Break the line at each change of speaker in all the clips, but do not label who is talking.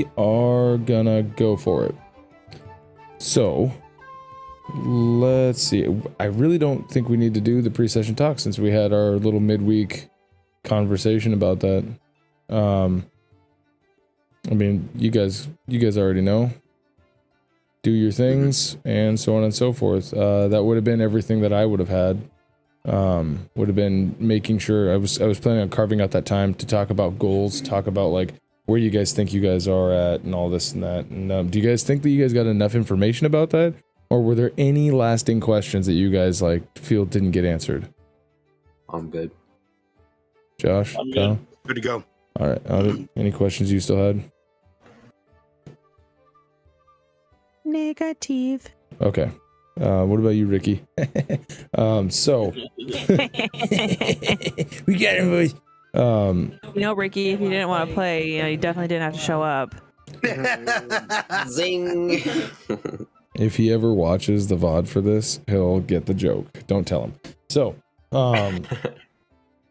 we are gonna go for it. So let's see. I really don't think we need to do the pre-session talk since we had our little midweek conversation about that. I mean, you guys already know. Do your things and so on and so forth. That would have been everything that I would have had. Would have been making sure I was planning on carving out that time to talk about goals, talk about like where you guys think you guys are at and all this and that. And do you guys think that you guys got enough information about that, or were there any lasting questions that you guys like feel didn't get answered?
I'm good.
Josh,
I'm
Kyle?
good to go.
All right. Any questions you still had?
Negative.
Okay. What about you, Ricky? So we got him, boys.
Ricky, if you didn't want to play, you definitely didn't have to show up.
Zing.
If he ever watches the VOD for this, he'll get the joke. Don't tell him. So,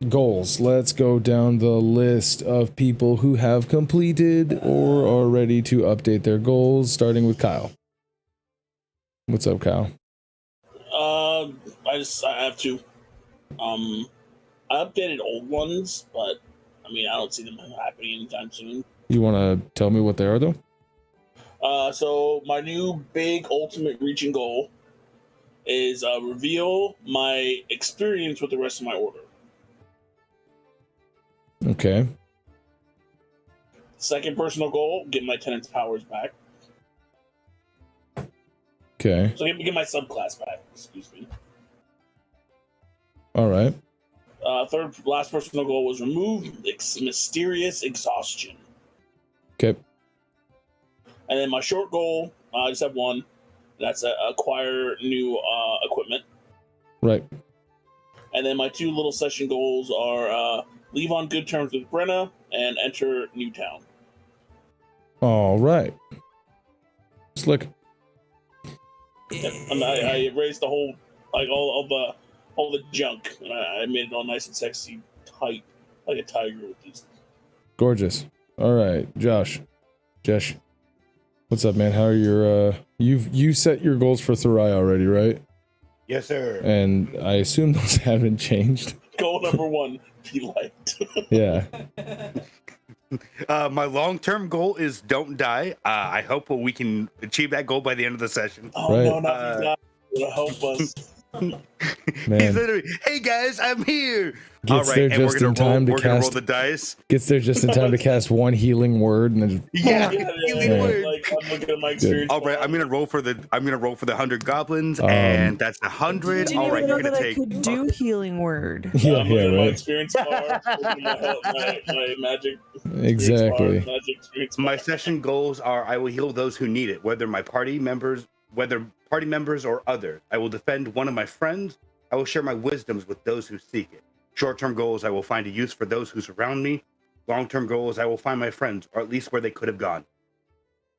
goals. Let's go down the list of people who have completed or are ready to update their goals, starting with Kyle. What's up, Kyle?
I have two. I updated old ones, but I mean, I don't see them happening anytime soon.
You want to tell me what they are, though?
So my new big ultimate reaching goal is reveal my experience with the rest of my order.
Okay.
Second personal goal, get my tenant's powers back.
Okay.
So get my subclass back, excuse me.
All right.
Third, last personal goal was remove mysterious exhaustion.
Okay.
And then my short goal, I just have one. That's acquire new equipment.
Right.
And then my two little session goals are leave on good terms with Brenna and enter Newtown.
All right. Slick.
Yep. And I erased the whole, like all the junk, and I made it all nice and sexy, tight, like a tiger with these.
Gorgeous. All right, Josh. What's up, man? How are your you set your goals for Therai already, right?
Yes, sir.
And I assume those haven't changed.
Goal number one, be liked.
Yeah.
My long-term goal is don't die. I hope we can achieve that goal by the end of the session.
Oh
Right.
no, not will help us.
He's
Man.
literally, hey guys, I'm here.
Gets
All right,
there
and
just in time to
we're gonna roll
cast.
the dice.
Gets there just in time to cast one healing word, and then
Yeah,
Yeah.
word.
Like I'm looking at my experience.
All right, I'm gonna roll for the 100 goblins, and that's 100.
Didn't
All
even
right,
know
you're gonna
that
take.
I could do healing word.
yeah,
I'm looking at my
right.
experience bar, looking at my magic.
Exactly.
Magic experience bar.
My session goals are: I will heal those who need it, whether party members or other. I will defend one of my friends. I will share my wisdoms with those who seek it. Short-term goals: I will find a use for those who surround me. Long-term goals: I will find my friends, or at least where they could have gone.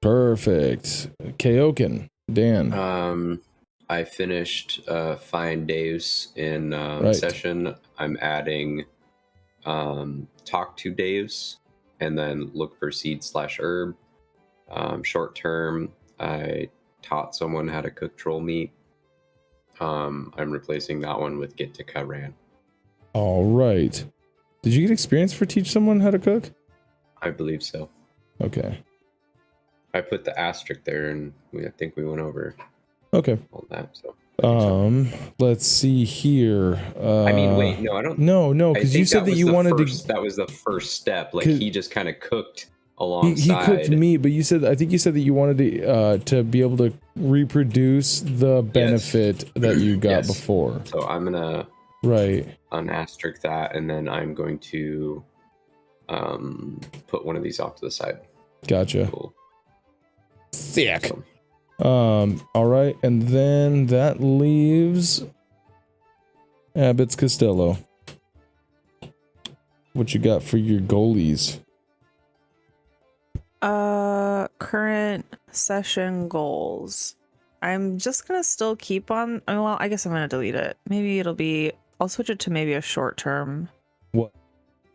Perfect. Kaioken. Dan.
I finished Find Deus in
Right.
session. I'm adding Talk to Deus and then look for seed/herb. Short term, I taught someone how to cook troll meat. I'm replacing that one with Get to Karan.
All right. Did you get experience for teach someone how to cook?
I believe so.
Okay.
I put the asterisk there, and I think we went over
Okay.
all that. So
Let's see here.
I mean, wait, no, I don't.
No, because you said that you wanted
to. That was the first step. Like he just kind of cooked
he
alongside.
cooked meat, but I think you said that you wanted to be able to reproduce the benefit that you got before.
So I'm gonna unasterisk that, and then I'm going to put one of these off to the side.
Gotcha.
Cool.
Sick. All right, and then that leaves Abbott's Costello. What you got for your goalies?
Current session goals. I'm just gonna still keep on. Well, I guess I'm gonna delete it. Maybe I'll switch it to maybe a short term.
What?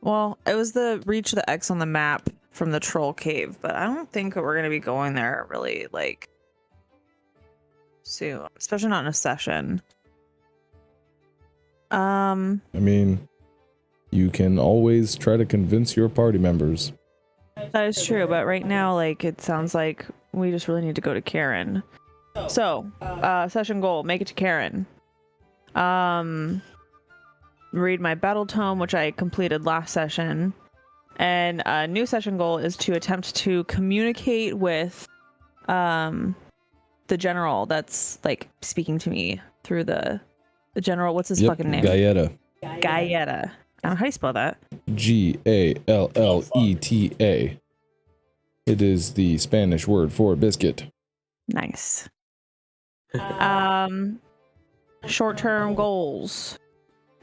Well, it was the reach the X on the map from the troll cave, but I don't think we're gonna be going there really like soon, especially not in a session.
I mean, you can always try to convince your party members.
That is true, but right now, like, it sounds like we just really need to go to Karen. So, session goal, make it to Karen. Read my battle tome, which I completed last session. And a new session goal is to attempt to communicate with the general that's, like, speaking to me through the general. What's his fucking name?
Galleta.
Galleta. How do you spell that?
Galleta. It is the Spanish word for biscuit.
Nice. Short-term goals.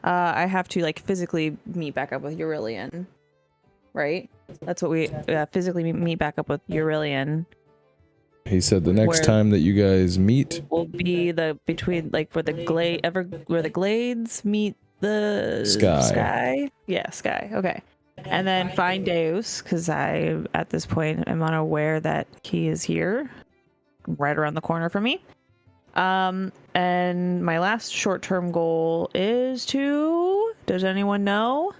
I have to like physically meet back up with Aurelian, right? That's what we physically meet back up with Aurelian.
He said the next time that you guys meet
will be between like where the glades meet the sky. Yeah, sky. Okay. And then find Deus, because I, at this point, am unaware that he is here, right around the corner from me. And my last short-term goal is to, does anyone know?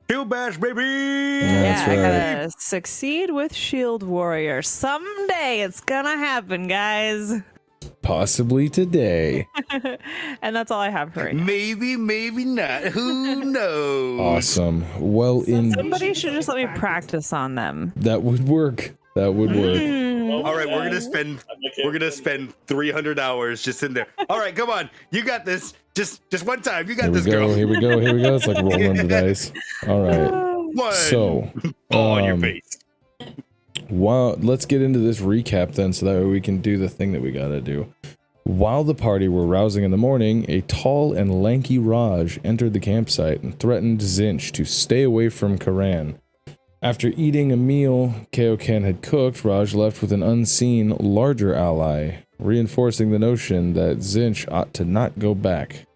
Shield bash, baby!
That's right.
I gotta succeed with Shield Warrior. Someday it's gonna happen, guys.
Possibly today.
And that's all I have for right now.
Maybe, maybe not. Who knows?
Awesome. Well,
somebody should just let me practice on them.
That would work. That would work.
All right, we're gonna spend 300 hours just in there. All right, come on, you got this. Just one time, you got this, girl.
Here we go. It's like rolling the dice. All right.
One.
So,
ball on your face.
Let's get into this recap then, so that way we can do the thing that we gotta do. While the party were rousing in the morning, a tall and lanky Raj entered the campsite and threatened Zinch to stay away from Karan. After eating a meal Kaioken had cooked, Raj left with an unseen, larger ally, reinforcing the notion that Zinch ought to not go back.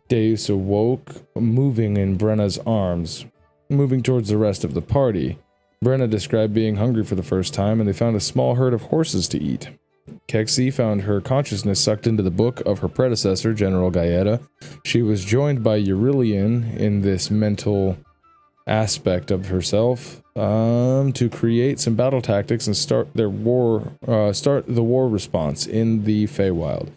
Deus awoke, moving in Brenna's arms, moving towards the rest of the party. Brenna described being hungry for the first time, and they found a small herd of horses to eat. Keksi found her consciousness sucked into the book of her predecessor, General Galleta. She was joined by Aurelian in this mental aspect of herself to create some battle tactics and start the war response in the Feywild.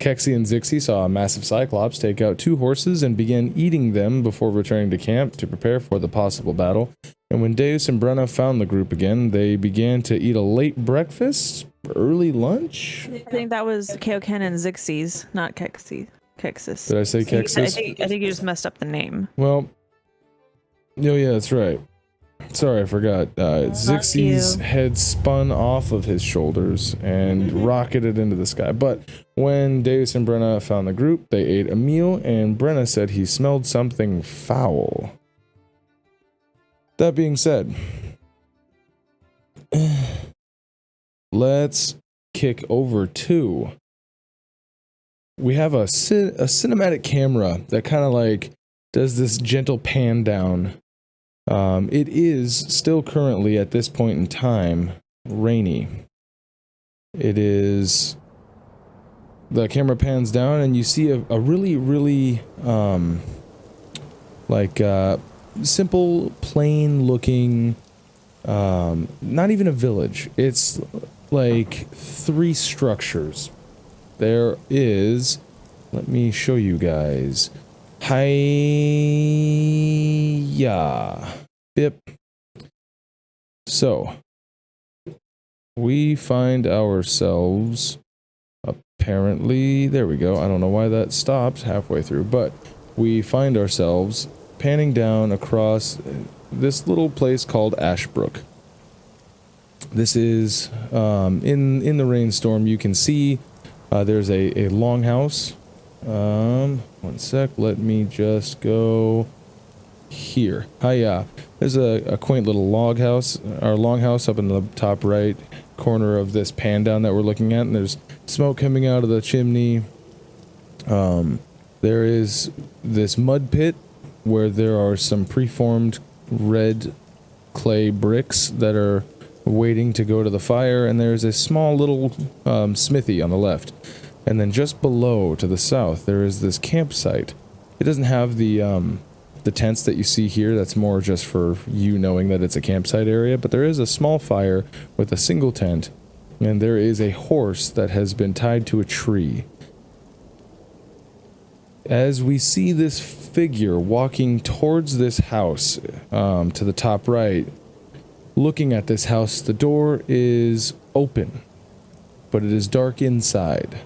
Keksi and Xixis saw a massive cyclops take out 2 horses and began eating them before returning to camp to prepare for the possible battle. And when Deus and Brenna found the group again, they began to eat a late breakfast, early lunch.
I think that was Kaioken and Xixis, not Keksi. Kexis.
Did I say Kexis?
I think you just messed up the name.
Well, oh yeah, that's right. Sorry, I forgot. Xixis' head spun off of his shoulders and rocketed into the sky. But when Deus and Brenna found the group, they ate a meal, and Brenna said he smelled something foul. That being said, let's kick over to... We have a cinematic camera that kind of like does this gentle pan down. It is still currently, at this point in time, rainy. It is... The camera pans down and you see a really, really, simple, plain looking, not even a village. It's like 3 structures. There is... Let me show you guys. Hiya. Bip. So, we find ourselves, apparently, there we go. I don't know why that stopped halfway through, but we find ourselves panning down across this little place called Ashbrook. This is, in the rainstorm, you can see there's a longhouse. One sec, let me just go here. Hiya. There's a quaint little longhouse up in the top right corner of this pan down that we're looking at, and there's smoke coming out of the chimney. There is this mud pit where there are some preformed red clay bricks that are waiting to go to the fire, and there's a small little smithy on the left. And then just below, to the south, there is this campsite. It doesn't have the tents that you see here. That's more just for you knowing that it's a campsite area, but there is a small fire with a single tent, and there is a horse that has been tied to a tree. As we see this figure walking towards this house, to the top right, looking at this house, the door is open, but it is dark inside.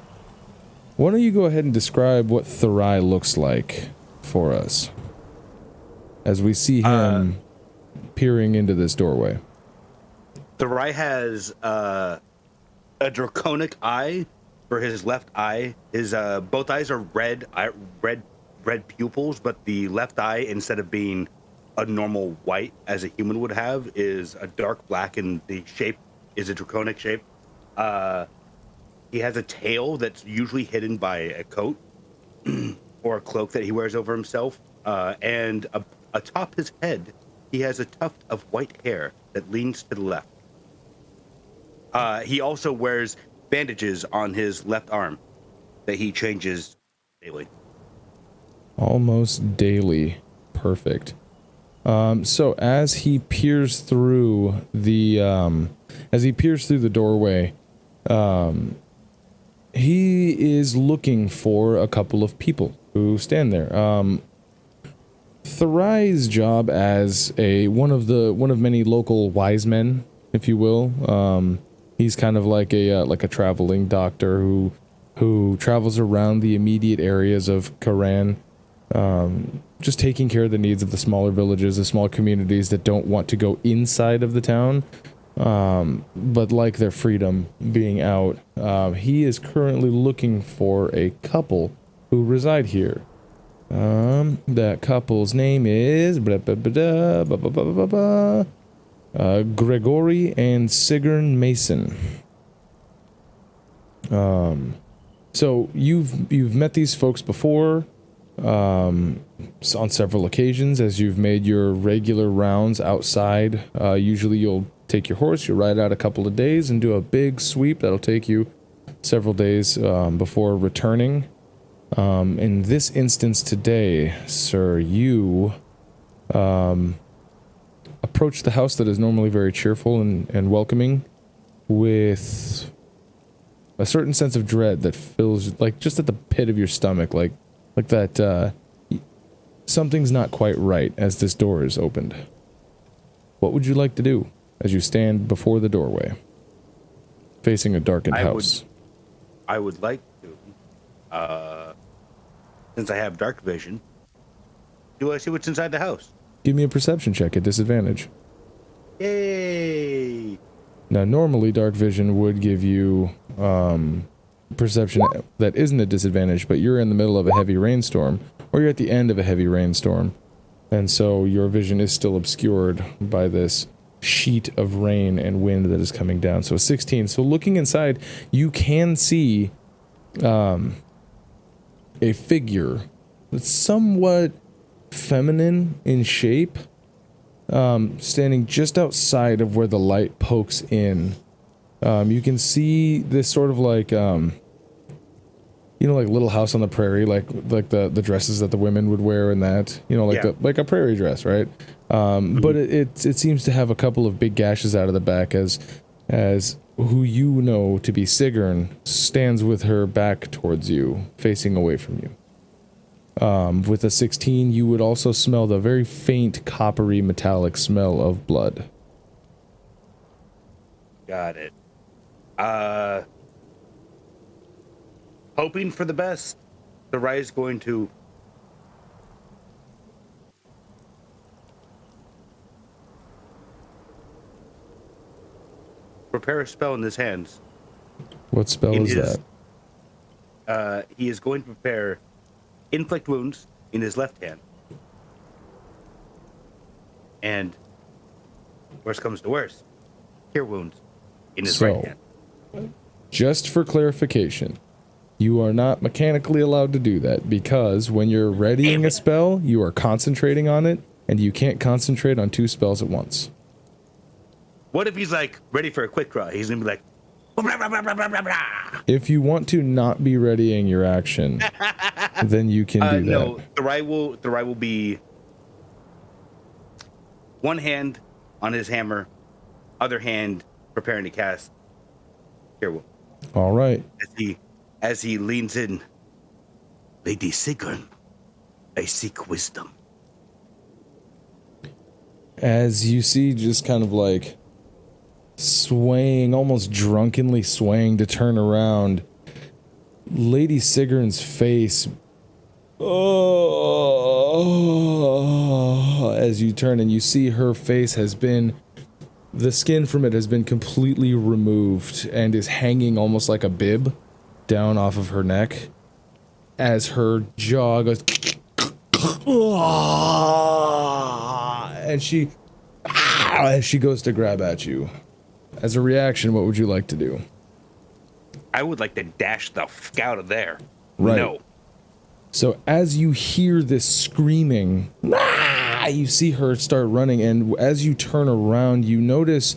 Why don't you go ahead and describe what Therai looks like for us, as we see him peering into this doorway.
Therai has a draconic eye for his left eye. His both eyes are red pupils, but the left eye, instead of being a normal white as a human would have, is a dark black, and the shape is a draconic shape. He has a tail that's usually hidden by a coat or a cloak that he wears over himself, and atop his head, he has a tuft of white hair that leans to the left. He also wears bandages on his left arm that he changes daily.
Almost daily. Perfect. So as he peers through the doorway, he is looking for a couple of people who stand there. Therai's job as one of many local wise men, if you will. He's kind of like a traveling doctor who travels around the immediate areas of Karan, just taking care of the needs of the smaller villages, the small communities that don't want to go inside of the town, but like their freedom being out. He is currently looking for a couple who reside here. That couple's name is Gregory and Sigrun Mason. So you've met these folks before, on several occasions as you've made your regular rounds outside. Usually you'll take your horse, you ride out a couple of days and do a big sweep that'll take you several days before returning. In this instance today, sir, you approach the house that is normally very cheerful and welcoming with a certain sense of dread that fills, like, just at the pit of your stomach, like that something's not quite right as this door is opened. What would you like to do as you stand before the doorway, facing a darkened house?
I would like to, since I have dark vision, do I see what's inside the house?
Give me a perception check at disadvantage.
Yay!
Now, normally dark vision would give you perception that isn't a disadvantage, but you're in the middle of a heavy rainstorm, or you're at the end of a heavy rainstorm, and so your vision is still obscured by this sheet of rain and wind that is coming down. So 16. So looking inside, you can see a figure that's somewhat feminine in shape, standing just outside of where the light pokes in. You can see this sort of like, like Little House on the Prairie, like the dresses that the women would wear and that, like a prairie dress, right? But it seems to have a couple of big gashes out of the back as who you know to be Sigrun stands with her back towards you, facing away from you. With a 16, you would also smell the very faint, coppery, metallic smell of blood.
Got it. Hoping for the best, Therai is going to prepare a spell in his hands.
What spell is that?
He is going to prepare inflict wounds in his left hand. And worst comes to worst, cure wounds in his right hand.
Just for clarification, you are not mechanically allowed to do that, because when you're readying a spell, you are concentrating on it, and you can't concentrate on 2 spells at once.
What if he's like ready for a quick draw? He's gonna be like, blah, blah, blah, blah, blah, blah.
If you want to not be readying your action, then you can do that.
No, Therai will be one hand on his hammer, other hand preparing to cast. Here,
All right.
As he leans in, Lady Sigrun, I seek wisdom.
As you see, just kind of like swaying, almost drunkenly swaying to turn around, Lady Sigrun's face, as you turn and you see her face has been, the skin from it has been completely removed and is hanging almost like a bib down off of her neck as her jaw goes and she goes to grab at you. As a reaction, what would you like to do?
I would like to dash the f out of there.
Right.
No.
So as you hear this screaming, you see her start running, and as you turn around, you notice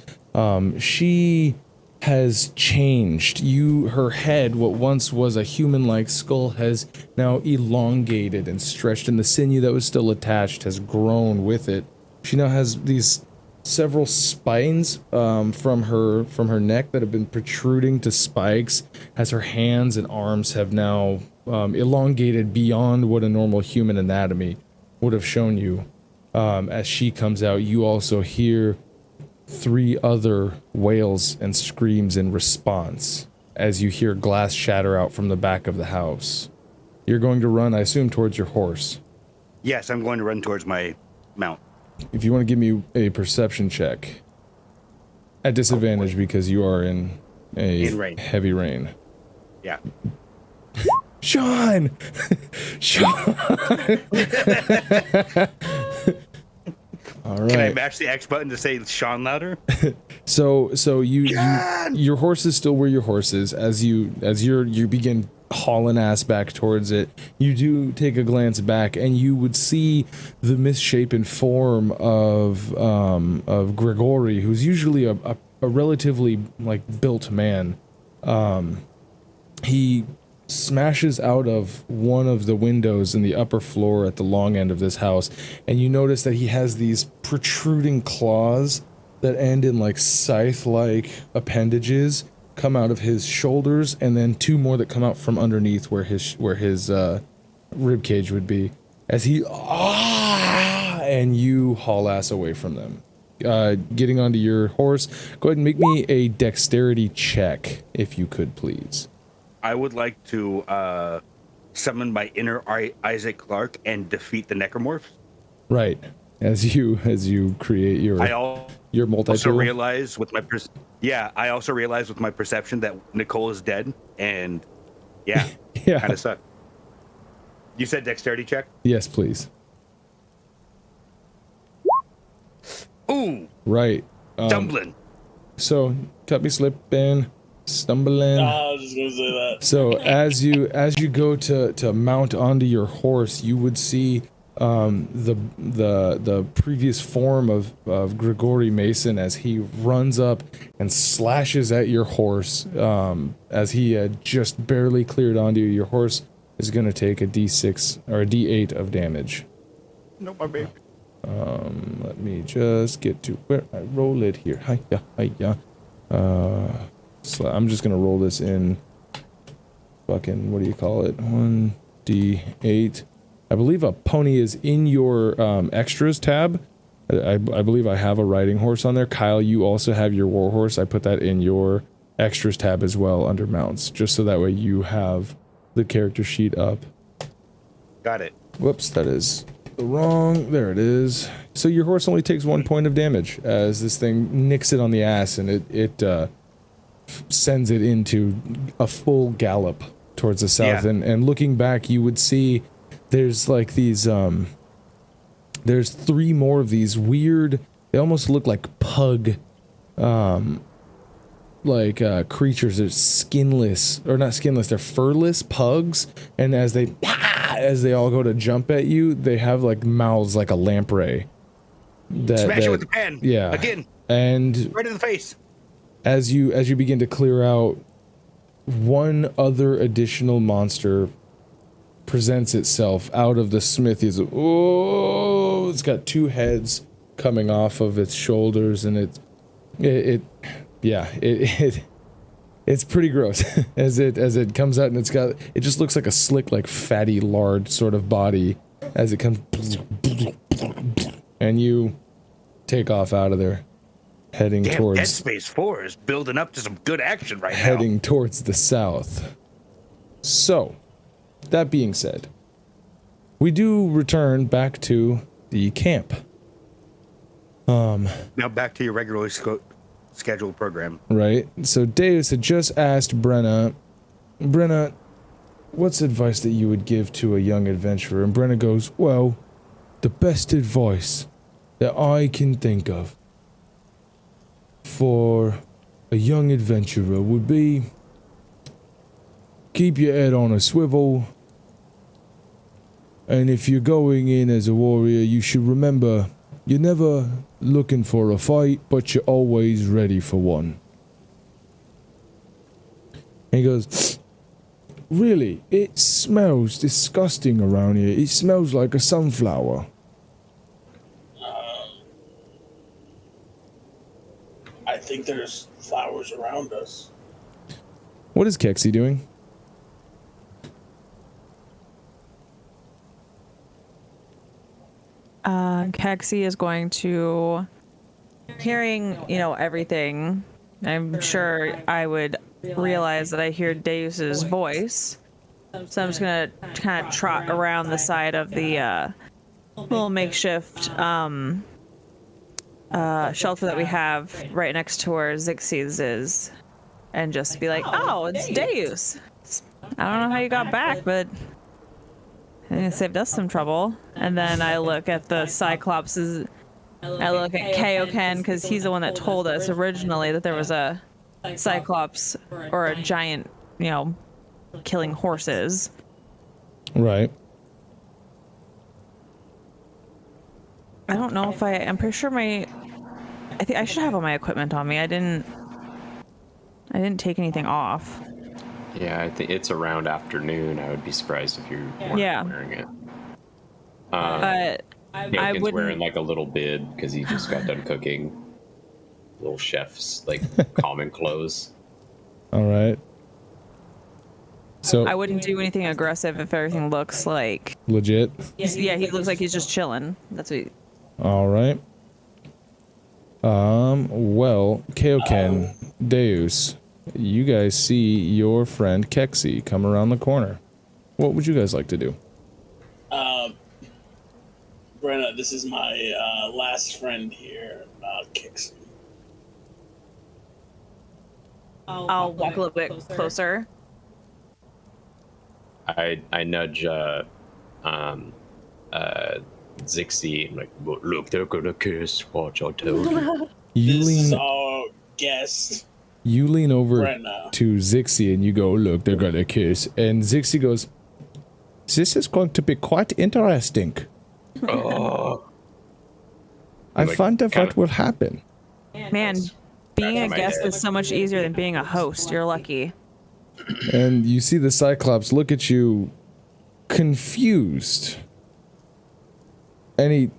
she has changed. Her head, what once was a human-like skull, has now elongated and stretched, and the sinew that was still attached has grown with it. She now has these several spines from her neck that have been protruding to spikes, as her hands and arms have now elongated beyond what a normal human anatomy would have shown you. As she comes out, you also hear 3 other wails and screams in response as you hear glass shatter out from the back of the house. You're going to run, I assume, towards your horse.
Yes, I'm going to run towards my mount.
If you want to give me a perception check, at disadvantage because you are in
rain.
Heavy rain.
Yeah.
Sean! Sean! All right.
Can I mash the X button to say Sean louder?
So your horse is still where your horse is. As you begin hauling ass back towards it, you do take a glance back, and you would see the misshapen form of Grigori, who's usually a relatively like built man. He smashes out of one of the windows in the upper floor at the long end of this house, and you notice that he has these protruding claws that end in like scythe-like appendages come out of his shoulders, and then 2 more that come out from underneath where his rib cage would be. As he and you haul ass away from them. Getting onto your horse, go ahead and make me a dexterity check, if you could, please.
I would like to summon my inner Isaac Clarke and defeat the necromorphs.
Right. As you create your multi-tool.
Also realize with my I also realize with my perception that Nicole is dead, and yeah. Kind of suck. You said dexterity check?
Yes, please.
Ooh.
Right.
Stumbling.
So cut me slipping. Stumbling.
I was just gonna say that.
So as you go to mount onto your horse, you would see the previous form of Grigori Mason as he runs up and slashes at your horse. As he had just barely cleared onto you, your horse is going to take a d6 or a d8 of damage.
No, my baby.
Let me just get to where I roll it here. Hiya. So I'm just gonna roll this in fucking, what do you call it? 1d8. I believe a pony is in your extras tab. I believe I have a riding horse on there. Kyle, you also have your war horse. I put that in your extras tab as well under mounts, just so that way you have the character sheet up.
Got it.
Whoops, that is the wrong. There it is. So your horse only takes 1 point of damage as this thing nicks it on the ass, and it sends it into a full gallop towards the south.
Yeah.
And looking back, you would see there's like these there's 3 more of these weird, they almost look like pug creatures. They're skinless, or not skinless, they're furless pugs, and as they all go to jump at you, they have like mouths like a lamprey,
Smash it with the pen.
Yeah.
Again.
And
right in the face.
As you begin to clear out, one other additional monster presents itself out of the smithy. It's got two heads coming off of its shoulders, and it's pretty gross as it comes out, and it just looks like a slick, like fatty lard sort of body as it comes, and you take off out of there, heading towards
Dead Space 4 is building up to some good action right now.
Heading towards the south. So, that being said, we do return back to the camp.
Now back to your regularly scheduled program.
Right. So Deus had just asked Brenna, what's advice that you would give to a young adventurer? And Brenna goes, well, the best advice that I can think of for a young adventurer would be keep your head on a swivel, and if you're going in as a warrior, you should remember you're never looking for a fight, but you're always ready for one. And he goes, really, it smells disgusting around here. It smells like a sunflower.
I think there's flowers around us.
What is Keksi doing?
Keksi is going to, hearing, everything, I'm sure I would realize that I hear Deus's voice. So I'm just going to kind of trot around the side of the little makeshift shelter that we have right next to where Xixis is, and just be like, oh, it's Deus. I don't know how you got back, but it saved us some trouble. And then I look at the Cyclopses. I look at Kaioken, because he's the one that told us originally that there was a Cyclops or a giant, killing horses.
Right.
I don't know if I'm pretty sure I think I should have all my equipment on me. I didn't take anything off.
Yeah, I think it's around afternoon. I would be surprised if you weren't wearing it.
But I wouldn't.
Wearing like a little bib because he just got done cooking. Little chef's like common clothes.
All right. So
I wouldn't do anything aggressive if everything looks like
legit.
Yeah, he looks like he's just chilling. That's what.
All right. Well, Kaioken, Deus, you guys see your friend Keksi come around the corner. What would you guys like to do?
Brenna, this is my last friend here, Keksi.
I'll walk a little bit closer.
I nudge Xixis, like, look, they're gonna kiss. Watch, I told you.
This is our guest.
You lean over
Brenna.
to Xixis and you go, look, they're gonna kiss. And Xixis goes, this is going to be quite interesting. I wonder what will happen.
Man, being a guest is so much easier than being a host. You're lucky.
And you see the Cyclops look at you, confused. And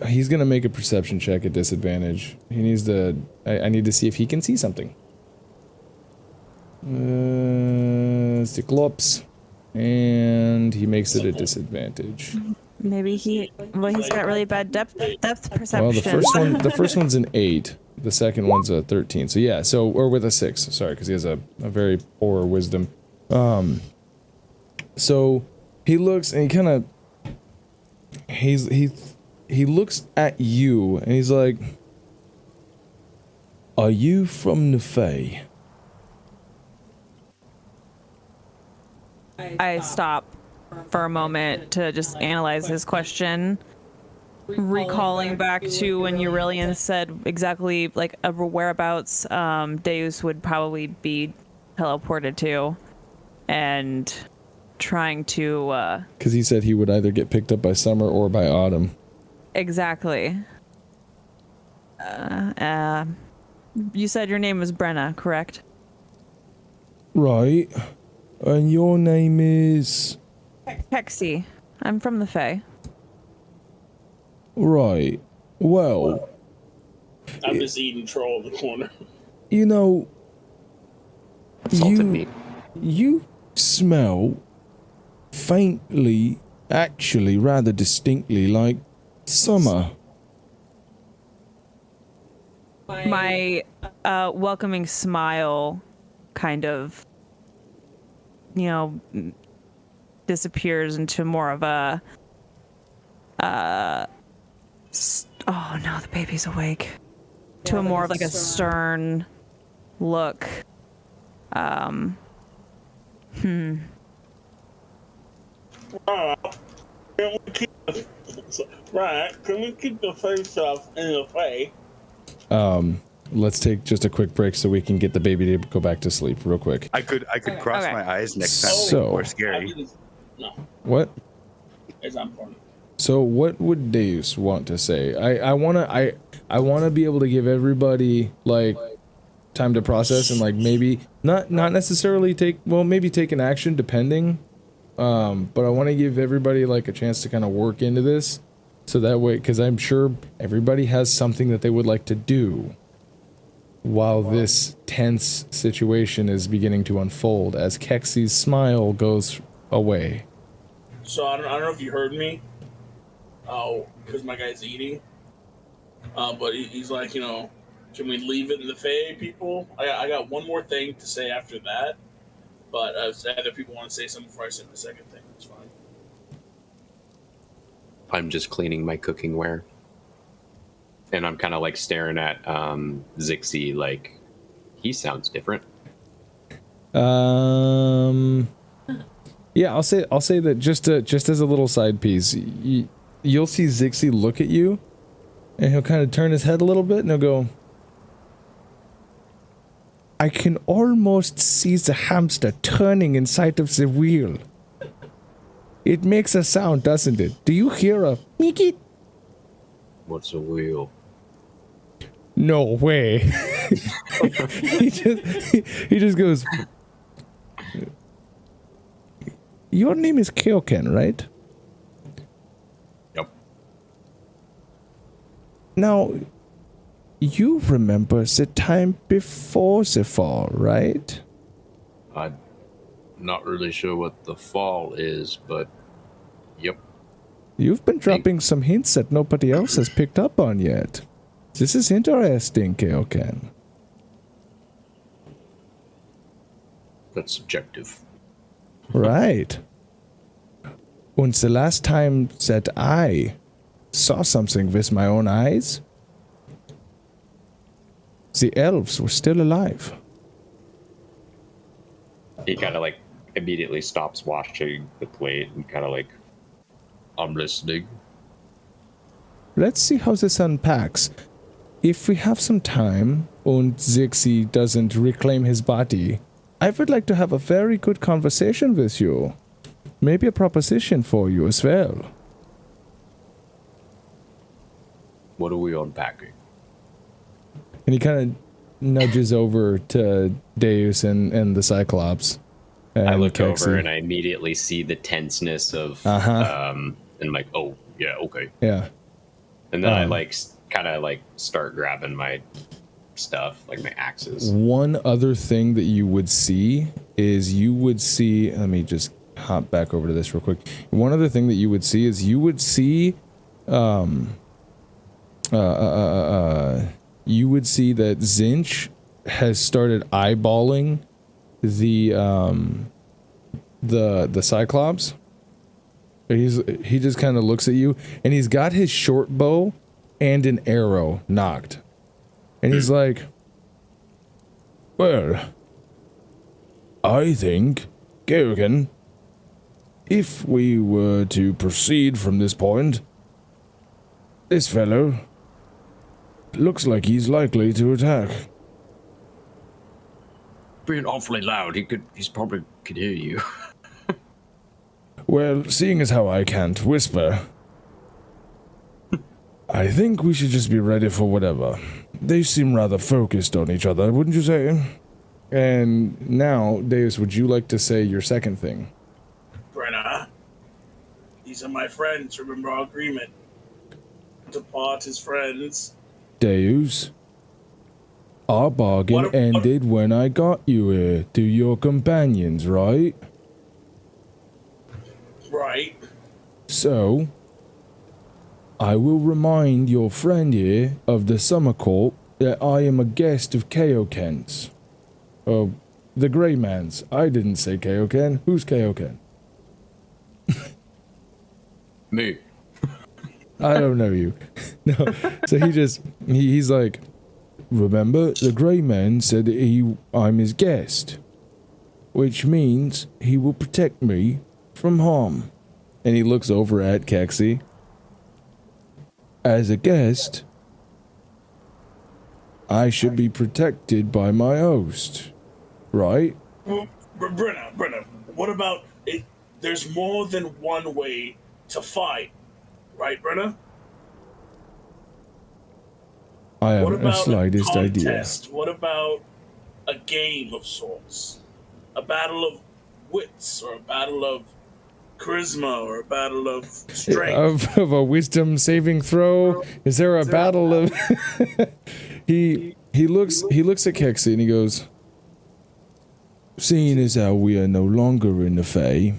he's gonna make a perception check at disadvantage. He needs to. I need to see if he can see something. Cyclops, and he makes it a disadvantage.
Maybe he's got really bad depth perception.
Well, the first one's an 8. The second one's a 13. So yeah, or with a 6. Sorry, because he has a very poor wisdom. So he looks and he kind of he looks at you and he's like, "Are you from the Fae?"
I stop for a moment to just analyze his question, recalling back to when Aurelian said exactly like whereabouts Deus would probably be teleported to, and trying to.
Because he said he would either get picked up by summer or by autumn.
Exactly. You said your name was Brenna, correct?
Right. And your name is?
Keksi. I'm from the Fae.
Right. Well,
I'm just eating troll in the corner.
you know,
Salted meat.
you smell faintly, actually rather distinctly like summer.
My welcoming smile kind of, disappears into more of a oh no, the baby's awake. To a more of like a stern look.
Right, can we keep the face off in the face?
Let's take just a quick break so we can get the baby to go back to sleep real quick.
I could cross
Okay.
my eyes next time.
So-
More scary.
No,
What?
it's not important.
So what would Deus want to say? I wanna be able to give everybody like time to process and like maybe not necessarily take an action depending. But I want to give everybody like a chance to kind of work into this. So that way, because I'm sure everybody has something that they would like to do while this tense situation is beginning to unfold as Keksi's smile goes away.
So I don't know if you heard me. Oh, because my guy's eating. But he's like, can we leave it in the Fae, people? I got one more thing to say after that. But if other people want to say something before I say the second thing, it's fine.
I'm just cleaning my cooking ware. And I'm kind of like staring at Xixis like, he sounds different.
Yeah, I'll say that just as a little side piece, you'll see Xixis look at you, and he'll kind of turn his head a little bit, and he'll go, I can almost see the hamster turning inside of the wheel. It makes a sound, doesn't it? Do you hear a meek?
What's a wheel?
No way. he just goes, your name is Kaioken, right?
Yep.
Now, you remember the time before the fall, right?
I'm not really sure what the fall is, but yep.
You've been dropping some hints that nobody else has picked up on yet. This is interesting, Kaioken.
That's subjective.
Right. And the last time that I saw something with my own eyes, the elves were still alive.
He kind of like immediately stops washing the plate and kind of like, I'm listening.
Let's see how this unpacks. If we have some time and Xixis doesn't reclaim his body, I would like to have a very good conversation with you. Maybe a proposition for you as well.
What are we unpacking?
And he kind of nudges over to Deus and the Cyclops. And
I look
Keksi.
over and I immediately see the tenseness of, and I'm like, oh, yeah, okay.
Yeah.
And then I like kind of like start grabbing my stuff, like my axes.
One other thing that you would see is let me just hop back over to this real quick. One other thing that you would see is you would see that Zinch has started eyeballing the Cyclops. He just kind of looks at you, and he's got his short bow and an arrow knocked. And he's like, well, I think, Kaioken, if we were to proceed from this point, this fellow looks like he's likely to attack.
Being awfully loud, he's probably could hear you.
Well, seeing as how I can't whisper, I think we should just be ready for whatever. They seem rather focused on each other, wouldn't you say? And now, Deus, would you like to say your second thing?
Brenna, these are my friends. Remember our agreement to part as friends.
Deus, our bargain ended when I got you here to your companions, right?
Right.
So, I will remind your friend here of the summer court that I am a guest of Kaioken's. Oh, the Grey Man's. I didn't say Kaioken. Who's Kaioken?
Me.
I don't know you. No. So he's like, remember, the Grey Man said that I'm his guest, which means he will protect me from harm. And he looks over at Keksi. As a guest, I should be protected by my host, right?
Well, Brenna, what about it? There's more than one way to fight, right, Brenna?
I haven't the slightest idea.
What about a game of sorts? A battle of wits, or a battle of charisma, or a battle of strength?
Of a wisdom saving throw? Is there a battle of... He looks at Keksi and he goes, seeing as how we are no longer in the Fae,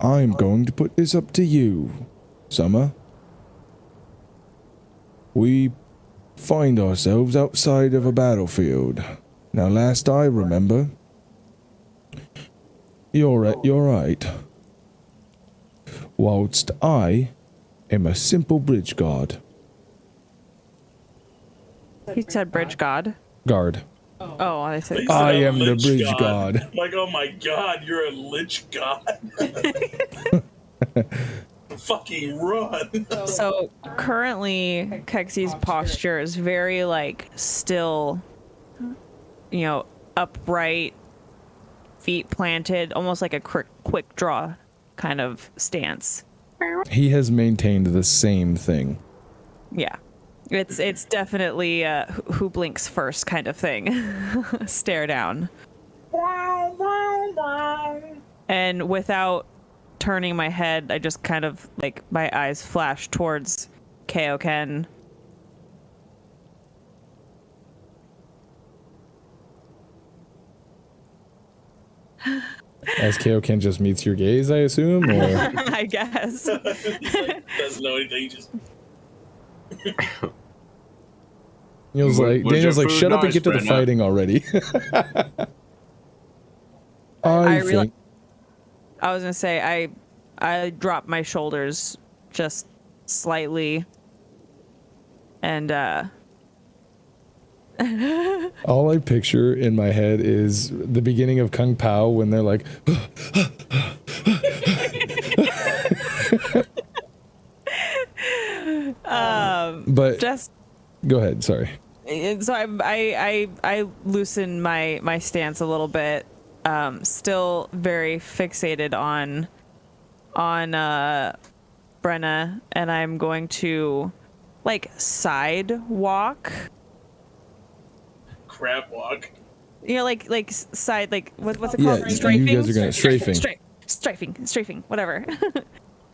I'm going to put this up to you, Summer. We find ourselves outside of a battlefield. Now, last I remember, you're right. Whilst I am a simple bridge guard.
He said bridge god.
Guard.
Oh, I said.
I am the bridge god.
Like, oh my god, you're a lich god. Fucking run.
So currently, Keksi's posture is very like still, upright, feet planted, almost like a quick draw kind of stance.
He has maintained the same thing.
Yeah. It's definitely who blinks first kind of thing. Stare down. And without turning my head, I just kind of like my eyes flash towards Kaioken.
As Kaioken just meets your gaze, I assume, or
I guess.
Doesn't know anything, just
Daniel's like, shut up and get to the fighting already. I
was gonna say I dropped my shoulders just slightly, and
all I picture in my head is the beginning of Kung Pao when they're like but
just
go ahead, sorry.
So I loosen my stance a little bit, still very fixated on Brenna, and I'm going to like side walk.
Crab walk.
Like side, like what's it called?
Yeah,
Strafing?
you guys are gonna
strafing, whatever.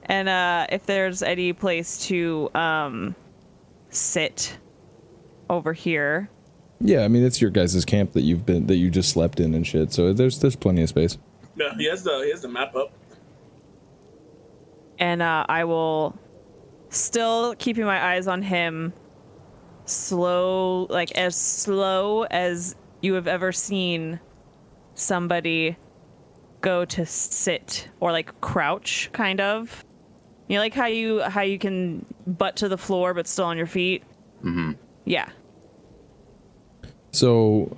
And if there's any place to sit over here.
Yeah, I mean it's your guys' camp that you just slept in and shit. So there's plenty of space.
Yeah, he has the map up.
And I will, still keeping my eyes on him, as slow as you have ever seen somebody go to sit or like crouch, kind of. Like how you can butt to the floor but still on your feet.
Mm-hmm.
Yeah.
So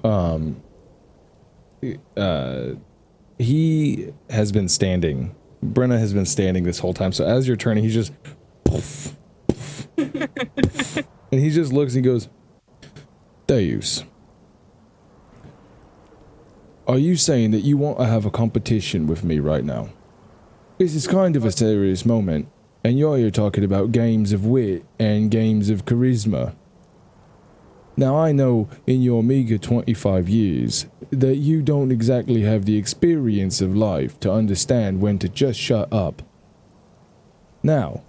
he has been standing. Brenna has been standing this whole time. So as you're turning, he's just poof, poof, poof, and he just looks and he goes, Deus, are you saying that you want to have a competition with me right now? This is kind of a serious moment, and you're here talking about games of wit and games of charisma. Now I know in your meager 25 years that you don't exactly have the experience of life to understand when to just shut up. Now,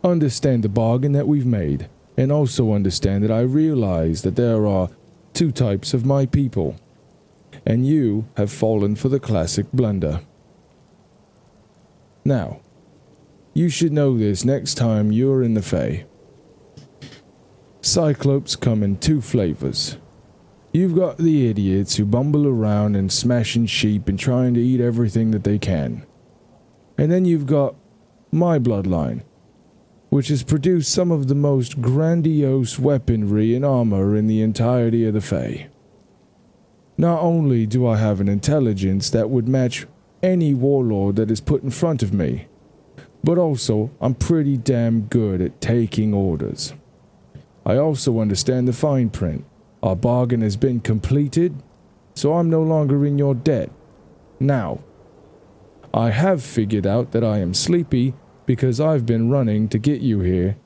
understand the bargain that we've made, and also understand that I realize that there are two types of my people, and you have fallen for the classic blunder. Now, you should know this next time you're in the Fae. Cyclopes come in two flavors. You've got the idiots who bumble around and smashing sheep and trying to eat everything that they can. And then you've got my bloodline, which has produced some of the most grandiose weaponry and armor in the entirety of the Fae. Not only do I have an intelligence that would match any warlord that is put in front of me, but also I'm pretty damn good at taking orders. I also understand the fine print. Our bargain has been completed, so I'm no longer in your debt. Now, I have figured out that I am sleepy because I've been running to get you here.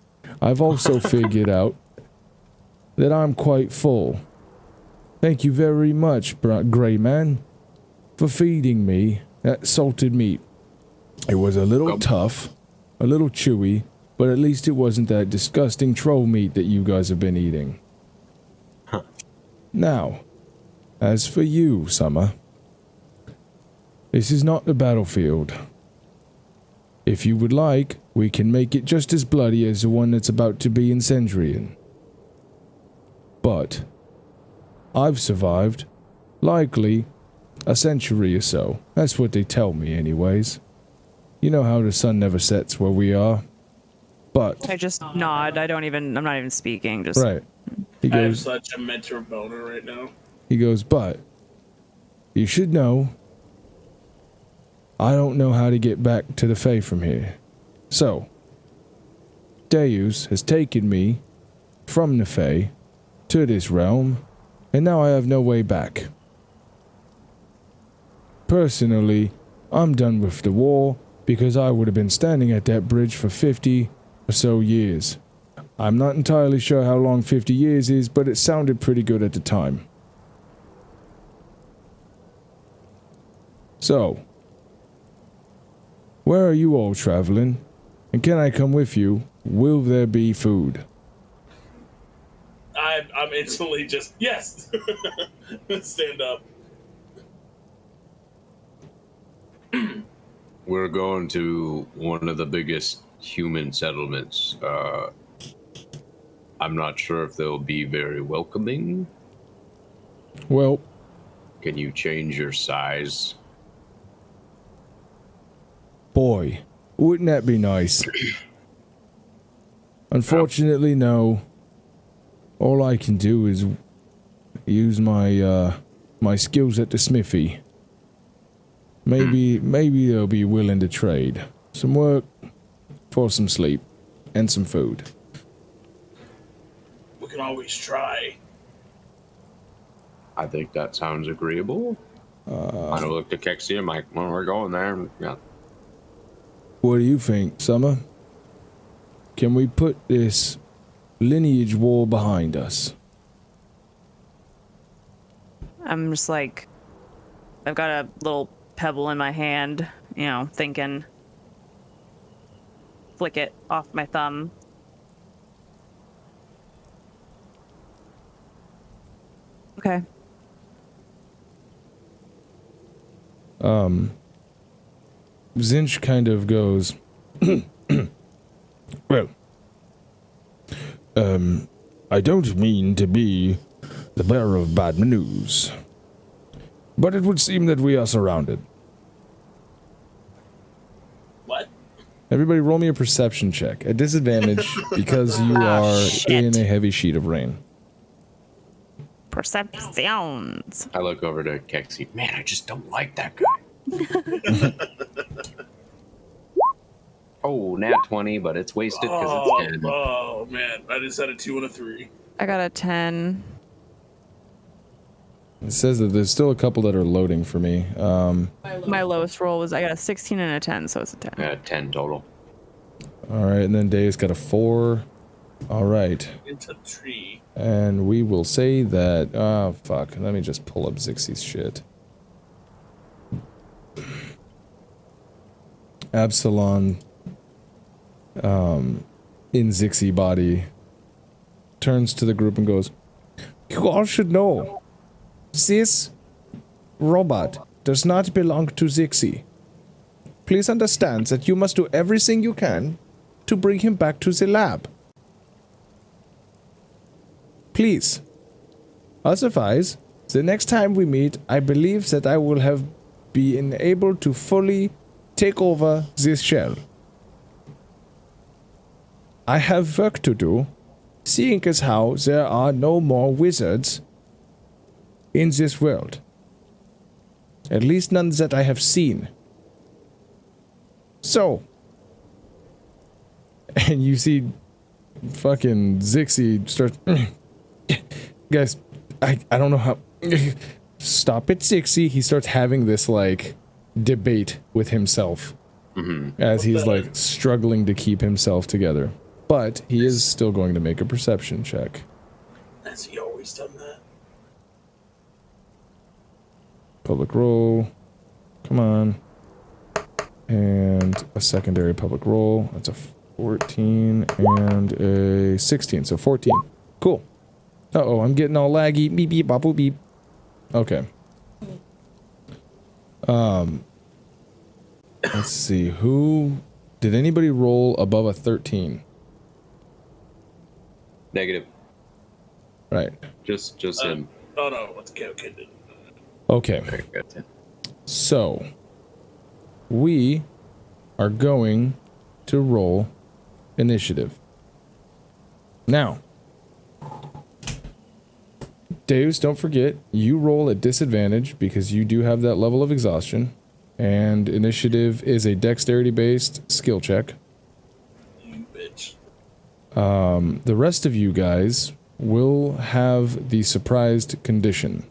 I've also figured out that I'm quite full. Thank you very much, Grey Man, for feeding me that salted meat. It was a little tough, a little chewy, but at least it wasn't that disgusting troll meat that you guys have been eating.
Huh.
Now, as for you, Summer, this is not the battlefield. If you would like, we can make it just as bloody as the one that's about to be in Cendrillon. But I've survived, likely, a century or so. That's what they tell me anyways. You know how the sun never sets where we are. But
I just nod. I'm not even speaking. Just
right. He
I have
goes,
such a mental boner right now.
he goes, but you should know I don't know how to get back to the Fae from here. So, Deus has taken me from the Fae to this realm, and now I have no way back. Personally, I'm done with the war because I would have been standing at that bridge for 50 or so years. I'm not entirely sure how long 50 years is, but it sounded pretty good at the time. So, where are you all traveling? And can I come with you? Will there be food?
I'm instantly just, yes! Stand up.
We're going to one of the biggest human settlements. I'm not sure if they'll be very welcoming.
Well,
Can you change your size?
boy, wouldn't that be nice? Unfortunately, no. All I can do is use my my skills at the smithy. Maybe they'll be willing to trade some work for some sleep and some food.
We can always try.
I think that sounds agreeable. I looked at Keksi. I'm like, well, we're going there. Yeah.
What do you think, Summer? Can we put this lineage war behind us?
I'm just like, I've got a little pebble in my hand, thinking, flick it off my thumb. Okay.
Zinch kind of goes, well, I don't mean to be the bearer of bad news, but it would seem that we are surrounded.
What?
Everybody roll me a perception check. At disadvantage because you are in a heavy sheet of rain.
Perceptions.
I look over to Keksi. Man, I just don't like that guy. Oh, nat 20, but it's wasted because it's 10.
Oh, man. I just had a 2 and a 3.
I got a 10.
It says that there's still a couple that are loading for me.
My lowest roll was I got a 16 and a 10, so it's a 10.
10 total.
All right, and then Deus got a 4. All right.
Into tree.
And we will say that. Oh fuck! Let me just pull up Xixis shit. Absalon, in Xixi body, turns to the group and goes, "You all should know, this robot does not belong to Xixi. Please understand that you must do everything you can to bring him back to the lab. Please. Otherwise, the next time we meet, I believe that I will have been able to fully take over this shell. I have work to do, seeing as how there are no more wizards in this world. At least none that I have seen. So." And you see fucking Xixi start... Guys, I don't know how... Stop it, Xixi. He starts having this, like, debate with himself. As he's, like, struggling to keep himself together. But he is still going to make a perception check.
Has he always done that?
Public roll. Come on. And a secondary public roll. That's a 14 and a 16. So 14. Cool. Uh-oh, I'm getting all laggy. Beep, beep, bop, boop, beep. Okay. Let's see. Who... Did anybody roll above a 13?
Negative.
Right.
Just him.
Oh no, what's Kaioken?
Okay. So, we are going to roll initiative. Now, Deus, don't forget, you roll at disadvantage because you do have that level of exhaustion. And initiative is a dexterity-based skill check.
You bitch.
The rest of you guys will have the surprised condition.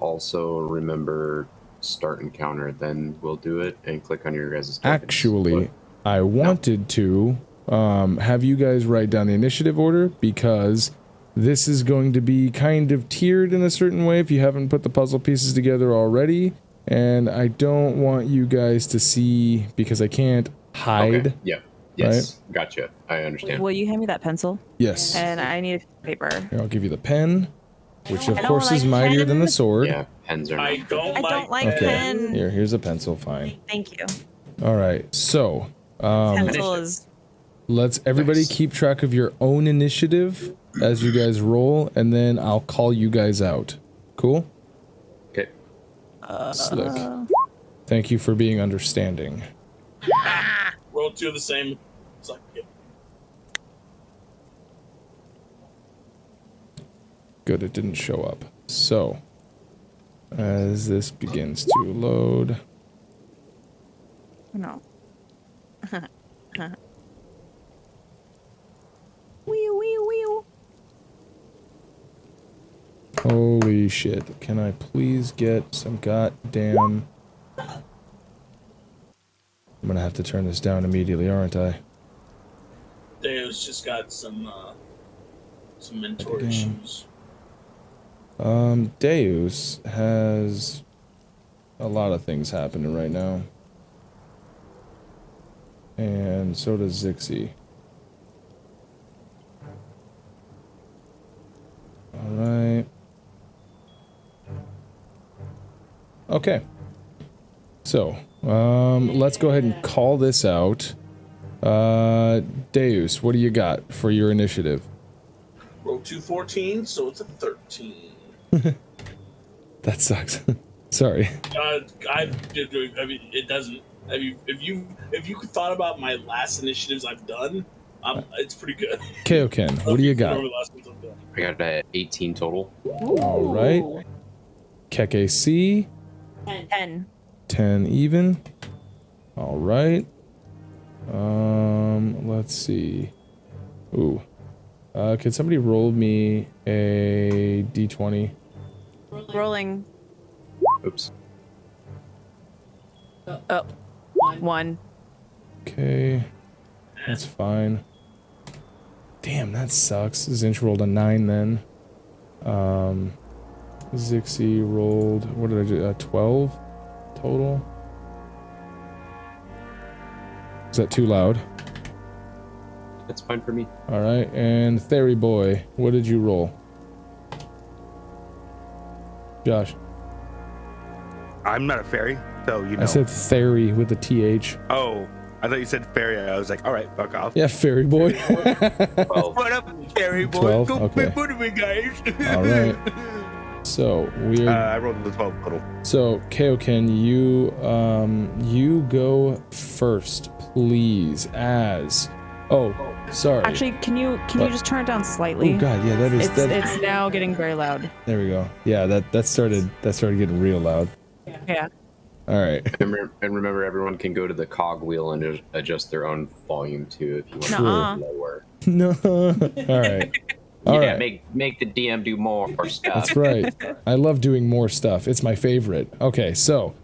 Also remember start encounter, then we'll do it and click on your guys' tokens.
Actually, I wanted to have you guys write down the initiative order because this is going to be kind of tiered in a certain way if you haven't put the puzzle pieces together already. And I don't want you guys to see, because I can't hide.
Okay. Yeah. Yes. Right? Gotcha. I understand.
Will you hand me that pencil?
Yes.
And I need paper.
Here, I'll give you the pen, which of course is mightier than the sword.
Yeah, pens are
I don't like
okay.
pen.
Here's a pencil, fine.
Thank you.
All right, so
Pencil is...
let's everybody keep track of your own initiative as you guys roll, and then I'll call you guys out. Cool?
Okay.
Slick. Thank you for being understanding.
Roll 2 of the same. It's like, yeah.
Good, it didn't show up. So, as this begins to load...
No. Wee wee wee.
Holy shit. Can I please get some goddamn... I'm gonna have to turn this down immediately, aren't I?
Deus just got some mentor issues.
Deus has a lot of things happening right now. And so does Xixi. Alright. Okay. So, let's go ahead and call this out. Deus, what do you got for your initiative?
Roll 2 14, so it's a 13.
That sucks. Sorry.
I mean, it doesn't. I mean, if you thought about my last initiatives I've done, it's pretty good.
Kaioken, what do you got?
I got 18 total.
All right. Keksi.
10.
10 even. All right. Let's see. Ooh. Could somebody roll me a d20?
Rolling.
Oops.
Oh, 1.
Okay, that's fine. Damn, that sucks. Zinch rolled a 9 then. Xixis rolled, what did I do? 12 total? Is that too loud?
That's fine for me.
Alright, and Therai boy, what did you roll? Josh.
I'm not a fairy, so you know.
I said Therai with a TH.
Oh, I thought you said fairy. I was like, all right, fuck off.
Yeah, fairy boy.
12.
What up, fairy boy?
12?
Go
Okay.
big booty me, guys.
All right. So we're.
I rolled the 12 total.
So Kaioken, you go first, please. Oh, sorry.
Actually, can you just turn it down slightly?
Oh god, yeah, that is.
It's now getting very loud.
There we go. Yeah, that started getting real loud.
Yeah.
All right.
And remember, everyone can go to the cog wheel and adjust their own volume too if you want
Nuh-uh.
to lower.
No. All right. All
yeah,
right.
make the DM do more stuff.
That's right. I love doing more stuff. It's my favorite. Okay, so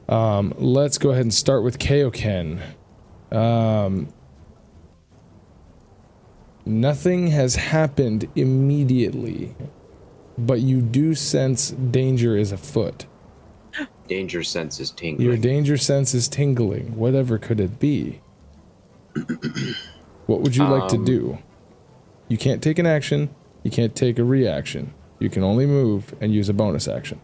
let's go ahead and start with Kaioken. Nothing has happened immediately, but you do sense danger is afoot.
Danger sense is tingling.
Your danger sense is tingling. Whatever could it be? What would you like to do? You can't take an action. You can't take a reaction. You can only move and use a bonus action.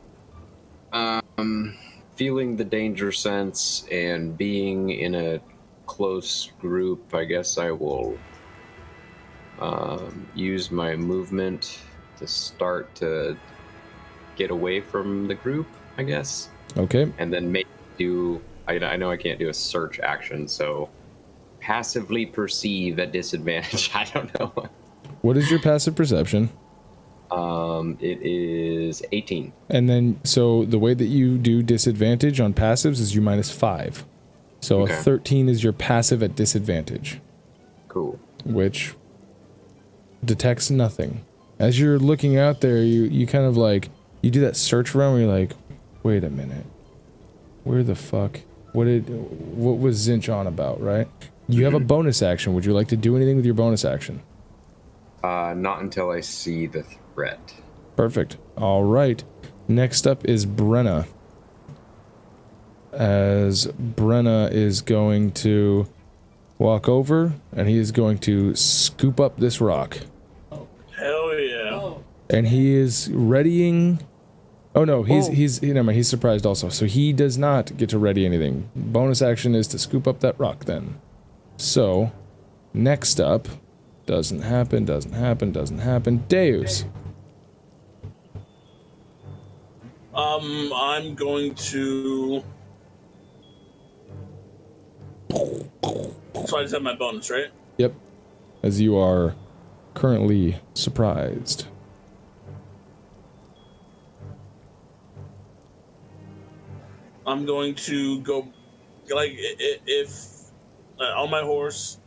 Feeling the danger sense and being in a close group, I guess I will use my movement to start to get away from the group, I guess.
Okay.
And then maybe do, I know I can't do a search action, so passively perceive at disadvantage. I don't know.
What is your passive perception?
It is 18.
And then, so the way that you do disadvantage on passives is you -5. So
Okay.
a 13 is your passive at disadvantage,
Cool.
which detects nothing. As you're looking out there, you kind of like, you do that search around where you're like, wait a minute, where the fuck, what was Zinch on about, right? You have a bonus action. Would you like to do anything with your bonus action?
Not until I see the threat.
Perfect. All right. Next up is Brenna. As Brenna is going to walk over, and he is going to scoop up this rock.
Hell yeah.
And he is readying. Oh no, never mind, he's surprised also. So he does not get to ready anything. Bonus action is to scoop up that rock then. So, next up, doesn't happen. Deus.
I'm going to. So I just have my bonus, right?
Yep. As you are currently surprised.
I'm going to go, like, if on my horse,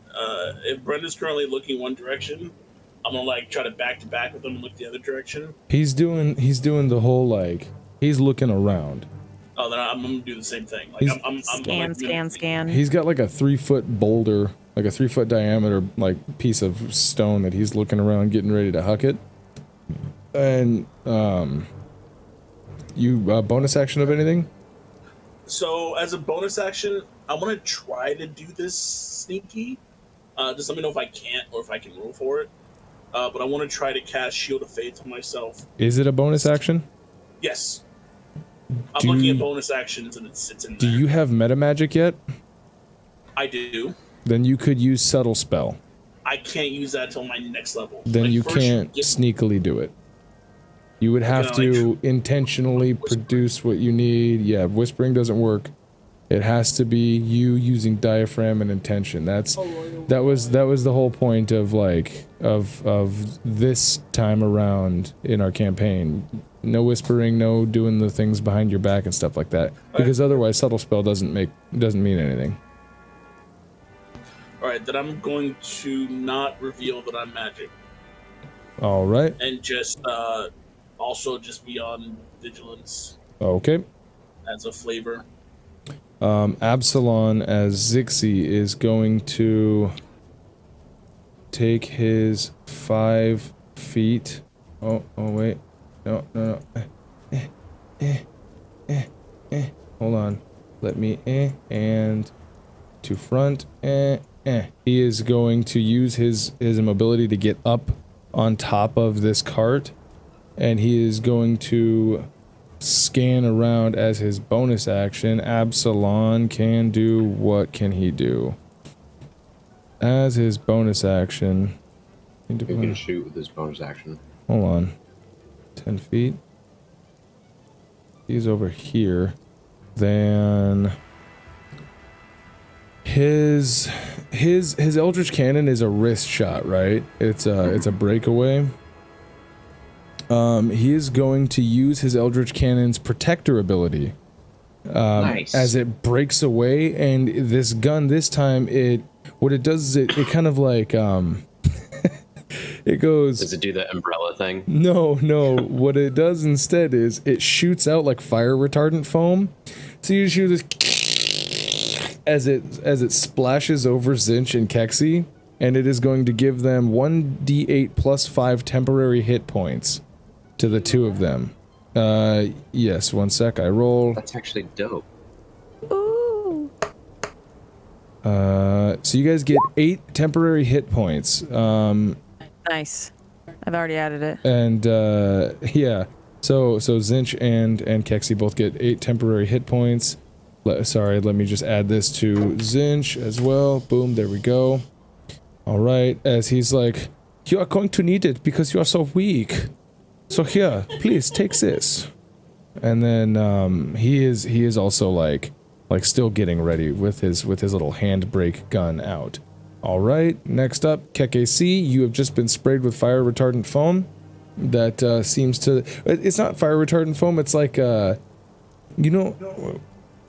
if Brenda's currently looking one direction, I'm gonna like try to back with him and look the other direction.
He's doing the whole like, he's looking around.
Oh, then I'm gonna do the same thing. Like I'm
Scan.
He's got like a 3-foot boulder, like a 3-foot diameter like piece of stone that he's looking around, getting ready to huck it. And you bonus action of anything?
So as a bonus action, I want to try to do this sneaky. Just let me know if I can't or if I can roll for it. But I want to try to cast Shield of Faith on myself.
Is it a bonus action?
Yes. I'm looking at bonus actions and it's in there.
Do you have meta magic yet?
I do.
Then you could use subtle spell.
I can't use that until my next level.
Then
like,
you
first
can't sneakily do it. You would have to intentionally produce what you need. Yeah, whispering doesn't work. It has to be you using diaphragm and intention. That was the whole point of like of this time around in our campaign. No whispering, no doing the things behind your back and stuff like that. Because otherwise subtle spell doesn't mean anything.
Alright, then I'm going to not reveal that I'm magic.
All right.
And just also just be on vigilance
Okay.
as a flavor.
Absalon as Xixis is going to take his 5 feet. Oh wait. No. Hold on. Let me and to front. He is going to use his mobility to get up on top of this cart, and he is going to scan around as his bonus action. Absalon can do, what can he do? As his bonus action.
He can shoot with his bonus action.
Hold on. 10 feet. He's over here. Then his Eldritch Cannon is a wrist shot, right? It's a breakaway. He is going to use his Eldritch Cannon's protector ability.
Nice.
As it breaks away, and this gun this time, what it does is it kind of like it goes.
Does it do the umbrella thing?
No. What it does instead is it shoots out like fire retardant foam. So you shoot this as it splashes over Tzeentch and Keksi, and it is going to give them 1d8 plus 5 temporary hit points to the two of them. Yes, one sec, I roll.
That's actually dope.
Ooh.
So you guys get 8 temporary hit points.
Nice. I've already added it.
And yeah. So Tzeentch and Keksi both get 8 temporary hit points. Let me just add this to Tzeentch as well. Boom, there we go. Alright, as he's like, you are going to need it because you are so weak. So here, please take this. And then he is also like still getting ready with his little handbrake gun out. Alright, next up, Keksi, you have just been sprayed with fire retardant foam. That seems to, it's not fire retardant foam, it's like you know,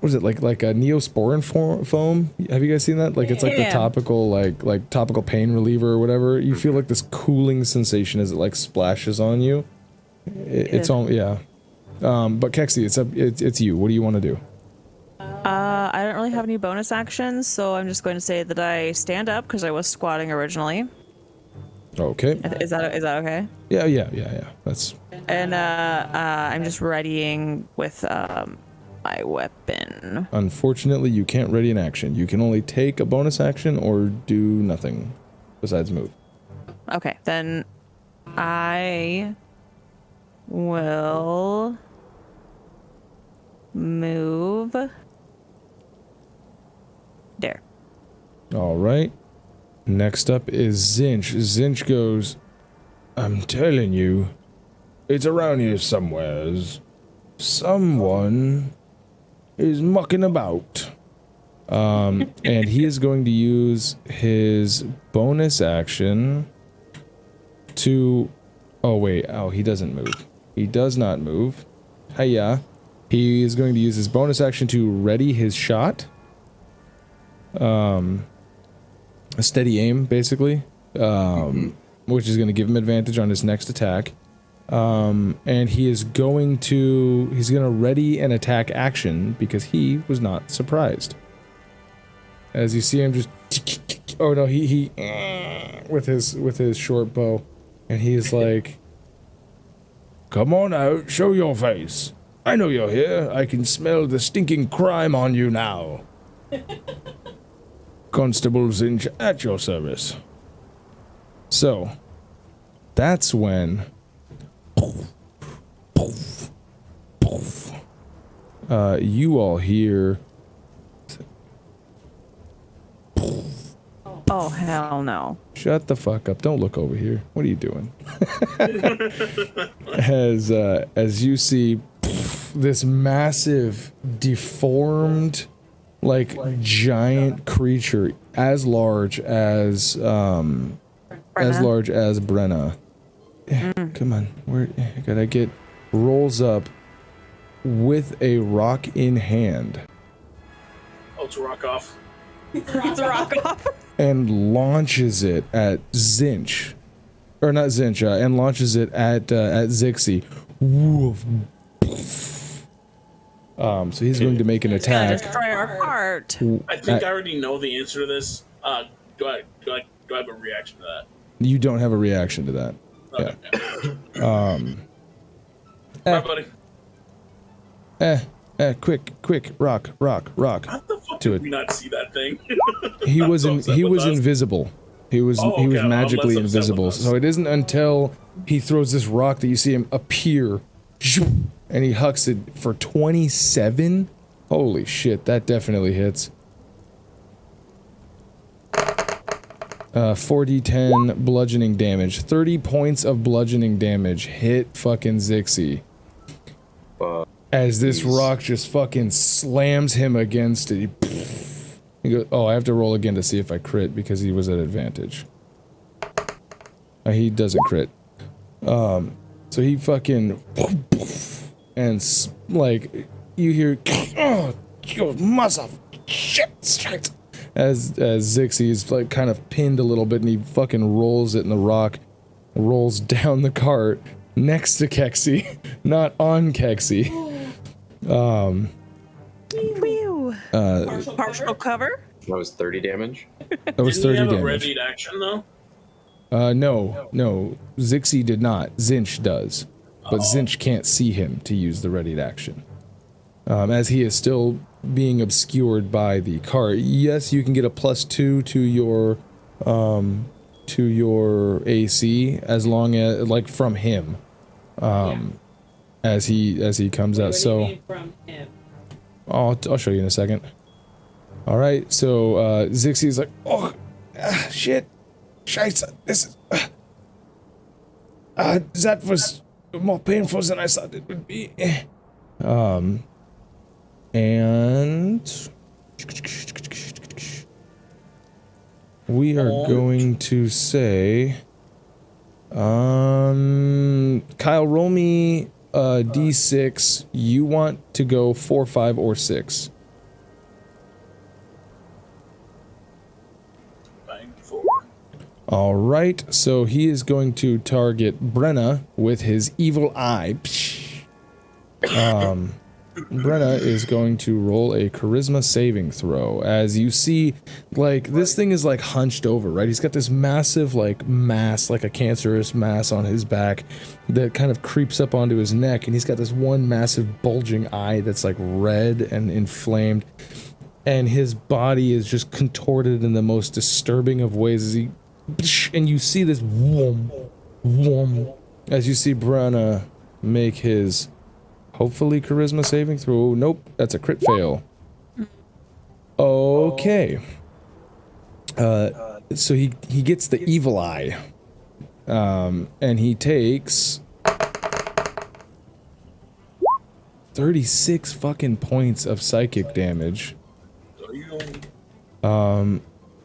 what is it, like a Neosporin foam? Have you guys seen that? Like, it's like the topical, like topical pain reliever or whatever. You feel like this cooling sensation as it like splashes on you. It's all, yeah. But Keksi, it's you. What do you want to do?
I don't really have any bonus actions, so I'm just going to say that I stand up because I was squatting originally.
Okay.
Is that okay?
Yeah. That's.
And I'm just readying with my weapon.
Unfortunately, you can't ready an action. You can only take a bonus action or do nothing besides move.
Okay, then I will move there.
All right. Next up is Tzeentch. Tzeentch goes, I'm telling you, it's around here somewheres. Someone is mucking about. And he is going to use his bonus action to... Oh, wait. Oh, he doesn't move. He does not move. Hiya. He is going to use his bonus action to ready his shot. A steady aim, basically, which is going to give him advantage on his next attack. And he's going to ready an attack action because he was not surprised. As you see him just, oh no, he with his short bow, and he's like, "Come on out, show your face. I know you're here. I can smell the stinking crime on you now." Constable Tzeentch at your service. So, that's when you all hear.
Oh, hell no.
Shut the fuck up. Don't look over here. What are you doing? As you see this massive, deformed, like giant creature as large as Brenna. Come on, where I gotta get rolls up with a rock in hand.
Oh, it's a rock off.
It's a rock off.
And launches it at Tzeentch. or not Zinch, and launches it at Xixis. Woof. So he's going to make an attack.
Destroy our heart.
I think I already know the answer to this. Do I have a reaction to that?
You don't have a reaction to that.
Okay.
Yeah.
Bye, buddy.
Quick, rock.
How the fuck
To
did
it.
we not see that thing?
He was
So upset with us.
invisible. He was
okay.
magically
I'm less upset
invisible.
with us.
So it isn't until he throws this rock that you see him appear, and he hucks it for 27. Holy shit, that definitely hits. 4d10 bludgeoning damage. 30 points of bludgeoning damage hit fucking Xixis. As this rock just fucking slams him against it. He goes, oh, I have to roll again to see if I crit because he was at advantage. He doesn't crit. So he fucking... And, like, you hear... Oh, you mother... Shit! As Xixis is, like, kind of pinned a little bit and he fucking rolls it in the rock. Rolls down the cart next to Keksi. Not on Keksi.
Partial cover?
That was 30 damage.
That was 30
Didn't he have a
damage.
readied action though?
No. Xixis did not. Zinch does. But Zinch can't see him to use the readied action. As he is still being obscured by the cart. Yes, you can get a +2 to your AC as long as, like, from him. As he comes out. So I'll show you in a second. All right, so Xixis is like, oh, shit, scheiße, this is, that was more painful than I thought it would be. And we are going to say, Kyle, roll me D6. You want to go 4, 5, or 6? All right, so he is going to target Brenna with his evil eye. Brenna is going to roll a charisma saving throw. As you see, like, this thing is like hunched over, right? He's got this massive, like, mass, like a cancerous mass on his back that kind of creeps up onto his neck, and he's got this one massive bulging eye that's like red and inflamed, and his body is just contorted in the most disturbing of ways as he, and you see this as you see Brenna make his hopefully charisma saving throw. Nope, that's a crit fail. Okay. So he gets the evil eye. And he takes 36 fucking points of psychic damage.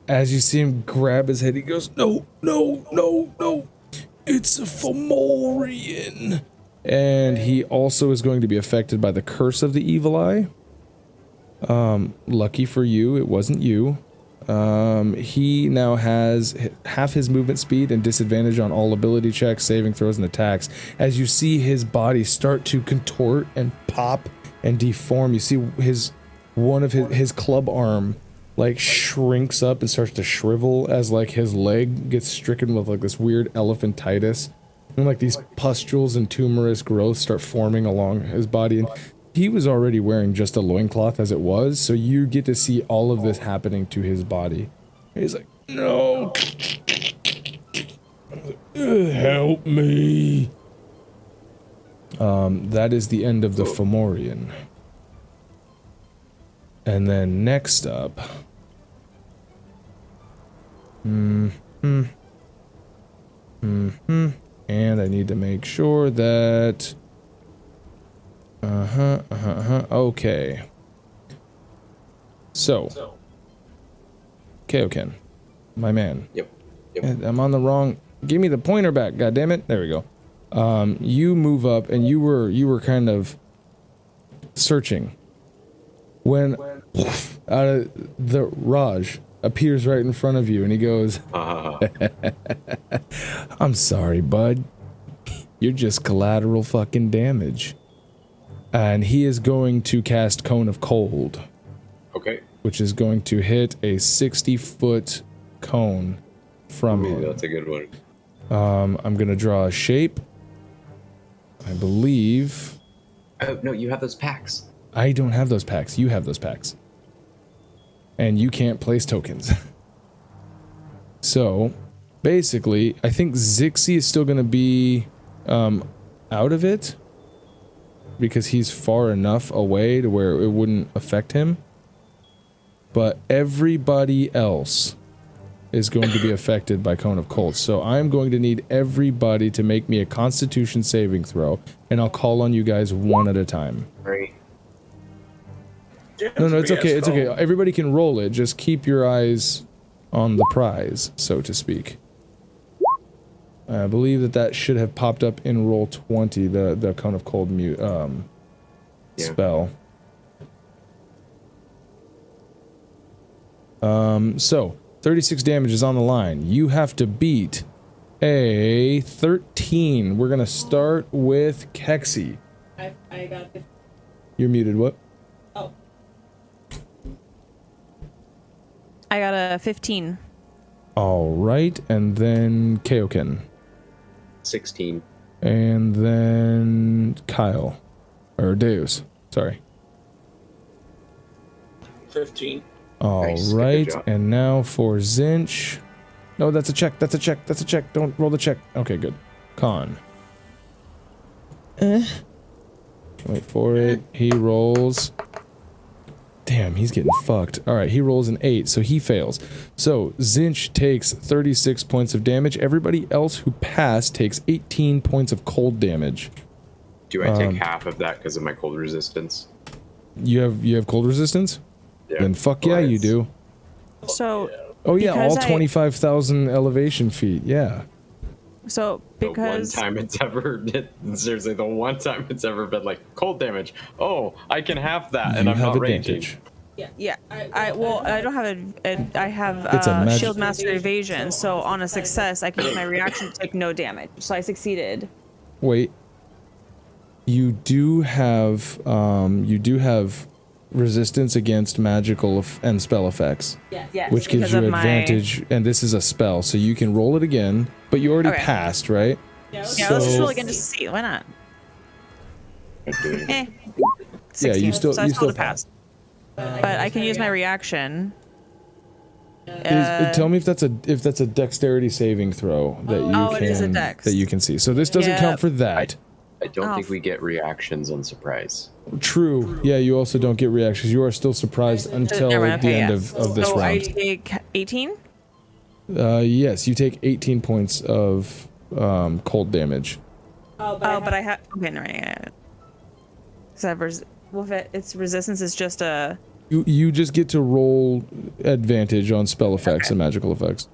As you see him grab his head, he goes, no, it's a Fomorian. And he also is going to be affected by the curse of the evil eye. Lucky for you, it wasn't you. He now has half his movement speed and disadvantage on all ability checks, saving throws, and attacks. As you see his body start to contort and pop and deform, you see one of his club arm like shrinks up and starts to shrivel as like his leg gets stricken with like this weird elephantitis. And like these pustules and tumorous growths start forming along his body. And he was already wearing just a loincloth as it was, so you get to see all of this happening to his body. And he's like, no. Help me. That is the end of the Fomorian. And then next up... And I need to make sure that... Okay. So. Kaioken. My man.
Yep.
I'm on the wrong... Give me the pointer back, goddammit. There we go. You move up and you were kind of searching. When out of the Raj appears right in front of you and he goes, I'm sorry, bud. You're just collateral fucking damage. And he is going to cast Cone of Cold.
Okay.
Which is going to hit a 60-foot cone from him.
That's a good one.
I'm going to draw a shape. I believe...
Oh, no, you have those packs.
I don't have those packs. You have those packs. And you can't place tokens. So, basically, I think Xixis is still going to be out of it. Because he's far enough away to where it wouldn't affect him. But everybody else is going to be affected by Cone of Cold. So I'm going to need everybody to make me a Constitution saving throw. And I'll call on you guys one at a time.
Right.
No, it's okay, it's okay. Everybody can roll it. Just keep your eyes on the prize, so to speak. I believe that should have popped up in roll 20, the Cone of Cold spell. So 36 damage is on the line. You have to beat a 13. We're gonna start with Keksi.
I got it.
You're muted. What?
Oh.
I got a 15.
All right, and then Kaioken.
16.
And then Kyle. Or Deus. Sorry.
15.
All
Nice.
right,
Good job.
and now for Zinch. No, that's a check. That's a check. That's a check. Don't roll the check. Okay, good. Con. Wait for it. He rolls. Damn, he's getting fucked. All right, he rolls an 8, so he fails. So Zinch takes 36 points of damage. Everybody else who passed takes 18 points of cold damage.
Do I take half of that because of my cold resistance?
You have cold resistance?
Yeah.
Then fuck yeah, you do.
So,
Oh yeah, all
Because
25,000 elevation feet. Yeah.
so
The one
because
time it's ever, seriously, the one time it's ever been like cold damage. Oh, I can have that, and
You
I'm
have
not
advantage.
raging.
yeah, I don't have I have
It's a magic-
shield master evasion. So on a success, I can use my reaction to take no damage. So I succeeded.
Wait. You do have resistance against magical and spell effects,
Yes,
which gives
because
you
of my-
advantage, and this is a spell, so you can roll it again, but you already
Okay.
passed, right?
Yeah,
Yeah, let's just
So-
roll again just to see. Why not?
I'm doing it.
Eh.
Yeah, you
16,
still
so I
you still
passed. But I can use my reaction.
Tell me if that's a dexterity saving throw that you
Oh,
can
it is a dex.
that you can see. So this doesn't
Yeah.
count for that.
I don't
Oh,
think we get reactions on surprise.
True. Yeah, you also don't get reactions. You are still surprised until
Never mind,
the
okay,
end
yeah.
of this
So I
round.
take 18.
Yes, you take 18 points of cold damage.
Oh,
But I have okay, no, yeah. Because its resistance is just a.
You just get to roll advantage on spell effects and magical effects.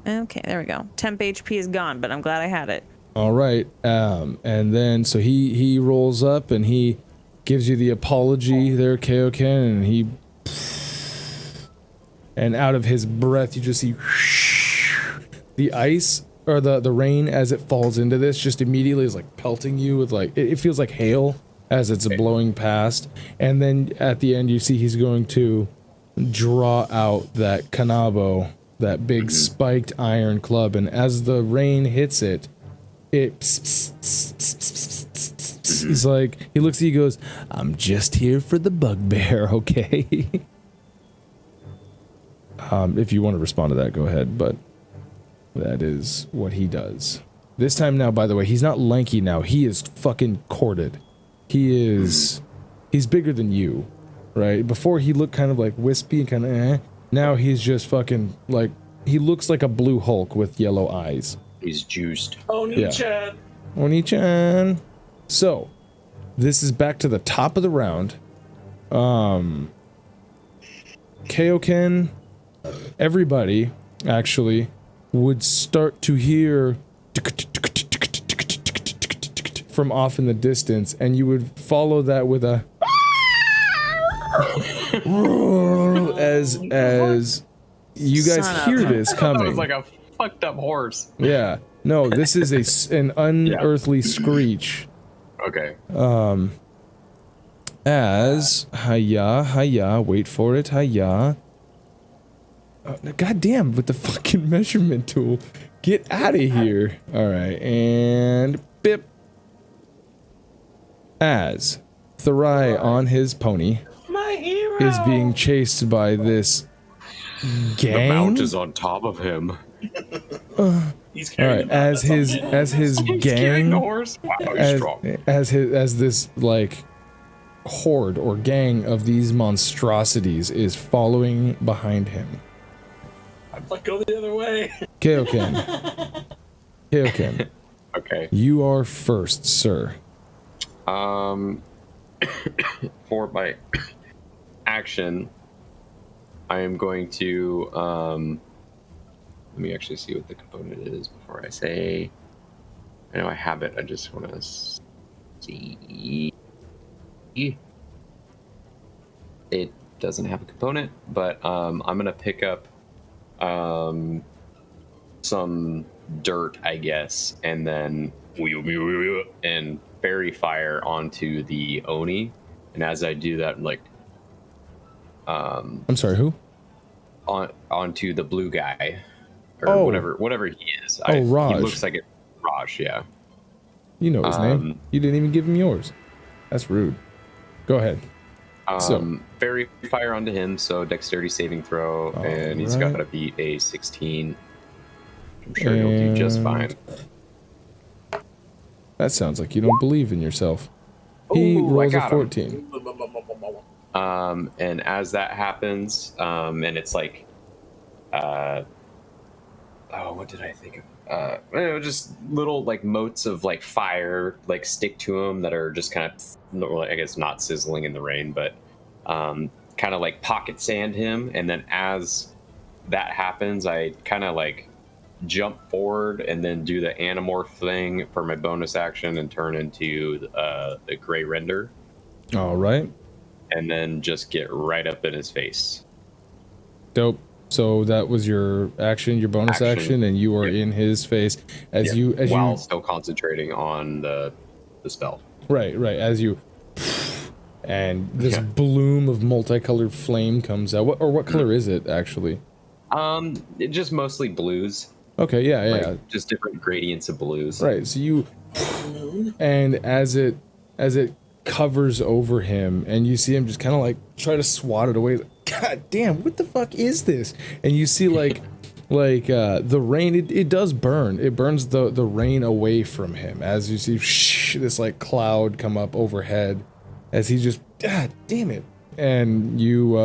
Okay, there we go. Temp HP is gone, but I'm glad I had it.
All right, and then so he rolls up and he gives you the apology there, Kaioken, and out of his breath you just see the ice or the rain as it falls into this just immediately is like pelting you with like it feels like hail as it's blowing past, and then at the end you see he's going to draw out that kanabo, that big spiked iron club, and as the rain hits it, he's like, he looks at you, he goes, "I'm just here for the bugbear, okay?" If you want to respond to that, go ahead, but that is what he does. This time now, by the way, he's not lanky now, he is fucking corded. He's bigger than you, right? Before he looked kind of like wispy and kind of now he's just fucking like, he looks like a blue Hulk with yellow eyes.
He's juiced.
Oni-chan.
Oni-chan. So, this is back to the top of the round. Kaioken, everybody, actually, would start to hear from off in the distance, and you would follow that with a as you guys
Son of
hear
a-
this coming.
That was like a fucked up horse.
Yeah. No, this is an unearthly screech.
Okay.
As hiya, wait for it, hiya. God damn, with the fucking measurement tool. Get out of here. Alright, and bip. As Therai on his pony
My hero
is being chased by this gang.
The mount is on top of him.
He's carrying
Alright, as his
He's carrying the
gang
horse. Wow, he's strong.
as this like horde or gang of these monstrosities is following behind him.
I'd like go the other way.
Kaioken. Kaioken.
Okay.
You are first, sir.
For my action, I am going to let me actually see what the component is before I say. I know I have it. I just want to see. It doesn't have a component, but I'm gonna pick up some dirt, I guess, and then and fairy fire onto the Oni. And as I do that, like
I'm sorry, who?
Onto the blue guy, or whatever he is.
Raj.
He looks like it. Raj, yeah.
You know his name. You didn't even give him yours. That's rude. Go ahead.
Fairy fire onto him, so dexterity saving throw, and he's got to beat a 16. I'm sure he'll do just fine.
That sounds like you don't believe in yourself. He rolls a 14.
And as that happens, and it's like, what did I think of? Just little like motes of like fire like stick to him that are just kind of, I guess not sizzling in the rain, but kind of like pocket sand him. And then as that happens, I kind of like jump forward and then do the animorph thing for my bonus action and turn into the gray render.
All right.
And then just get right up in his face.
Dope. So that was your action, your bonus action, and you are in his face as you
while still concentrating on the spell.
Right. As you and this bloom of multicolored flame comes out. What color is it actually?
It just mostly blues.
Okay, yeah.
Just different gradients of blues.
Right. So you and as it covers over him, and you see him just kind of like try to swat it away. God damn, what the fuck is this? And you see like the rain, it does burn. It burns the rain away from him as you see this like cloud come up overhead as he just, God damn it. And you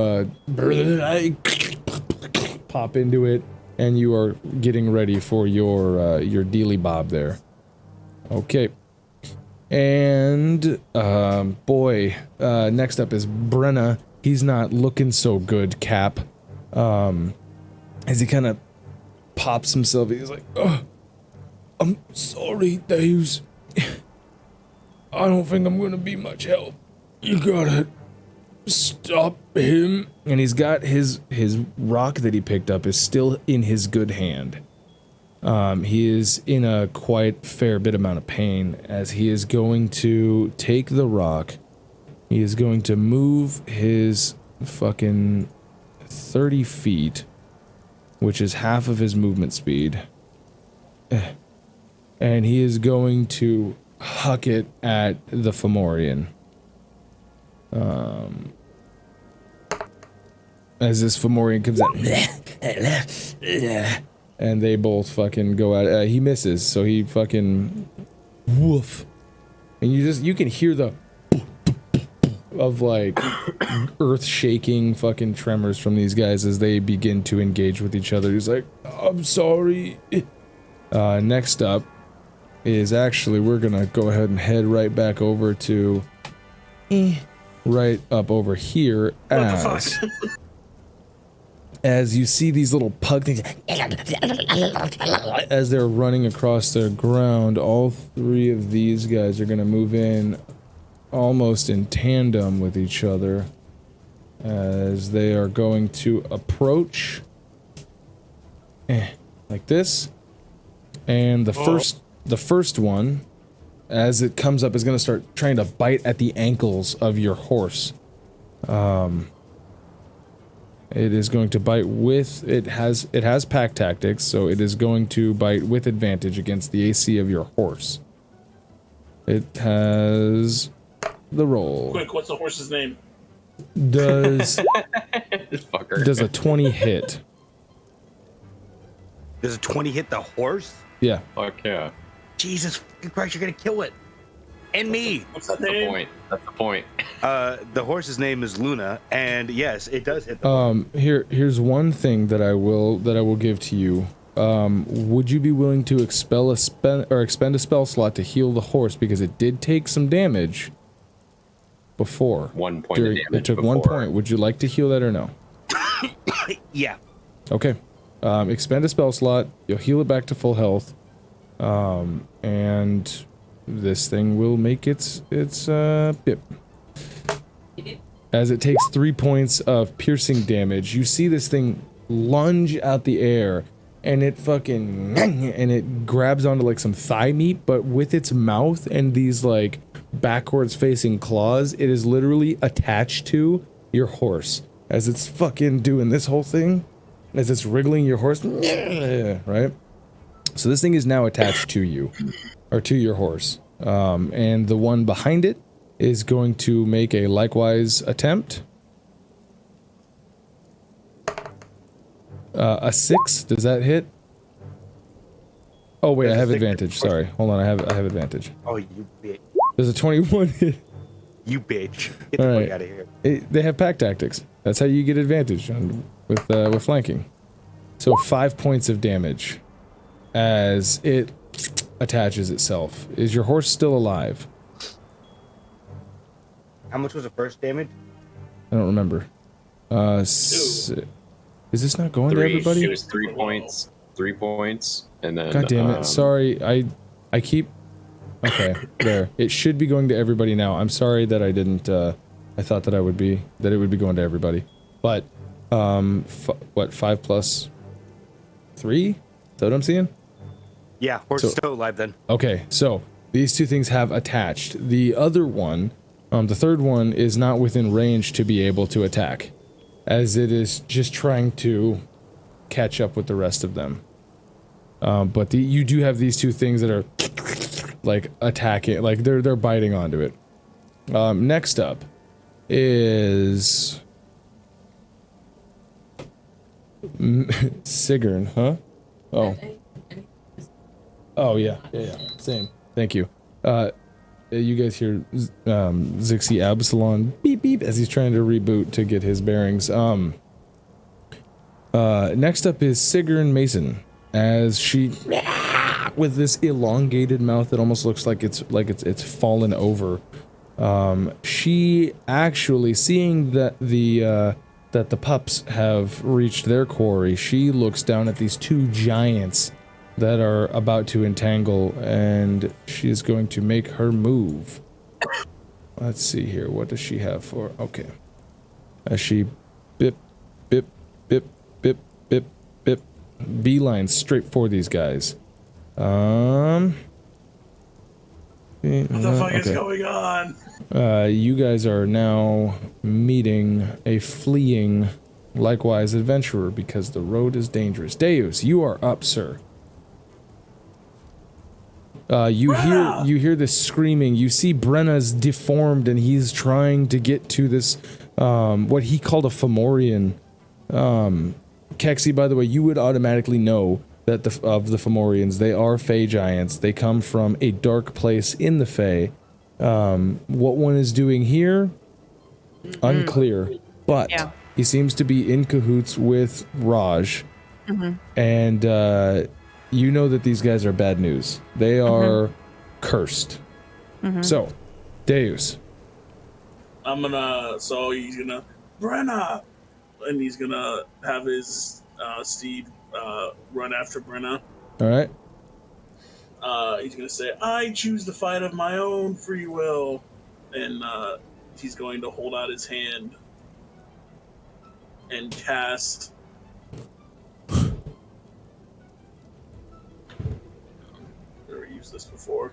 pop into it, and you are getting ready for your dealy bob there. Okay. And next up is Brenna. He's not looking so good, Cap. As he kind of pops himself, he's like, "Oh, I'm sorry, Deus. I don't think I'm gonna be much help. You gotta stop him." And he's got his rock that he picked up is still in his good hand. He is in a quite fair bit amount of pain as he is going to take the rock. He is going to move his fucking 30 feet, which is half of his movement speed. And he is going to huck it at the Fomorian. As this Fomorian comes out. And they both fucking go at he misses, so he fucking woof. And you can hear the of like earth shaking fucking tremors from these guys as they begin to engage with each other. He's like, "I'm sorry." Next up is actually, we're gonna go ahead and head right back over to right up over here as you see these little pug things as they're running across the ground. All three of these guys are gonna move in almost in tandem with each other as they are going to approach like this, and the first one, as it comes up, is going to start trying to bite at the ankles of your horse. It is going to bite with, it has pack tactics, so it is going to bite with advantage against the AC of your horse. It has the roll.
Quick, what's the horse's name?
Does
Fucker.
does a 20 hit?
Does a 20 hit the horse?
Yeah.
Fuck yeah.
Jesus fucking Christ, you're gonna kill it. And me.
What's that
That's the
name?
point. That's the point.
The horse's name is Luna, and yes, it does hit the
Here's one thing that I will give to you. Would you be willing to expend a spell slot to heal the horse, because it did take some damage before?
1 point of damage.
It took 1 point. Would you like to heal that or no?
Yeah.
Okay. Expend a spell slot. You'll heal it back to full health. And this thing will make its bip. As it takes 3 points of piercing damage, you see this thing lunge out the air, and it grabs onto like some thigh meat, but with its mouth and these like backwards facing claws, it is literally attached to your horse as it's fucking doing this whole thing, as it's wriggling your horse, right? So this thing is now attached to you, or to your horse, and the one behind it is going to make a likewise attempt. A 6, does that hit? Oh wait, I have advantage. Sorry, hold on, I have advantage.
Oh, you bitch.
Does a 21 hit?
You bitch. Get the fuck out of here.
They have pack tactics. That's how you get advantage with flanking. So 5 points of damage as it attaches itself. Is your horse still alive?
How much was the first damage?
I don't remember. Is this not going to everybody?
It was 3 points. 3 points, and then.
God damn it! Sorry, I keep. Okay, there. It should be going to everybody now. I'm sorry that I didn't. I thought that it would be going to everybody, but what, 5 plus 3? Is that what I'm seeing?
Yeah, horse is still alive then.
Okay, so these two things have attached. The other one, the third one, is not within range to be able to attack, as it is just trying to catch up with the rest of them. But you do have these two things that are like attacking, like they're biting onto it. Next up is Sigrun, huh? Oh yeah, same. Thank you. You guys hear Xixis Absalon beep beep as he's trying to reboot to get his bearings. Next up is Sigrun Mason, as she, with this elongated mouth that almost looks like it's fallen over. She actually, seeing that the pups have reached their quarry, she looks down at these two giants that are about to entangle, and she is going to make her move. Let's see here. What does she have for? Okay. As she bip, bip, bip, bip, bip, bip, beeline straight for these guys.
What the fuck is going on?
You guys are now meeting a fleeing, likewise adventurer, because the road is dangerous. Deus, you are up, sir. You hear this screaming. You see Brenna's deformed, and he's trying to get to this, what he called a Fomorian. Keksi, by the way, you would automatically know that of the Fomorians, they are Fey giants. They come from a dark place in the Fey. What one is doing here, unclear, but he seems to be in cahoots with Raj, and you know that these guys are bad news. They are cursed. So, Deus.
So he's gonna, Brenna! And he's gonna have his steed run after Brenna.
Alright.
He's gonna say, I choose the fight of my own free will. And he's going to hold out his hand and cast used this before.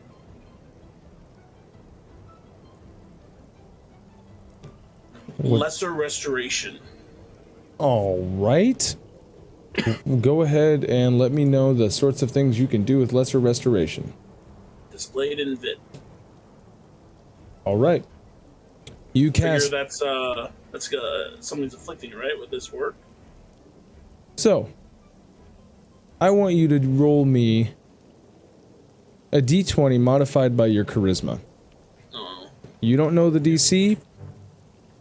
What?
Lesser Restoration.
All right. Go ahead and let me know the sorts of things you can do with Lesser Restoration.
Displayed in Vit.
All right. You cast.
Figure that's something's afflicting, right? Would this work?
So, I want you to roll me a d20 modified by your charisma.
Oh.
You don't know the DC,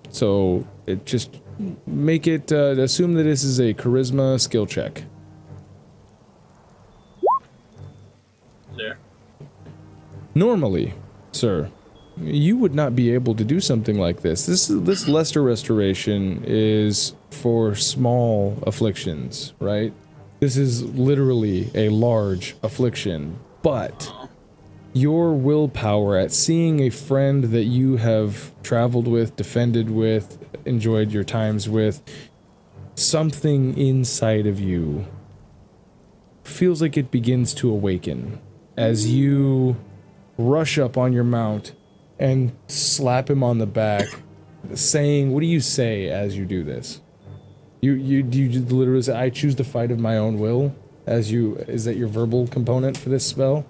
so it just make it assume that this is a charisma skill check.
There.
Normally, sir, you would not be able to do something like this. This Lesser Restoration is for small afflictions, right? This is literally a large affliction, but your willpower at seeing a friend that you have traveled with, defended with, enjoyed your times with, something inside of you feels like it begins to awaken as you rush up on your mount and slap him on the back, saying, what do you say as you do this? You literally say, I choose to fight of my own will, is that your verbal component for this spell?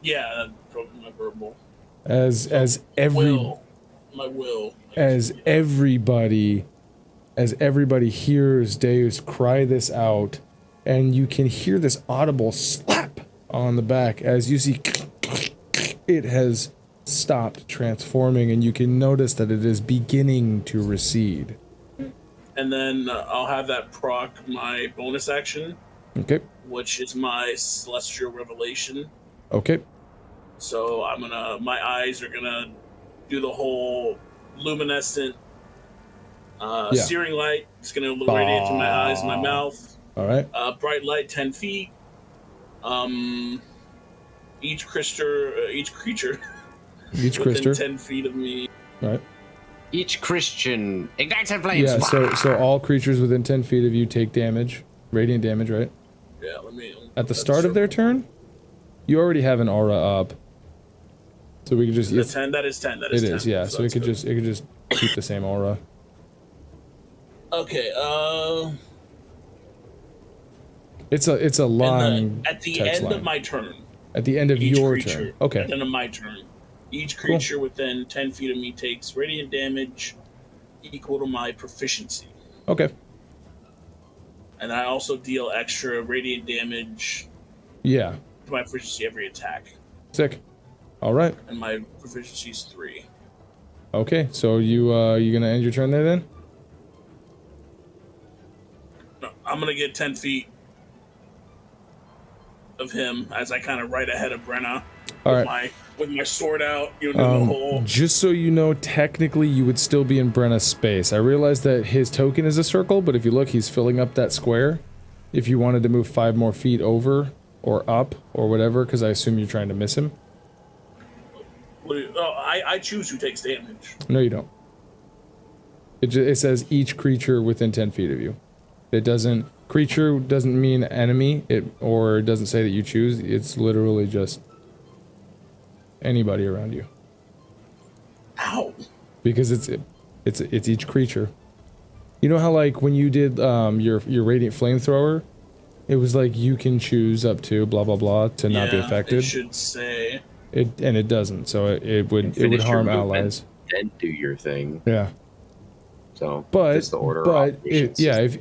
Yeah, that's probably my verbal.
As everybody hears Deus cry this out, and you can hear this audible slap on the back as you see it has stopped transforming, and you can notice that it is beginning to recede.
And then I'll have that proc my bonus action.
Okay.
Which is my Celestial Revelation.
Okay.
So my eyes are gonna do the whole luminescent searing light. It's gonna radiate to my eyes and my mouth.
All right.
Bright light, 10 feet. Each creature within 10 feet of me.
Right.
Each Christian ignites in flames.
Yeah. So all creatures within 10 feet of you take damage, radiant damage, right?
Yeah. Let me.
At the start of their turn, you already have an aura up, so we could just.
It's 10. That is 10. That is 10.
It is, yeah. So it could just keep the same aura.
Okay.
It's a long.
At the end of my turn.
At the end of your turn. Okay.
At the end of my turn, each creature within 10 feet of me takes radiant damage equal to my proficiency.
Okay.
And I also deal extra radiant damage.
Yeah.
To my proficiency every attack.
Sick. All right.
And my proficiency is 3.
Okay. So you gonna end your turn there then?
No, I'm gonna get 10 feet of him as I kind of right ahead of Brenna.
All right.
With my sword out, the whole.
Just so you know, technically you would still be in Brenna's space. I realize that his token is a circle, but if you look, he's filling up that square. If you wanted to move 5 more feet over or up or whatever, because I assume you're trying to miss him.
I choose who takes damage.
No, you don't. It says each creature within 10 feet of you. It doesn't. Creature doesn't mean enemy. Or doesn't say that you choose. It's literally just anybody around you.
Ow.
Because it's each creature. You know how like when you did your radiant flamethrower, it was like you can choose up to blah blah blah to not be affected.
It should say.
It doesn't. So it would harm allies.
Then do your thing.
Yeah.
So,
but
the order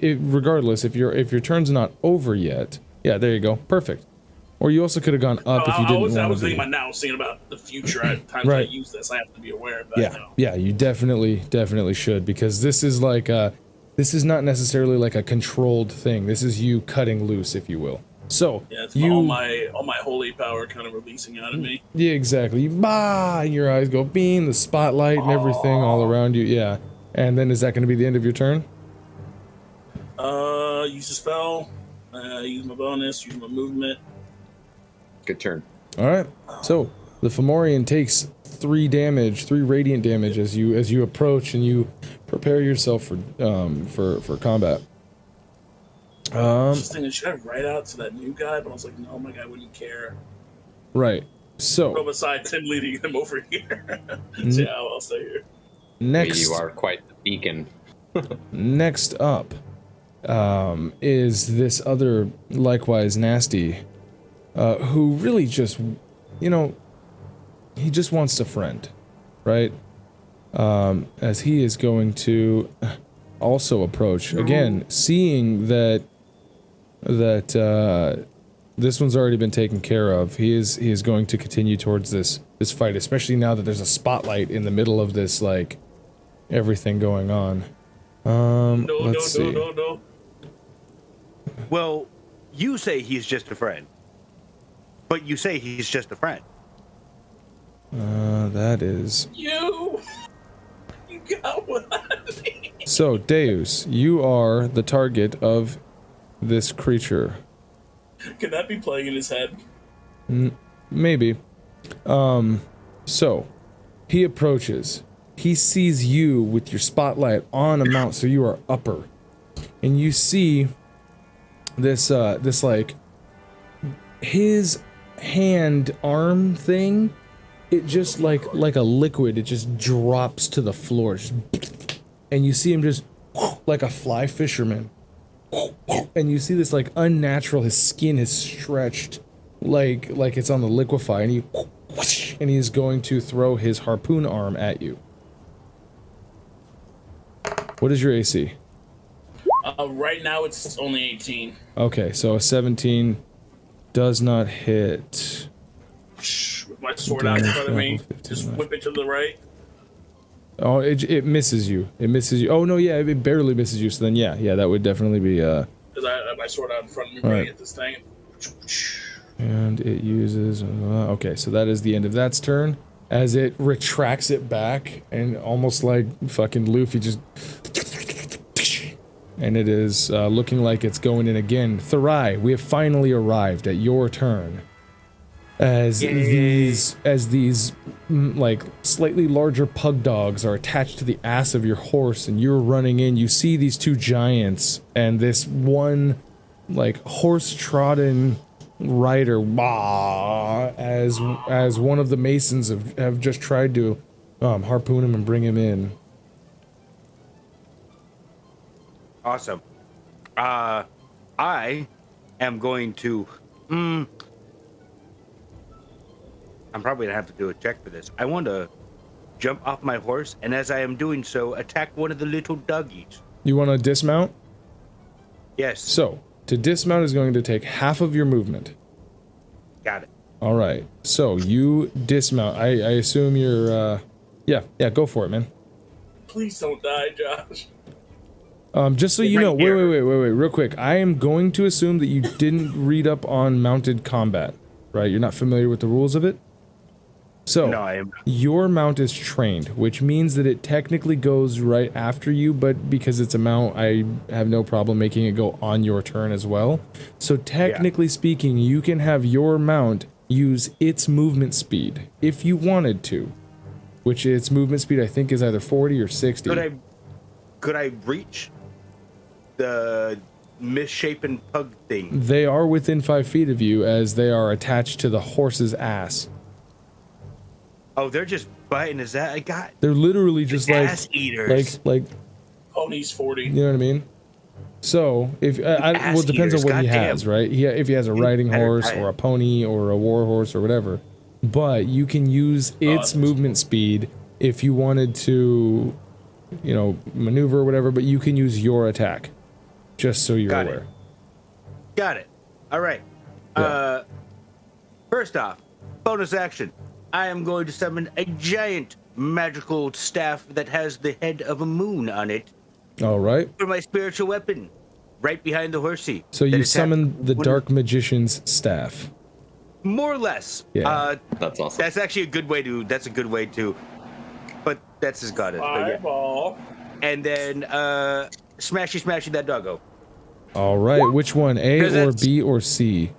regardless, if your turn's not over yet, yeah, there you go, perfect. Or you also could have gone up if you didn't want to.
I was thinking about now. I was thinking about the future. At times I use this, I have to be aware of that.
Yeah, yeah, you definitely should, because this is like this is not necessarily like a controlled thing. This is you cutting loose, if you will. So
yeah, it's all my holy power kind of releasing out of me.
Yeah, exactly. Your eyes go beam, the spotlight and everything all around you. Yeah. And then is that going to be the end of your turn?
Use a spell, use my bonus, use my movement.
Good turn.
All right. So the Fomorian takes 3 radiant damage as you approach and you prepare yourself for combat.
Just thinking, should I write out to that new guy? But I was like, no, my guy wouldn't care.
Right. So.
But besides him leading them over here, so yeah, I'll stay here.
Next,
you are quite the beacon.
next up is this other likewise nasty, who really just, he just wants a friend, right? As he is going to also approach again, seeing that this one's already been taken care of. He is going to continue towards this fight, especially now that there's a spotlight in the middle of this, like, everything going on. Let's see.
No.
Well, you say he's just a friend, but you say he's just a friend.
That is.
You got one out of me.
So, Deus, you are the target of this creature.
Could that be playing in his head?
Maybe. So, he approaches. He sees you with your spotlight on a mount, so you are upper. And you see this, like, his hand arm thing, it just, like a liquid, it just drops to the floor. And you see him just, like a fly fisherman. And you see this, like, unnatural, his skin is stretched like it's on the liquefy, and he is going to throw his harpoon arm at you. What is your AC?
Right now it's only 18.
Okay, so a 17 does not hit.
With my sword out in front of me, just whip it to the right.
Oh, it misses you. It misses you. Oh no, yeah, it barely misses you. So then, yeah, that would definitely be.
Because I have my sword out in front of me, right at this thing.
And it uses. Okay, so that is the end of that's turn. As it retracts it back, and almost like fucking Luffy just. And it is looking like it's going in again. Therai, we have finally arrived at your turn. As these like slightly larger pug dogs are attached to the ass of your horse, and you're running in, you see these two giants and this one like horse-trodden rider as one of the masons have just tried to harpoon him and bring him in.
Awesome. I am going to I'm probably gonna have to do a check for this. I want to jump off my horse, and as I am doing so, attack one of the little doggies.
You want to dismount?
Yes.
So, to dismount is going to take half of your movement.
Got it.
All right. So, you dismount. I assume you're, yeah, go for it, man.
Please don't die, Josh.
Just so you know, wait, real quick. I am going to assume that you didn't read up on mounted combat, right? You're not familiar with the rules of it? So,
no, I am.
Your mount is trained, which means that it technically goes right after you, but because it's a mount, I have no problem making it go on your turn as well. So technically speaking, you can have your mount use its movement speed, if you wanted to. Which its movement speed, I think, is either 40 or 60.
Could I reach the misshapen pug thing?
They are within 5 feet of you, as they are attached to the horse's ass.
Oh, they're just biting his ass.
They're literally just like
ass eaters.
Like
ponies 40.
You know what I mean? So if well, it depends on what he has, right? If he has a riding horse or a pony or a war horse or whatever. But you can use its movement speed if you wanted to, you know, maneuver or whatever. But you can use your attack, just so you're aware.
Got it. All right. Yeah. First off, bonus action. I am going to summon a giant magical staff that has the head of a moon on it.
All right.
For my spiritual weapon, right behind the horsey.
So you summon the Dark Magician's staff.
More or less.
Yeah.
That's awesome.
That's actually a good way to. That's a good way to. But that's as got it.
Fireball.
Yeah. And then smashy that doggo.
All right. Which one? A or B or C?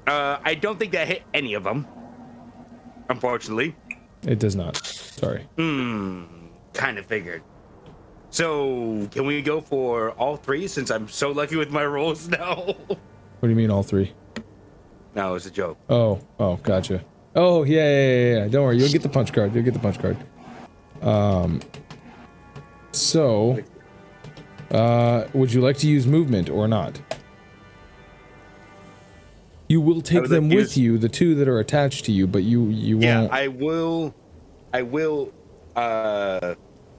I don't think that hit any of them. Unfortunately.
It does not. Sorry.
Kind of figured. So can we go for all three since I'm so lucky with my rolls now?
What do you mean all three?
No, it's a joke.
Oh, gotcha. Oh, yeah. Don't worry, you'll get the punch card. So, would you like to use movement or not? You will take them with you, the two that are attached to you, but you won't.
Yeah, I will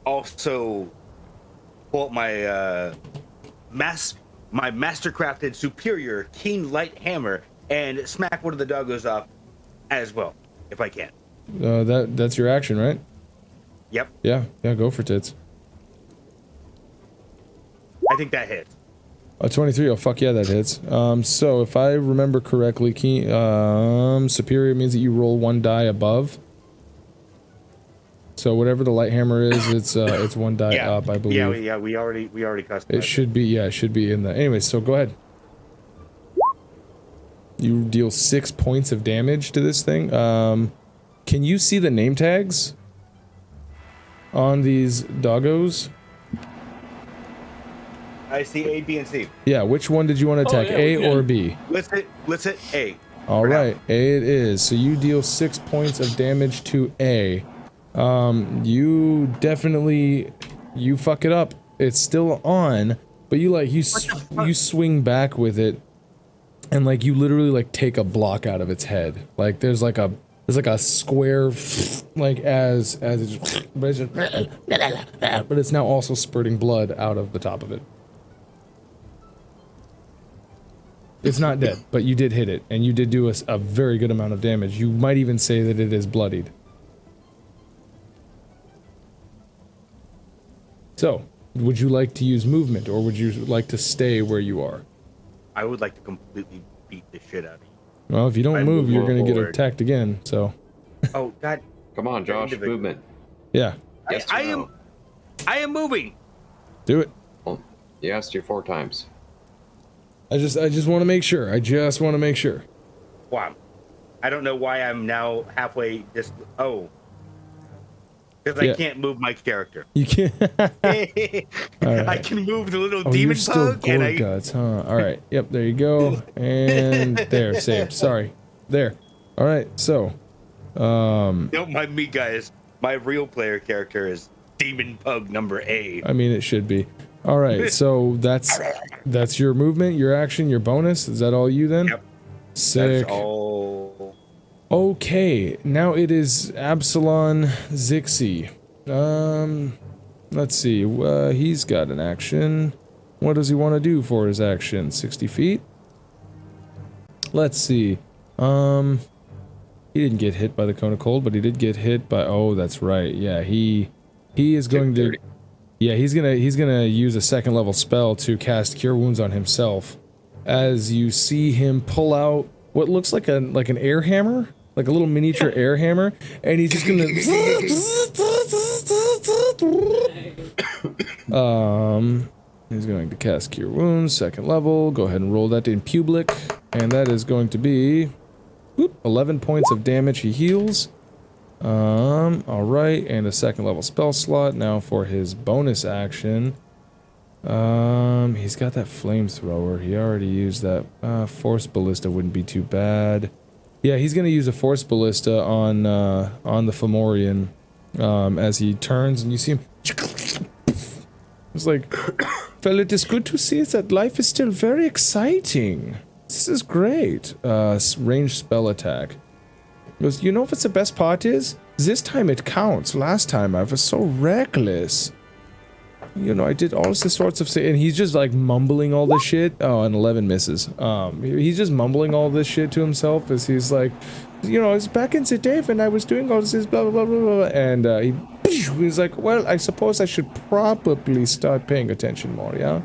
also pull up my mastercrafted superior keen light hammer and smack one of the doggos off as well, if I can.
That's your action, right?
Yep.
Yeah, go for tits.
I think that hits.
23. Oh, fuck yeah, that hits. So if I remember correctly, superior means that you roll one die above. So whatever the light hammer is, it's one die up, I believe.
Yeah, we already customized
it. Should be in the. Anyway, so go ahead. You deal 6 points of damage to this thing. Can you see the name tags on these doggos?
I see A, B, and C.
Yeah, which one did you want to attack, A or B?
Let's hit A.
All right, A it is. So you deal 6 points of damage to A. You definitely, you fuck it up. It's still on, but you swing back with it, and like you literally like take a block out of its head. Like there's like a square, like as it just, but it's now also spurting blood out of the top of it. It's not dead, but you did hit it, and you did do a very good amount of damage. You might even say that it is bloodied. So, would you like to use movement, or would you like to stay where you are?
I would like to completely beat the shit out of you.
Well, if you don't move, you're gonna get attacked again, so...
Oh, God.
Come on, Josh, movement.
Yeah.
Yes, I am moving!
Do it.
Well, you asked you 4 times.
I just want to make sure.
Wow. I don't know why I'm now halfway just... Oh. Because I can't move my character.
You can't.
Right. I can move the little demon
you're still
pug. And
guts, huh? All right. Yep. There you go. And there. Saved. Sorry. There. All right. So.
Don't mind me, guys. My real player character is demon pug number A.
I mean, it should be. All right. So that's your movement, your action, your bonus. Is that all you then?
Yep.
Sick.
That's all.
Okay, now it is Absalon Xixis. Let's see. He's got an action. What does he want to do for his action? 60 feet? Let's see. He didn't get hit by the cone of cold, but he did get hit by. Oh, that's right. Yeah, he is going to. Yeah, he's gonna use a 2nd level spell to cast Cure Wounds on himself. As you see him pull out what looks like an air hammer. Like a little miniature air hammer, and he's just gonna he's going to cast Cure Wounds, 2nd level. Go ahead and roll that in public, and that is going to be 11 points of damage. He heals. All right, and a 2nd level spell slot. Now for his bonus action, he's got that flamethrower. He already used that. Force Ballista wouldn't be too bad. Yeah, he's gonna use a Force Ballista on the Fomorian, as he turns, and you see him. It's like, well, it is good to see that life is still very exciting. This is great. Ranged spell attack. He goes, you know what the best part is? This time it counts. Last time I was so reckless. You know, I did all this sorts of and he's just like mumbling all this shit. Oh, and 11 misses. He's just mumbling all this shit to himself as he's like, you know, it's back in the day when I was doing all this blah blah blah blah blah, and he's like, well, I suppose I should probably start paying attention more, yeah.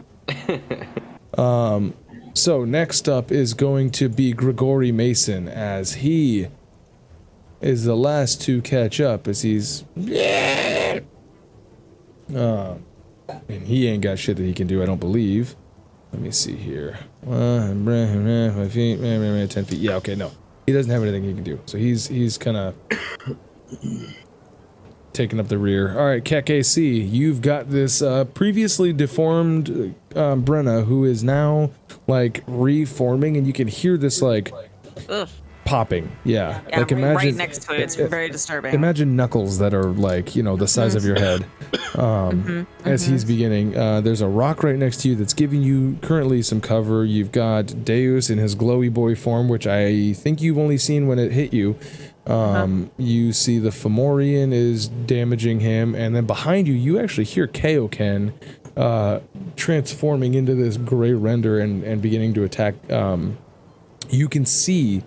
So next up is going to be Gregory Mason, as he is the last to catch up, as he's and he ain't got shit that he can do, I don't believe. Let me see here. 5 feet, 10 feet. Yeah, okay, no. He doesn't have anything he can do. So he's kind of... taking up the rear. All right, Keksi, you've got this previously deformed Brenna who is now like reforming, and you can hear this like popping. Yeah, like imagine
right next to it. It's very disturbing.
Imagine knuckles that are like, you know, the size of your head. As he's beginning, there's a rock right next to you that's giving you currently some cover. You've got Deus in his glowy boy form, which I think you've only seen when it hit you. You see the Fomorian is damaging him, and then behind you, you actually hear Kaioken transforming into this gray render and beginning to attack. You can see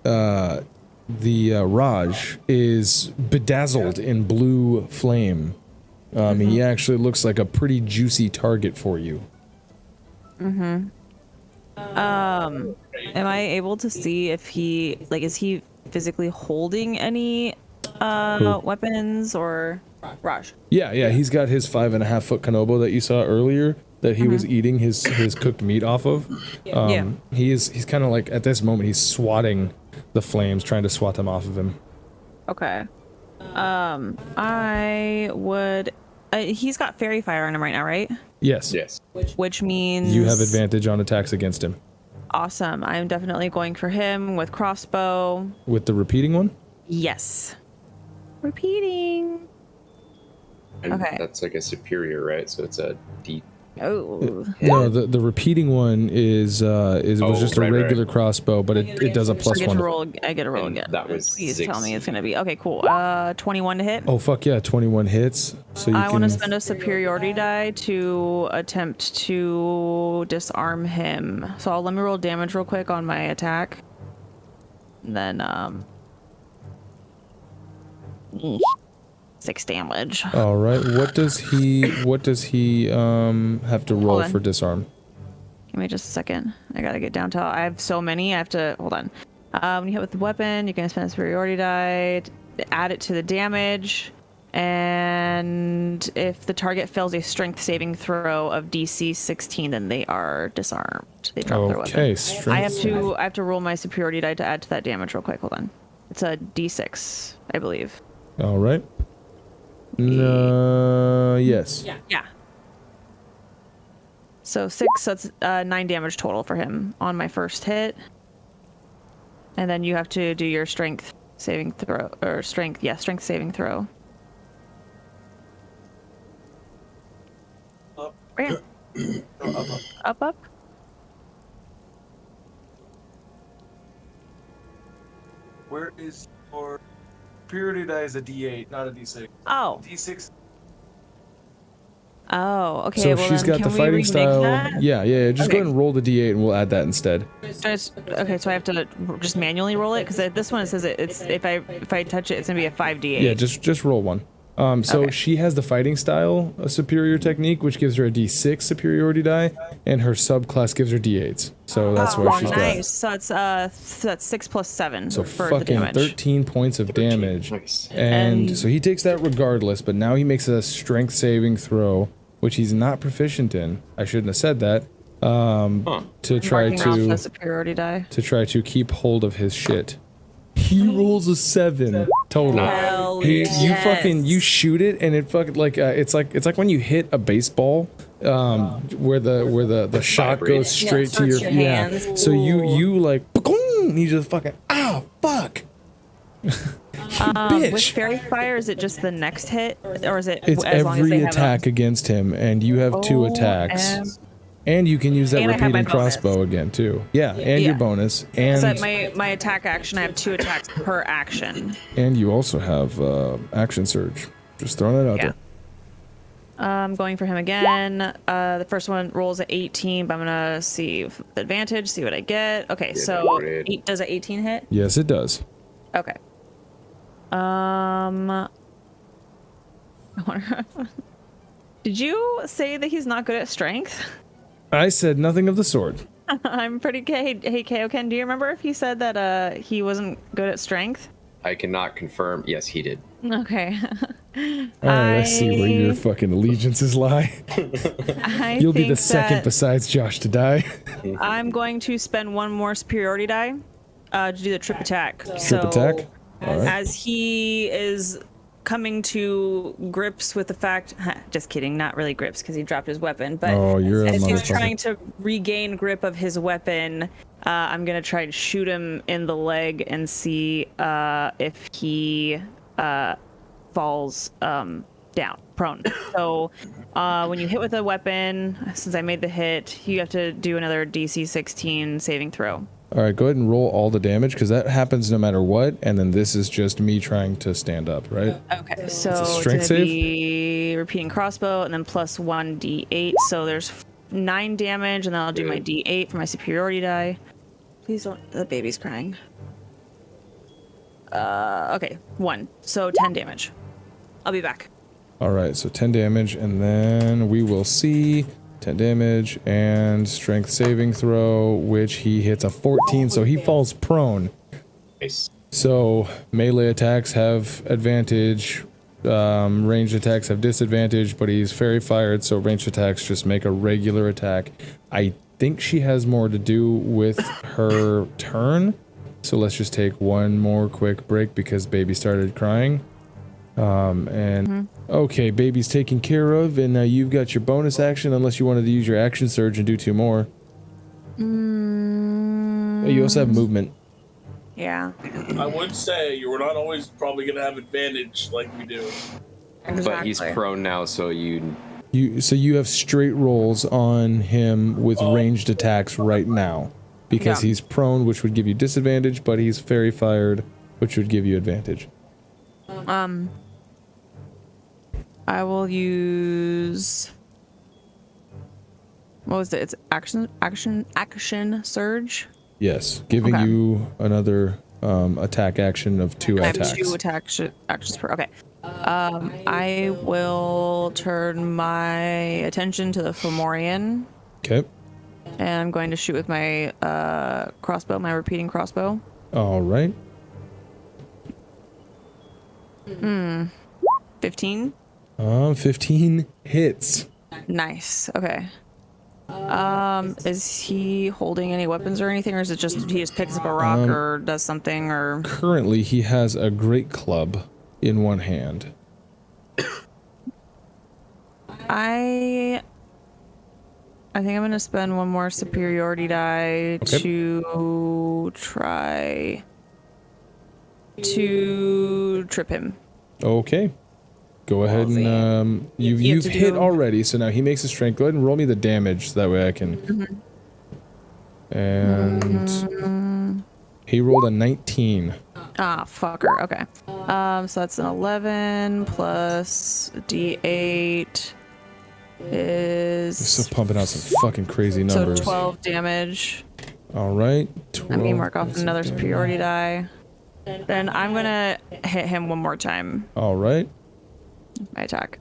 the Raj is bedazzled in blue flame. He actually looks like a pretty juicy target for you.
Am I able to see if he, like, is he physically holding any weapons or Raj?
Yeah, he's got his 5.5 foot kanobo that you saw earlier that he was eating his cooked meat off of. He's kind of like, at this moment, he's swatting the flames, trying to swat them off of him.
Okay. I would. He's got fairy fire on him right now, right?
Yes.
Which means
you have advantage on attacks against him.
Awesome. I'm definitely going for him with crossbow.
With the repeating one?
Yes. Repeating.
And
okay.
That's like a superior, right? So it's a D.
Oh.
No, the repeating one was just a regular crossbow, but it does a plus one.
I get a roll again.
That was
Please
Xixis.
tell me it's gonna be okay. Cool. 21 to hit.
Oh fuck yeah, 21 hits. So you
I want to spend a superiority die to attempt to disarm him. So let me roll damage real quick on my attack. And then 6 damage.
All right. What does he have to roll for disarm?
Give me just a second. I gotta get down to. I have so many. I have to hold on. When you hit with the weapon, you can spend a superiority die, add it to the damage, and if the target fails a strength saving throw of DC 16, then they are disarmed. They drop their weapon.
Okay, strength.
I have to roll my superiority die to add to that damage real quick. Hold on. It's a D6, I believe.
All right. Yes.
Yeah. So 6, so that's 9 damage total for him on my first hit. And then you have to do your strength saving throw, or strength saving throw.
Up.
Bam. Up.
Where is your superiority die? Is a D8, not a D6.
Oh.
D6.
Oh, okay.
So
well,
she's got the fighting style.
That?
Yeah. Just go ahead and roll the D8, and we'll add that instead.
Okay, so I have to just manually roll it because this one it says it's if I touch it, it's gonna be a 5d8.
Yeah, just roll one. So she has the fighting style, a superior technique, which gives her a D6 superiority die, and her subclass gives her D8s. So that's what she's
nice.
got.
So that's 6 plus 7
So
for
fucking
the damage.
13 points of damage.
Nice.
And so he takes that regardless, but now he makes a strength saving throw, which he's not proficient in. I shouldn't have said that. To try
to superiority die.
to try to keep hold of his shit. He rolls a 7 total.
Hell
You shoot it and it fucking like it's like when you hit a baseball where the shot goes straight to your
hands.
So you like boom, you just fucking fuck. Bitch.
With fairy fire, is it just the next hit, or is it?
It's
as long as they
every
have
attack against him, and you have 2 attacks. And you can use that repeating crossbow again too. Yeah, and your bonus. And
so my attack action, I have 2 attacks per action.
And you also have action surge. Just throwing it out there.
I'm going for him again. The first one rolls at 18, but I'm gonna see the advantage, see what I get. Okay, so does an 18 hit?
Yes, it does.
Okay. Did you say that he's not good at strength?
I said nothing of the sort.
I'm pretty. Hey, Kaioken, do you remember if he said that he wasn't good at strength?
I cannot confirm. Yes, he did.
Okay.
Alright, let's see where your fucking allegiances lie. You'll be the second besides Josh to die.
I'm going to spend 1 more superiority die to do the trip attack.
Trip attack? All right.
As he is coming to grips with the fact. Just kidding, not really grips because he dropped his weapon. But
you're a
as he's
motherfucker.
trying to regain grip of his weapon, I'm gonna try to shoot him in the leg and see if he falls down, prone. So when you hit with a weapon, since I made the hit, you have to do another DC 16 saving throw.
All right, go ahead and roll all the damage because that happens no matter what. And then this is just me trying to stand up, right?
Okay, so
It's a
it's
strength
gonna
save?
be repeating crossbow and then plus 1d8. So there's 9 damage, and then I'll do my d8 for my superiority die. Please don't. The baby's crying. Okay, 1. So 10 damage. I'll be back.
All right, so 10 damage, and then we will see 10 damage and strength saving throw, which he hits a 14, so he falls prone.
Nice.
So melee attacks have advantage, ranged attacks have disadvantage, but he's fairy fired, so ranged attacks just make a regular attack. I think she has more to do with her turn, so let's just take one more quick break because baby started crying. Okay, baby's taken care of, and now you've got your bonus action unless you wanted to use your action surge and do 2 more. You also have movement.
Yeah.
I would say you were not always probably going to have advantage like we do.
Exactly.
But he's prone now, so you
have straight rolls on him with ranged attacks right now because he's prone, which would give you disadvantage, but he's fairy fired, which would give you advantage.
I will use. What was it? It's action surge.
Yes, giving you another attack action of 2 attacks.
I have 2 actions per. Okay. I will turn my attention to the Fomorian.
Okay.
And I'm going to shoot with my crossbow, my repeating crossbow.
All right.
15.
15 hits.
Nice. Okay. Is he holding any weapons or anything, or is it just he just picks up a rock or does something, or?
Currently, he has a great club in one hand.
I think I'm gonna spend one more superiority die to try to trip him.
Okay. Go ahead and you've hit already, so now he makes a strength. Go ahead and roll me the damage so that way I can. And he rolled a 19.
Ah, fucker. Okay. So that's an 11 plus D8 is.
Still pumping out some fucking crazy numbers.
So 12 damage.
All right. 12.
Let me mark off another superiority die. Then I'm gonna hit him one more time.
All right.
My attack.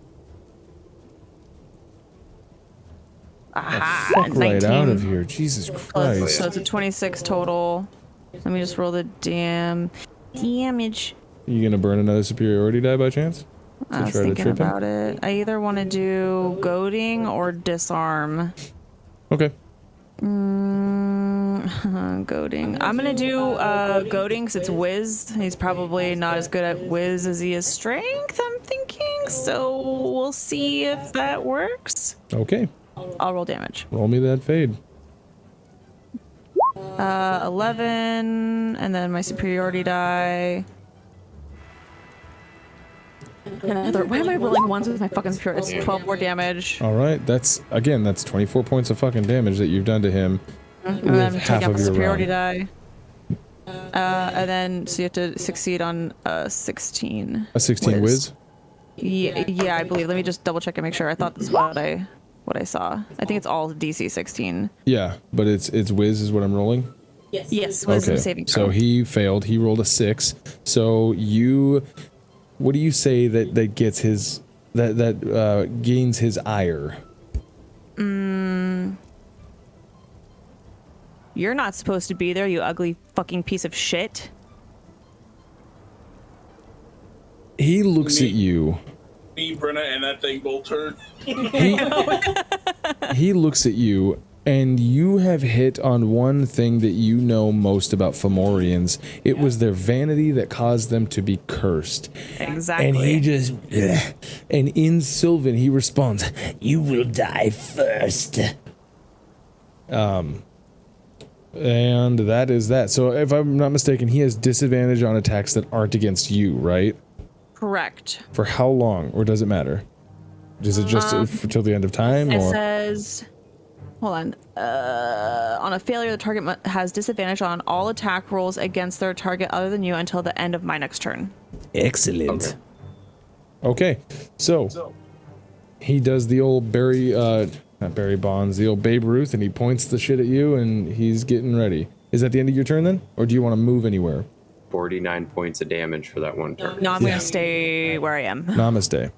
Aha! Fuck right out of here, Jesus Christ!
So it's a 26 total. Let me just roll the damage.
You gonna burn another superiority die by chance?
I was thinking about it. I either want to do goading or disarm.
Okay.
Goading. I'm gonna do goading because it's whiz. He's probably not as good at whiz as he is strength, I'm thinking. So we'll see if that works.
Okay.
I'll roll damage.
Roll me that fade.
11, and then my superiority die. Another. Why am I rolling ones with my fucking superiority? It's 12 more damage.
All right. That's 24 points of fucking damage that you've done to him.
And then take out my superiority die. And then so you have to succeed on 16.
A 16 whiz?
Yeah, I believe. Let me just double check and make sure. I thought that's what I saw. I think it's all DC 16.
Yeah, but it's whiz is what I'm rolling.
Yes, wisdom saving throw.
So he failed. He rolled a 6. So what do you say that gets his that gains his ire?
You're not supposed to be there, you ugly fucking piece of shit.
He looks at you.
Me, Brenna, and that thing both turn.
He looks at you And you have hit on one thing that you know most about Fomorians. It was their vanity that caused them to be cursed.
Exactly.
And he just... And in Sylvan, he responds, "You will die first." And that is that. So if I'm not mistaken, he has disadvantage on attacks that aren't against you, right?
Correct.
For how long? Or does it matter? Is it just till the end of time?
It
or?
says... Hold on. On a failure, the target has disadvantage on all attack rolls against their target other than you until the end of my next turn.
Excellent. Okay, so he does the old not Barry Bonds, the old Babe Ruth, and he points the shit at you, and he's getting ready. Is that the end of your turn then, or do you want to move anywhere?
49 points of damage for that one turn.
No, I'm gonna stay where I am.
Namaste.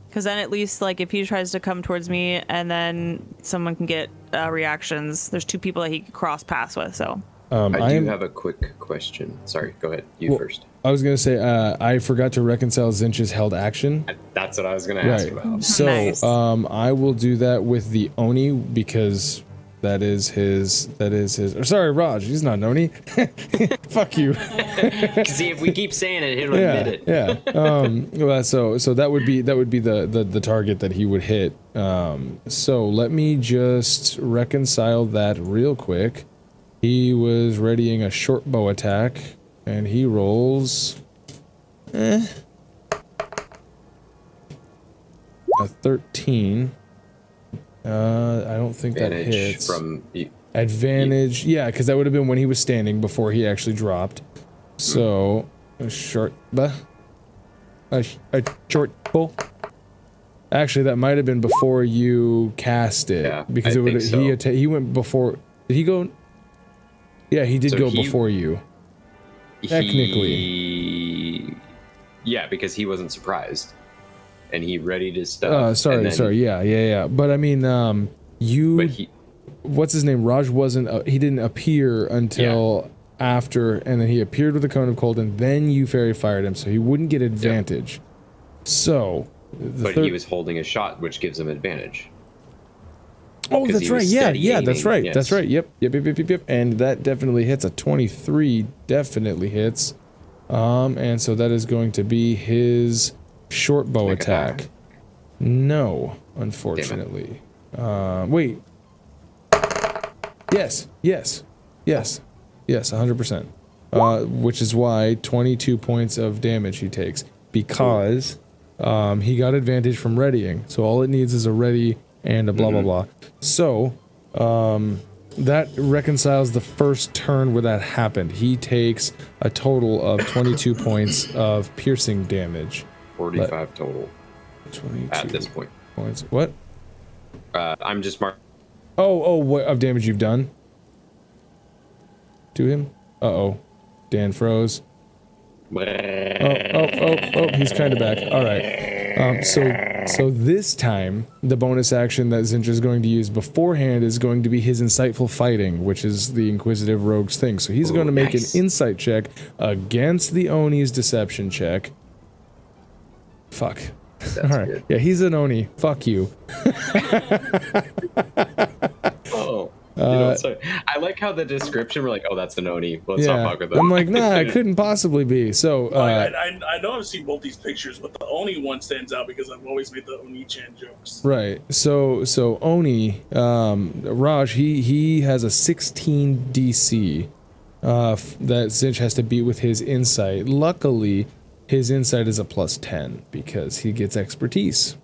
Because then at least, like, if he tries to come towards me and then someone can get reactions, there's two people that he can cross paths with, so.
I do have a quick question. Sorry, go ahead. You first.
I was going to say, I forgot to reconcile Zinch's held action.
That's what I was going to ask about.
So,
Nice.
I will do that with the Oni because that is his, or sorry, Raj, he's not an Oni. Fuck you.
See, if we keep saying it, he'll admit it.
Yeah. So that would be the target that he would hit. So let me just reconcile that real quick. He was readying a short bow attack, and he rolls a 13. I don't think
Advantage
that hits.
From
Advantage, yeah, because that would have been when he was standing before he actually dropped. So a short bow. A short bow. Actually, that might have been before you cast it,
Yeah,
because
I
it would.
think so.
He went before. Did he go? Yeah, he did
So
go
he-
before you. Technically.
Yeah, because he wasn't surprised. And he readied his stuff.
Sorry. Yeah. But I mean, you.
But he,
what's his name? Raj wasn't. He didn't appear until after, and then he appeared with a cone of cold, and then you fairy fired him, so he wouldn't get advantage. So.
But he was holding a shot, which gives him advantage.
Oh, that's right. Yeah, that's right.
Yes.
That's right. Yep. And that definitely hits. A 23 definitely hits. And so that is going to be his short bow attack. No, unfortunately. Wait. Yes, 100%. Which is why 22 points of damage he takes, because he got advantage from readying. So all it needs is a ready and a blah blah blah. So that reconciles the first turn where that happened. He takes a total of 22 points of piercing damage.
45 total
22
at this point.
points. What?
I'm just marking.
Oh, what of damage you've done to him? Uh-oh. Dan froze. Oh, he's kind of back. All right. So this time, the bonus action that Zinch is going to use beforehand is going to be his insightful fighting, which is the Inquisitive Rogue's thing. So he's going to make an insight check against the Oni's deception check. Fuck. All right. Good. Yeah, he's an Oni. Fuck you.
I like how the description, we're like, oh, that's an Oni. Let's not fuck with them.
I'm like, nah, it couldn't possibly be. So,
I know I've seen both these pictures, but the Oni one stands out because I've always made the Oni-chan jokes.
Right. So Oni, Raj, he has a 16 DC that Zinch has to beat with his insight. Luckily, his insight is a plus 10 because he gets expertise.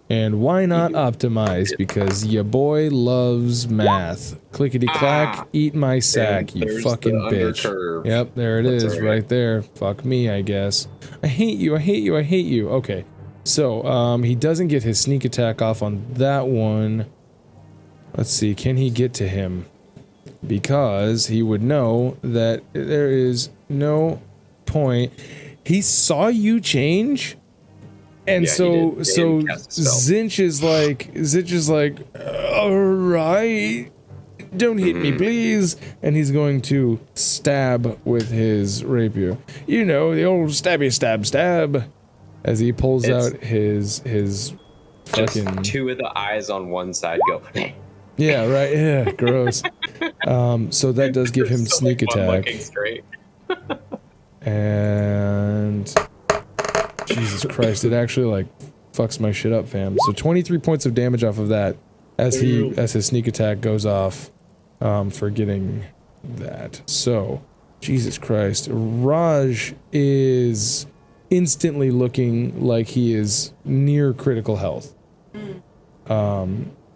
And why not optimize? Because your boy loves math. Clickety clack, eat my sack, you fucking bitch.
Undercurve.
Yep, there it is, right there. Fuck me, I guess. I hate you. Okay. So, he doesn't get his sneak attack off on that one. Let's see, can he get to him? Because he would know that there is no point. He saw you change. And so Zinch is like, all right, don't hit me, please. And he's going to stab with his rapier. You know, the old stabby stab, as he pulls out his fucking...
Just two of the eyes on one side go.
Yeah, right. Yeah, gross. So that does give him
So,
sneak
like, one
attack.
looking straight.
And Jesus Christ, it actually like fucks my shit up, fam. So 23 points of damage off of that as his sneak attack goes off for getting that. So Jesus Christ, Raj is instantly looking like he is near critical health.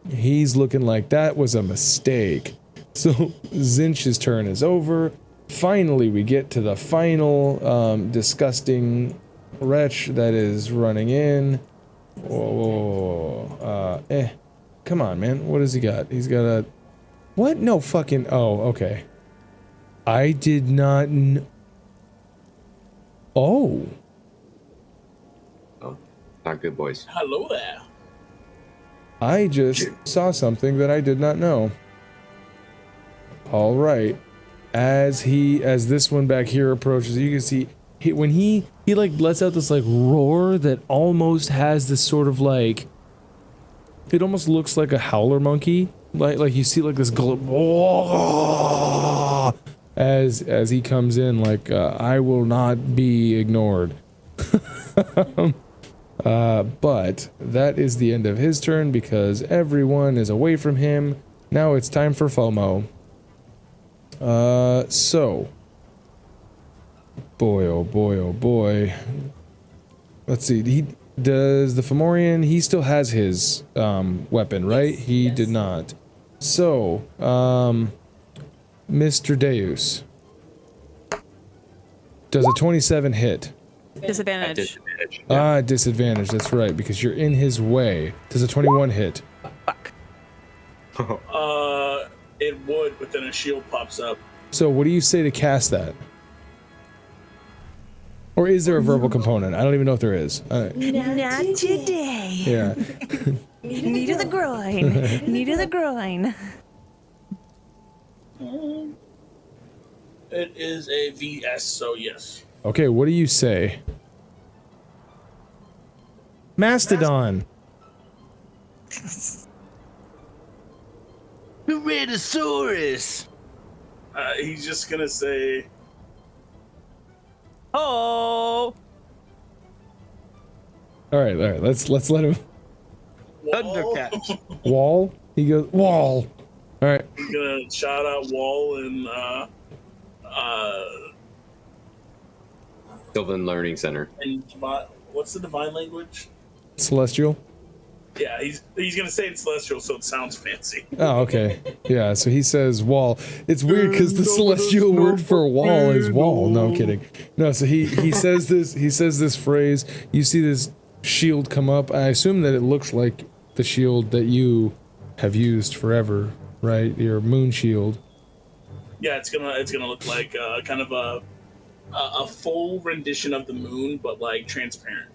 He's looking like that was a mistake. So Zinch's turn is over. Finally, we get to the final disgusting wretch that is running in. Whoa. Come on, man. What has he got? He's got a... What? No fucking... Oh, okay. I did not Oh.
Oh, not good, boys.
Hello there.
I just saw something that I did not know. All right. As this one back here approaches, you can see when he like lets out this like roar that almost has this sort of like, it almost looks like a howler monkey. Like you see like this as he comes in, like I will not be ignored. But that is the end of his turn because everyone is away from him. Now it's time for FOMO. So boy, oh boy, oh boy. Let's see. Does the Fomorian, he still has his weapon, right? He did not. So, Mr. Deus. Does a 27 hit?
Disadvantage.
Disadvantage, that's right, because you're in his way. Does a 21 hit?
Fuck.
It would, but then a shield pops up.
So what do you say to cast that? Or is there a verbal component? I don't even know if there is.
Not today.
Yeah.
Knee to the groin. Knee to the groin.
It is a VS, so yes.
Okay, what do you say? Mastodon.
Tyrannosaurus.
He's just gonna say,
Oh.
All right. Let's let him.
Thundercats.
Wall. He goes wall. All right.
he's gonna shout out Wall and
Sylvan Learning Center.
what's the divine language?
Celestial.
Yeah, he's gonna say it celestial, so it sounds fancy.
Oh, okay. Yeah. So he says wall. It's weird because the celestial word for wall is wall. No, I'm kidding. No. So he says this. He says this phrase. You see this shield come up. I assume that it looks like the shield that you have used forever, right? Your moon shield.
Yeah, it's gonna look like kind of a full rendition of the moon, but like transparent.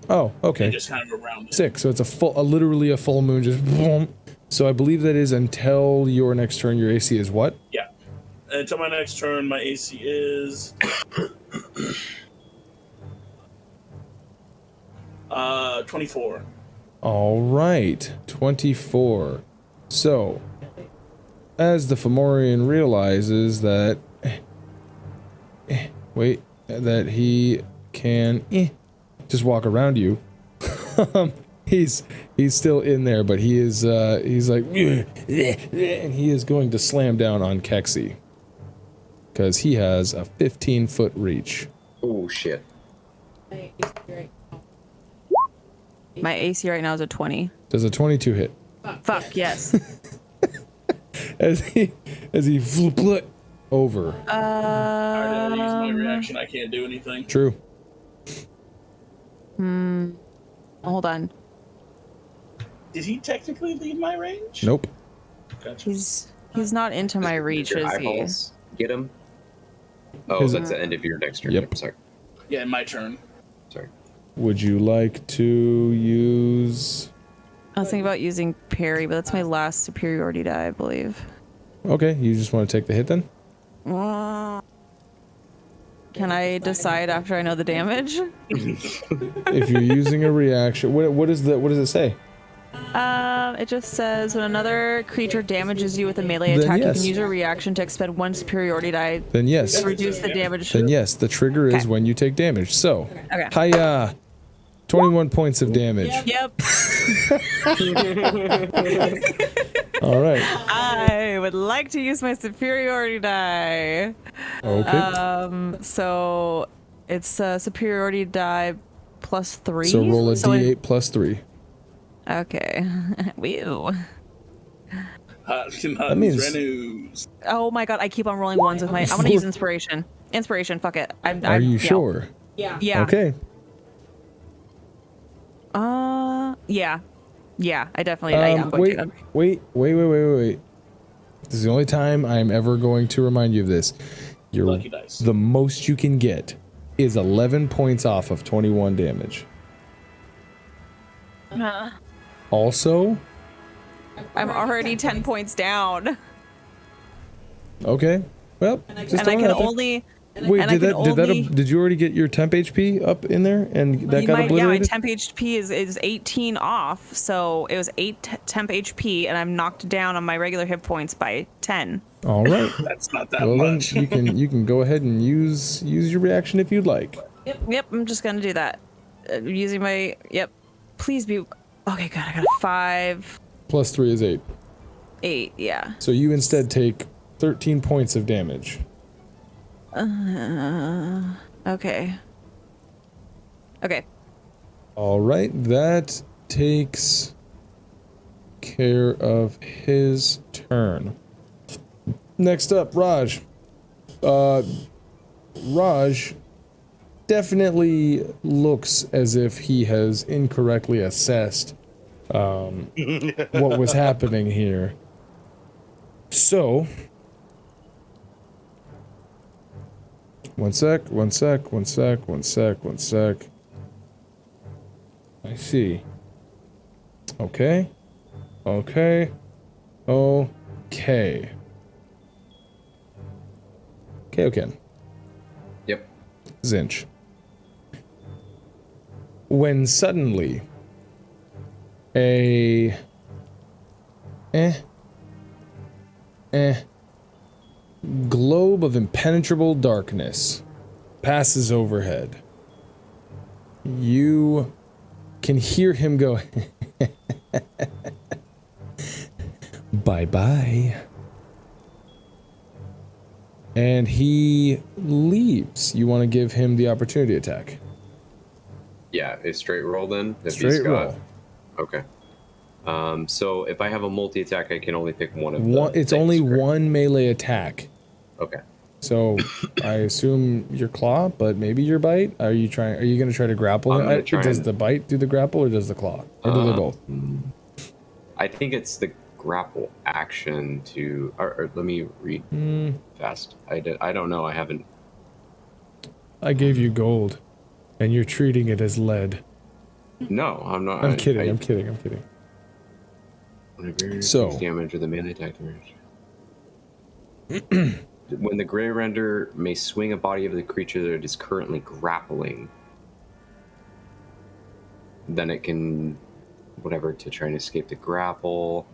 Oh, okay.
And just kind of around it.
Sick. So it's literally a full moon. Just boom. So I believe that is until your next turn. Your AC is what?
Yeah. Until my next turn, my AC is 24.
All right, 24. So, as the Fomorian realizes that, that he can just walk around you. he's still in there, but he's like, and he is going to slam down on Keksi because he has a 15-foot reach.
Oh shit!
My AC right now is a 20.
Does a 22 hit?
Fuck, yes.
as he flip over.
I use my reaction. I can't do anything.
True.
Hold on.
Did he technically leave my range?
Nope.
Gotcha.
He's not into my reach,
Your
is he?
eyeballs. Get him. Oh, that's the end of your next turn.
Yep.
Sorry.
Yeah, my turn.
Sorry.
Would you like to use...
I was thinking about using parry, but that's my last superiority die, I believe.
Okay, you just want to take the hit then?
Can I decide after I know the damage?
If you're using a reaction, what does it say?
It just says when another creature damages you with a melee
Then
attack, you
yes.
can use your reaction to expend one superiority die
Then yes.
to reduce the damage.
Then yes, the trigger is
Okay.
when you take damage. So,
Okay.
hiya! 21 points of damage.
Yep.
All right.
I would like to use my superiority die.
Okay.
So it's a superiority die +3.
So roll a
So
d8 plus 3.
Okay. Woo.
That
means-
Renews.
Oh my god, I keep on rolling ones with my. I want to use inspiration. Inspiration. Fuck it.
Are you sure?
Yeah.
Yeah.
Okay.
Yeah. Yeah. I definitely. I'm going to.
Wait. This is the only time I'm ever going to remind you of this.
Lucky dice.
The most you can get is 11 points off of 21 damage. Also,
I'm already 10 points down,
okay. Well, just
and I
throwing it
can
out there.
only.
Wait,
and I can
did you already get your temp HP up in there and that got
my
obliterated?
temp HP is 18 off, so it was 8 temp HP, and I'm knocked down on my regular hit points by 10.
All right.
That's not that
Well,
much.
then you can go ahead and use your reaction if you'd like.
Yep, I'm just gonna do that. Using my Please be okay. Good. I got a 5,
Plus 3 is 8.
8. Yeah.
So you instead take 13 points of damage.
Okay. Okay.
All right, that takes care of his turn. Next up, Raj. Raj definitely looks as if he has incorrectly assessed what was happening here. So, one sec. I see. Okay. Kaioken.
Yep.
Zinch. When suddenly a globe of impenetrable darkness passes overhead, you can hear him go, bye-bye. And he leaves. You want to give him the opportunity attack.
Yeah, a straight roll then? If
Straight
he's got,
roll.
Okay. So if I have a multi-attack, I can only pick one of
It's
things,
only
correct?
one melee attack.
Okay.
So I assume your claw, but maybe your bite. Are you going to try to grapple
I'm
him?
gonna try
Does
and-
the bite do the grapple or does the claw? Or do they both?
I think it's the grapple action to. Or let me read fast. I don't know. I haven't.
I gave you gold, and you're treating it as lead.
No, I'm not.
I'm kidding. I'm kidding. So-
damage with a melee attack damage. When the gray render may swing a body of the creature that it is currently grappling, then it can whatever to try and escape the grapple.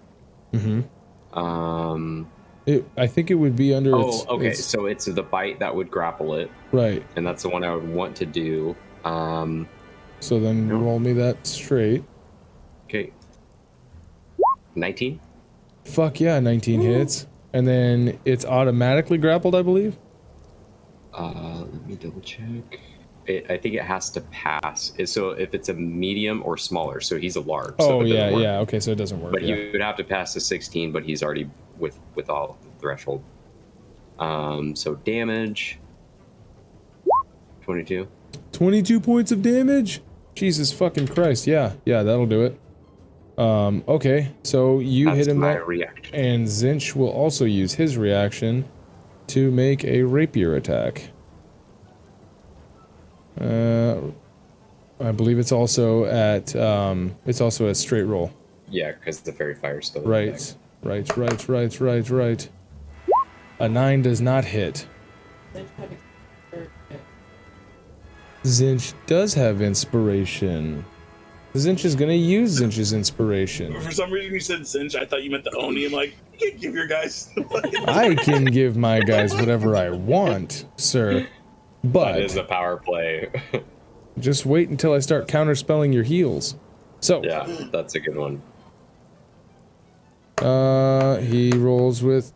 I think it would be under.
Okay. So it's the bite that would grapple it,
Right.
and that's the one I would want to do.
So then roll me that straight.
Okay. 19.
Fuck yeah, 19 hits. And then it's automatically grappled, I believe.
Let me double check. I think it has to pass. So if it's a medium or smaller, so he's a large. So it doesn't work.
Okay, so it doesn't work.
But he would have to pass the 16, but he's already with all the threshold. So damage. 22.
22 points of damage? Jesus fucking Christ. Yeah, that'll do it. Okay, so you
That's
hit him
my
that,
reaction.
and Zinch will also use his reaction to make a rapier attack. I believe it's also at a straight roll.
Yeah, because the fairy fire is still in
Right. A 9 does not hit. Zinch does have inspiration. Zinch is gonna use Zinch's inspiration.
For some reason, you said Zinch. I thought you meant the Oni. I'm like, you can't give your guys.
I can give my guys whatever I want, sir. But
That is a power play.
just wait until I start counterspelling your heals. So
Yeah, that's a good one.
he rolls with.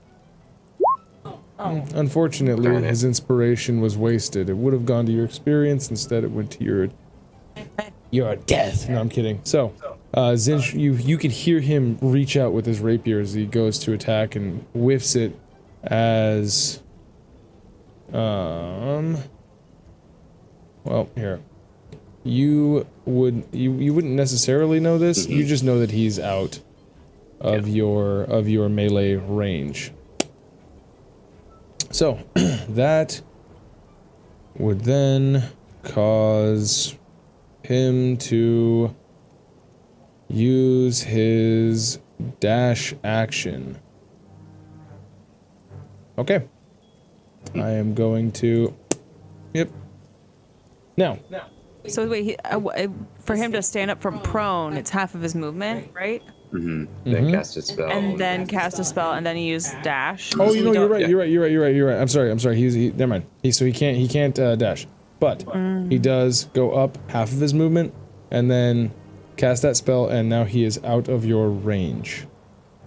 Unfortunately,
Darn it.
his inspiration was wasted. It would have gone to your experience. Instead, it went to your death. No, I'm kidding. So, Zinch, you could hear him reach out with his rapier as he goes to attack and whiffs it as. Well, here. You wouldn't necessarily know this. You just know that he's out of your melee range. So, that would then cause him to use his dash action. Okay. I am going to... Yep. Now.
So wait, for him to stand up from prone, it's half of his movement, right?
Then cast a spell.
And then cast a spell, and then he use dash.
Oh,
So
you
we
know,
don't-
you're right. I'm sorry. Never mind. So he can't dash. But he does go up half of his movement, and then cast that spell, and now he is out of your range.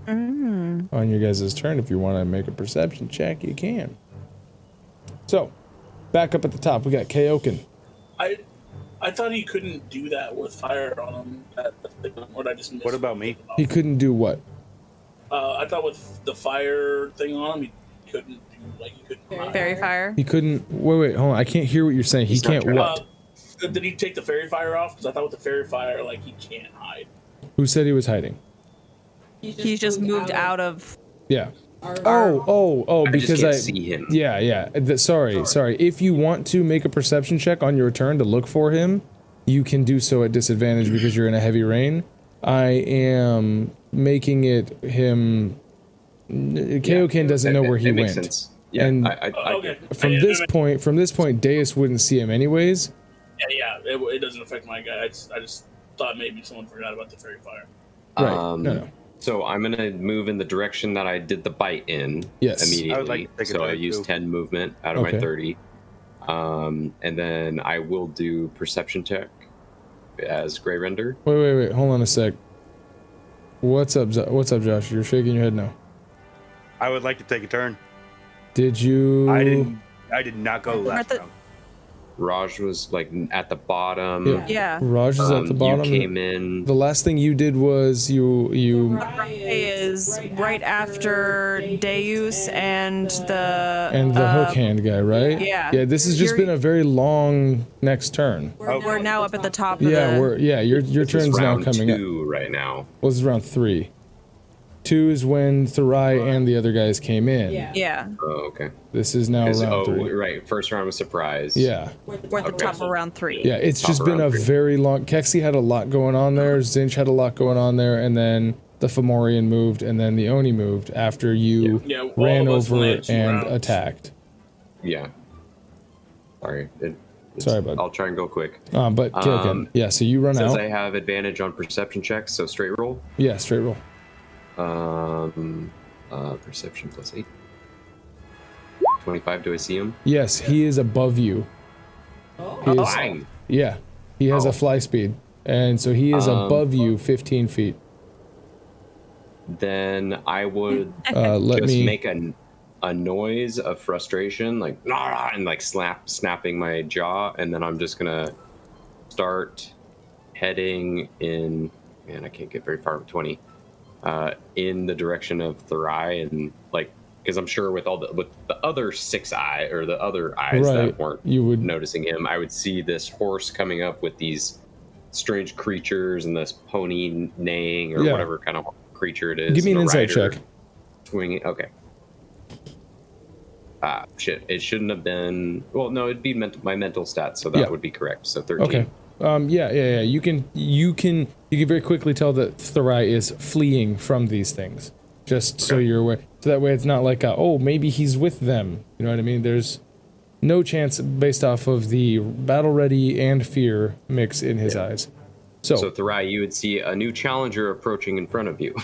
On your guys' turn, if you want to make a perception check, you can. So, back up at the top, we got Kaioken.
I thought he couldn't do that with fire on him. Or did I just miss
What about me?
He couldn't do what?
I thought with the fire thing on him, he couldn't do he couldn't.
Fairy fire.
He couldn't. Wait, hold on. I can't hear what you're saying. He
He's not
can't
trying to-
what?
Did he take the fairy fire off? Because I thought with the fairy fire, he can't hide.
Who said he was hiding?
He's just moved out of.
Yeah.
Our,
Oh,
I just
because
can't see him.
Yeah. Sorry. If you want to make a perception check on your turn to look for him, you can do so at disadvantage because you're in a heavy rain. I am making it him. Kaioken doesn't know where he
it makes
went.
sense. Yeah,
And
Okay.
from this point, Deus wouldn't see him anyways.
Yeah. It doesn't affect my guy. I just thought maybe someone forgot about the fairy fire.
Right. No.
So I'm gonna move in the direction that I did the bite in.
Yes.
Immediately.
I would like to take a
so I
turn,
use
too.
10 movement out of
Okay.
my 30. And then I will do perception check as gray render.
Wait. Hold on a sec. What's up, Josh? You're shaking your head no.
I would like to take a turn.
Did you?
I did not go last round.
Raj was at the bottom.
Yeah.
Raj is at the bottom.
You came in.
The last thing you did was you
Is right after Deus and the
hook hand guy, right?
yeah.
Yeah, this has just
You're-
been a very long next turn.
We're now up at the top of
Yeah,
the.
your
This is
turn's now
round
coming up.
2 right now.
Well, this is round 3. 2 is when Therai and the other guys came in.
Yeah.
Oh, okay.
This is now round 3.
Right. First round was surprise.
Yeah.
We're at the
Okay.
top of round 3.
Yeah, it's
Top
just been a
round 3.
very long... Keksi had a lot going on there, Zinch had a lot going on there, and then the Fomorian moved, and then the Oni moved after you
Yeah, all
ran
of us
over
landed 2
and
rounds.
attacked.
Yeah. Sorry.
Sorry, bud.
I'll try and go quick.
But Kaioken, yeah, so you run
Says
out.
I have advantage on perception checks, so straight roll.
Yeah, straight roll.
Perception plus 8. 25, do I see him?
Yes, he is above you. He is,
Bang!
yeah, he has
Oh.
a fly speed, and so he is above you 15 feet.
Then I would
Let
just
me...
make a noise of frustration, like "Nah," and snapping my jaw, and then I'm just gonna start heading in. Man, I can't get very far with 20. In the direction of Therai, and because I'm sure with the other 6 eyes or the other eyes
Right,
that weren't
you would...
noticing him, I would see this horse coming up with these strange creatures and this pony neighing or
Yeah.
whatever kind of creature it is.
Give me an
and the
insight
rider
check.
Swinging. Okay. Shit. It shouldn't have been. Well, no, it'd be my mental stats, so that
Yeah.
would be correct. So 13.
Okay. Yeah. You can very quickly tell that Therai is fleeing from these things. Just so you're aware. So that way it's not like, maybe he's with them. You know what I mean? There's no chance based off of the battle ready and fear mix in his eyes. So
Therai, you would see a new challenger approaching in front of you.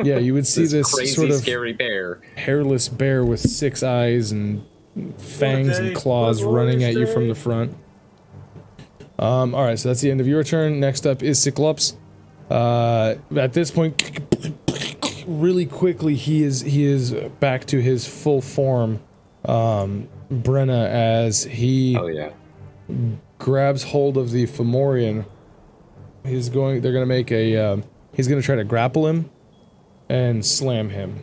yeah, you would see this
crazy,
sort of
scary bear,
hairless bear with 6 eyes and fangs and claws running at you from the front. All right, so that's the end of your turn. Next up is Cyclops. At this point, really quickly, he is back to his full form. Brenna, as he grabs hold of the Fomorian. They're gonna make a, he's gonna try to grapple him and slam him,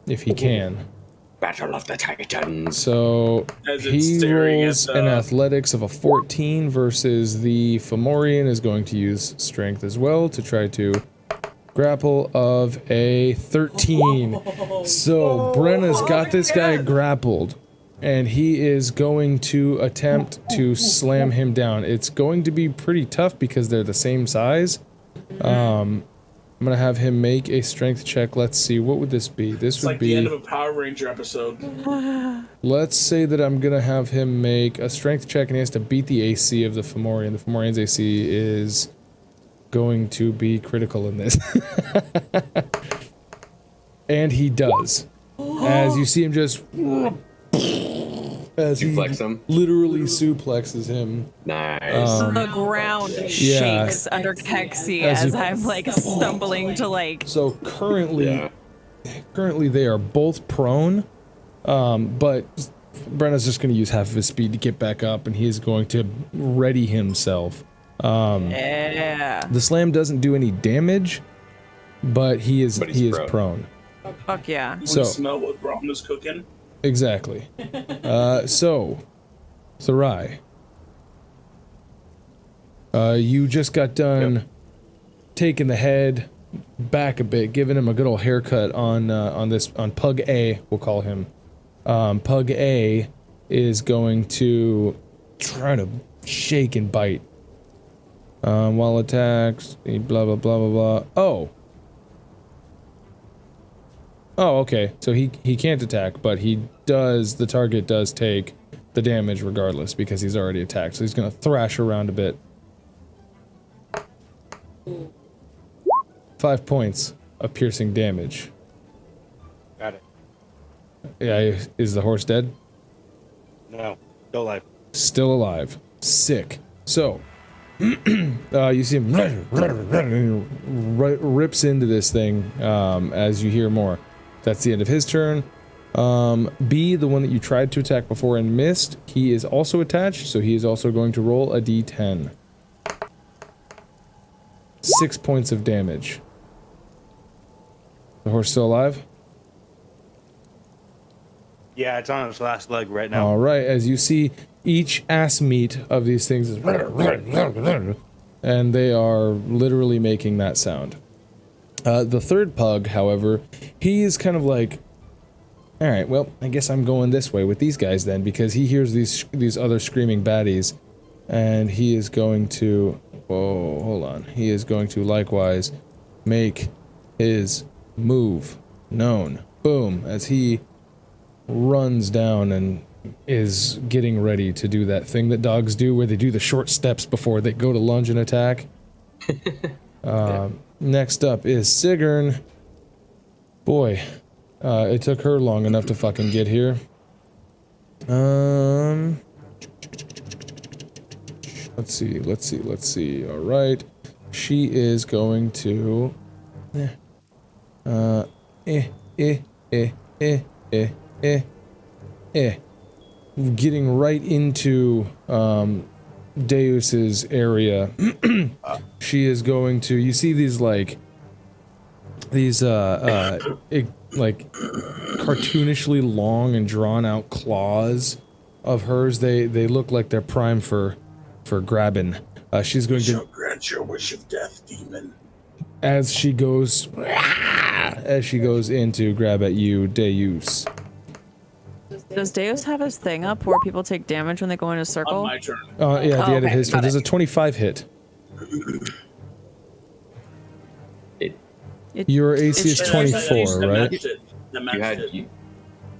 if he can.
Battle of the Titans.
So, he rolls an athletics of a 14 versus the Fomorian is going to use strength as well to try to grapple of a 13. So, Brenna's got this guy grappled. And he is going to attempt to slam him down. It's going to be pretty tough because they're the same size. I'm gonna have him make a strength check. Let's see, what would this be? This would be
the end of a Power Ranger episode.
Let's say that I'm gonna have him make a strength check, and he has to beat the AC of the Fomorian. The Fomorian's AC is going to be critical in this. And he does. As you see him just... As he literally suplexes him.
Nice.
The ground shakes under Keksi as I'm like stumbling to like.
So currently they are both prone, but Brenna's just going to use half of his speed to get back up, and he is going to ready himself. The slam doesn't do any damage, but he is prone.
Fuck yeah!
So smell what Brahma's cooking.
Exactly. So, Therai, you just got done taking the head back a bit, giving him a good old haircut on Pug A, we'll call him. Pug A is going to try to shake and bite. While attacks, blah blah blah blah blah. Oh, okay. So he can't attack, but the target does take the damage regardless because he's already attacked. So he's gonna thrash around a bit. 5 points of piercing damage.
Got it.
Yeah, is the horse dead?
No, still alive.
Still alive. Sick. So, you see him rips into this thing as you hear more. That's the end of his turn. B, the one that you tried to attack before and missed, he is also attached, so he is also going to roll a d10. 6 points of damage. The horse still alive?
Yeah, it's on its last leg right now.
Alright, as you see, each ass meat of these things is... and they are literally making that sound. The third pug, however, he is kind of like, alright, well, I guess I'm going this way with these guys then, because he hears these other screaming baddies, and he is going to, whoa, hold on, he is going to likewise make his move known. Boom, as he runs down and is getting ready to do that thing that dogs do, where they do the short steps before they go to lunge and attack. Next up is Sigrun. Boy, it took her long enough to fucking get here. Let's see. All right, she is going to. Getting right into Deus's area. She is going to, you see these like cartoonishly long and drawn out claws of hers. They look like they're primed for grabbing. She's going to
grant your wish of death, demon.
As she goes in to grab at you, Deus.
Does Deus have his thing up where people take damage when they go in a circle?
On my turn.
Yeah, at the end of his turn. Does a 25 hit? Your AC is 24, right?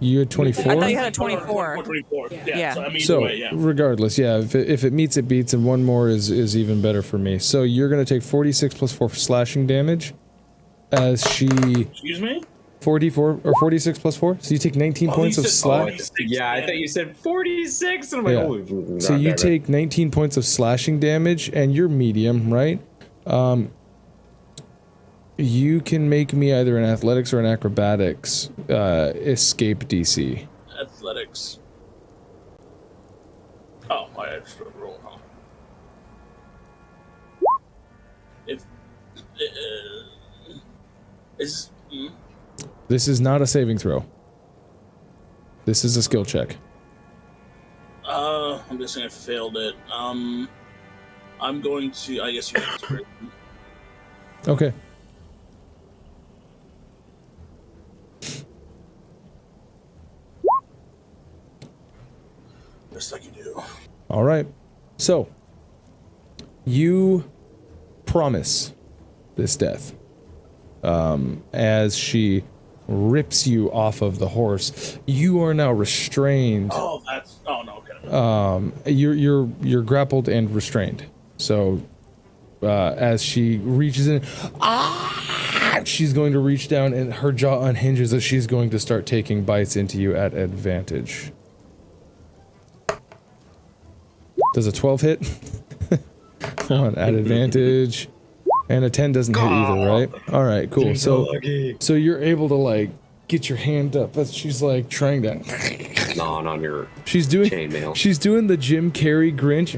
You had 24?
I thought you had a 24.
24.
Yeah.
So, I mean,
So,
either way, yeah.
regardless, yeah, if it meets, it beats, and one more is even better for me. So you're going to take 46 plus 4 slashing damage as she...
Excuse me?
44 or 46 plus 4? So you take 19 points of slash.
Yeah, I thought you said 46. And I'm like,
Yeah.
holy.
So you take 19 points of slashing damage, and you're medium, right? You can make me either an athletics or an acrobatics escape DC.
Athletics. Oh, I just roll, huh? If is
This is not a saving throw. This is a skill check.
I'm guessing I failed it. I'm going to. I guess you have to.
Okay.
Best I can do.
All right. So, you promise this death as she rips you off of the horse. You are now restrained.
Oh, that's. Oh no. Okay.
You're grappled and restrained. So, as she reaches in, she's going to reach down, and her jaw unhinges as she's going to start taking bites into you at advantage. Does a 12 hit? Come on, at advantage. And a 10 doesn't hit either, right? Alright, cool. So you're able to, like, get your hand up as she's, like, trying to...
Gnawing on your
she's doing
chainmail.
She's doing the Jim Carrey Grinch.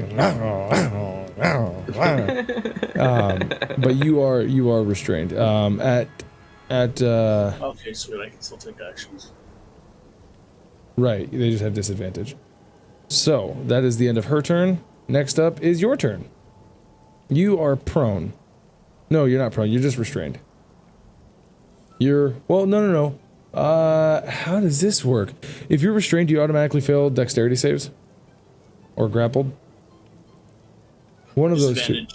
But you are restrained.
Okay, sweet. I can still take actions.
Right, they just have disadvantage. So, that is the end of her turn. Next up is your turn. You are prone. No, you're not prone, you're just restrained. Well, no. How does this work? If you're restrained, do you automatically fail dexterity saves? Or grappled? One of those two.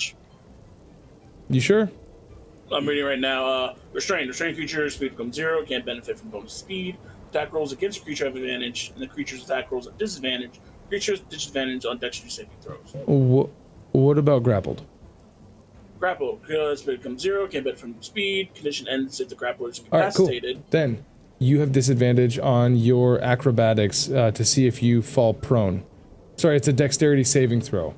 You sure?
I'm reading right now. Restrained. Restrained creatures, speed becomes 0, can't benefit from bonus speed. Attack rolls against a creature have advantage, and the creature's attack rolls at disadvantage. Creatures disadvantage on dexterity saving throws.
What about grappled?
Grapple. Speed becomes 0, can't benefit from speed. Condition ends if the grappler is
Alright, cool.
incapacitated.
Then, you have disadvantage on your acrobatics to see if you fall prone. Sorry, it's a dexterity saving throw.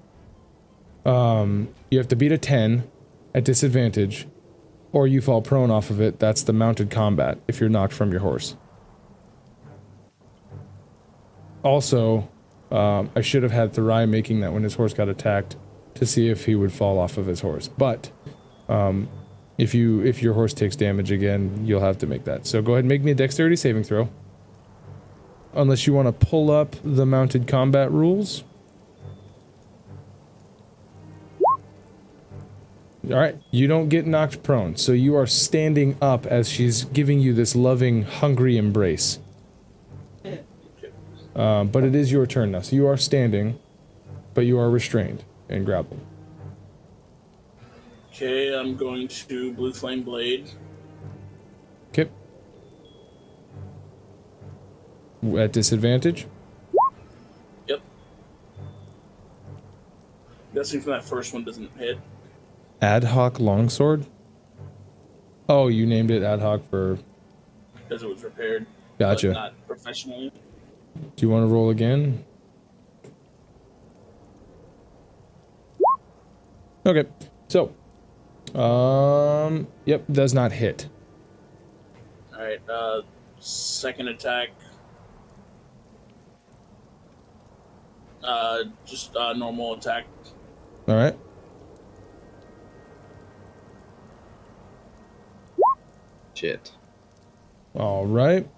You have to beat a 10 at disadvantage, or you fall prone off of it. That's the mounted combat, if you're knocked from your horse. Also, I should have had Therai making that when his horse got attacked to see if he would fall off of his horse. But, if your horse takes damage again, you'll have to make that. So go ahead and make me a dexterity saving throw. Unless you want to pull up the mounted combat rules. Alright, you don't get knocked prone, so you are standing up as she's giving you this loving, hungry embrace. But it is your turn now, so you are standing, but you are restrained and grappled.
Okay, I'm going to Blue Flame Blade.
Okay. At disadvantage?
Yep. Guessing from that first one doesn't hit.
Ad hoc longsword? Oh, you named it ad hoc for...
Because it was repaired.
Gotcha.
But not professionally.
Do you want to roll again? Okay, so... Yep, does not hit.
Alright, second attack. Just normal attack.
Alright.
Shit.
Alright.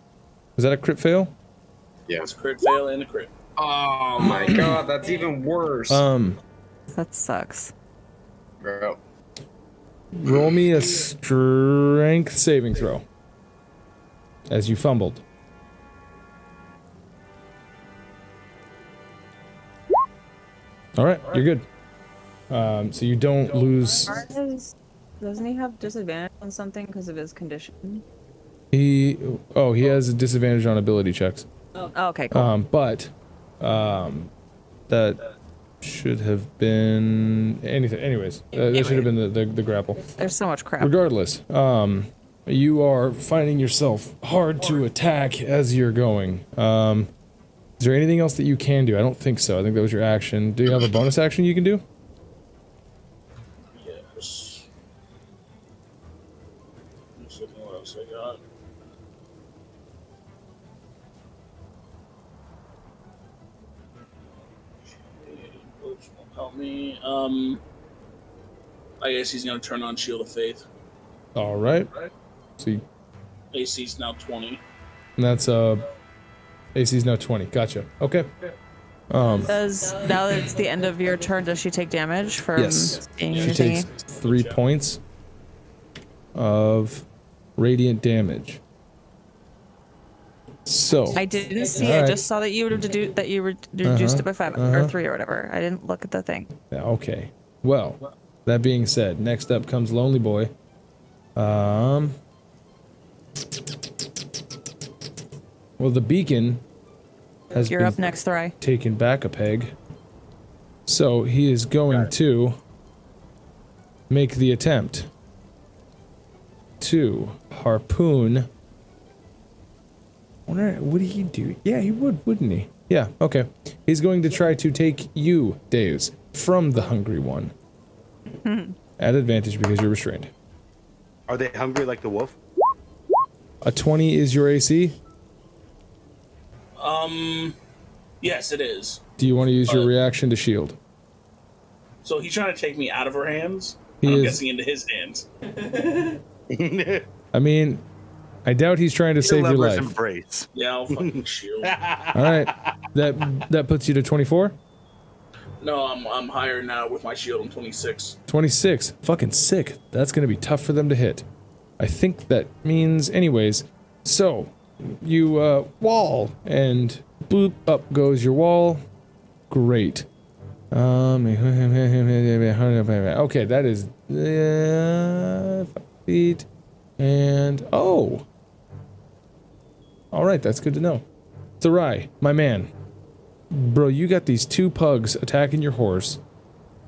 Is that a crit fail?
Yeah.
It's a crit fail and a crit.
Oh my god, that's even worse.
That sucks.
Bro.
Roll me a strength saving throw. As you fumbled. Alright, you're good. So you don't lose...
Doesn't he have disadvantage on something because of his condition?
He has a disadvantage on ability checks.
Oh,
okay, cool.
But that should have been anything. Anyways, that should have been the grapple.
There's so much crap.
Regardless, you are finding yourself hard to attack as you're going. Is there anything else that you can do? I don't think so. I think that was your action. Do you have a bonus action you can do?
Yes. Just looking what else I got. Which won't help me. I guess he's gonna turn on Shield of Faith.
All right. See,
AC's now 20.
and that's AC's now 20. Gotcha. Okay.
Does now that it's the end of your turn, does she take damage from
Yes.
being
She
your
takes
thingy?
3 points of radiant damage. So
I didn't see. I just saw that you would reduced it by 5 or 3 or whatever. I didn't look at the thing.
yeah, okay. Well, that being said, next up comes Lonely Boy. Well, the beacon has
You're
been
up next, Therai.
taken back a peg. So he is going to make the attempt to harpoon. Would he do? Yeah, he would, wouldn't he? Yeah, okay. He's going to try to take you, Deus, from the hungry one. At advantage because you're restrained.
Are they hungry like the wolf?
A 20 is your AC?
Yes, it is.
Do you want to use your reaction to shield?
So he's trying to take me out of her hands.
He
I'm
is-
guessing into his hands.
I mean, I doubt he's trying to save your
Lover's
life.
embrace.
Yeah, I'll fucking shield.
Alright. That puts you to 24?
No, I'm higher now with my shield. I'm 26.
26. Fucking sick. That's gonna be tough for them to hit. I think that means anyways. So, you wall, and boop, up goes your wall. Great. Okay, that is 5 feet. And oh! Alright, that's good to know. Therai, my man. Bro, you got these 2 pugs attacking your horse.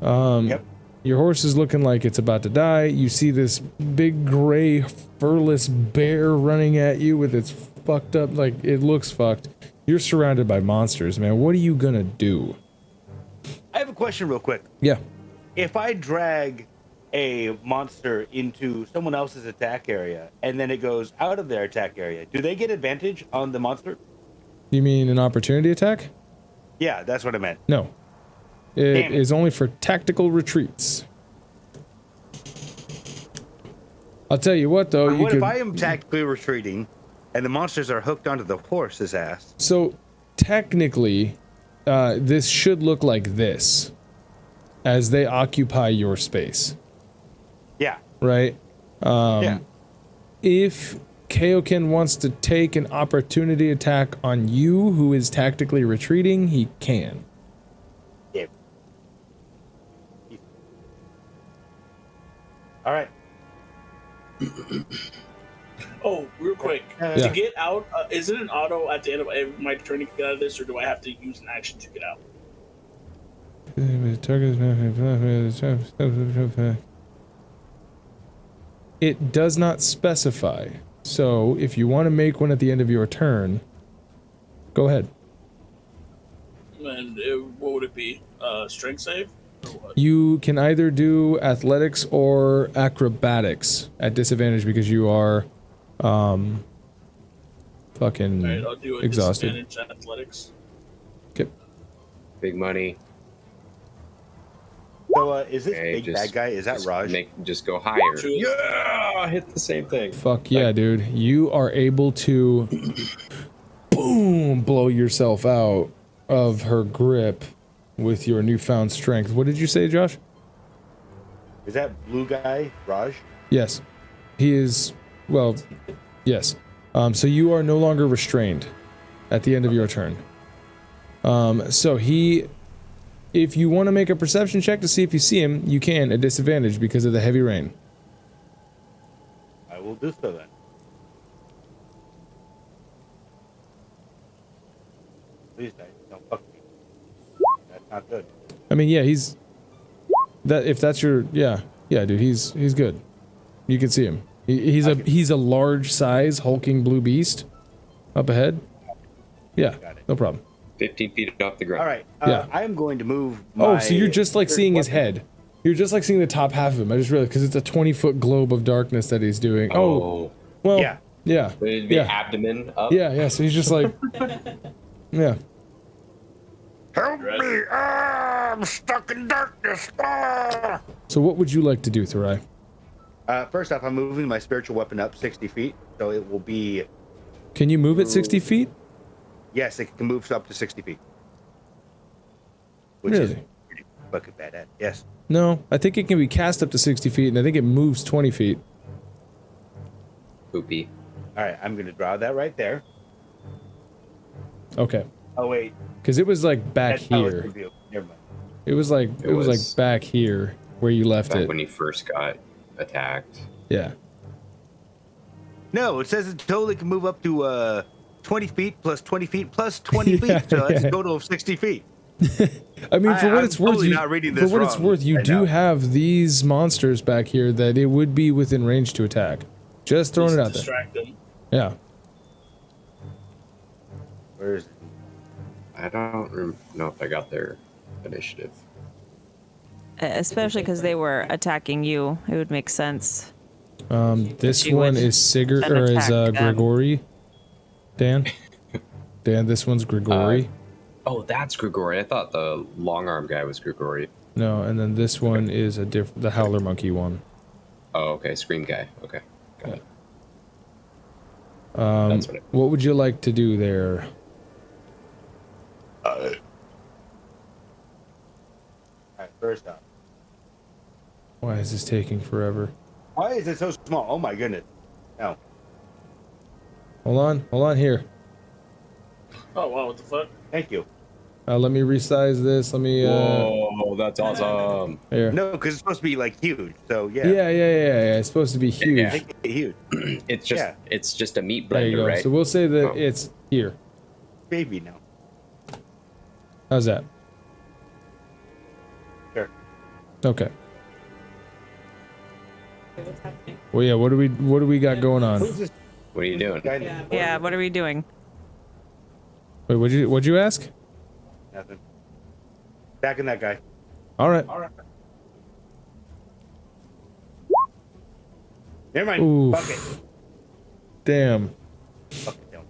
Yep.
Your horse is looking like it's about to die. You see this big gray furless bear running at you with its fucked up, like, it looks fucked. You're surrounded by monsters, man. What are you gonna do?
I have a question real quick.
Yeah.
If I drag a monster into someone else's attack area and then it goes out of their attack area, do they get advantage on the monster?
You mean an opportunity attack?
Yeah, that's what I meant.
No. It
Damn it.
is only for tactical retreats. I'll tell you what, though.
What if I am tactically retreating and the monsters are hooked onto the horse's ass?
So, technically, this should look like this as they occupy your space.
Yeah.
Right?
Yeah.
If Kaioken wants to take an opportunity attack on you, who is tactically retreating, he can.
Yeah. All right.
Oh, real quick.
Yeah.
To get out, is it an auto at the end of my turn to get out of this, or do I have to use an action to get out?
It does not specify. So, if you want to make one at the end of your turn, go ahead.
And what would it be? Strength save? Or what?
You can either do athletics or acrobatics at disadvantage because you are, fucking
Alright, I'll do a
exhausted.
disadvantage athletics.
Okay.
Big money.
So, is this
Okay,
big
just-
bad guy? Is that Raj?
Just go higher. Yeah, hit the same thing.
Fuck yeah, dude. You are able to, boom, blow yourself out of her grip with your newfound strength. What did you say, Josh?
Is that blue guy Raj?
Yes. He is, well, yes. So you are no longer restrained at the end of your turn. So he, if you want to make a perception check to see if you see him, you can at disadvantage because of the heavy rain.
I will do so then. Please don't fuck me. That's not good.
I mean, yeah, he's that. If that's your, yeah, dude, he's good. You can see him. He's a large size hulking blue beast up ahead. Yeah, no problem.
15 feet off the ground.
All right.
Yeah.
I am going to move.
Oh, so you're just like seeing his head. You're just like seeing the top half of him. I just realized because it's a 20-foot globe of darkness that he's doing. Oh, well, yeah.
It'd be abdomen up.
Yeah. So he's just like, yeah.
Help me! I'm stuck in darkness.
So what would you like to do, Therai?
First off, I'm moving my spiritual weapon up 60 feet, so it will be.
Can you move it 60 feet?
Yes, it can move up to 60 feet.
Really?
Is pretty fucking badass. Yes.
No, I think it can be cast up to 60 feet, and I think it moves 20 feet.
Poopy.
All right, I'm gonna draw that right there.
Okay.
Oh wait.
Because it was like back here.
Never mind.
It was like it was like back here where you left it
when you first got attacked.
Yeah.
No, it says it totally can move up to 20 feet plus 20 feet plus 20 feet, so that's a total of 60 feet.
I mean, for what it's worth, you do
know.
have these monsters back here that it would be within range to attack. Just throwing it out there.
Distract them.
Yeah.
Where is it?
I don't know if I got their initiative.
Especially because they were attacking you, it would make sense.
This one is Sigurd, or is Grigori. Dan? Dan, this one's Grigori.
Oh, that's Grigori. I thought the long arm guy was Grigori.
No, and then this one is the Howler Monkey one.
Oh, okay. Scream guy. Okay. Got it.
That's what would you like to do there?
Alright, first up.
Why is this taking forever?
Why is it so small? Oh my goodness. No.
Hold on here.
Oh wow, what the fuck?
Thank you.
Let me resize this. Let me.
Whoa, that's awesome.
Here.
No, because it's supposed to be like huge. So yeah.
Yeah. It's supposed to be huge.
Yeah.
Make it huge.
It's just a meat
There you
blender,
go.
right?
So we'll say that it's here.
Baby now.
How's that?
Sure.
Okay. Well, yeah. What do we got going on?
Who's this
What are you doing?
guy?
Yeah, what are we doing?
Wait, what'd you ask?
Nothing. Back in that guy.
All right.
Never mind.
Oof.
Fuck it.
Damn.
Fuck it, don't.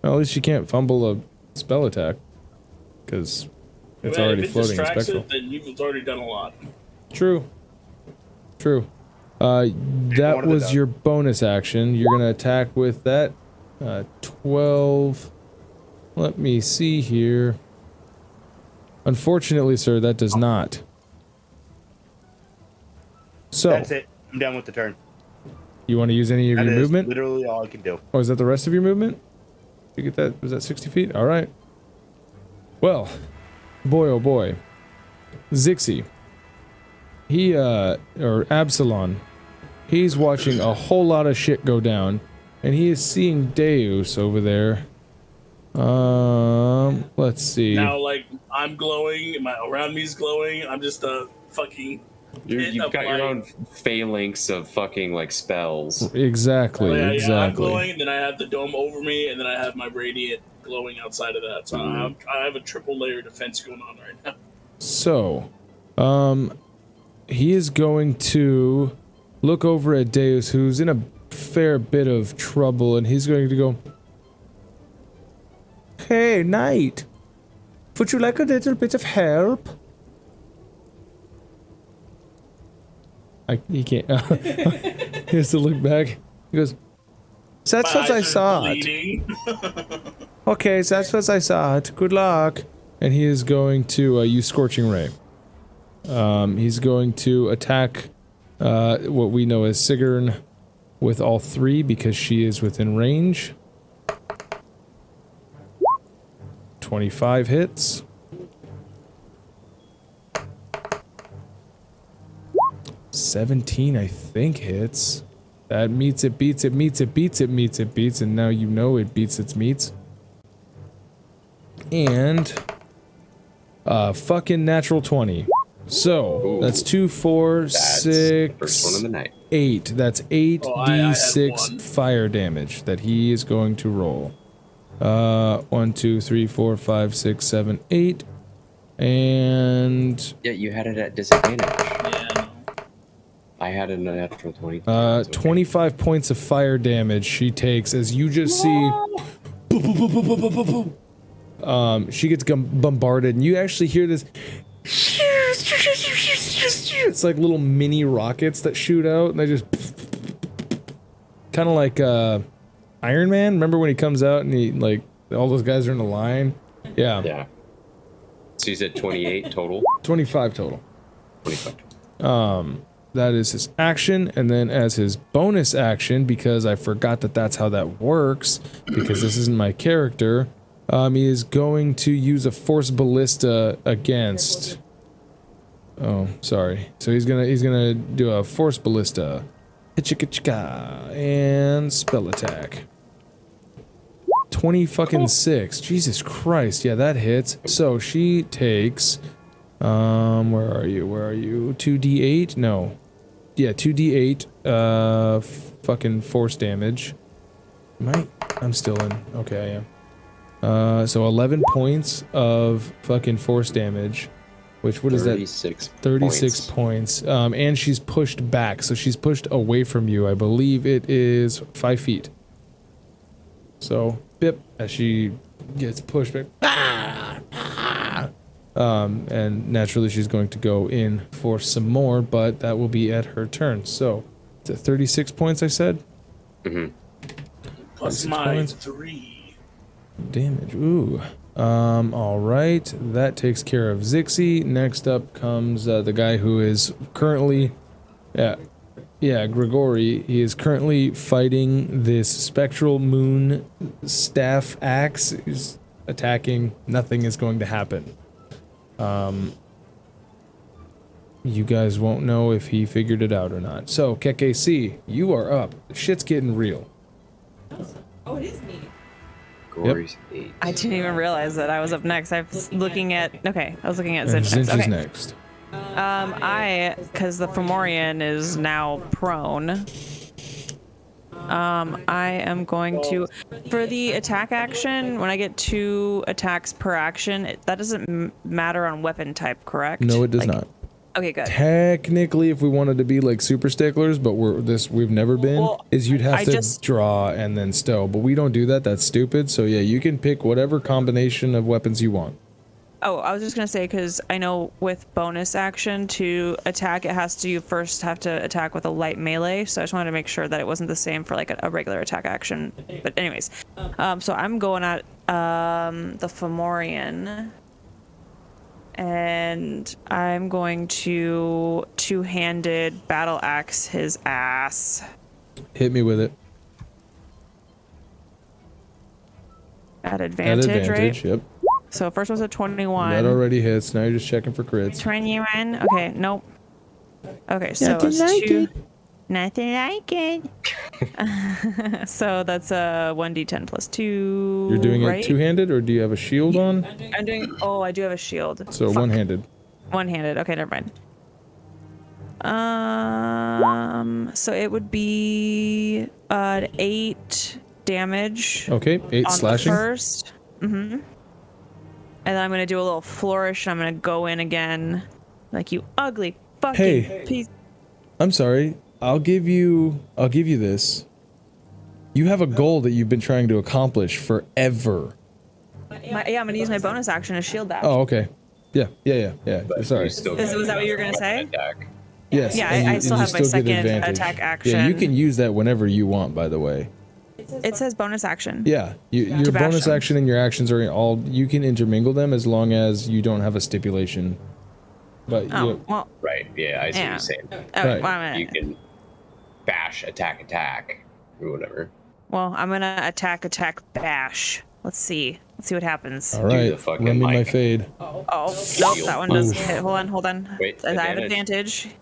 Well, at least you can't fumble a spell attack, because it's
Well,
already
if it
floating in
distracts
spectral.
it, then you've already done a lot.
True. That was your bonus action. You're gonna attack with that. 12. Let me see here. Unfortunately, sir, that does not. So
That's it. I'm done with the turn.
you want to use any of
That
your
is
movement?
literally all I can do.
Oh, is that the rest of your movement? You get that? Was that 60 feet? All right. Well, boy, oh boy. Xixis. He, or Absalon. He's watching a whole lot of shit go down. And he is seeing Deus over there. Let's see.
Now, like, I'm glowing, around me's glowing, I'm just a fucking...
You've got your own phalanx of fucking, like, spells.
Exactly,
Yeah,
exactly.
I'm glowing, then I have the dome over me, and then I have my radiant glowing outside of that. So I have a triple layer defense going on right now.
So, he is going to look over at Deus, who's in a fair bit of trouble, and he's going to go, "Hey, knight, would you like a little bit of help?" He can't. He has to look back. He goes, "That's what I thought." Okay, so that's what I thought. Good luck. And he is going to use Scorching Ray. He's going to attack what we know as Sigrun with all three because she is within range. 25 hits. 17, I think, hits. That meets it, beats it, meets it, beats it, meets it, beats, and now you know it beats its meats. and fucking natural 20. So
Ooh.
that's 2, 4,
That's
6,
the first one of the night.
8. That's 8d6
one.
fire damage that he is going to roll. 1, 2, 3, 4, 5, 6, 7, 8. And
Yeah, you had it at disadvantage.
Yeah, no.
I had it in a natural 20. It's okay.
25 points of fire damage she takes as you just see. Boom, boom, boom, boom, boom, boom, boom, boom. She gets bombarded, and you actually hear this. It's like little mini rockets that shoot out, and they just kind of like Iron Man. Remember when he comes out and he like all those guys are in a line? Yeah.
Yeah. So you said 28 total?
25 total.
25.
That is his action, and then as his bonus action, because I forgot that that's how that works, because this isn't my character, he is going to use a force ballista against. Oh, sorry. So he's gonna do a force ballista, and spell attack. 20 Jesus Christ! Yeah, that hits. So she takes. Where are you? 2d8? No. Yeah, 2d8, fucking force damage. I'm still in. Okay, I am. So 11 points of fucking force damage. Which, what is that? 36 points. And she's pushed back, so she's pushed away from you. I believe it is 5 feet. So, bip, as she gets pushed back. And naturally she's going to go in for some more, but that will be at her turn. So, it's at 36 points, I said?
Mm-hmm.
Plus my 3.
Damage, ooh. Alright, that takes care of Xixis. Next up comes the guy who is currently, Grigori. He is currently fighting this spectral moon staff axe. He's attacking. Nothing is going to happen. You guys won't know if he figured it out or not. So, Keksi, you are up. Shit's getting real.
Oh, it is me.
Gory's 8.
I didn't even realize that I was up next. I was looking at
And
Zinch
Zinch
next.
is next.
Because the Fomorian is now prone. I am going to, for the attack action, when I get 2 attacks per action, that doesn't matter on weapon type, correct?
No, it does not.
Okay, good.
Technically, if we wanted to be like super sticklers, but we've never been, is you'd have to draw and then stow, but we don't do that. That's stupid. So yeah, you can pick whatever combination of weapons you want.
Oh, I was just gonna say, because I know with bonus action to attack, you first have to attack with a light melee. So I just wanted to make sure that it wasn't the same for like a regular attack action. But anyways, so I'm going at the Fomorian, and I'm going to two-handed battle axe his ass.
Hit me with it.
At advantage, right?
Yep.
So first was a 21.
That already hits. Now you're just checking for crits.
21. Okay, nope. Okay, so
Nothing
it's
like
2.
it.
Nothing like it. So that's a 1d10 plus 2.
You're doing
right?
it two-handed, or do you have a shield on?
I'm doing. Oh, I do have a shield.
So
Fuck.
one-handed.
One-handed. Okay, never mind. So it would be 8 damage.
Okay, 8
on
slashing.
The first. Mm-hmm. And then I'm gonna do a little flourish, and I'm gonna go in again, like you ugly fucking piece.
I'm sorry. I'll give you this. You have a goal that you've been trying to accomplish forever.
Yeah, I'm gonna use my bonus action to shield that.
Oh, okay. Yeah.
But
Sorry.
you still
Was
get
that what you were gonna say?
attack.
Yes.
Yeah,
and
I still
you
have my
get
second
advantage.
attack action.
Yeah, you can use that whenever you want, by the way.
It says bonus action.
Yeah, your
To bash
bonus
them.
action and your actions are all, you can intermingle them as long as you don't have a stipulation. But
Oh, well.
Right, yeah, I see what
Yeah.
you're saying.
Oh,
Right.
well,
You can bash, attack, or whatever.
well, I'm gonna attack, bash. Let's see what happens.
all right,
the fucking,
run me my
like-
fade.
Oh, nope, that one doesn't hit. Hold on.
Wait,
I have
advantage.
advantage.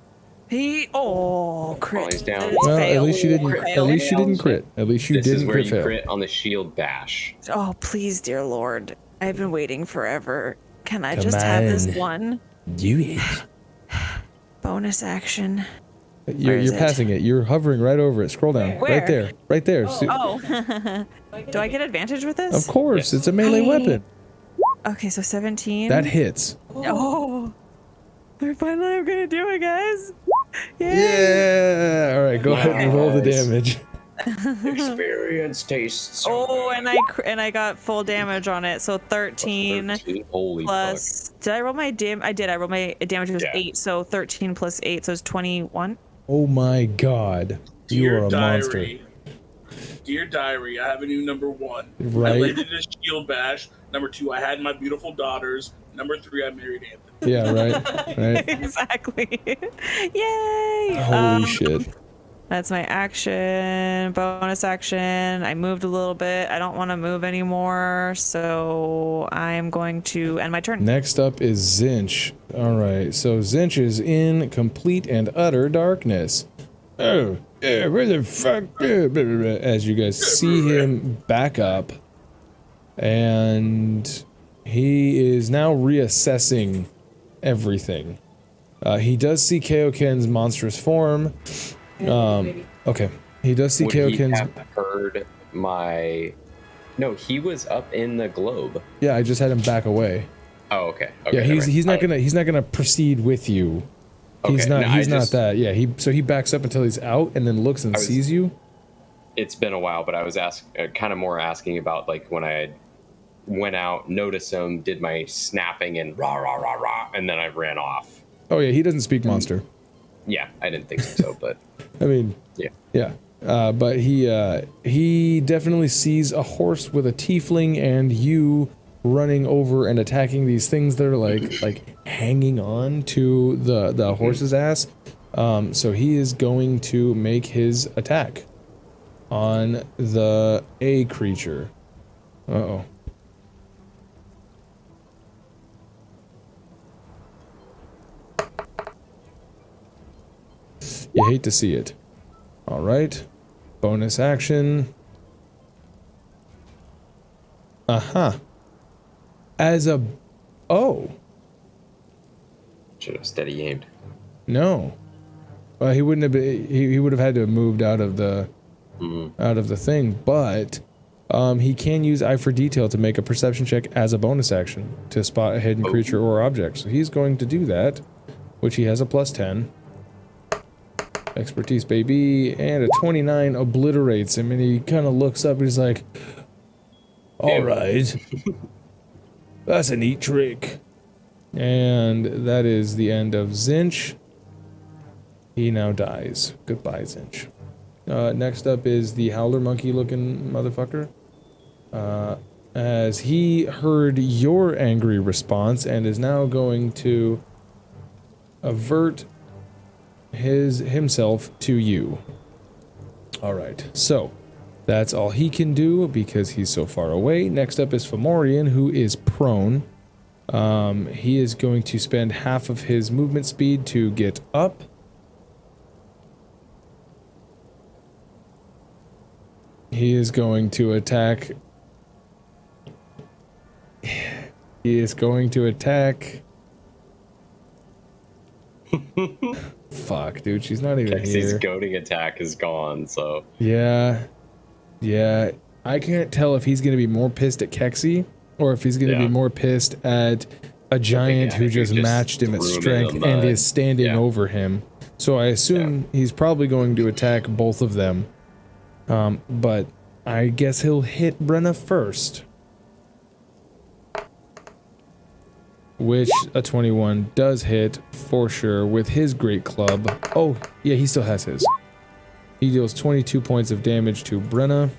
Crit.
Oh, he's down.
It's
Well,
fail.
at least you didn't.
Fail.
At least you didn't crit. At least you
This is
didn't
where
crit
you
fail.
crit on the shield bash.
Oh, please, dear Lord. I've been waiting forever. Can I just have this one?
Do it.
Bonus action.
You're passing it. You're hovering right over it. Scroll down.
Where?
Right there. Right there.
Oh. Do I get advantage with this?
Of course. It's a melee weapon.
Okay, so 17.
That hits.
Oh. I finally am gonna do it, guys. Yay.
Yeah. All right, go ahead and roll the damage.
Experience tastes so
Oh, and I got full damage on it. So 13,
Holy
plus.
fuck.
Did I roll my I did. I rolled my damage was 8. So 13 plus 8, so it's 21.
Oh my god. You are a monster.
Dear Diary, I have a new number 1.
Right.
I landed in a shield bash. Number 2, I had my beautiful daughters. Number 3, I married Anthony.
Yeah, right.
Exactly. Yay!
Holy shit.
That's my action, bonus action. I moved a little bit. I don't want to move anymore, so I'm going to end my turn.
Next up is Zinch. All right, so Zinch is in complete and utter darkness. Oh, yeah, where the fuck? As you guys see him back up, and he is now reassessing everything. He does see Kaioken's monstrous form. Okay. He does see Kaioken's.
Would he have heard my... No, he was up in the globe.
Yeah, I just had him back away.
Oh, okay.
Yeah, he's not gonna proceed with you. He's
Okay,
not that. Yeah, he backs up until he's out and then looks and sees you.
It's been a while, but I was kind of more asking about like when I went out, noticed him, did my snapping and rah rah rah rah, and then I ran off.
Oh yeah, he doesn't speak monster.
Yeah, I didn't think so, but
I mean, yeah. But he definitely sees a horse with a tiefling and you running over and attacking these things that are like hanging on to the horse's ass. So he is going to make his attack on the A creature. Uh-oh. You hate to see it. Alright. Bonus action. Uh-huh. As a... Oh.
should have steady aimed.
No. Well, he wouldn't have been... He would have had to have moved out of the... out of the thing, but... he can use Eye for Detail to make a perception check as a bonus action to spot a hidden creature or object. So he's going to do that, which he has a +10. Expertise, baby, and a 29 obliterates him, and he kind of looks up and he's like, all right, that's a neat trick. And that is the end of Zinch. He now dies. Goodbye, Zinch. Next up is the howler monkey looking motherfucker. As he heard your angry response and is now going to avert himself to you. Alright, so that's all he can do because he's so far away. Next up is Fomorian, who is prone. He is going to spend half of his movement speed to get up. He is going to attack. He is going to attack. Fuck, dude, she's not even
Keksi's
here.
goading attack is gone, so...
Yeah. Yeah. I can't tell if he's going to be more pissed at Keksi or if he's going to be more pissed at a giant who just matched him at strength and is standing over him. So I assume he's probably going to attack both of them. But I guess he'll hit Brenna first. Which a 21 does hit for sure with his great club. Oh, yeah, he still has his. He deals 22 points of damage to Brenna.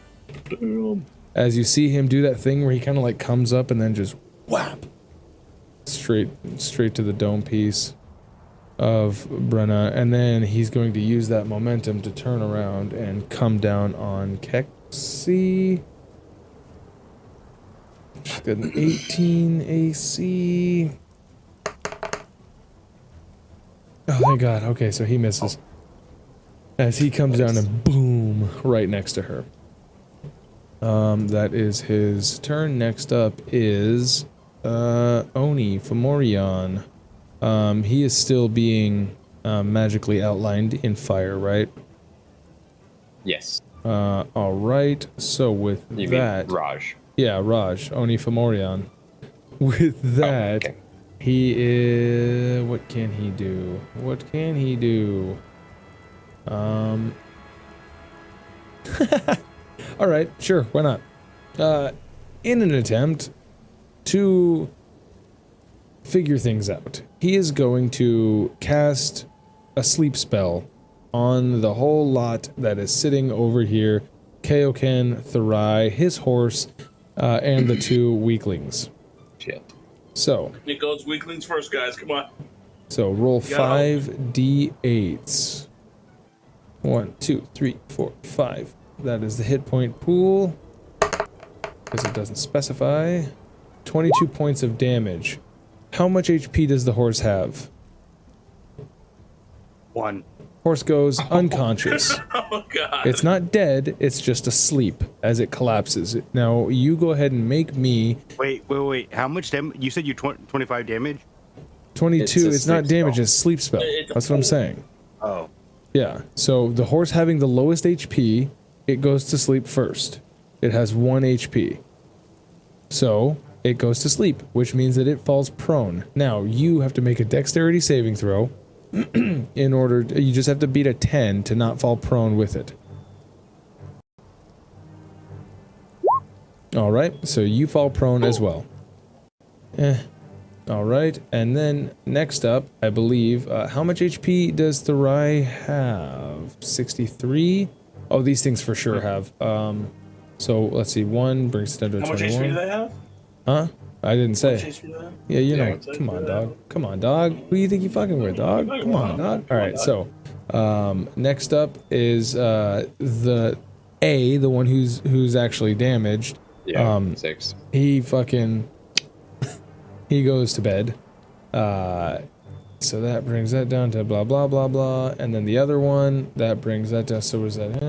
As you see him do that thing where he kind of like comes up and then just whap straight to the dome piece of Brenna, and then he's going to use that momentum to turn around and come down on Keksi. She's got an 18 AC. Oh, thank God. Okay, so he misses. As he comes down and boom, right next to her. That is his turn. Next up is Oni Fomorion. He is still being magically outlined in fire, right?
Yes.
All right. So with
You
that,
mean Raj?
yeah, Raj Oni Fomorion. With that,
okay.
he is. What can he do? What can he do? All right, sure, why not? In an attempt to figure things out, he is going to cast a sleep spell on the whole lot that is sitting over here. Kaioken, Therai, his horse, and the two weaklings.
Shit.
So.
It goes weaklings first, guys. Come on.
So roll 5d8s. 1, 2, 3, 4, 5. That is the hit point pool. Because it doesn't specify. 22 points of damage. How much HP does the horse have?
1.
Horse goes unconscious.
Oh, God.
It's not dead, it's just asleep as it collapses. Now, you go ahead and make me...
Wait. How much damage? You said you 25 damage?
22, it's not damage,
spell.
it's sleep spell. That's what I'm saying.
Oh.
Yeah, so the horse having the lowest HP, it goes to sleep first. It has 1 HP. So, it goes to sleep, which means that it falls prone. Now, you have to make a dexterity saving throw. In order, you just have to beat a 10 to not fall prone with it. Alright, so you fall prone as well. Alright, and then next up, I believe, how much HP does Therai have? 63? Oh, these things for sure have. So let's see, 1 brings it down to a 21.
How much HP do they have?
Huh? I didn't say.
How much HP do they have?
Yeah, you know.
Yeah,
Come on, dog. Come on, dog. Who do you think you fucking with, dog? Come on, dog. All right, so next up is the one who's actually damaged.
Yeah, 6.
He fucking he goes to bed. So that brings that down to blah blah blah blah, and then the other one that brings that down. So was that?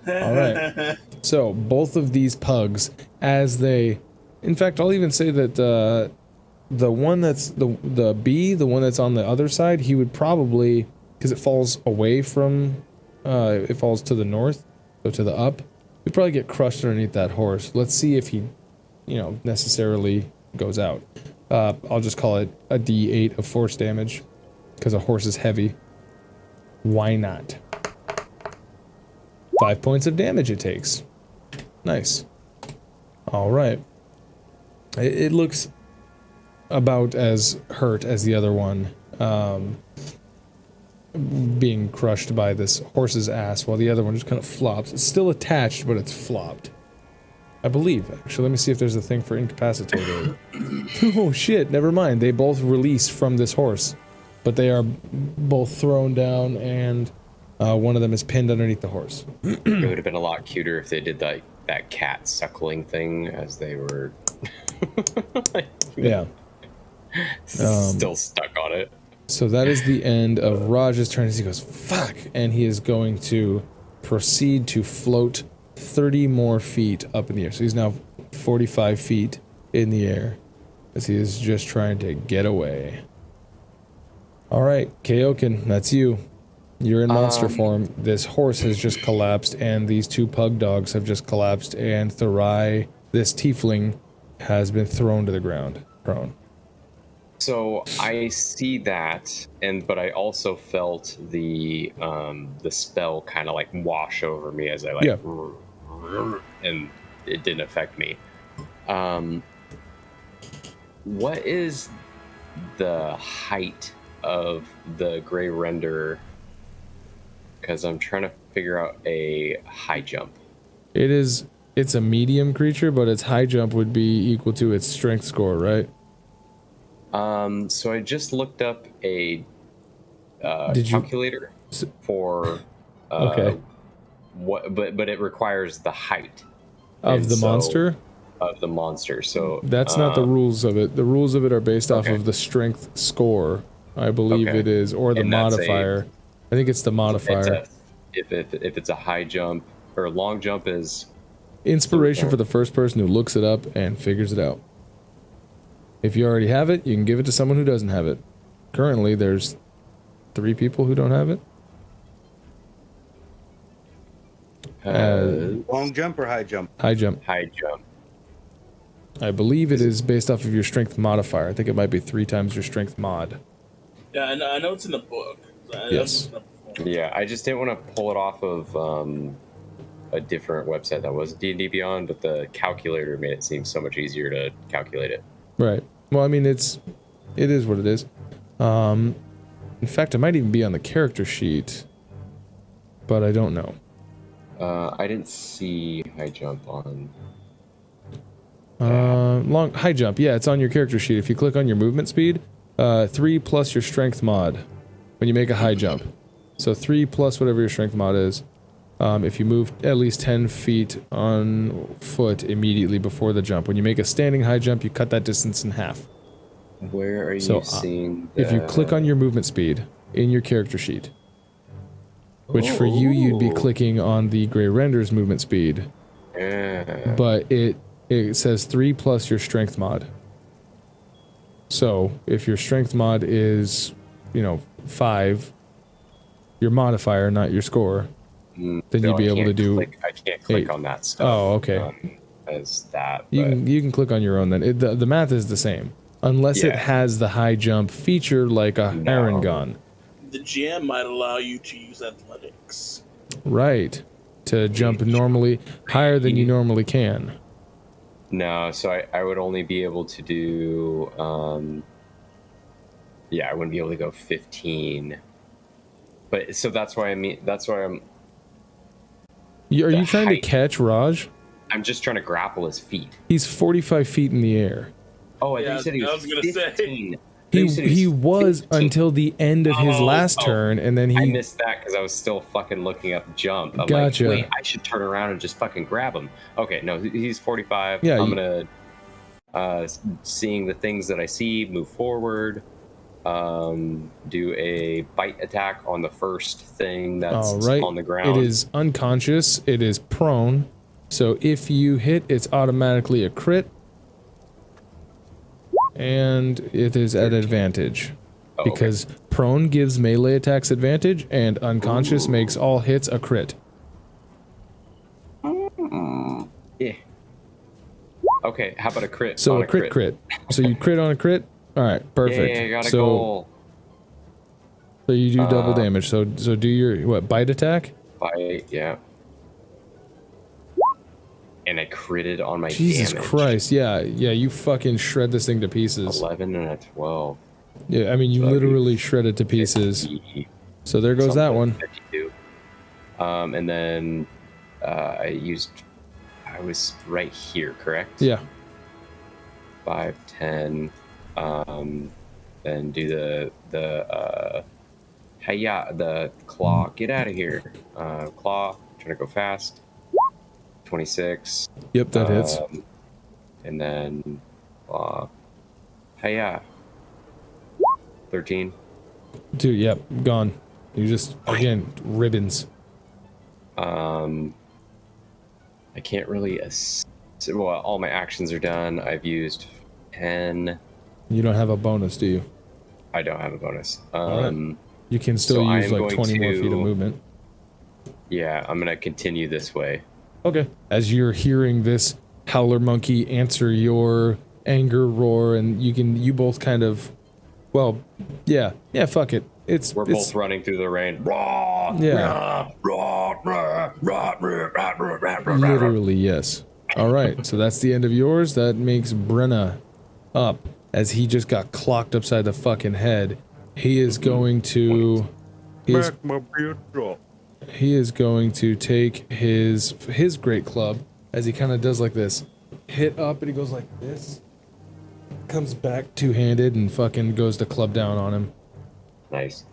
All right. So both of these pugs, as they, in fact, I'll even say that the one that's the B, the one that's on the other side, he would probably, because it falls away from, it falls to the north, so to the up, he'd probably get crushed underneath that horse. Let's see if he, necessarily goes out. I'll just call it a D8 of force damage, because a horse is heavy. Why not? 5 points of damage it takes. Nice. Alright. It looks about as hurt as the other one. Being crushed by this horse's ass, while the other one just kind of flops. It's still attached, but it's flopped. I believe. Actually, let me see if there's a thing for incapacitated. Oh shit, never mind. They both release from this horse. But they are both thrown down, and one of them is pinned underneath the horse.
It would have been a lot cuter if they did that cat suckling thing as they were
Yeah.
Still stuck on it.
So that is the end of Raj's turn as he goes, fuck! And he is going to proceed to float 30 more feet up in the air. So he's now 45 feet in the air as he is just trying to get away. Alright, Kaioken, that's you. You're in monster form. This horse has just collapsed, and these two pug dogs have just collapsed, and Therai, this tiefling, has been thrown to the ground, prone.
So I see that, but I also felt the spell kind of like wash over me as I and it didn't affect me. What is the height of the gray renderer? Because I'm trying to figure out a high jump.
It's a medium creature, but its high jump would be equal to its strength score, right?
So I just looked up a calculator for
okay.
But it requires the height
of the monster.
Of the monster. So
that's not the rules of it. The rules of it are based off of the strength score, I believe it is, or the modifier. I think it's the modifier.
If it's a high jump or long jump is
inspiration for the first person who looks it up and figures it out. If you already have it, you can give it to someone who doesn't have it. Currently, there's 3 people who don't have it.
Long jump or high jump?
High jump.
High jump.
I believe it is based off of your strength modifier. I think it might be 3 times your strength mod.
Yeah, I know it's in the book.
Yes.
Yeah, I just didn't want to pull it off of a different website that was D&D Beyond, but the calculator made it seem so much easier to calculate it.
Right. Well, I mean, it is what it is. In fact, it might even be on the character sheet, but I don't know.
I didn't see high jump on.
High jump. Yeah, it's on your character sheet. If you click on your movement speed, 3 plus your strength mod when you make a high jump. So 3 plus whatever your strength mod is. If you move at least 10 feet on foot immediately before the jump. When you make a standing high jump, you cut that distance in half.
Where are you seeing
if you click on your movement speed in your character sheet, which for you, you'd be clicking on the Grey Render's movement speed.
Yeah.
But it says 3 plus your strength mod. So, if your strength mod is, 5, your modifier, not your score, then you'd be able to do...
I can't click
8.
on that stuff.
Oh, okay.
As that.
You can click on your own then. The math is the same. Unless it has the high jump feature like a Harengon.
The GM might allow you to use athletics.
Right. To jump normally higher than you normally can.
No, so I would only be able to do... I wouldn't be able to go 15. But, so that's why I'm...
Are you trying to catch Raj?
I'm just trying to grapple his feet.
He's 45 feet in the air.
Oh, I think you said he was 15.
He was until the end of his last turn, and then
I missed that because I was still fucking looking up jump. I'm
gotcha.
Like, wait, I should turn around and just fucking grab him. Okay, no, he's 45.
Yeah,
I'm gonna seeing the things that I see, move forward, do a bite attack on the first thing that's on the ground.
It is unconscious. It is prone. So if you hit, it's automatically a crit. And it is at advantage. Because prone gives melee attacks advantage, and unconscious makes all hits a crit.
Yeah. Okay, how about a crit?
So a crit. So you crit on a crit? Alright, perfect.
Yeah, I got a goal.
So you do double damage. So do your, bite attack?
Bite, yeah. And I critted on my
Jesus
damage.
Christ, yeah, you fucking shred this thing to pieces.
11 and a 12.
Yeah, I mean, you literally shred it to pieces.
50,
so there goes that one.
52. And then I was right here, correct?
Yeah.
5, 10. Then do the claw. Get out of here. Claw. Trying to go fast. 26.
Yep, that hits.
And then, hiya. 13.
Dude, yep, gone. You just, again, ribbons.
I can't really, well, all my actions are done. I've used 10.
You don't have a bonus, do you?
I don't have a bonus.
Right. You can still use like 20 more feet of movement.
Yeah, I'm gonna continue this way.
Okay. As you're hearing this howler monkey answer your anger roar, and you both kind of, well, yeah, fuck it.
We're both running through the rain.
Yeah. Literally, yes. All right, so that's the end of yours. That makes Brenna up, as he just got clocked upside the fucking head. He is going to... He is going to take his great club, as he kind of does like this, hit up, and he goes like this, comes back two-handed, and fucking goes to club down on him.
Nice.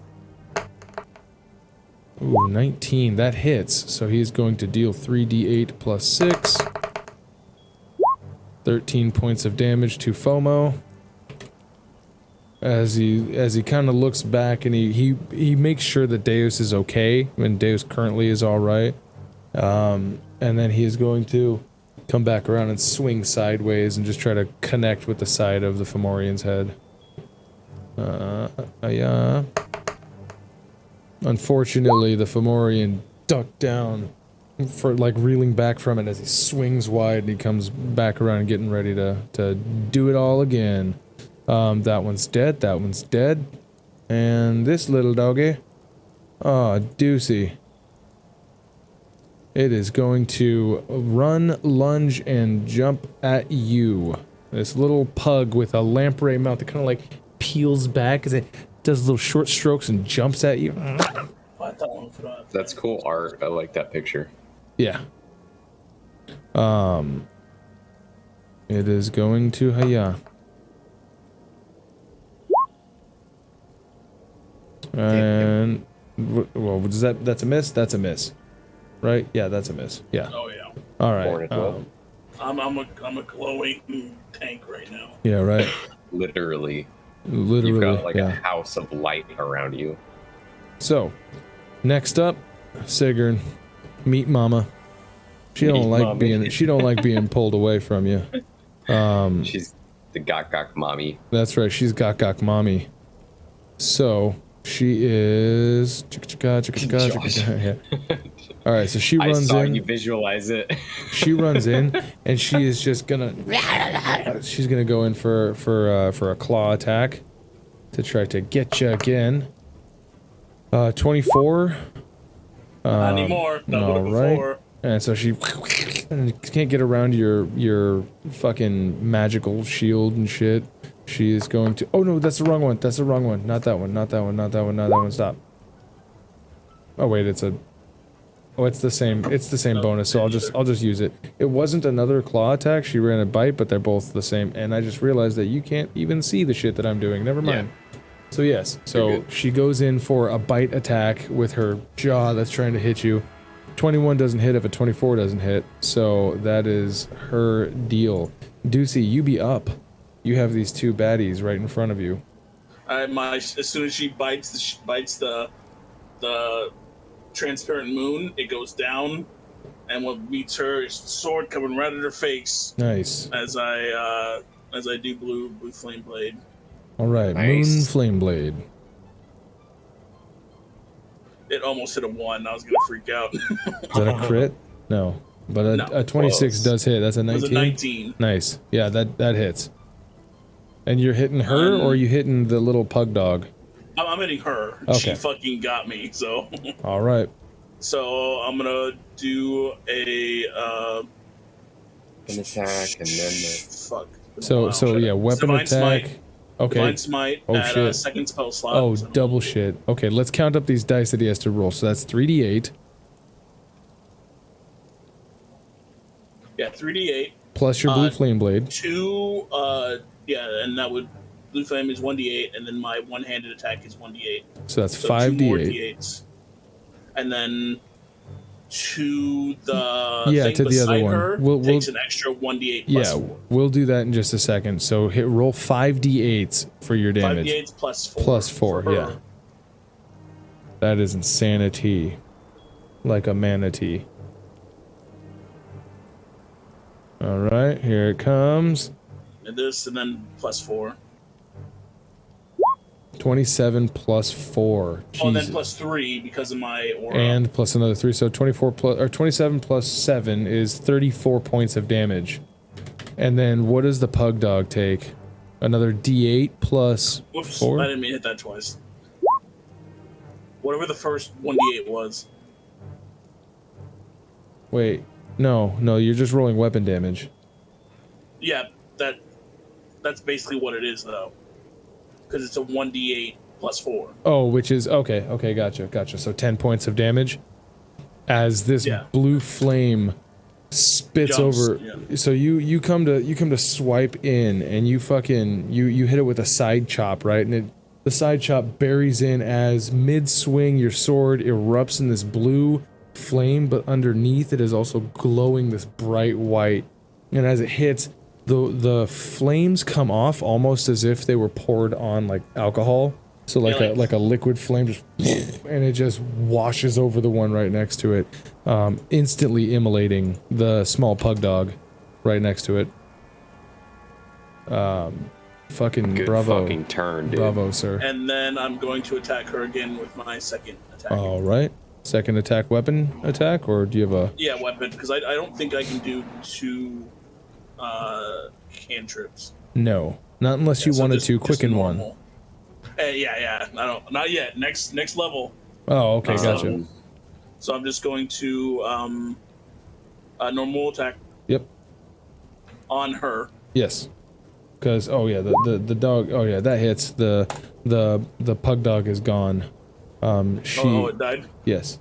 Ooh, 19. That hits, so he's going to deal 3d8 plus 6. 13 points of damage to FOMO. As he kind of looks back, and he makes sure that Deus is okay, and Deus currently is alright. And then he is going to come back around and swing sideways and just try to connect with the side of the Fomorian's head. Yeah. Unfortunately, the Fomorian ducked down for like reeling back from it as he swings wide and he comes back around and getting ready to do it all again. That one's dead, that one's dead. And this little doggy, oh, Deucey. It is going to run, lunge, and jump at you. This little pug with a lamprey mouth that kind of like peels back as it does little short strokes and jumps at you.
That's cool art. I like that picture.
Yeah. It is going to hiya. And well, does that's a miss? That's a miss. Right? Yeah, that's a miss. Yeah.
Oh yeah.
All right.
I'm a glowing tank right now.
Yeah, right.
Literally.
Literally.
You've got like a house of light around you.
So, next up, Sigrun, meet Mama. She don't like being pulled away from you.
She's the gok mommy.
That's right. She's gok mommy. So she is. Yeah. All right. So she runs in.
You visualize it.
She runs in, and she is just gonna. She's gonna go in for a claw attack to try to get you again. 24.
Not anymore.
All right. And so she can't get around your fucking magical shield and shit. She is going to. Oh no, that's the wrong one. That's the wrong one. Not that one. Not that one. Not that one. Not that one. Stop. Oh wait, it's a. Oh, it's the same. It's the same bonus. So I'll just use it. It wasn't another claw attack. She ran a bite, but they're both the same. And I just realized that you can't even see the shit that I'm doing. Never mind. Yeah. So yes. So she goes in for a bite attack with her jaw that's trying to hit you. 21 doesn't hit if a 24 doesn't hit. So that is her deal. Deucey, you be up. You have these two baddies right in front of you.
As soon as she bites the transparent moon, it goes down, and what meets her is the sword coming right at her face.
Nice.
As I do blue flame blade.
All right, nice. Moon flame blade.
It almost hit a 1. I was gonna freak out.
Is that a crit? No, but a 26 does hit. That's a 19.
It was a 19.
Nice. Yeah, that hits. And you're hitting her, or are you hitting the little pug dog?
I'm hitting her.
Okay.
She fucking got me. So.
All right.
So I'm gonna do
an attack and then
fuck.
So yeah, weapon
Divine
attack.
Smite.
Okay.
Divine Smite at
shit.
Second spell slot.
Oh, double shit. Okay, let's count up these dice that he has to roll. So that's 3d8.
Yeah, 3d8.
Plus your blue flame blade.
2, and that would... Blue flame is 1d8, and then my one-handed attack is 1d8.
So that's 5d8.
2 more d8s. And then to the thing
to the other one.
We'll takes an extra 1d8 plus 4.
We'll do that in just a second. So roll 5d8s for your damage.
5d8s plus 4.
Plus 4, yeah. That is insanity. Like a manatee. Alright, here it comes.
And this, and then plus 4.
27 plus 4. Jesus.
Oh, and then plus 3 because of my aura.
And plus another 3. So 27 plus 7 is 34 points of damage. And then what does the pug dog take? Another d8 plus 4?
I didn't mean to hit that twice. Whatever the first 1d8 was.
Wait. No, you're just rolling weapon damage.
Yeah, that's basically what it is, though. Because it's a 1d8 plus 4.
Oh, which is... Okay, gotcha. So 10 points of damage. As this blue flame spits over... Yeah. So you come to swipe in, and you fucking... You hit it with a side chop, right? And the side chop buries in as mid-swing, your sword erupts in this blue flame, but underneath it is also glowing this bright white. And as it hits... The flames come off almost as if they were poured on like alcohol, So like a liquid flame just and it just washes over the one right next to it, instantly immolating the small pug dog right next to it. Fucking
Good
bravo.
fucking turn, dude.
Bravo, sir.
And then I'm going to attack her again with my second attack.
All right. Second attack, weapon attack, or do you have a...
Yeah, weapon, because I don't think I can do 2 cantrips.
No, not unless you wanted to quicken one.
Yeah, I don't, not yet. Next level.
Oh, okay, gotcha.
So I'm just going to a normal attack.
Yep.
On her.
Yes. Because the dog. Oh yeah, that hits. The pug dog is gone.
It died.
Yes.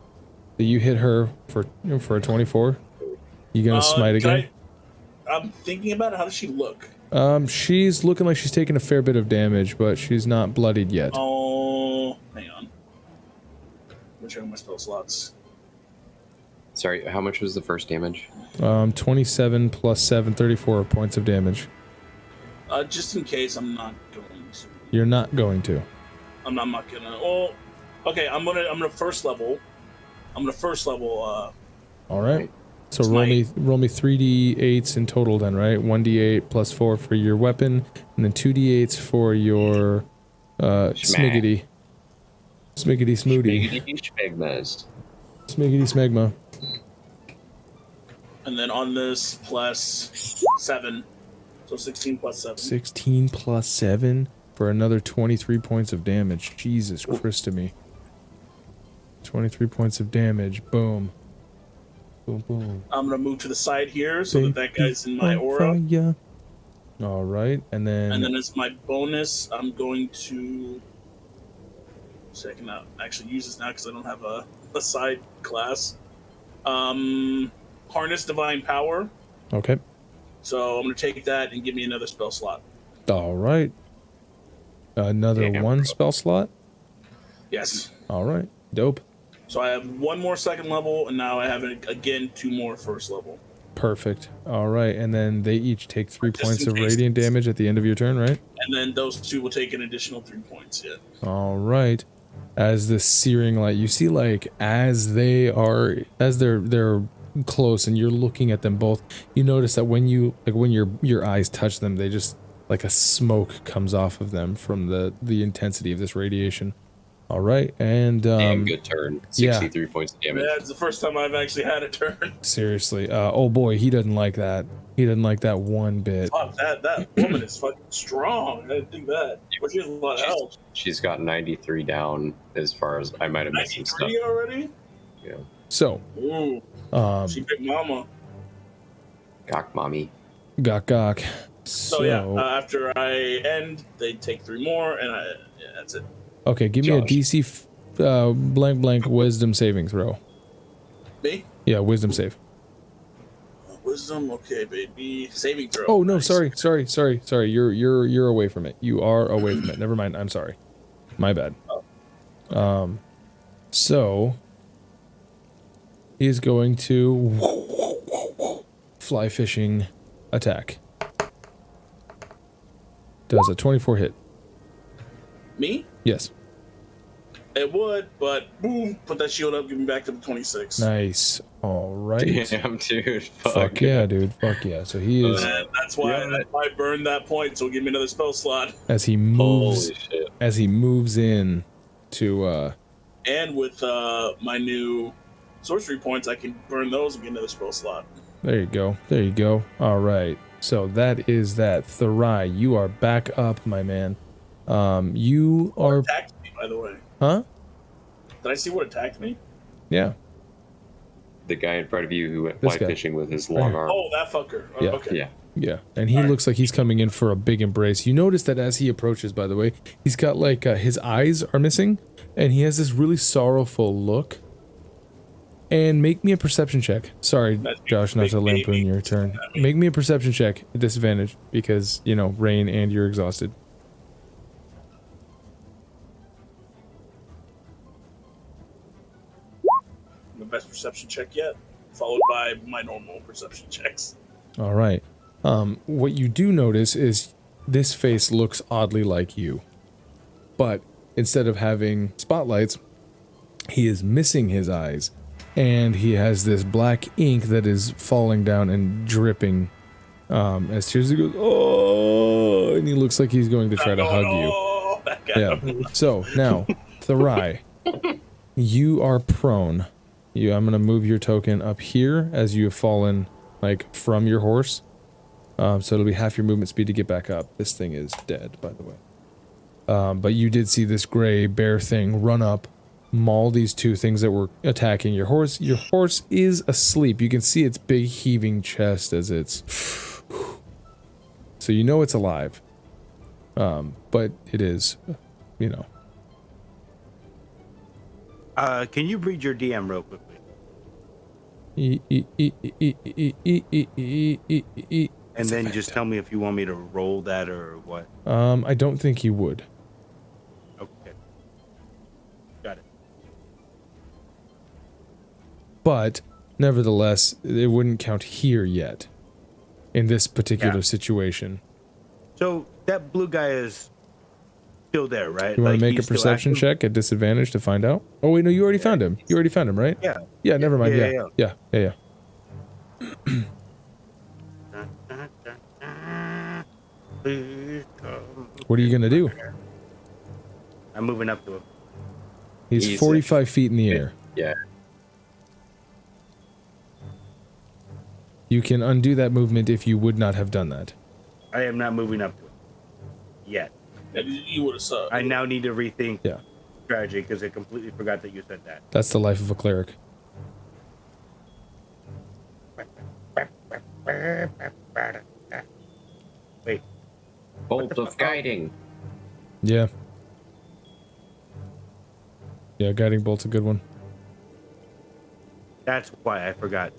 So you hit her for a 24. You gonna smite again?
I'm thinking about it. How does she look?
She's looking like she's taking a fair bit of damage, but she's not bloodied yet.
Oh, hang on. I'm checking my spell slots.
Sorry, how much was the first damage?
27 plus 7, 34 points of damage.
Just in case, I'm not going to.
You're not going to.
I'm not gonna. Oh, okay. I'm gonna first level.
All right. So roll me 3d8s in total then, right? 1d8 plus 4 for your weapon, and then 2d8s for your smiggity smoothie. Smiggity smegma.
And then on this plus 7. So 16 plus 7.
16 plus 7 for another 23 points of damage. Jesus Christ to me. 23 points of damage. Boom. Boom, boom.
I'm gonna move to the side here so that guy's in my aura.
Yeah. All right, and then
as my bonus, I'm going to. So I can actually use this now because I don't have a side class. Harness Divine Power.
Okay.
So I'm gonna take that and give me another spell slot.
All right. Another one spell slot.
Yes.
All right. Dope.
So I have 1 more second level, and now I have again 2 more first level.
Perfect. All right, and then they each take 3 points of radiant damage at the end of your turn, right?
And then those 2 will take an additional 3 points. Yeah.
All right. As the searing light, you see, like as they're close, and you're looking at them both. You notice that when your eyes touch them, they just like a smoke comes off of them from the intensity of this radiation. All right, and
damn good turn. 63 points of damage.
Yeah, it's the first time I've actually had a turn.
Seriously, oh boy, he doesn't like that. He doesn't like that one bit.
Fuck, that woman is fucking strong. I didn't think that. But she has a lot of health.
She's got 93 down as far as I might have missed some stuff.
93 already?
Yeah.
So,
she big mama.
Gawk mommy.
Gawk.
So yeah, after I end, they take 3 more, and that's it.
Okay, give me a DC blank wisdom saving throw.
Me?
Yeah, wisdom save.
Wisdom, okay, baby. Saving throw.
Oh no, sorry. You're away from it. You are away from it. Never mind. I'm sorry. My bad. So he's going to fly fishing attack. Does a 24 hit?
Me?
Yes.
It would, but boom, put that shield up, give me back to the 26.
Nice. All right.
Damn, dude.
Fuck yeah, dude. Fuck yeah. So he is.
That's why I burned that point. So give me another spell slot.
As he moves. Holy shit. As he moves in to.
And with my new sorcery points, I can burn those and get another spell slot.
There you go. There you go. All right. So that is that. Therai, you are back up, my man. You are.
Attacked me, by the way.
Huh?
Did I see what attacked me?
Yeah.
The guy in front of you who went fly fishing with his long arm.
Oh, that fucker.
Yeah.
Okay.
Yeah.
Yeah. And he looks like he's coming in for a big embrace. You notice that as he approaches, by the way, he's got like his eyes are missing, and he has this really sorrowful look. And make me a perception check. Sorry, Josh, not to lampoon your turn. Make me a perception check at disadvantage because, you know, rain and you're exhausted.
The best perception check yet, followed by my normal perception checks.
All right. What you do notice is this face looks oddly like you, but instead of having spotlights, he is missing his eyes. And he has this black ink that is falling down and dripping as tears. He goes, oh, and he looks like he's going to try to hug you. Yeah. So now, Therai, you are prone. I'm gonna move your token up here as you have fallen, like, from your horse. So it'll be half your movement speed to get back up. This thing is dead, by the way. But you did see this gray bear thing run up, maul these two things that were attacking your horse. Your horse is asleep. You can see its big heaving chest as it's... So you know it's alive. But it is, you know.
Can you read your DM real quickly? And then just tell me if you want me to roll that or what.
I don't think he would.
Okay. Got it.
But, nevertheless, it wouldn't count here yet. In this particular situation.
So, that blue guy is still there, right?
You want
Like,
to make a
he's still
perception
active?
check at disadvantage to find out? Oh wait, no, you already found him. You already found him, right?
Yeah.
Yeah, never mind. Yeah.
Please come.
What are you gonna do?
I'm moving up to him.
He's 45 feet in the air.
Yeah.
You can undo that movement if you would not have done that.
I am not moving up to him. Yet.
You would have sucked.
I now need to rethink
Yeah.
strategy because I completely forgot that you said that.
That's the life of a cleric.
Wait.
Bolt of guiding.
Yeah. Yeah, guiding bolt's a good one.
That's why I forgot.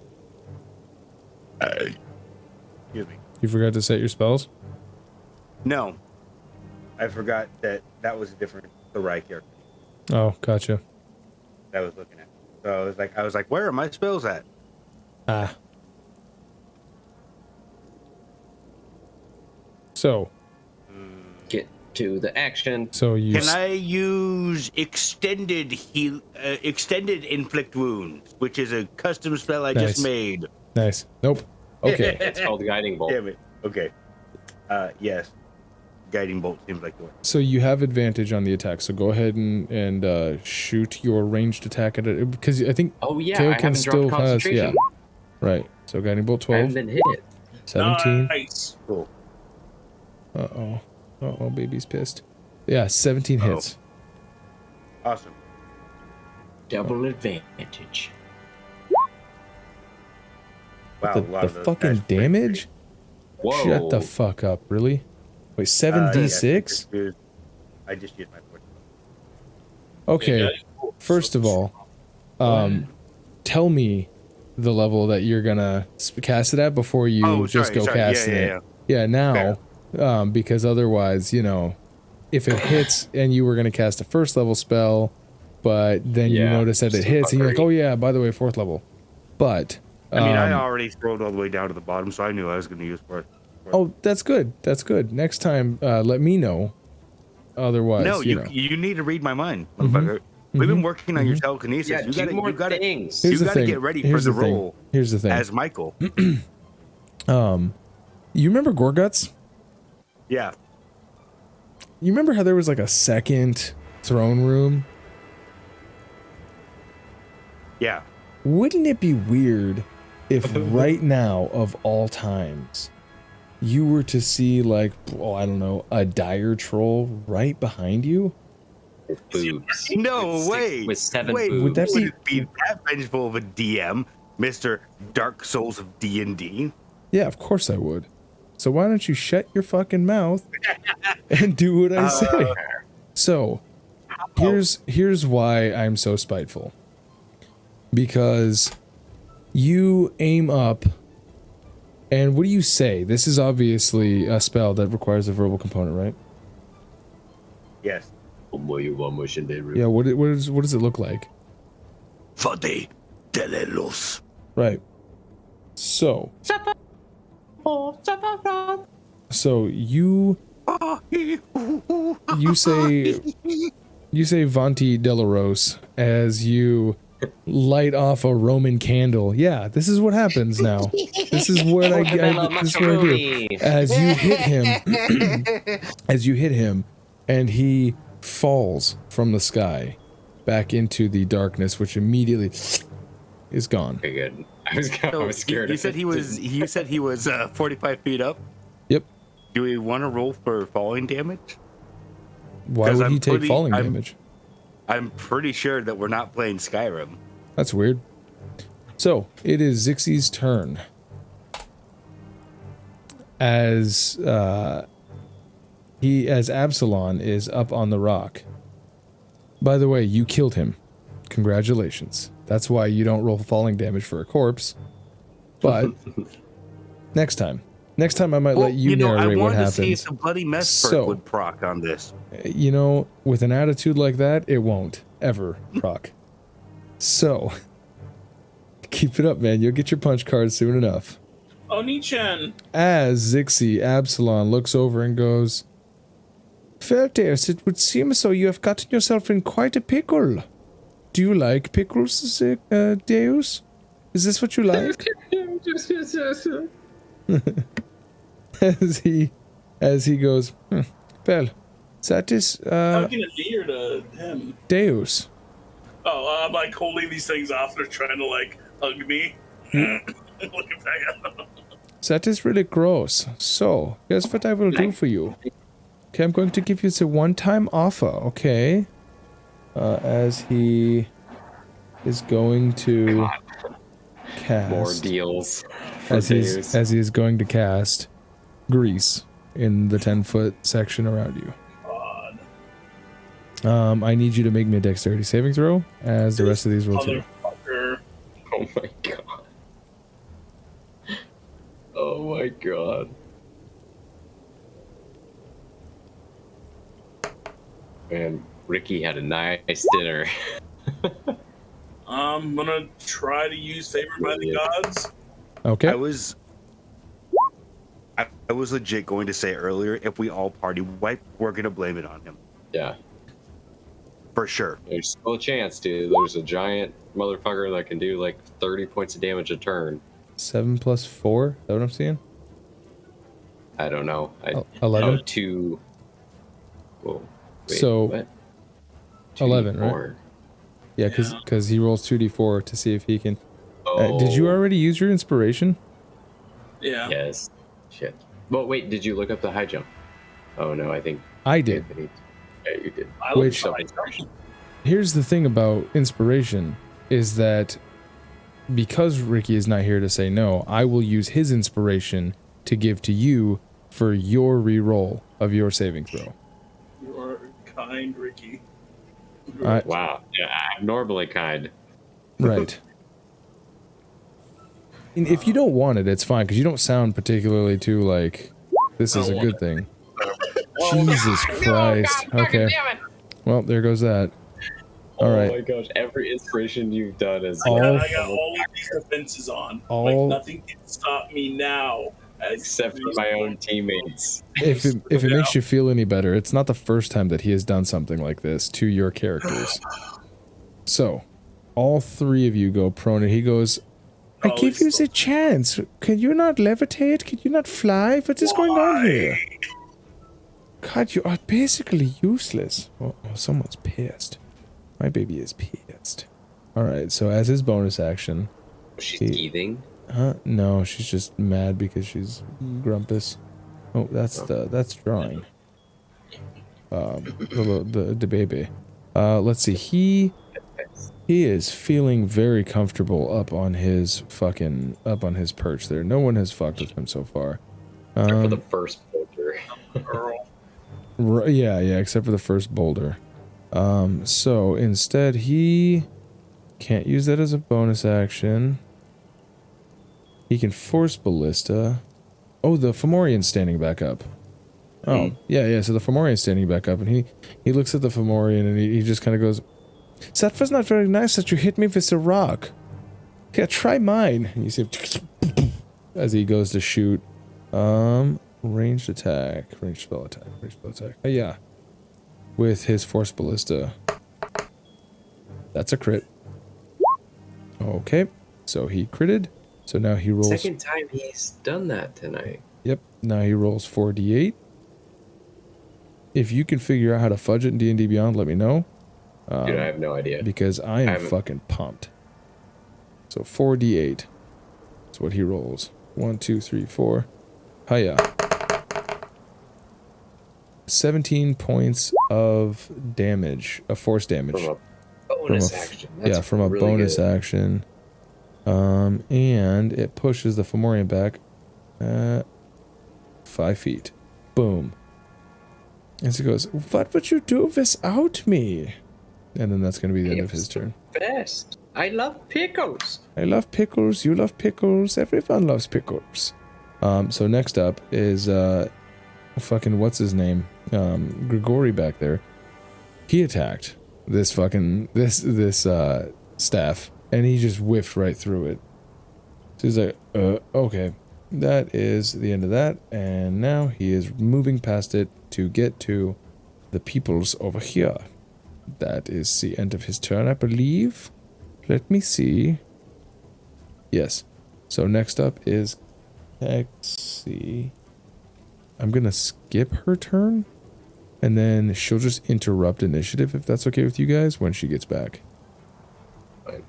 Excuse me.
You forgot to set your spells?
No. I forgot that that was a different Therai character
Oh, gotcha.
that I was looking at. So I was like, where are my spells at?
Ah. So.
Get to the action.
So you...
Can I use extended inflict wounds, which is a custom spell I just made?
Nice. Nope. Okay.
It's called guiding bolt.
Damn it. Okay. Yes. Guiding bolt seems like the one.
So you have advantage on the attack, so go ahead and shoot your ranged attack at it, because I think
Oh yeah, I
Kaioken
haven't
still
dropped
has,
concentration.
right. So guiding bolt
I
12,
haven't been hit.
17.
Nice.
Cool.
Uh-oh. Uh-oh, baby's pissed. Yeah, 17 hits.
Awesome.
Double advantage.
Wow,
The
a lot of those
fucking
dice break
damage?
Whoa.
Shut the fuck up, really? Wait, 7d6?
I just used my foot.
Okay, first of all, tell me the level that you're gonna cast it at before you just go casting it. Yeah, now, because otherwise, you know, if it hits and you were gonna cast a first level spell, but then you notice that it hits and you're like, oh yeah, by the way, 4th level. But
I mean, I already scrolled all the way down to the bottom, so I knew I was going to use fourth.
Oh, that's good. That's good. Next time, let me know. Otherwise,
no,
you know.
you need to read my mind, motherfucker. We've been working on your telekinesis.
Yeah,
you gotta,
do more
you gotta,
things.
you gotta get ready for the role.
Here's the thing.
As Michael.
You remember Gorguts?
Yeah.
You remember how there was like a second throne room?
Yeah.
Wouldn't it be weird if right now, of all times, you were to see like, oh, I don't know, a dire troll right behind you?
With boobs.
No way.
With 7
Wait,
boobs.
would that
would it be that vengeful of a DM, Mr. Dark Souls of D&D?
Yeah, of course I would. So why don't you shut your fucking mouth and do what I say? So, here's why I'm so spiteful. Because you aim up, and what do you say? This is obviously a spell that requires a verbal component, right?
Yes.
Yeah, what does it look like?
Fade telelos.
Right. So you say Vanti Delaros as you light off a Roman candle. Yeah, this is what happens now. This is what I do. As you hit him, and he falls from the sky back into the darkness, which immediately is gone.
Okay, good. I was scared.
You said he was 45 feet up.
Yep.
Do we want to roll for falling damage?
Why would he take falling damage?
I'm pretty sure that we're not playing Skyrim.
That's weird. So, it is Xixis' turn. As Absalon is up on the rock. By the way, you killed him. Congratulations. That's why you don't roll falling damage for a corpse. But next time I might let you narrate what happens. I wanted to see if
the bloody mess perk would proc on this.
You know, with an attitude like that, it won't ever proc. So, keep it up, man. You'll get your punch card soon enough.
Oni-chan.
As Absalon looks over and goes, "Fair Deus, it would seem so you have gotten yourself in quite a pickle. Do you like pickles, Deus? Is this what you like?" as he goes, well, that is
talking to me or to him?
Deus.
Oh, I'm like holding these things off. They're trying to like hug me. Looking back at them.
That is really gross. So, here's what I will do for you. Okay, I'm going to give you the one-time offer, okay? As he is going to cast...
More deals.
As he is going to cast Grease in the 10-foot section around you.
God.
I need you to make me a dexterity saving throw, as the rest of these will too.
Oh my god. Oh my god. Man, Ricky had a nice dinner.
I'm gonna try to use Favored by the Gods.
Okay.
I was legit going to say earlier, if we all party wipe, we're gonna blame it on him.
Yeah.
For sure.
There's still a chance, dude. There's a giant motherfucker that can do like 30 points of damage a turn.
7 plus 4? Is that what I'm seeing?
I don't know.
11?
2. Whoa. Wait,
so,
what?
11, right? Yeah, because he rolls 2d4 to see if he can...
Oh.
Did you already use your inspiration?
Yeah.
Yes. Shit. Well, wait, did you look up the high jump? Oh, no, I think...
I did.
Yeah, you did.
Which, here's the thing about inspiration, is that because Ricky is not here to say no, I will use his inspiration to give to you for your re-roll of your saving throw.
You are kind, Ricky.
Wow. Yeah, abnormally kind.
Right. And if you don't want it, it's fine, because you don't sound particularly too, like, this is a good thing. Jesus Christ. Okay. Well, there goes that. All right.
Oh my gosh, every inspiration you've done is...
I got all of these defenses on. Like, nothing can stop me now.
Except for my own teammates.
If it makes you feel any better, it's not the first time that he has done something like this to your characters. So, all three of you go prone, and he goes, I give you the chance. Can you not levitate? Can you not fly? What is going on here? God, you are basically useless. Oh, someone's pissed. My baby is pissed. Alright, so as his bonus action...
She's teething?
No, she's just mad because she's grumpus. Oh, that's drawing. The baby. Let's see, he is feeling very comfortable up on his perch there. No one has fucked with him so far.
Except for the first boulder.
Yeah, except for the first boulder. So instead he can't use that as a bonus action. He can force ballista. Oh, the Fomorian's standing back up. Oh, yeah, so the Fomorian's standing back up, and he looks at the Fomorian, and he just kind of goes, that was not very nice that you hit me with a rock. Yeah, try mine. And you see him as he goes to shoot. Ranged attack. Ranged spell attack. Oh, yeah. With his force ballista. That's a crit. Okay, so he critted. So now he rolls.
Second time he's done that tonight.
Yep. Now he rolls 4d8. If you can figure out how to fudge it in D&D Beyond, let me know.
Dude, I have no idea.
Because I am fucking pumped. So 4d8. That's what he rolls. 1, 2, 3, 4. Hiya. 17 points of damage, of force damage.
From a bonus action. That's
from a
really
bonus
good.
action. And it pushes the Fomorian back 5 feet. Boom. And so he goes, "What would you do without me?" And then that's going to be the end of his turn.
Best. I love pickles.
I love pickles. You love pickles. Everyone loves pickles. So next up is fucking what's his name? Grigori back there. He attacked this fucking this staff, and he just whiffed right through it. So he's like, okay, that is the end of that, and now he is moving past it to get to the peoples over here. That is the end of his turn, I believe. Let me see. Yes. So next up is Keksi. I'm gonna skip her turn, and then she'll just interrupt initiative if that's okay with you guys when she gets back.
Fine.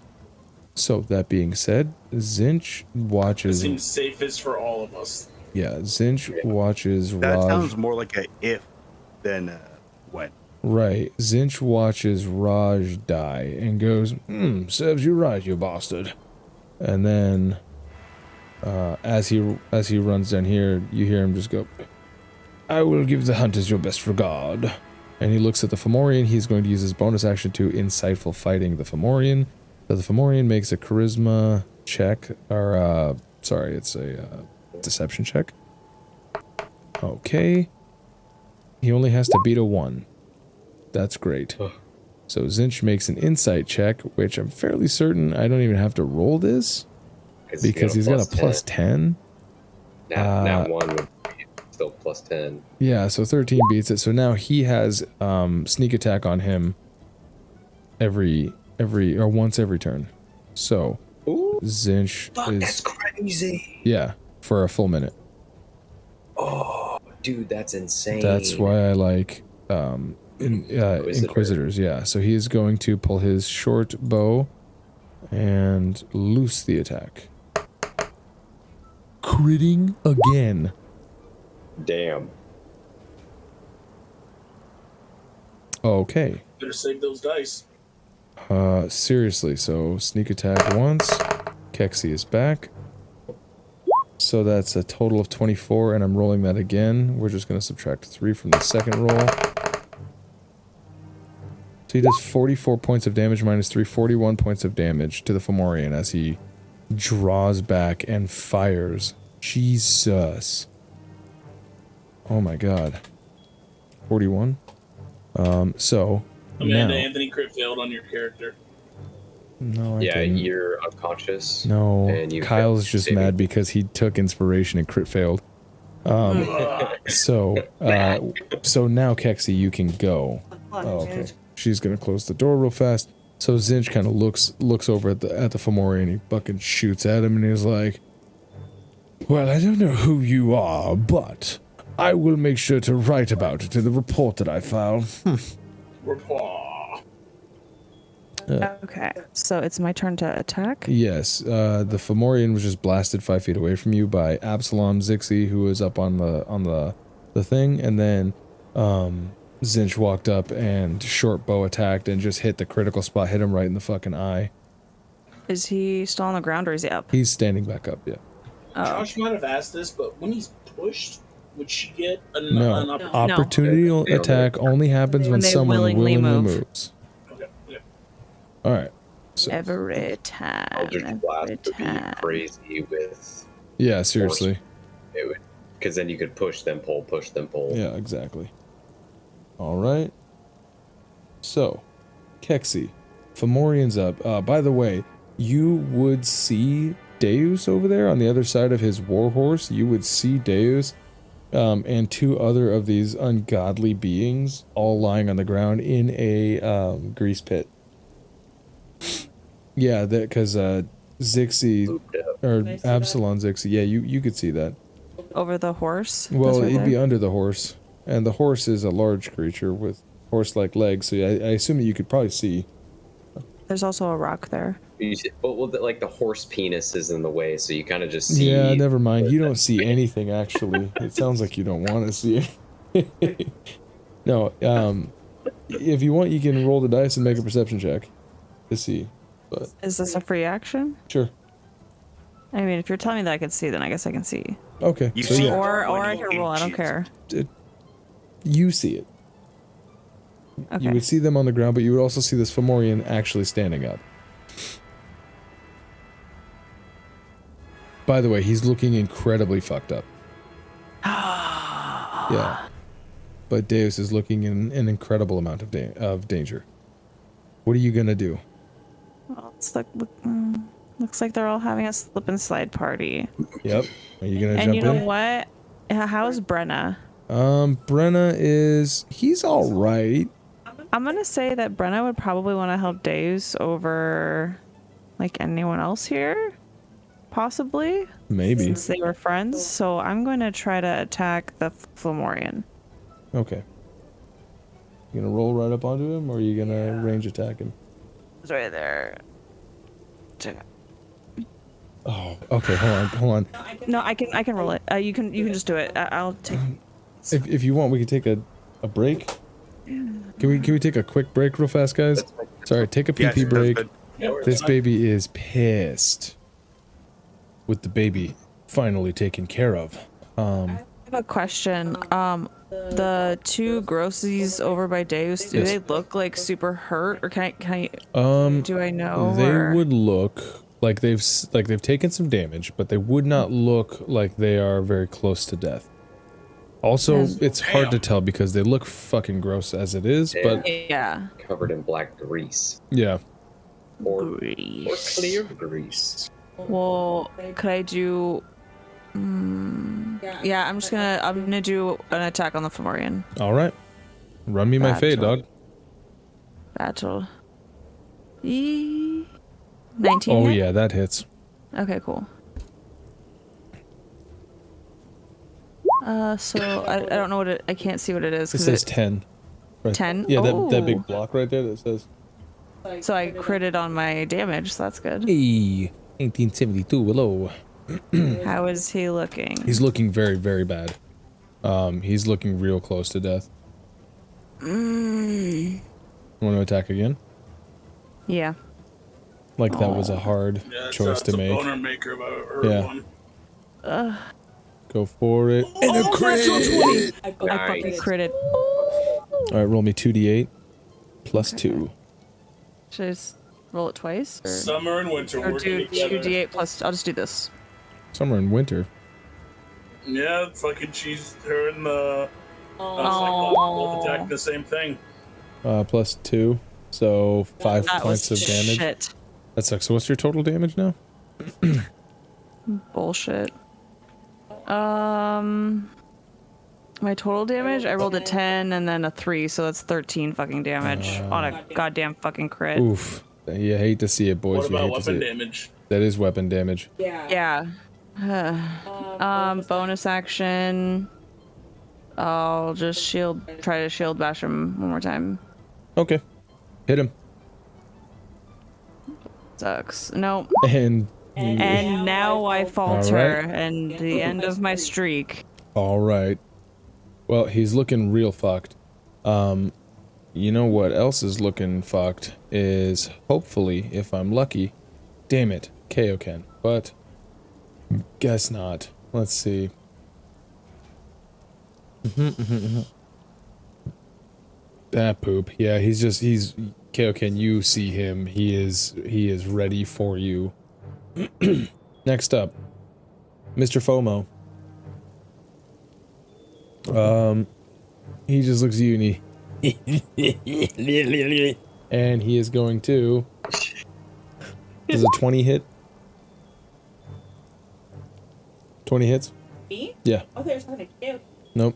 So that being said, Zinch watches.
It seems safest for all of us.
Yeah, Zinch watches
That
Raj.
sounds more like a if than when.
Right. Zinch watches Raj die and goes, serves you right, you bastard. And then as he runs down here, you hear him just go, "I will give the hunters your best regard." And he looks at the Fomorian. He's going to use his bonus action to insightful fighting the Fomorian. So the Fomorian makes a charisma check, or sorry, it's a deception check. Okay. He only has to beat a 1. That's great. So Zinch makes an insight check, which I'm fairly certain I don't even have to roll this because he's got a plus 10.
That one would be still plus 10.
Yeah, so 13 beats it. So now he has sneak attack on him once every turn. So
Ooh,
Zinch is,
that's crazy.
yeah, for a full minute.
Oh, dude, that's insane.
That's why I like Inquisitors, yeah. So he is going to pull his short bow and loose the attack. Critting again.
Damn.
Okay.
Better save those dice.
Seriously, so sneak attack once. Keksi is back. So that's a total of 24, and I'm rolling that again. We're just going to subtract 3 from the second roll. So he does 44 points of damage minus 3, 41 points of damage to the Fomorian as he draws back and fires. Jesus. Oh my god. 41. So
Amanda,
now,
Anthony crit failed on your character.
no, I
Yeah,
didn't.
you're unconscious.
No,
and you
Kyle's
failed
just
saving.
mad because he took inspiration and crit failed. So now Keksi, you can go. Oh, okay. She's gonna close the door real fast. So Zinch kind of looks over at the Fomorian and he fucking shoots at him and he's like, "Well, I don't know who you are, but I will make sure to write about it in the report that I file."
Okay, so it's my turn to attack.
Yes, the Fomorian was just blasted 5 feet away from you by Absalom Xixis, who was up on the thing, and then Zinch walked up and short bow attacked and just hit the critical spot, hit him right in the fucking eye.
Is he still on the ground or is he up?
He's standing back up, yeah.
Oh.
Josh might have asked this, but when he's pushed, would she get an
No,
opportunity?
opportunity attack only happens when
When they
someone
willingly
willingly
move.
moves.
Okay, yeah.
All right. So,
Every time.
Eldritch Blast would be
time.
crazy with
yeah, seriously.
it would, because then you could push then pull, push then pull.
Yeah, exactly. All right. So, Keksi, Fomorian's up. By the way, you would see Deus over there on the other side of his warhorse. You would see Deus and 2 other of these ungodly beings all lying on the ground in a grease pit. Yeah, that because Xixis
Looped up.
or
Can I see
Absalon Xixis. Yeah, you could see that.
Over the horse.
Well,
That's right
it'd be
there?
under the horse, and the horse is a large creature with horse-like legs. So I assume that you could probably see.
There's also a rock there.
You see, well, like the horse penis is in the way, so you kind of just see.
Yeah, never mind. You don't see anything actually. It sounds like you don't want to see it. No, if you want, you can roll the dice and make a perception check to see. But
Is this a free action?
sure.
I mean, if you're telling me that I can see, then I guess I can see.
Okay.
You
So
see-
yeah,
Or I can roll. I don't care.
you see it.
Okay.
You would see them on the ground, but you would also see this Fomorian actually standing up. By the way, he's looking incredibly fucked up. Yeah. But Deus is looking in an incredible amount of danger. What are you gonna do?
Well, it's looks like they're all having a slip and slide party.
Yep. Are you gonna
And
jump
you know
in?
what? How's Brenna?
Brenna he's alright.
I'm gonna say that Brenna would probably want to help Deus over, like, anyone else here, possibly,
Maybe.
since they were friends. So I'm going to try to attack the Fomorian.
Okay. You gonna roll right up onto him, or are you gonna range attack him?
It's right there.
Oh, okay. Hold on.
No, I can roll it. You can just do it. I'll take.
If you want, we can take a break. Can we take a quick break real fast, guys? Sorry, take a pee
Yes,
pee
that's
break.
good.
This baby is pissed with the baby finally taken care of.
I have a question. The two grossies over by Deus, do
Yes.
they look like super hurt, or can I do I know?
They
or-
would look like they've taken some damage, but they would not look like they are very close to death. Also,
Yes.
it's hard to tell because they look fucking gross as it is, but
Yeah.
Covered in black grease
yeah.
or
Grease.
clear grease.
Well, could I do? Yeah, I'm gonna do an attack on the Fomorian.
All right. Run me my fade,
Battle.
dog.
Battle. 19.
Oh
hit?
yeah, that hits.
Okay, cool. So I don't know what I can't see what it is.
It
'cause
says 10. Right.
10?
Yeah, that
Oh.
big block right there that says.
So I critted on my damage, so that's good.
Hey, 1972. Hello.
How is he looking?
He's looking very, very bad. He's looking real close to death. Want to attack again?
Yeah.
Like that was a hard
Yeah,
choice to
it's a
make.
boner maker of a herb
Yeah.
one.
Go for it. And a crit!
I fucking critted.
All right, roll me 2d8 plus 2.
Should I just roll it twice?
Summer and winter
Or
working
do
together.
2d8 plus. I'll just do this.
Summer and winter.
Yeah, fucking she's her and the
Oh.
attack the same thing.
Plus 2. So 5
That
points
was
of damage.
shit.
That sucks. So what's your total damage now?
Bullshit. My total damage, I rolled a 10 and then a 3, so that's 13 fucking damage on a goddamn fucking crit.
Oof. You hate to see it, boys.
What
You
about
hate to see
weapon
it.
damage?
That is weapon damage.
Yeah. Bonus action. I'll just try to shield bash him one more time.
Okay. Hit him.
Sucks. No.
And
now I falter,
Alright.
and the end of my streak.
all right. Well, he's looking real fucked. You know what else is looking fucked is hopefully, if I'm lucky, damn it, Kaioken. But guess not. Let's see. That poop. Yeah, he's Kaioken, you see him. He is ready for you. Next up, Mr. FOMO. He just looks at you and and he is going to. Does a 20 hit? 20 hits?
Me?
Yeah.
Oh, there's something to do.
Nope.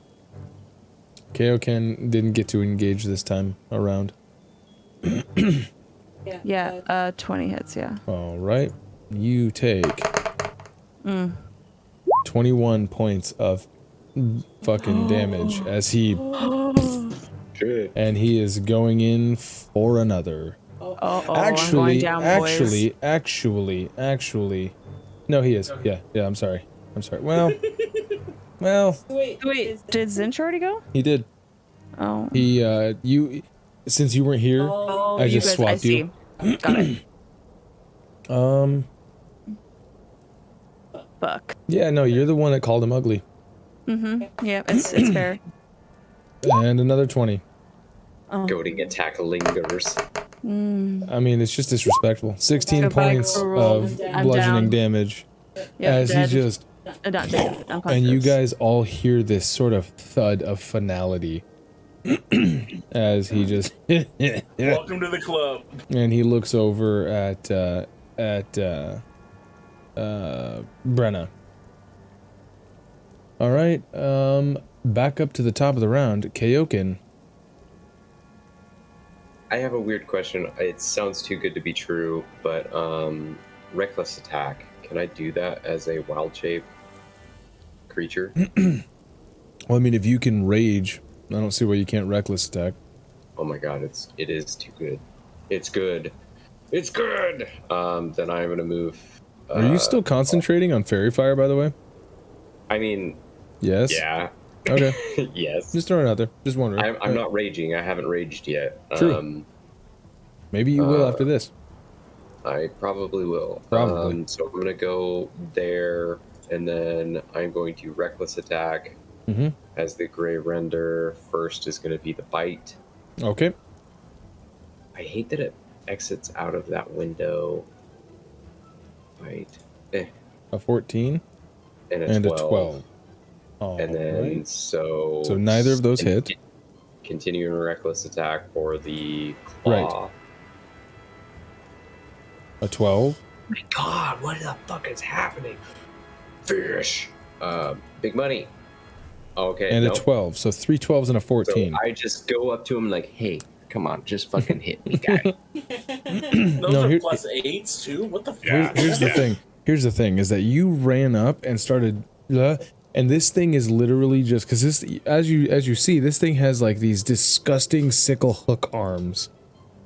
Kaioken didn't get to engage this time around.
Yeah, 20 hits, yeah.
All right. You take 21 points of fucking damage as he
Shit.
and he is going in for another.
Uh-oh, I'm going down, boys.
Actually. No, he is. Yeah, I'm sorry. Well,
Wait, did Zinch already go?
he did.
Oh.
He, you, since you weren't here, I just
guys,
swapped you.
Got it. Fuck.
Yeah, no, you're the one that called him ugly.
Mm-hmm. Yeah, it's fair.
And another 20.
Goading attack lingers.
I mean, it's just disrespectful. 16
Goodbye,
points
Coral.
of
I'm
bludgeoning
down.
damage
Yep,
as
dead.
he just...
Not dead.
And you guys all hear this sort of thud of finality as he just...
Welcome to the club.
And he looks over at Brenna. All right, back up to the top of the round, Kaioken.
I have a weird question. It sounds too good to be true, but reckless attack. Can I do that as a wild shape creature?
Well, I mean, if you can rage, I don't see why you can't reckless attack.
Oh my god, it is too good. It's good. It's good. Then I'm gonna move.
Are you still concentrating on fairy fire, by the way?
I mean,
Yes.
yeah.
Okay.
Yes.
Just throwing it out there. Just wondering.
I'm not raging. I haven't raged yet.
True. Maybe you will after this.
I probably will.
Probably.
So I'm gonna go there, and then I'm going to reckless attack as the gray render. First is going to be the bite.
Okay.
I hate that it exits out of that window. Bite.
A 14
And
and
a
a
12.
12.
And then
Alright.
so
neither of those hit.
Continuing reckless attack for the claw.
Right. A 12.
My god, what the fuck is happening? Fish. Big money. Okay.
And
nope.
a 12. So 3 12s and a 14.
So I just go up to him like, hey, come on, just fucking hit me, guy.
Those
No,
are
here-
plus 8s too. What the fuck?
Here's the thing. Here's the thing is that you ran up and started, and this thing is literally just because this, as you see, this thing has like these disgusting sickle hook arms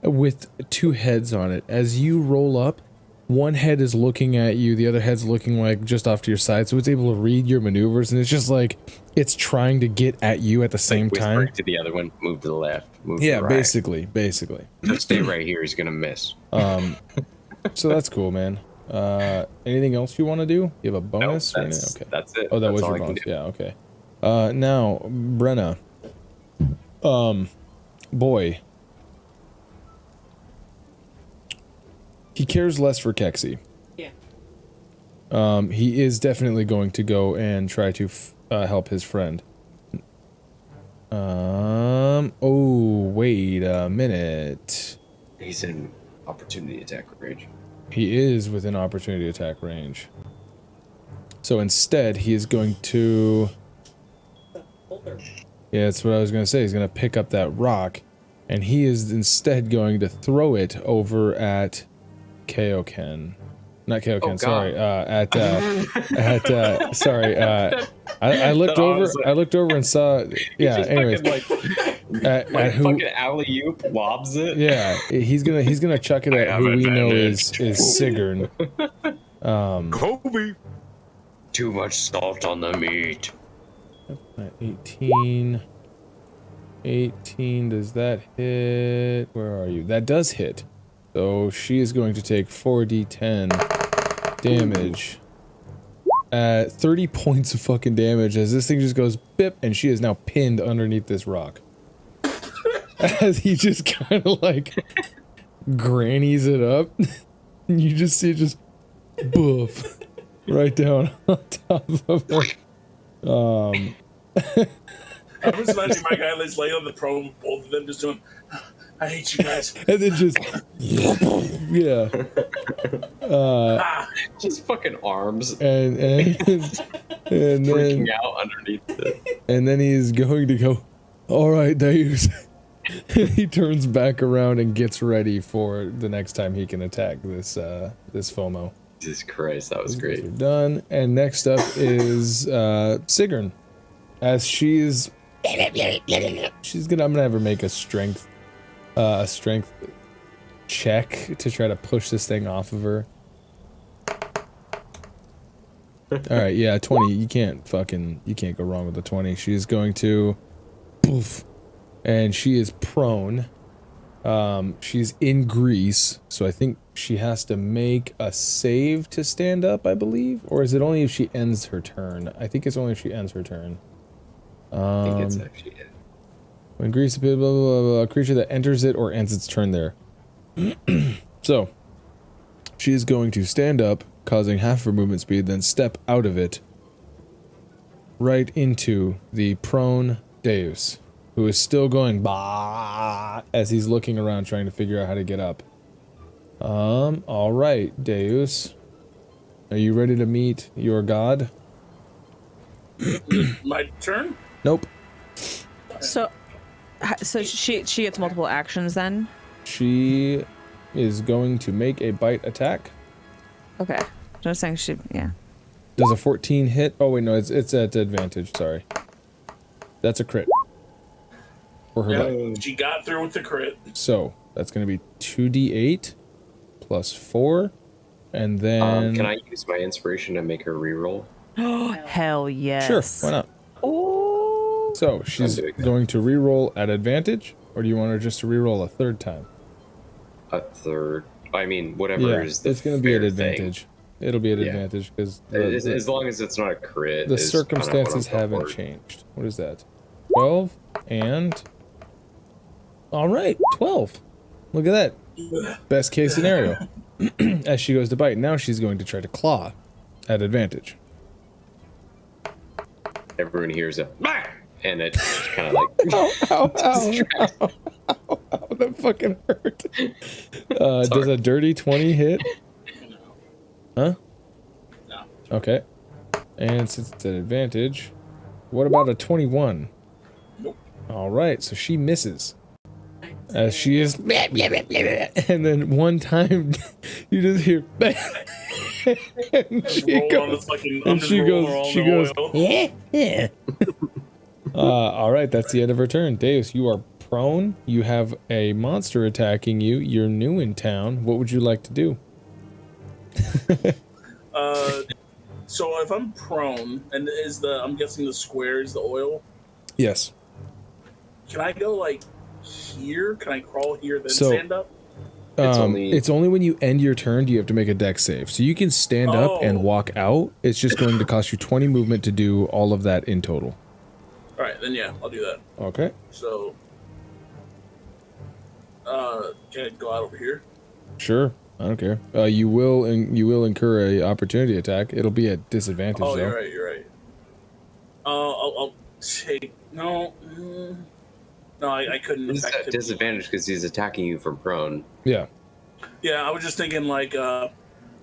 with 2 heads on it. As you roll up, one head is looking at you, the other head's looking like just off to your side, so it's able to read your maneuvers, and it's just like it's trying to get at you at the same time.
Whisper to the other one, move to the left, move to
Yeah,
the right.
basically.
Just stay right here. He's gonna miss.
So that's cool, man. Anything else you want to do? You have a bonus?
Nope,
or
that's,
anything? Okay.
that's it.
Oh, that
That's
was
all
your
I can
bonus.
do.
Yeah, okay. Now, Brenna. Boy. He cares less for Keksi.
Yeah.
He is definitely going to go and try to help his friend. Oh, wait a minute.
He's in opportunity attack range.
He is within opportunity attack range. So instead, he is going to...
Older.
Yeah, that's what I was going to say. He's going to pick up that rock, and he is instead going to throw it over at Kaioken. Not Kaioken,
Oh, God.
sorry. I looked over. I looked over and saw. Yeah. Anyways, at who?
Fucking alley-oop lobs it.
Yeah, he's gonna chuck it at who we know is Sigrun.
Kobe.
Too much salt on the meat.
18. 18. Does that hit? Where are you? That does hit. So she is going to take 4d10 damage. 30 points of fucking damage as this thing just goes bip, and she is now pinned underneath this rock. As he just kind of like grannies it up. And you just see it just boof right down on top of her.
I was imagining my guy is laying on the prone, both of them just doing, I hate you guys.
And then just, yeah.
Just fucking arms
And
freaking
then,
out underneath it.
and then he's going to go, all right, Deus, He turns back around and gets ready for the next time he can attack this this FOMO.
Jesus Christ, that was great.
We're done. And next up is Sigrun. As I'm gonna have her make a strength check to try to push this thing off of her. Alright, yeah, 20. You can't go wrong with the 20. She's going to poof. And she is prone. She's in grease, so I think she has to make a save to stand up, I believe? Or is it only if she ends her turn? I think it's only if she ends her turn.
I think it's actually it.
When grease appears, blah, blah, blah, blah, a creature that enters it or ends its turn there. So, she is going to stand up, causing half her movement speed, then step out of it, right into the prone Deus, who is still going bah as he's looking around trying to figure out how to get up. Alright, Deus. Are you ready to meet your god?
My turn?
Nope.
So she gets multiple actions then?
She is going to make a bite attack.
Okay. Just saying yeah.
Does a 14 hit? Oh wait, no, it's at advantage, sorry. That's a crit. For her bite.
She got through with the crit.
So, that's going to be 2d8 plus 4, and then...
can I use my inspiration to make her reroll?
Hell yes.
Sure, why not?
Oh.
So, she's going to reroll at advantage, or do you want her just to reroll a third time?
A third? I mean, whatever is the
it's going to be at
fair
advantage.
thing.
It'll be at advantage, because...
As long as it's not a crit.
The
is
circumstances
kind of what I'm
haven't changed. What is that? 12, and... Alright, 12. Look at that. Best case scenario. As she goes to bite, now she's going to try to claw at advantage.
Everyone hears a "Bah!" and it's kind of like
ow, that fucking hurt. Does a dirty 20 hit? Huh?
No.
Okay. And since it's an advantage, what about a 21?
Nope.
Alright, so she misses. As she is, and then one time you just hear, and she goes, yeah. All right, that's the end of her turn. Deus, you are prone. You have a monster attacking you. You're new in town. What would you like to do?
So if I'm prone, and I'm guessing the square is the oil.
Yes.
Can I go like here? Can I crawl here then stand up?
It's only when you end your turn do you have to make a dex save. So you can stand up and walk out. It's just going to cost you 20 movement to do all of that in total.
All right, then yeah, I'll do that.
Okay.
So, can I go out over here?
Sure, I don't care. You will incur a opportunity attack. It'll be at disadvantage.
Oh,
though.
you're right. I'll take no. No, I couldn't.
It's at disadvantage because he's attacking you from prone.
Yeah.
Yeah, I was just thinking like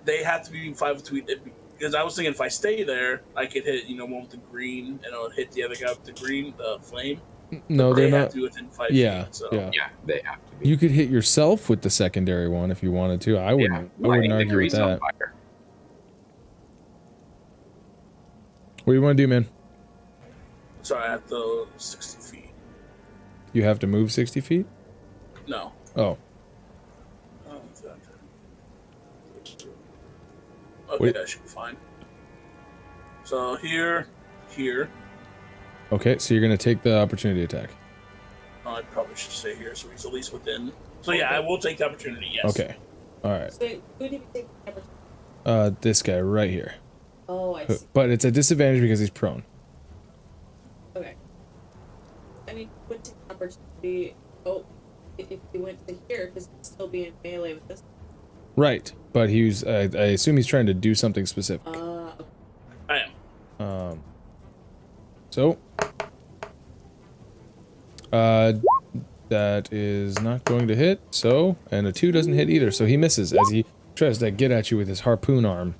they have to be 5 feet because I was thinking if I stay there, I could hit one with the green and I'll hit the other guy with the green, the flame.
No, they're
they
not.
have to be within 5
yeah,
feet. So.
Yeah,
they have to be.
You could hit yourself with the secondary one if you wanted to. I wouldn't. I wouldn't argue with that. What do you want to do, man?
So I have to 60 feet.
You have to move 60 feet?
No.
Oh.
Okay, that should be fine. So here.
Okay, so you're going to take the opportunity attack.
Oh, I probably should stay here so he's at least within. So yeah, I will take the opportunity, yes.
Okay. Alright.
So who did you take the opportunity?
This guy right here.
Oh, I see.
But it's a disadvantage because he's prone.
Okay. I mean, would take the opportunity. Oh, if you went to here, because he'd still be in melee with this.
Right, but he's. I assume he's trying to do something specific.
I am.
So. That is not going to hit. So, and a 2 doesn't hit either. So he misses as he tries to get at you with his harpoon arm.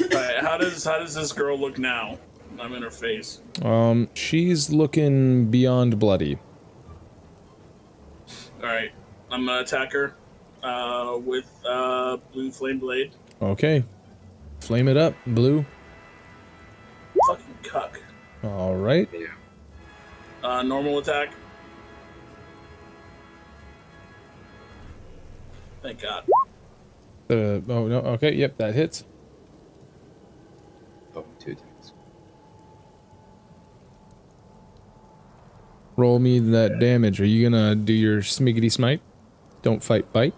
Alright, how does this girl look now? I'm in her face.
She's looking beyond bloody.
All right, I'm gonna attack her with blue flame blade.
Okay. Flame it up, blue.
Fucking cuck.
All right.
Normal attack. Thank God.
Oh no. Okay. Yep, that hits.
Oh, 2 attacks.
Roll me that damage. Are you gonna do your smiggity smite? Don't fight, bite.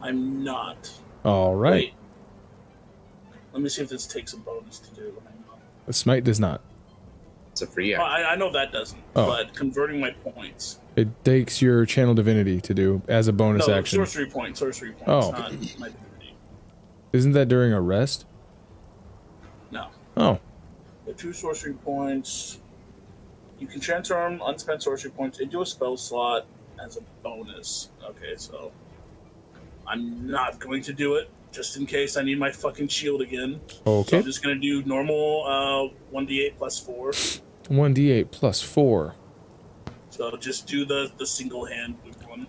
I'm not.
All right.
Wait. Let me see if this takes a bonus to do. Hang on.
The smite does not.
It's a free
Oh,
action.
I know that doesn't.
Oh.
But converting my points.
It takes your channel divinity to do as a bonus
No,
action.
sorcery points. Sorcery points.
Oh.
Not my divinity.
Isn't that during a rest?
No.
Oh.
The 2 sorcery points. You can transform unspent sorcery points into a spell slot as a bonus. Okay, so I'm not going to do it just in case I need my fucking shield again.
Okay.
So I'm just gonna do normal 1d8 plus 4.
1d8 plus 4.
So just do the single hand one.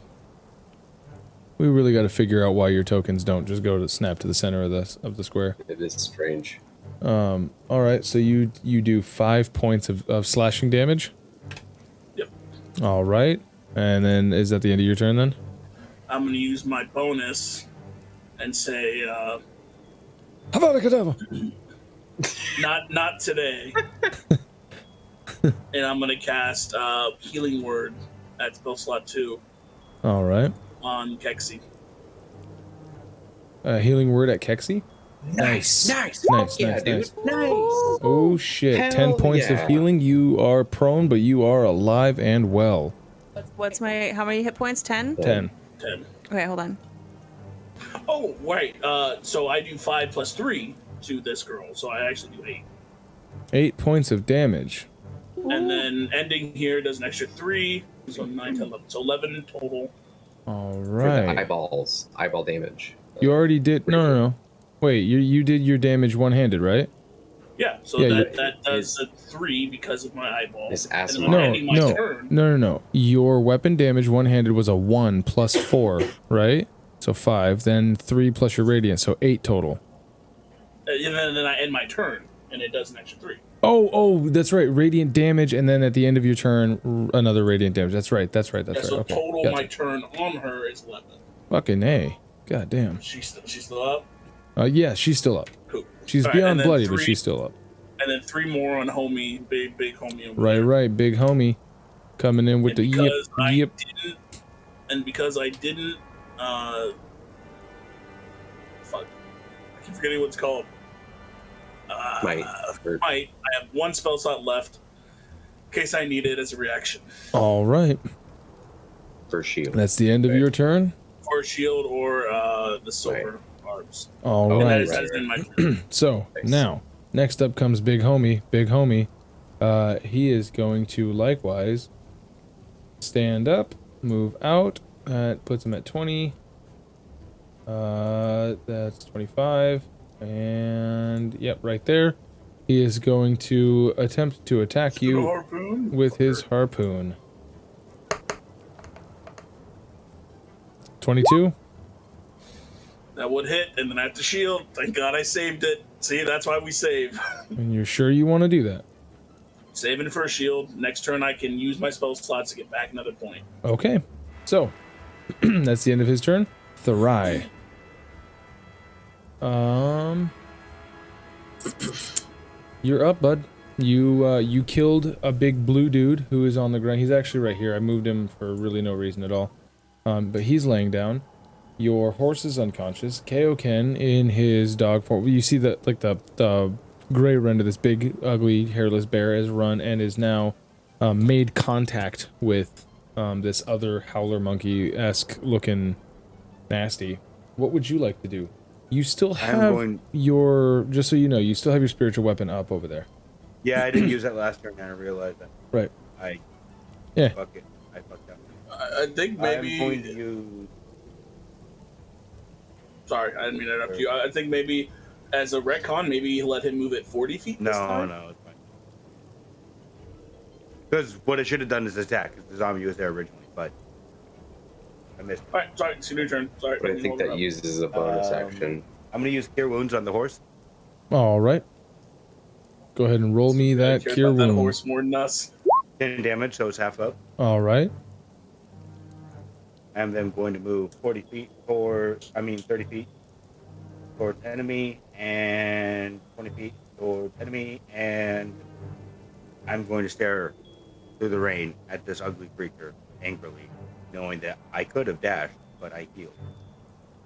We really got to figure out why your tokens don't just go to snap to the center of the square.
It is strange.
All right, so you do 5 points of slashing damage.
Yep.
All right, and then is that the end of your turn then?
I'm gonna use my bonus and say
Havana Kedavra!
not today. And I'm gonna cast Healing Word at spell slot 2
All right.
on Keksi.
Healing word at Keksi.
Nice.
Nice,
Yeah,
nice,
dude.
nice.
Nice.
Oh shit!
Hell
10 points
yeah.
of healing. You are prone, but you are alive and well.
What's my, how many hit points? 10?
10.
10.
Okay, hold on.
Oh, right. So I do 5 plus 3 to this girl, so I actually do 8.
8 points of damage.
And then ending here does an extra 3, so 9, 10, 11. So 11 total.
All
For the
right.
eyeball damage.
You already did. No. Wait, you did your damage one-handed, right?
Yeah, so
Yeah,
that does a 3 because of my eyeball.
This
And
ass
then when
No,
ending my
no.
turn,
No. Your weapon damage one-handed was a 1 plus 4, right? So 5, then 3 plus your radiant, so 8 total.
and then I end my turn, and it does an extra 3.
Oh, that's right. Radiant damage, and then at the end of your turn, another radiant damage. That's right.
Yeah,
right.
so
Okay.
total
Gotcha.
my turn on her is 11.
Fucking A. God damn.
She's still up?
Yeah, she's still up.
Cool.
She's
All right,
beyond
and then
bloody, but
3
she's still up.
And then 3 more on homie, big homie. Over there.
Right. Big homie. Coming in with
And
the
because
yip.
because I didn't, fuck, I keep forgetting what it's called.
Might.
I have 1 spell slot left, in case I need it as a reaction.
All right.
For shield.
That's the end of your turn.
Or shield, or the silver arms.
All
Oh,
And
right.
that is in my turn.
So
Nice.
now, next up comes Big Homie. Big Homie, he is going to likewise stand up, move out. That puts him at 20. That's 25, and yep, right there. He is going to attempt to attack you
Harpoon?
with his harpoon. 22.
That would hit, and then I have to shield. Thank God I saved it. See, that's why we save.
And you're sure you want to do that?
Saving for a shield. Next turn, I can use my spell slots to get back another point.
Okay. So, that's the end of his turn. Therai. You're up, bud. You killed a big blue dude who is on the ground. He's actually right here. I moved him for really no reason at all. But he's laying down. Your horse is unconscious. Kaioken in his dog form. You see that, like the gray run of this big, ugly, hairless bear has run and is now made contact with this other howler monkey-esque looking nasty. What would you like to do? You still have your, just so you know, you still have your spiritual weapon up over there.
Yeah, I didn't use that last turn, and I realized that.
Right.
I fucked up.
I think maybe.
I'm going to use...
Sorry, I didn't mean to interrupt you. I think maybe as a retcon, maybe let him move at 40 feet.
No,
this time.
no, it's fine. Because what I should have done is attack, because the zombie was there originally, but I missed.
All right, sorry, it's your turn. Sorry.
But I think that uses a bonus action.
I'm going to use Cure Wounds on the horse.
All right. Go ahead and roll me that
Cares
cure
about that
wound.
horse more than us.
10 damage, so it's half up.
All right.
I'm then going to move 30 feet toward enemy, and 20 feet toward enemy, and I'm going to stare through the rain at this ugly creature angrily, knowing that I could have dashed, but I healed.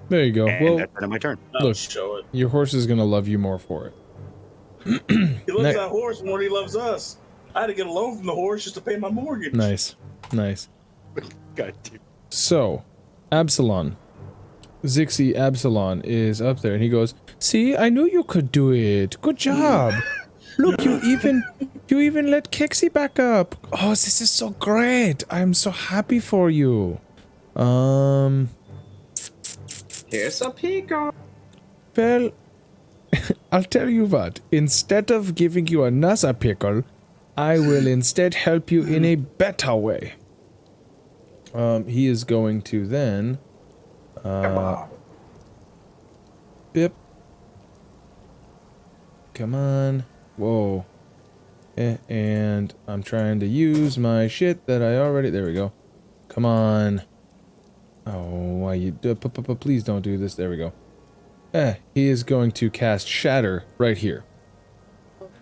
There you go.
And
Well,
that's the end of my turn.
look,
Show it.
your horse is going to love you more for it.
He loves that horse more than he loves us. I had to get a loan from the horse just to pay my mortgage.
Nice. Nice.
God damn.
So, Absalon. Xixis Absalon is up there, and he goes, "See, I knew you could do it. Good job. Look, you even let Keksi back up. Oh, this is so great. I'm so happy for you.
Here's a peacock.
Well, I'll tell you what. Instead of giving you another pickle, I will instead help you in a better way." He is going to then... Bip. Come on. Whoa. And I'm trying to use my shit that I already... There we go. Come on. Oh, why you... Please don't do this. There we go. He is going to cast Shatter right here.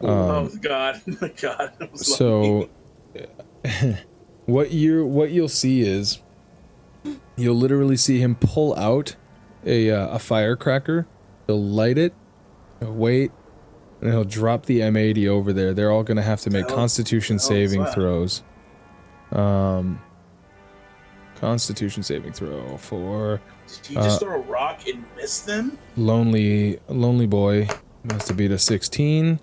Oh God! My God!
So, what you'll see is, you'll literally see him pull out a firecracker. He'll light it, he'll wait, and he'll drop the M80 over there. They're all gonna have to make Constitution saving throws. Constitution saving throw for.
Did you just throw a rock and miss them?
Lonely boy has to beat a 16.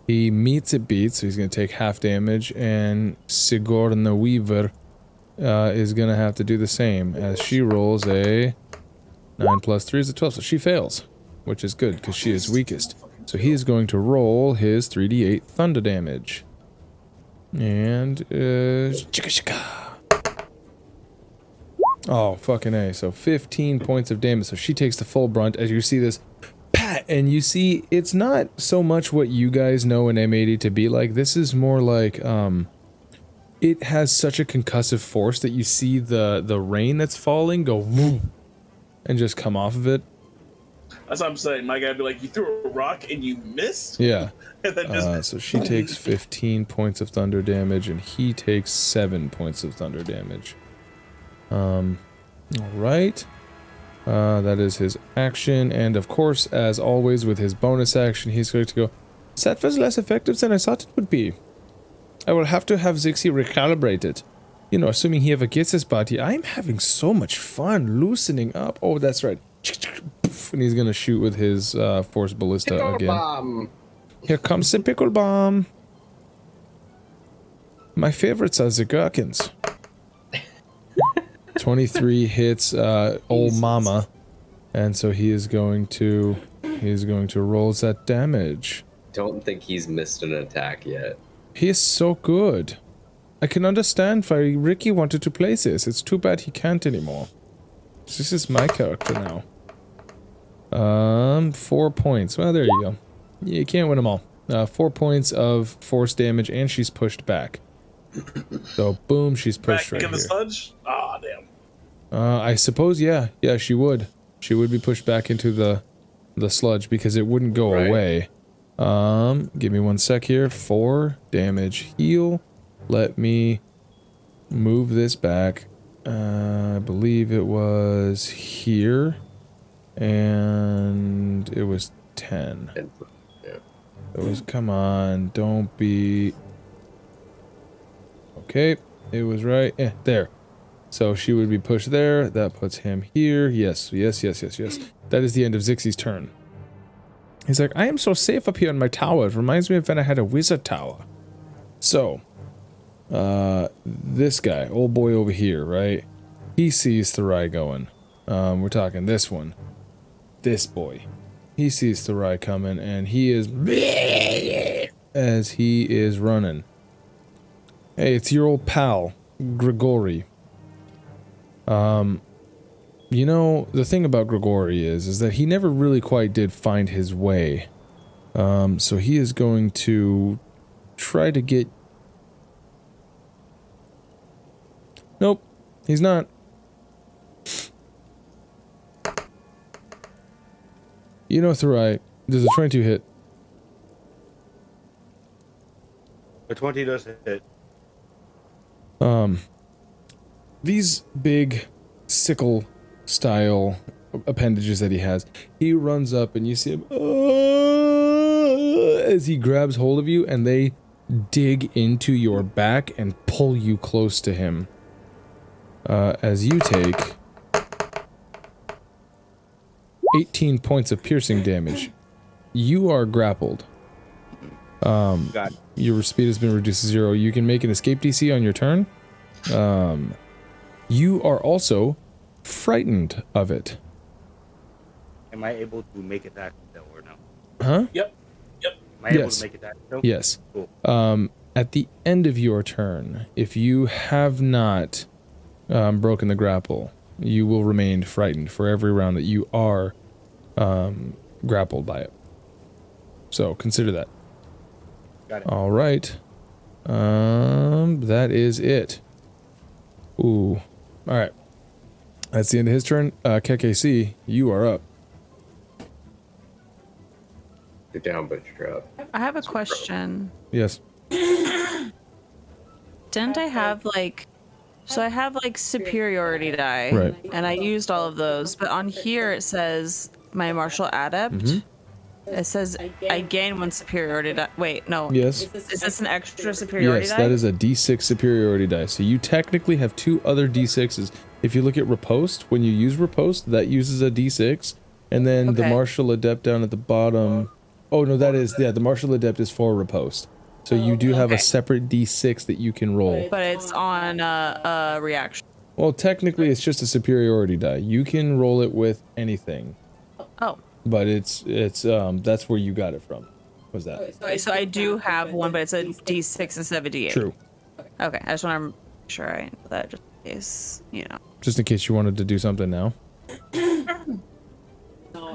He meets it beats, so he's gonna take half damage, and Sigourney Weaver is gonna have to do the same as she rolls a 9 plus 3 is a 12, so she fails, which is good because she is weakest. So he is going to roll his 3d8 thunder damage, and chicka chicka. Oh, fucking A. So 15 points of damage. So she takes the full brunt as you see this pat, and you see it's not so much what you guys know an M80 to be like. This is more like, it has such a concussive force that you see the rain that's falling go woo, and just come off of it.
That's what I'm saying. My guy would be like, you threw a rock and you missed?
Yeah.
And then just...
So she takes 15 points of thunder damage, and he takes 7 points of thunder damage. Alright. That is his action, and of course, as always with his bonus action, he's going to go, "That was less effective than I thought it would be. I will have to have Xixis recalibrate it. You know, assuming he ever gets his body. I'm having so much fun loosening up." Oh, that's right. And he's gonna shoot with his force ballista
Pickle
again.
bomb.
Here comes the pickle bomb. My favorites are the gherkins. 23 hits old mama, and so he is going to roll that damage.
Don't think he's missed an attack yet.
He is so good. I can understand why Ricky wanted to play this. It's too bad he can't anymore. This is my character now. 4 points. Well, there you go. You can't win them all. 4 points of force damage, and she's pushed back. So boom, she's pushed
back
right
in the
here.
sludge? Ah, damn.
I suppose, yeah. Yeah, she would. She would be pushed back into the sludge because it wouldn't go away. Give me 1 sec here. 4 damage heal. Let me move this back. I believe it was here. And it was 10.
Yeah.
It was, come on, don't be... Okay, it was right. There. So she would be pushed there. That puts him here. Yes, yes, yes, yes, yes. That is the end of Xixis' turn. He's like, I am so safe up here in my tower. It reminds me of when I had a wizard tower. So, this guy, old boy over here, right? He sees Therai going. We're talking this one. This boy. He sees Therai coming, and he is... as he is running. Hey, it's your old pal, Grigori. You know, the thing about Grigori is that he never really quite did find his way. So he is going to try to get... Nope, he's not. You know, Therai, there's a 22 hit.
A 20 does hit.
These big sickle style appendages that he has, he runs up and you see him as he grabs hold of you, and they dig into your back and pull you close to him. As you take 18 points of piercing damage. You are grappled. Your speed has been reduced to 0. You can make an escape DC on your turn. You are also frightened of it.
Am I able to make attack still or no?
Huh?
Yep.
Am I able to make attack still?
Yes.
Cool.
At the end of your turn, if you have not broken the grapple, you will remain frightened for every round that you are grappled by it. So consider that.
Got it.
All right. That is it. Ooh. All right. That's the end of his turn. Keksi, you are up.
You're down, but you're up.
I have a question.
Yes.
Didn't I have like... So I have like superiority die.
Right.
And I used all of those. But on here it says my martial adept.
Mm-hmm.
It says I gain 1 superiority die. Wait, no.
Yes.
Is this an extra superiority
Yes,
die?
that is a D6 superiority die. So you technically have 2 other D6s. If you look at riposte, when you use riposte, that uses a D6. And then the martial adept down at the bottom... Oh, no, that is... Yeah, the martial adept is for riposte. So you do have a separate D6 that you can roll.
But it's on a reaction.
Well, technically, it's just a superiority die. You can roll it with anything.
Oh.
But it's that's where you got it from. Was that?
Okay, so I do have one, but it's a D6 instead of a D8.
True.
Okay, I just want to make sure I know that just in case, you know.
Just in case you wanted to do something now.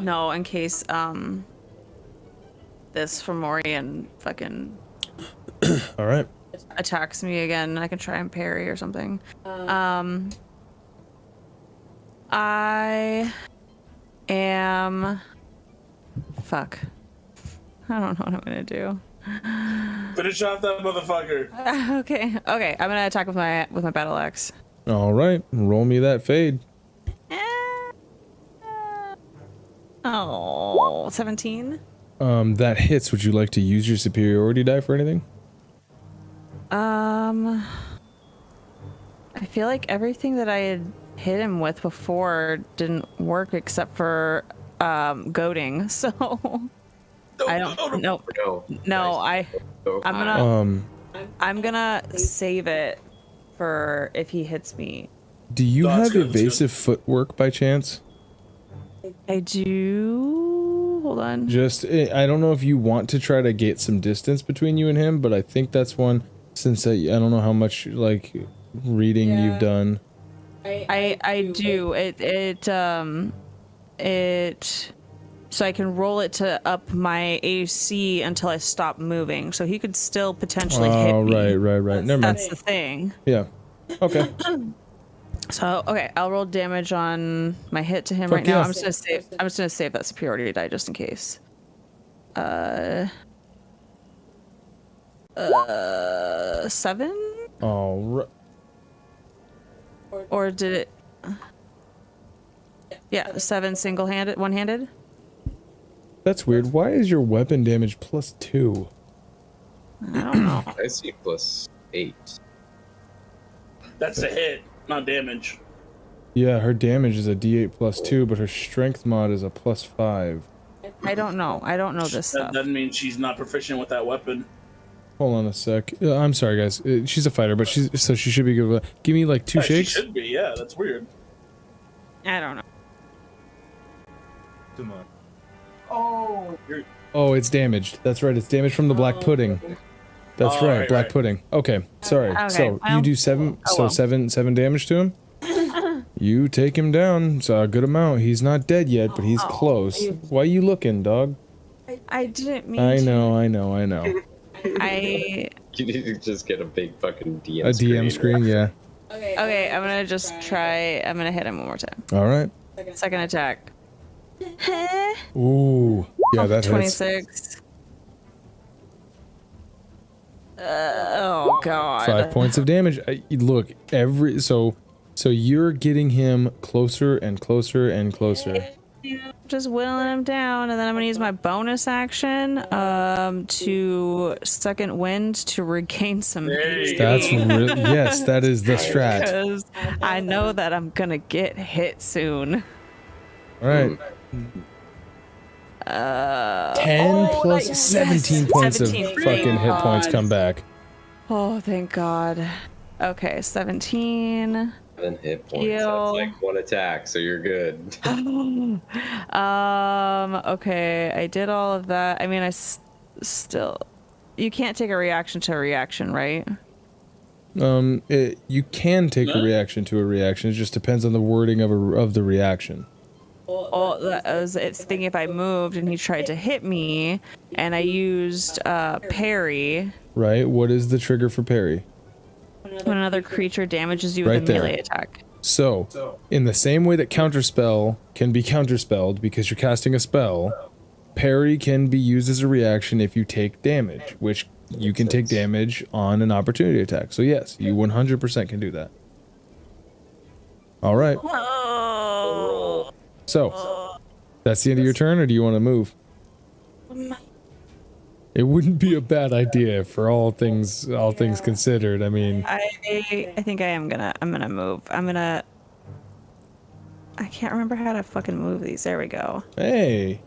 No, in case this Fomorian fucking
all right
attacks me again, I can try and parry or something. I am fuck. I don't know what I'm gonna do.
Finish off that motherfucker.
Okay, I'm gonna attack with my battle axe.
All right, roll me that fade.
Oh, 17.
That hits. Would you like to use your superiority die for anything?
I feel like everything that I had hit him with before didn't work except for goading. So I don't know. No, I'm gonna save it for if he hits me.
Do you have evasive footwork by chance?
I do. Hold on.
Just, I don't know if you want to try to get some distance between you and him, but I think that's one, since I don't know how much, like, reading you've done.
I do. So I can roll it to up my AC until I stop moving, so he could still potentially hit me.
Oh, right. Never mind.
That's the thing.
Yeah. Okay.
So I'll roll damage on my hit to him right now. I'm just gonna save that superiority die just in case. 7?
All right.
Or did it? Yeah, 7 single-handed, one-handed.
That's weird. Why is your weapon damage +2?
I don't know.
I see +8.
That's a hit, not damage.
Yeah, her damage is a D8 +2, but her strength mod is a +5.
I don't know. I don't know this stuff.
That means she's not proficient with that weapon.
Hold on a sec. I'm sorry, guys. She's a fighter, but she should be good with that. Give me like 2 shakes.
She should be, yeah. That's weird.
I don't know.
Come on.
Oh, it's damaged. That's right. It's damaged from the black pudding. That's
Oh,
right,
right,
black
right.
pudding. Okay, sorry.
Okay,
So you
well,
do 7.
oh
So
well.
7 damage to him. You take him down. It's a good amount. He's not dead yet, but he's close. Why are you looking, dog?
I didn't mean
I
to.
know.
I
You need to just get a big fucking DM
A DM screen, yeah.
okay. I'm gonna just try. I'm gonna hit him one more time.
All right.
Second attack.
Ooh, yeah, that hits.
26. Oh god.
5 points of damage. Look, so you're getting him closer and closer and closer.
Just whittling him down, and then I'm gonna use my bonus action to second wind to regain some HP.
That's yes, that is the strat.
Because I know that I'm gonna get hit soon.
All right. 10 plus
nice.
17 points
17.
of fucking hit points come back.
Oh, thank God. Okay, 17.
7 hit points.
Heal.
That's like 1 attack, so you're good.
Okay, I did all of that. I mean, I still. You can't take a reaction to a reaction, right?
You can take a reaction to a reaction. It just depends on the wording of the reaction.
Well, it's thinking if I moved and he tried to hit me, and I used parry.
Right. What is the trigger for parry?
When another creature damages you with
Right
a
there.
melee attack.
So, in the same way that counterspell can be counterspelled because you're casting a spell, parry can be used as a reaction if you take damage, which you can take damage on an opportunity attack. So yes, you 100% can do that. All right. So, that's the end of your turn, or do you want to move? It wouldn't be a bad idea for all things considered. I mean,
I think I'm gonna move. I can't remember how to fucking move these. There we go.
hey.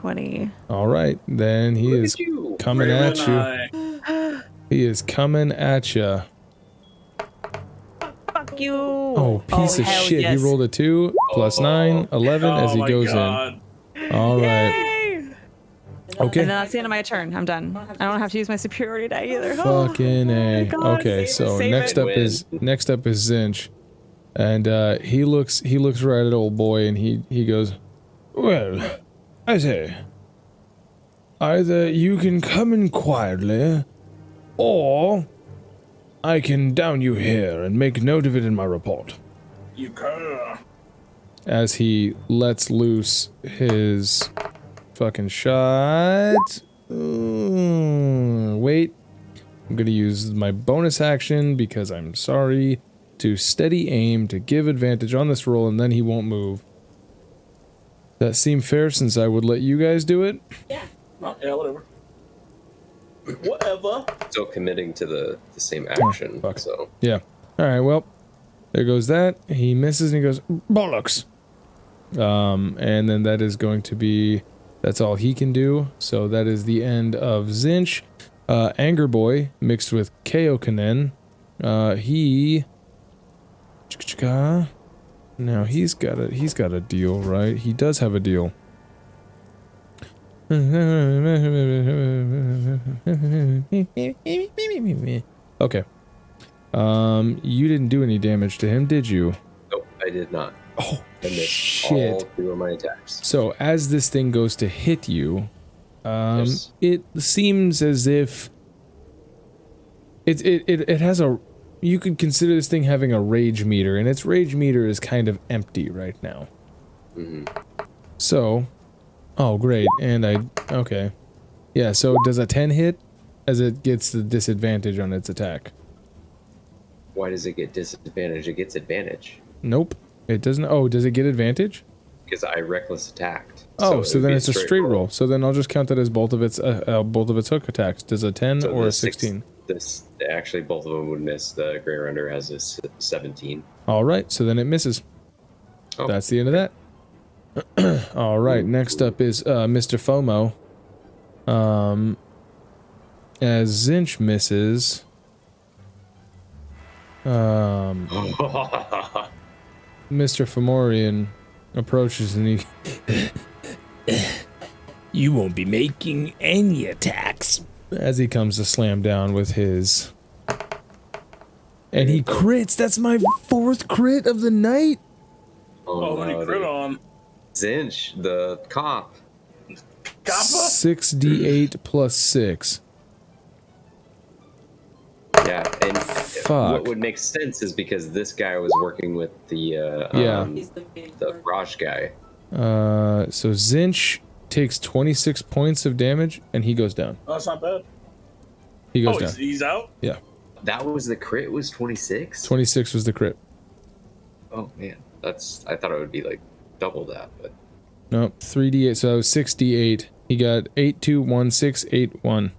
20.
All right, then he is coming at you.
Eye.
He is coming at you.
Fuck you.
Oh, piece of
hell
shit.
yes.
He rolled a 2 plus 9, 11 as
Oh
he
my
goes
God.
in. All right.
Yay!
Okay.
And then that's the end of my turn. I'm done. I don't have to use my superiority die either.
Fucking A.
God,
Okay, so
save
next
it.
up is Zinch. And he looks right at old boy and he goes, "Well, I say, either you can come in quietly, or I can down you here and make note of it in my report."
You can.
As he lets loose his fucking shot. Wait. I'm gonna use my bonus action because I'm sorry to steady aim to give advantage on this roll, and then he won't move. That seem fair since I would let you guys do it?
Oh, yeah, whatever. Whatever.
Still committing to the same action,
fuck.
so.
Yeah. Alright, well, there goes that. He misses and he goes, bollocks! And then that is going to be... That's all he can do. So that is the end of Zinch. Anger Boy mixed with Kaioken. He... Now he's got a deal, right? He does have a deal. Okay. You didn't do any damage to him, did you?
Nope, I did not.
Oh,
I missed
shit.
all 2 of my attacks.
So as this thing goes to hit you,
Yes.
it seems as if it has a... You could consider this thing having a rage meter, and its rage meter is kind of empty right now.
Mm-hmm.
So... Oh, great. And okay. Yeah, so does a 10 hit as it gets the disadvantage on its attack?
Why does it get disadvantage? It gets advantage.
Nope. It doesn't... Oh, does it get advantage?
Because I reckless attacked.
Oh, so
it would
then
be
it's a straight roll. So then I'll just count that as both of its hook attacks. Does a 10
So
or
the
a 16?
Actually, both of them would miss. The Grey Render has a 17.
All right, so then it misses.
Oh.
That's the end of that. All right, next up is Mr. FOMO. As Zinch misses, Mr. Fomorian approaches and he...
You won't be making any attacks.
as he comes to slam down with his... And he crits! That's my 4th crit of the night!
Oh, who did he crit on?
Zinch, the cop.
Kappa?
6d8 plus 6.
Yeah, and
Fuck.
what would make sense is because this guy was working with the
He's the main
the
character.
Raj guy.
So Zinch takes 26 points of damage, and he goes down.
Oh, that's not bad.
He goes
Oh,
down.
he's out?
Yeah.
That was the crit. Was 26.
26 was the crit.
Oh man, that's. I thought it would be like double that, but
Nope, 3d8, so that was 6d8. He got 8, 2, 1, 6, 8, 1.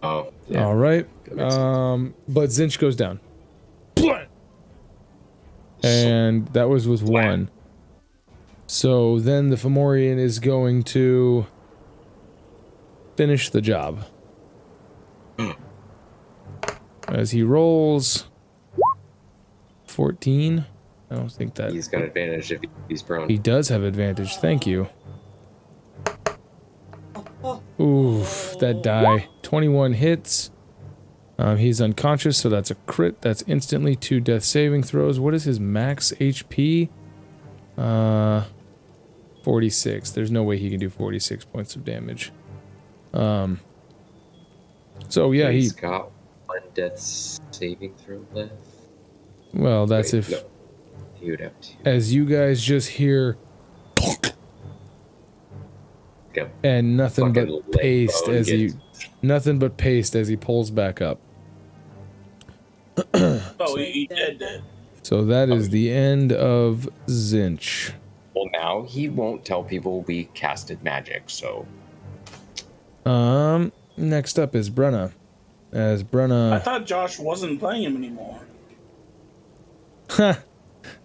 oh yeah.
All right.
That makes sense.
But Zinch goes down. And that was with 1. So then the Fomorian is going to finish the job. As he rolls 14. I don't think that...
He's got advantage if he's prone.
He does have advantage, thank you. Oof, that die. 21 hits. He's unconscious, so that's a crit. That's instantly 2 death saving throws. What is his max HP? 46. There's no way he can do 46 points of damage. So yeah,
He's got 1 death saving throw left.
Well, that's
Wait,
if...
no. He would have 2.
As you guys just hear...
Got
And nothing but
fucking leg
paste
bone
as he...
gets-
Nothing but paste as he pulls back up.
Oh, he dead.
So that is the end of Zinch.
Well, now he won't tell people we casted magic, so
Next up is Brenna. As
I
Brenna...
thought Josh wasn't playing him anymore.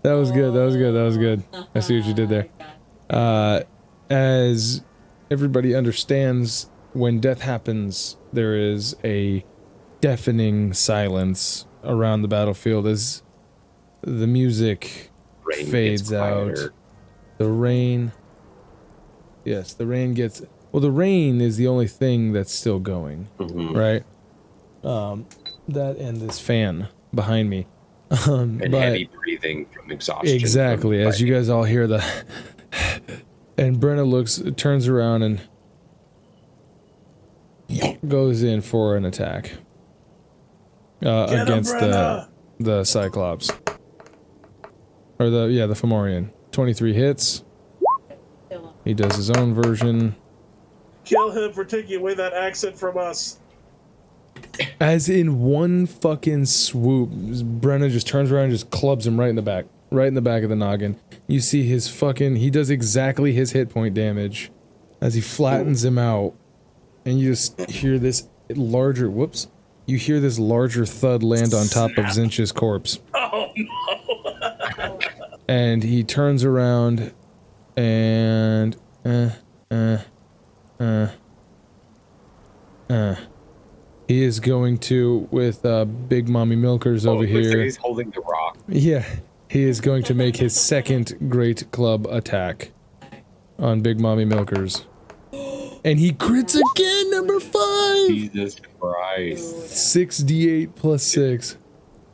That was good, that was good, that was good. I see what you did there. As everybody understands, when death happens, there is a deafening silence around the battlefield as the music
rain
fades
gets
out.
quieter.
The rain... Yes, the rain gets... Well, the rain is the only thing that's still going,
Mhm.
right? That and this fan behind me.
And
but
heavy breathing from exhaustion.
exactly,
from
as you guys all hear the... And Brenna turns around and goes in for an attack. Against the Cyclops. Or the Fomorian. 23 hits.
Kill him.
He does his own version.
Kill him for taking away that accent from us.
As in one fucking swoop, Brenna just turns around and just clubs him right in the back. Right in the back of the noggin. You see his fucking... He does exactly his hit point damage. As he flattens him out. And you just hear this larger... Whoops. You hear this larger thud land on top of Zinch's corpse.
Oh no!
And he turns around and he is going to, with Big Mommy Milkers over
looks like
here.
he's holding the rock.
Yeah, he is going to make his second great club attack on Big Mommy Milkers. And he crits again, number 5!
Jesus Christ.
6d8 plus 6.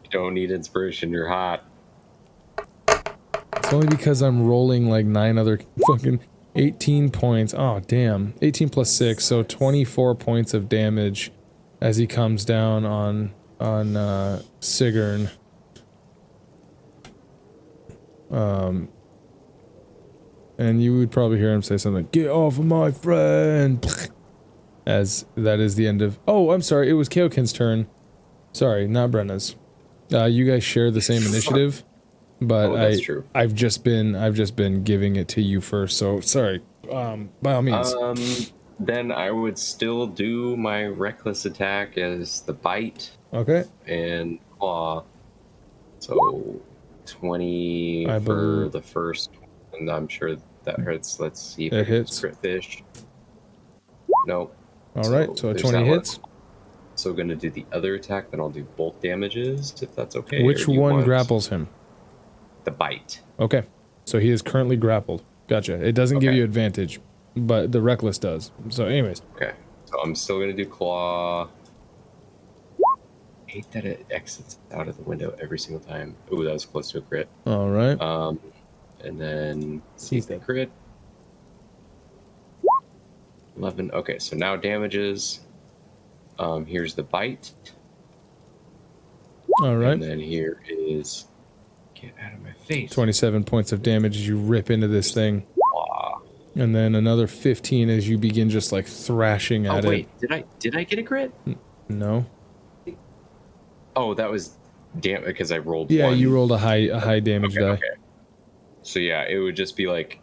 You don't need inspiration, you're hot.
It's only because I'm rolling like 9 other fucking 18 points. Oh, damn. 18 plus 6, so 24 points of damage as he comes down on Sigrun. And you would probably hear him say something like, "Get off of my friend!" As that is the end of... Oh, I'm sorry, it was Kaioken's turn. Sorry, not Brenna's. You guys share the same initiative, but
that's true.
I've just been giving it to you first, so sorry. By all means.
Then I would still do my reckless attack as the bite
Okay.
and claw. So 20
I
for
believe-
the first, and I'm sure that hurts. Let's see if
That
I can
hits.
crit fish. Nope.
Alright, so a
there's
20
that one.
hits.
So gonna do the other attack, then I'll do both damages, if that's okay.
Which
or do you
one
want
grapples him?
The bite.
Okay. So he is currently grappled. Gotcha. It doesn't give
Okay.
you advantage, but the reckless does. So anyways.
Okay. So I'm still gonna do claw. I hate that it exits out of the window every single time. Ooh, that was close to a crit.
All right.
And then see the crit. 11. Okay, so now damages. Here's the bite.
All right.
And then here is get out of my face.
27 points of damage as you rip into this thing. And then another 15 as you begin just like thrashing at it.
Did I get a crit?
No.
Oh, that was because I rolled.
Yeah,
one.
you rolled a high damage die.
Okay. So yeah, it would just be like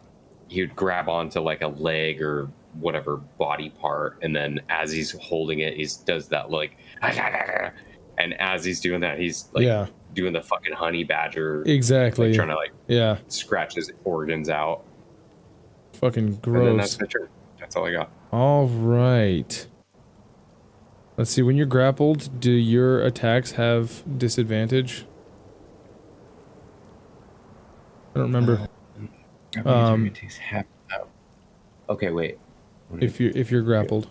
he would grab onto like a leg or whatever body part, and then as he's holding it, he does that like, and as he's doing that, he's like doing the fucking honey badger.
Exactly.
Like, trying to like scratch his organs out.
Fucking gross.
And then that's my turn. That's all I got.
All right. Let's see. When you're grappled, do your attacks have disadvantage? I don't remember.
Okay, wait.
If you're grappled.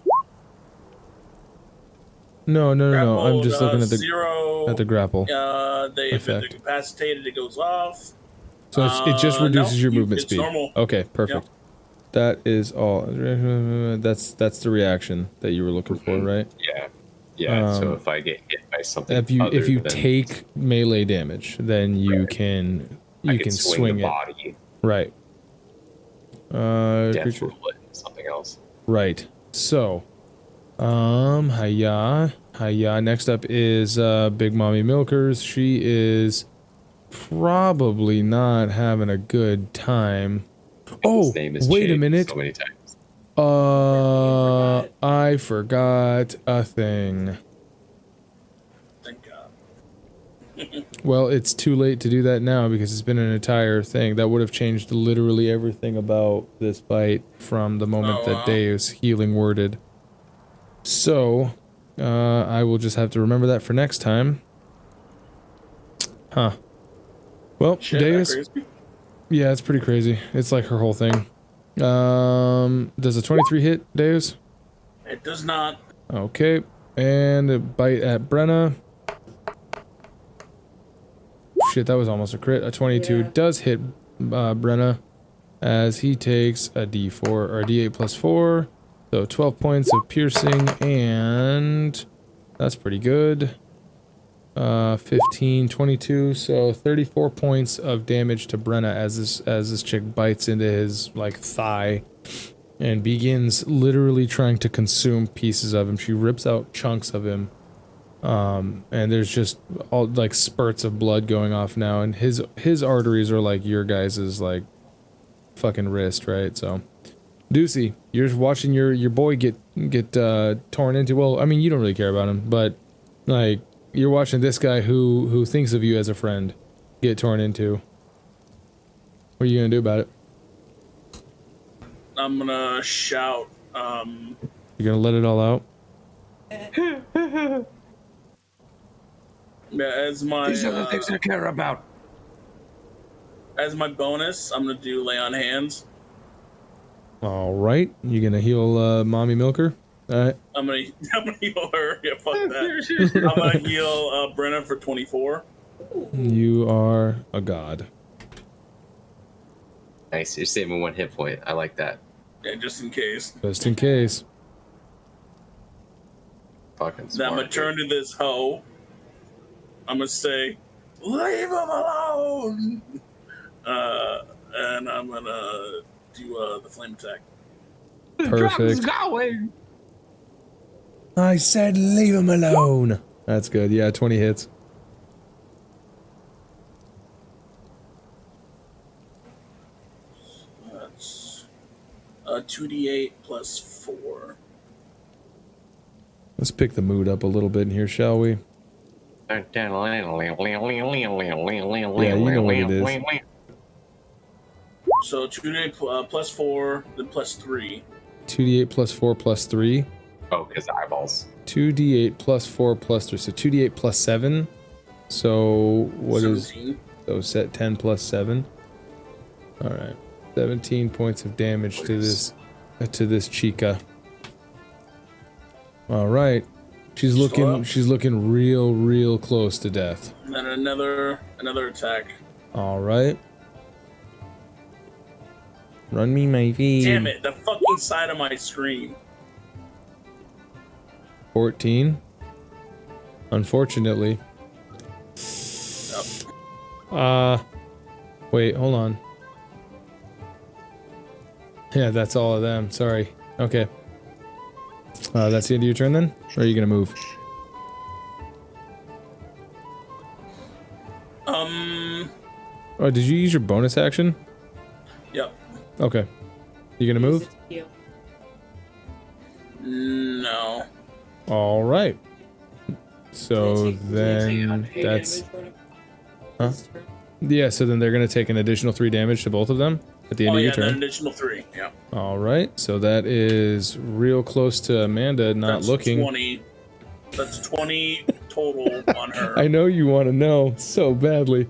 No. I'm just looking at the grapple.
If it's incapacitated, it goes off.
So it just reduces your movement speed.
Normal.
Okay, perfect.
Yep.
That is all. That's the reaction that you were looking for, right?
Yeah. So if I get hit by something,
if you take melee damage, then you can swing
the
it.
Body.
Right.
Death rule it. Something else.
Right. So, hiya. Next up is Big Mommy Milkers. She is probably not having a good time. Oh, wait a minute.
So many times.
I forgot a thing.
Thank God.
Well, it's too late to do that now because it's been an entire thing. That would have changed literally everything about this fight from the moment that Deus healing worded. So, I will just have to remember that for next time. Huh. Well, Deus... Yeah, it's pretty crazy. It's like her whole thing. Does a 23 hit, Deus?
It does not.
Okay. And a bite at Brenna. Shit, that was almost a crit. A 22 does hit Brenna as he takes a D4 or a D8 plus 4. So 12 points of piercing, and that's pretty good. 15, 22, so 34 points of damage to Brenna as this chick bites into his like thigh and begins literally trying to consume pieces of him. She rips out chunks of him. And there's just all like spurts of blood going off now, and his arteries are like your guys's like fucking wrist, right? So Deucey, you're watching your boy get torn into. Well, I mean, you don't really care about him, but like you're watching this guy who thinks of you as a friend get torn into. What are you gonna do about it?
I'm gonna shout.
You're gonna let it all out?
Yeah, as my
these are the things I care about.
As my bonus, I'm gonna do lay on hands.
All right, you gonna heal Mommy Milker? All right.
I'm gonna heal her. Yeah, fuck that. I'm gonna heal Brenna for 24.
You are a god.
Nice, you're saving 1 hit point. I like that.
Yeah, just in case.
Just in case.
Fucking
smart. Then I'm gonna turn to this hoe. I'm gonna say, "Leave him alone," and I'm gonna do the flame attack.
Perfect. I said leave him alone. That's good. Yeah, 20 hits.
That's 2d8 plus 4.
Let's pick the mood up a little bit in here, shall we?
Yeah, you know
what it is.
So 2d8 plus 4, then plus 3.
2d8 plus 4 plus 3.
Oh, because eyeballs.
2d8 plus 4 plus 3. So 2d8 plus 7. So what 17. Is... So set 10 plus 7. Alright. 17 points of damage to this chica. All right. She's
Slow.
looking real close to death.
And then another attack.
All right. Run me my feed.
Damn it! The fucking side of my screen.
14. Unfortunately.
Yep.
Wait, hold on. Yeah, that's all of them. Sorry. Okay. That's the end of your turn then? Or are you gonna move? Oh, did you use your bonus action?
Yep.
Okay. You gonna move?
No.
All right. So then that's... Huh? Yeah, so then they're gonna take an additional 3 damage to both of them at the end of your turn.
An additional 3, yeah.
All right, so that is real close to Amanda not
That's
looking.
20. That's 20 total on her.
I know you want to know so badly.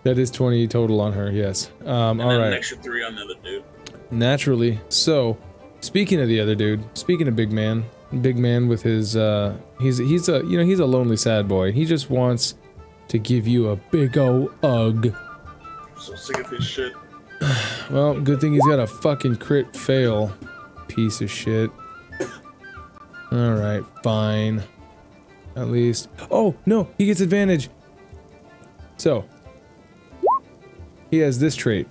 That is 20 total on her, yes.
And
all
then
right.
an extra 3 on the other dude.
Naturally. So, speaking of the other dude, speaking of big man with his, he's a lonely sad boy. He just wants to give you a big ol' ugh.
I'm so sick of his shit.
Well, good thing he's got a fucking crit fail. Piece of shit. Alright, fine. At least. Oh, no, he gets advantage. So, he has this trait.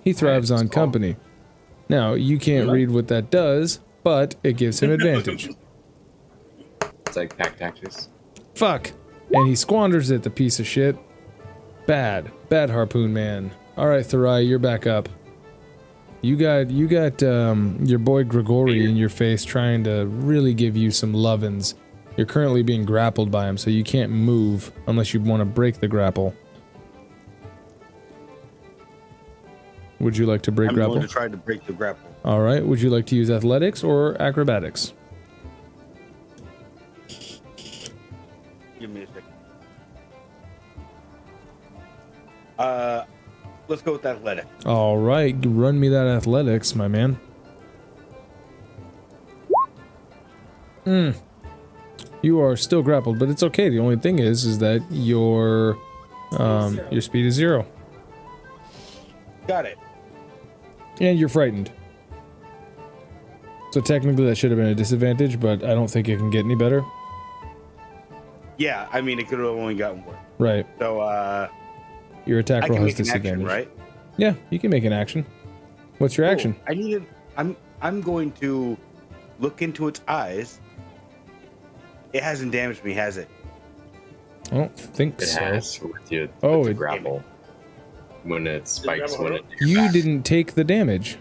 He thrives on company. Now, you can't read what that does, but it gives him advantage.
It's like pack tactics.
Fuck. And he squanders it, the piece of shit. Bad harpoon man. All right, Therai, you're back up. You got your boy Grigori in your face trying to really give you some lovin's. You're currently being grappled by him, so you can't move unless you want to break the grapple. Would you like to break grapple?
I'm going to try to break the grapple.
All right. Would you like to use athletics or acrobatics?
Give me a second. Let's go with athletics.
All right. Run me that athletics, my man. You are still grappled, but it's okay. The only thing is that your speed is 0.
Got it.
And you're frightened. So technically that should have been a disadvantage, but I don't think it can get any better.
Yeah, I mean, it could have only gotten worse.
Right.
So,
your attack
I
roll
can
has
make an
disadvantage.
action, right?
Yeah, you can make an action. What's your action?
I'm going to look into its eyes. It hasn't damaged me, has it?
I don't think
It
so.
has with you.
Oh,
with the
it-
grapple. When it spikes, when it.
You didn't take the damage.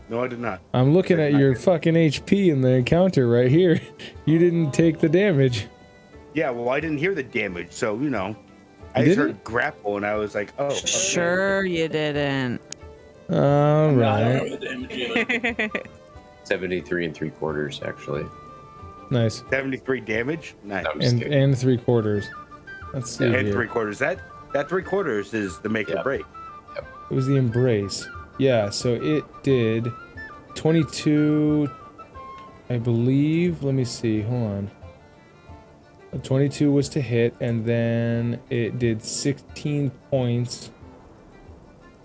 No, I did not.
I'm looking at your fucking HP in the encounter right here. You didn't take the damage.
Yeah, well, I didn't hear the damage, so, you know. I
You
just
didn't?
heard grapple, and I was like, oh. Okay.
Sure you didn't.
All
I don't
right.
know the damage either.
73 3/4, actually.
Nice.
73 damage? Nice.
No, I'm just kidding.
And 3/4. Let's see
And
here.
3/4. That 3/4 is the make or
Yep.
break.
It was the embrace. Yeah, so it did 22, I believe. Let me see. Hold on. 22 was to hit, and then it did 16 points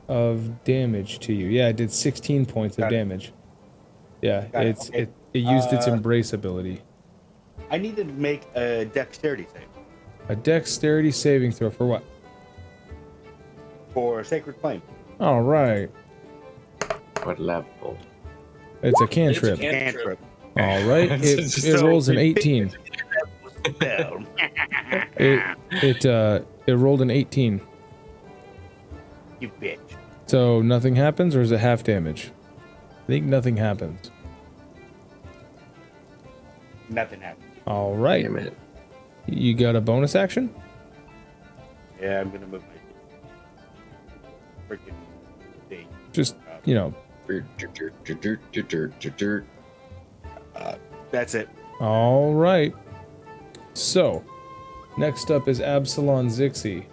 of damage to you. Yeah, it did 16 points of
Got it.
damage. Yeah,
Got it.
it's
Okay.
it used its embrace ability.
I need to make a dexterity save
A dexterity saving throw for what?
for Sacred Flame.
All right.
What level?
It's a
It's a
cantrip.
Cantrip.
All right. It rolls an 18.
Down.
It rolled an 18.
You bitch.
So nothing happens, or is it half damage? I think nothing happens.
Nothing happened.
All right.
Damn it.
You got a bonus action?
Yeah, I'm gonna move my freaking thing.
Just, you know.
That's it.
All right. So, next up is Absalon Xixis.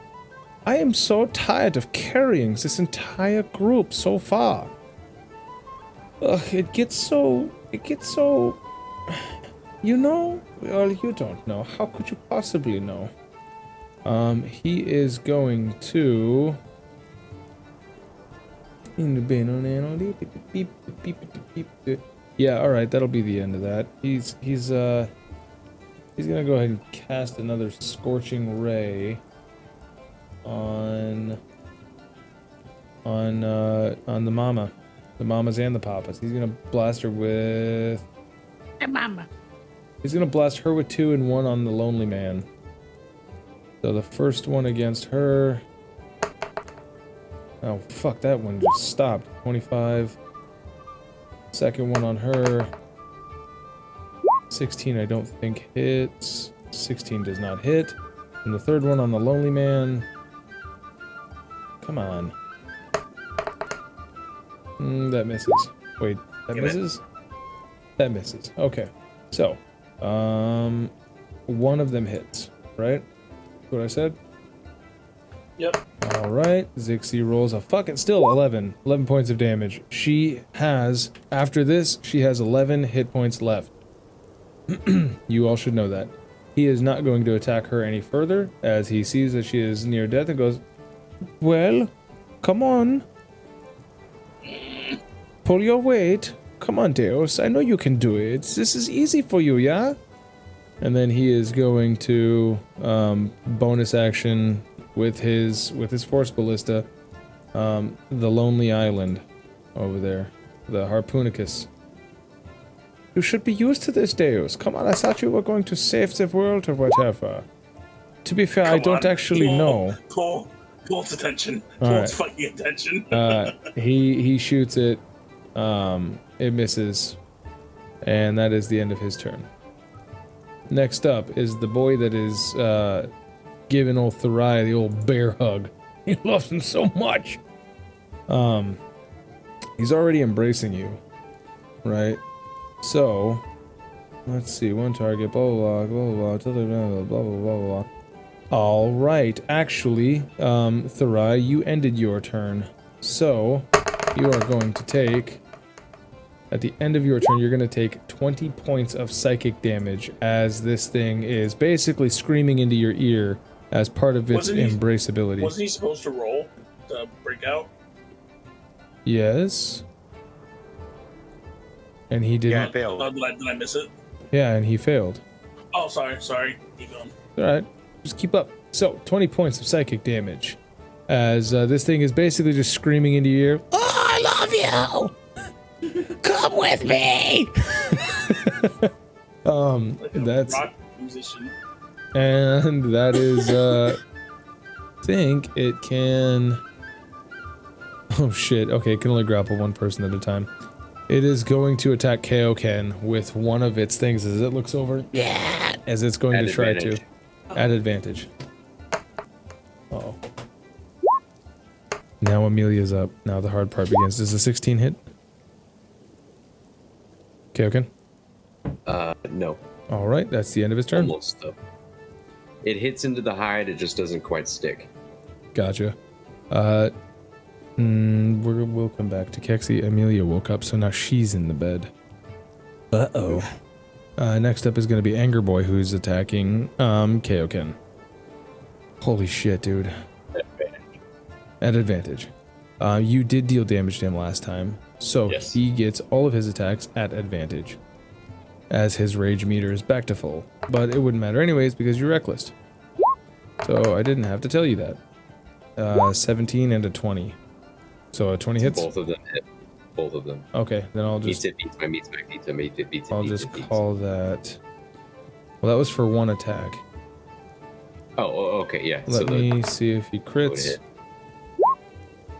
I am so tired of carrying this entire group so far. Ugh, it gets so it gets so... You know? Well, you don't know. How could you possibly know? He is going to... Yeah, alright, that'll be the end of that. He's gonna go ahead and cast another Scorching Ray on the mama. The mamas and the papas. He's gonna blast her with...
Hey, mama.
He's gonna blast her with 2 and 1 on the lonely man. So the first one against her... Oh, fuck, that one just stopped. 25. Second one on her. 16 I don't think hits. 16 does not hit. And the third one on the lonely man. Come on. That misses. Wait, that misses? That misses. Okay. So, one of them hits, right? What I said?
Yep.
Alright, Xixis rolls a fucking still 11 points of damage. She has, after this, she has 11 hit points left. You all should know that. He is not going to attack her any further, as he sees that she is near death and goes, well, come on. Pull your weight. Come on, Deus, I know you can do it. This is easy for you, yeah? And then he is going to, bonus action with his Force Ballista, the Lonely Island over there, the Harpoonicus. You should be used to this, Deus. Come on, I thought you were going to save the world or whatever. To be fair, I don't actually know.
Pull its attention. Pull its fucking attention.
He shoots it. It misses. And that is the end of his turn. Next up is the boy that is, giving old Therai the old bear hug. He loves him so much. He's already embracing you, right? So, let's see. One target. Blah blah blah blah blah blah blah blah blah. All right. Actually, Therai, you ended your turn, so you are going to take. At the end of your turn, you're going to take 20 points of psychic damage as this thing is basically screaming into your ear as part of its embraceability.
Wasn't he supposed to roll to break out?
Yes. And he didn't.
Yeah, I failed.
Did I miss it?
Yeah, and he failed.
Oh, sorry. Keep going.
Alright, just keep up. So, 20 points of psychic damage. As this thing is basically just screaming into your ear, oh, I love you! Come with me!
Like
that's...
rock musician.
And that is, I think it can... Oh shit, okay, it can only grapple one person at a time. It is going to attack Kaioken with one of its things as it looks over. Yeah! As it's going to try to. At advantage. Uh-oh. Now Amelia's up. Now the hard part begins. Does a 16 hit? Kaioken?
No.
Alright, that's the end of his turn.
Almost, though. It hits into the hide, it just doesn't quite stick.
Gotcha. We'll come back to Keksi. Amelia woke up, so now she's in the bed. Uh-oh. Next up is going to be Anger Boy, who's attacking, Kaioken. Holy shit, dude. At advantage. You did deal damage to him last time, so
yes.
He gets all of his attacks at advantage. As his rage meter is back to full. But it wouldn't matter anyways, because you're reckless. So I didn't have to tell you that. 17 and a 20. So a 20 hits?
Both of them hit. Both of them.
Okay, then I'll just... I'll just call that... Well, that was for one attack.
Oh, okay, yeah.
Let me see if he crits.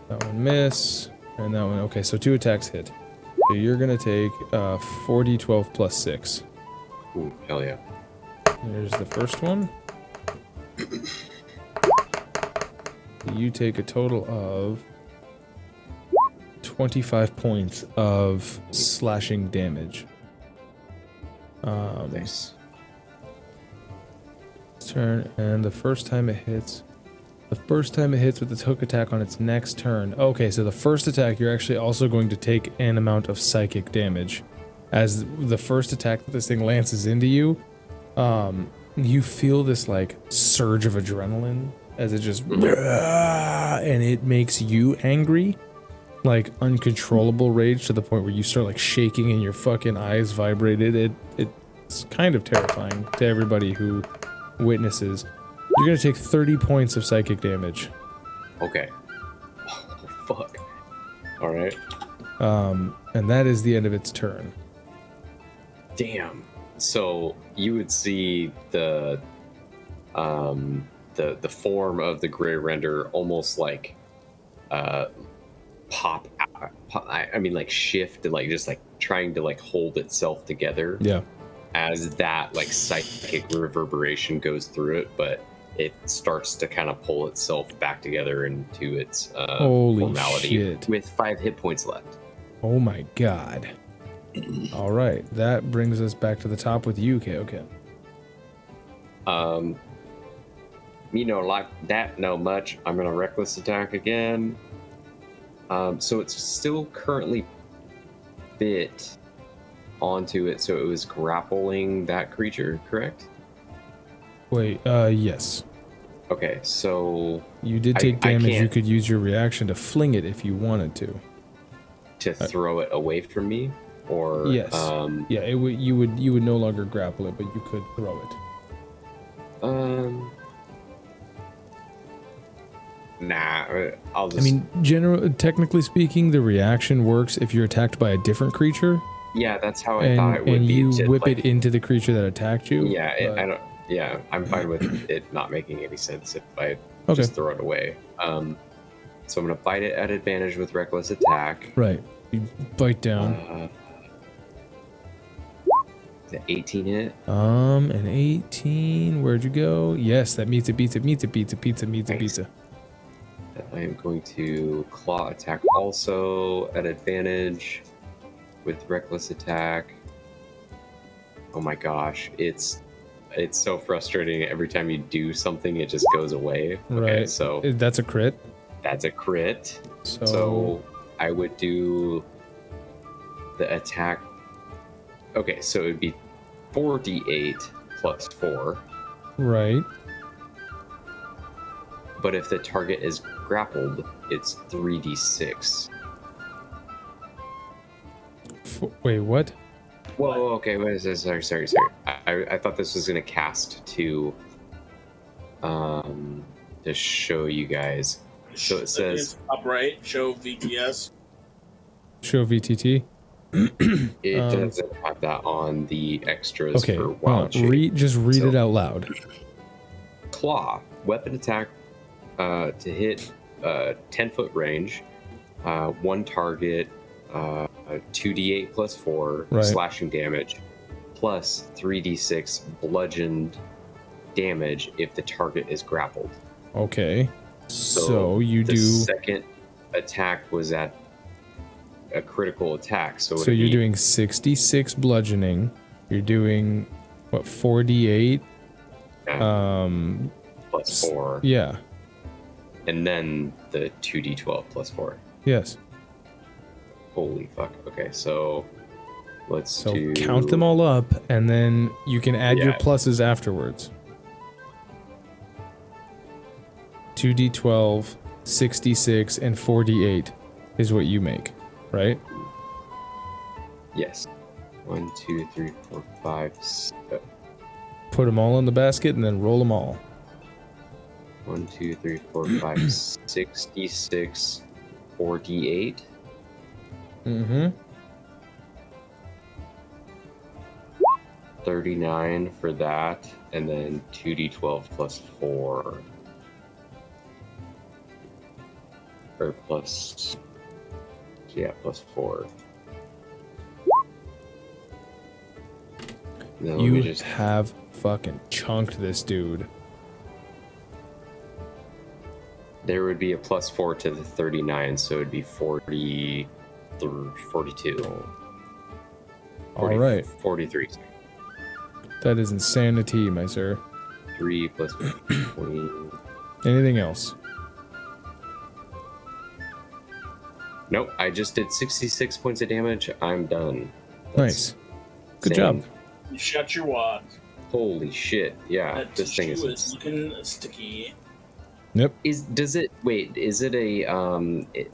That one miss. And that one... Okay, so 2 attacks hit. So you're gonna take 4d12 plus 6.
Ooh, hell yeah.
Here's the first one. You take a total of 25 points of slashing damage.
Nice.
Turn, and the first time it hits with its hook attack on its next turn. Okay, so the first attack, you're actually also going to take an amount of psychic damage. as the first attack that this thing lances into you, you feel this like surge of adrenaline as it just and it makes you angry, like uncontrollable rage to the point where you start like shaking and your fucking eyes vibrated. It's kind of terrifying to everybody who witnesses. You're gonna take 30 points of psychic damage.
Okay. Oh, fuck. All right.
And that is the end of its turn.
Damn. So you would see the form of the gray render almost like pop out, I mean like shift and like just like trying to like hold itself together.
Yeah.
As that like psychic reverberation goes through it, but it starts to kind of pull itself back together into its
Holy
formality
shit.
with 5 hit points left.
Oh my god. All right, that brings us back to the top with you, Kaioken.
You know, like that, no much. I'm gonna reckless attack again. So it's still currently bit onto it, so it was grappling that creature, correct?
Wait, yes.
Okay, so
You did take damage. You could use your reaction to fling it if you wanted to.
To throw it away from me, or
yes, yeah, you would no longer grapple it, but you could throw it.
Nah, I'll just.
I mean, technically speaking, the reaction works if you're attacked by a different creature.
Yeah, that's how I thought it would
and
be.
And you
to,
whip
like,
it into the creature that attacked you.
Yeah, I don't. Yeah, I'm fine with it not making any sense if I
Okay.
just throw it away. So I'm gonna bite it at advantage with reckless attack.
Right. You bite down.
The 18 hit.
An 18. Where'd you go? Yes, that meets it, beats it, meets it, beats it, beats it, meets it, beats it.
I am going to claw attack also at advantage with reckless attack. Oh my gosh, it's so frustrating. Every time you do something, it just goes away. Okay,
Right.
so
That's a crit.
that's a crit.
So,
So I would do the attack. Okay, so it would be 4d8 plus 4.
right.
But if the target is grappled, it's 3d6.
Wait, what?
Whoa, okay, what is this? Sorry. I thought this was gonna cast to show you guys. So it says
top right, show VTS.
Show VTT.
it doesn't have that on the extras
Okay,
for
hold
wild
on.
shape.
Just read
So-
it out loud.
Claw, weapon attack to hit 10-foot range, one target, 2d8 plus 4
Right.
slashing damage, plus 3d6 bludgeoned damage if the target is grappled.
Okay. So you
the
do.
second attack was at a critical attack. So
So you're doing 66 bludgeoning. You're doing what, 4d8?
plus 4,
Yeah.
and then the 2d12 plus 4.
Yes.
Holy fuck. Okay, so let's
So
do...
count them all up, and then you can add your
Yeah.
pluses afterwards. 2d12, 66, and 4d8 is what you make, right?
Yes. 1, 2, 3, 4, 5, 6.
Put them all in the basket and then roll them all.
1, 2, 3, 4, 5, 66, 4d8.
Mm-hmm.
39 for that, and then 2d12 plus 4. Or plus... Yeah, plus 4. No, let me
You
just...
have fucking chunked this dude.
There would be a plus 4 to the 39, so it would be 40... 42.
All right.
43.
That is insanity, my sir.
3 plus 20.
Anything else?
Nope, I just did 66 points of damage. I'm done.
Nice. Good
Same.
job.
You shut your wad.
Holy shit! Yeah,
That
this thing
tissue
is.
looking sticky.
Yep.
Does it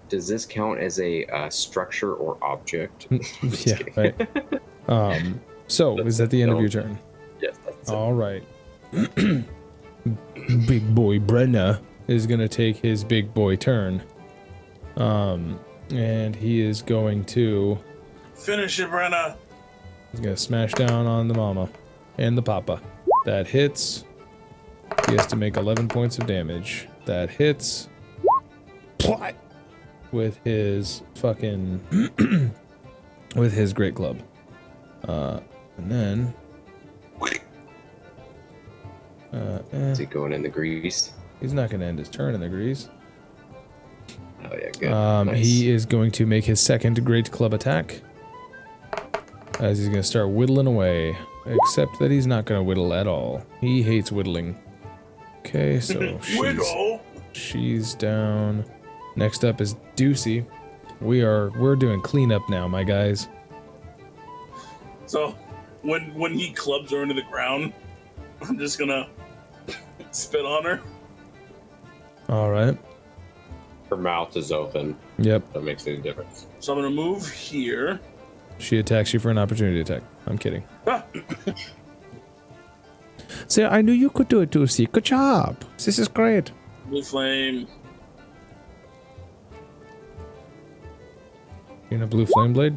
does this count as a structure or object? Just
Yeah,
kidding.
right. So is that the end of your turn?
Yes, that's it.
All right. Big boy Brenna is gonna take his big boy turn. And he is going to.
Finish it, Brenna.
He's gonna smash down on the mama and the papa. That hits. He has to make 11 points of damage. That hits. Plot! With his fucking with his great club. And then
Is he going in the grease?
he's not gonna end his turn in the grease.
Oh yeah, good. Nice.
He is going to make his second great club attack. As he's gonna start whittling away. Except that he's not gonna whittle at all. He hates whittling. Okay, so she's down. Next up is Deucey. We're doing cleanup now, my guys.
So, when he clubs her into the ground, I'm just gonna spit on her.
All right.
Her mouth is open.
Yep.
That makes any difference.
So I'm gonna move here.
She attacks you for an opportunity attack. I'm kidding.
Ah.
See, I knew you could do it, Deucey. Good job. This is great.
Blue flame.
You in a blue flame blade?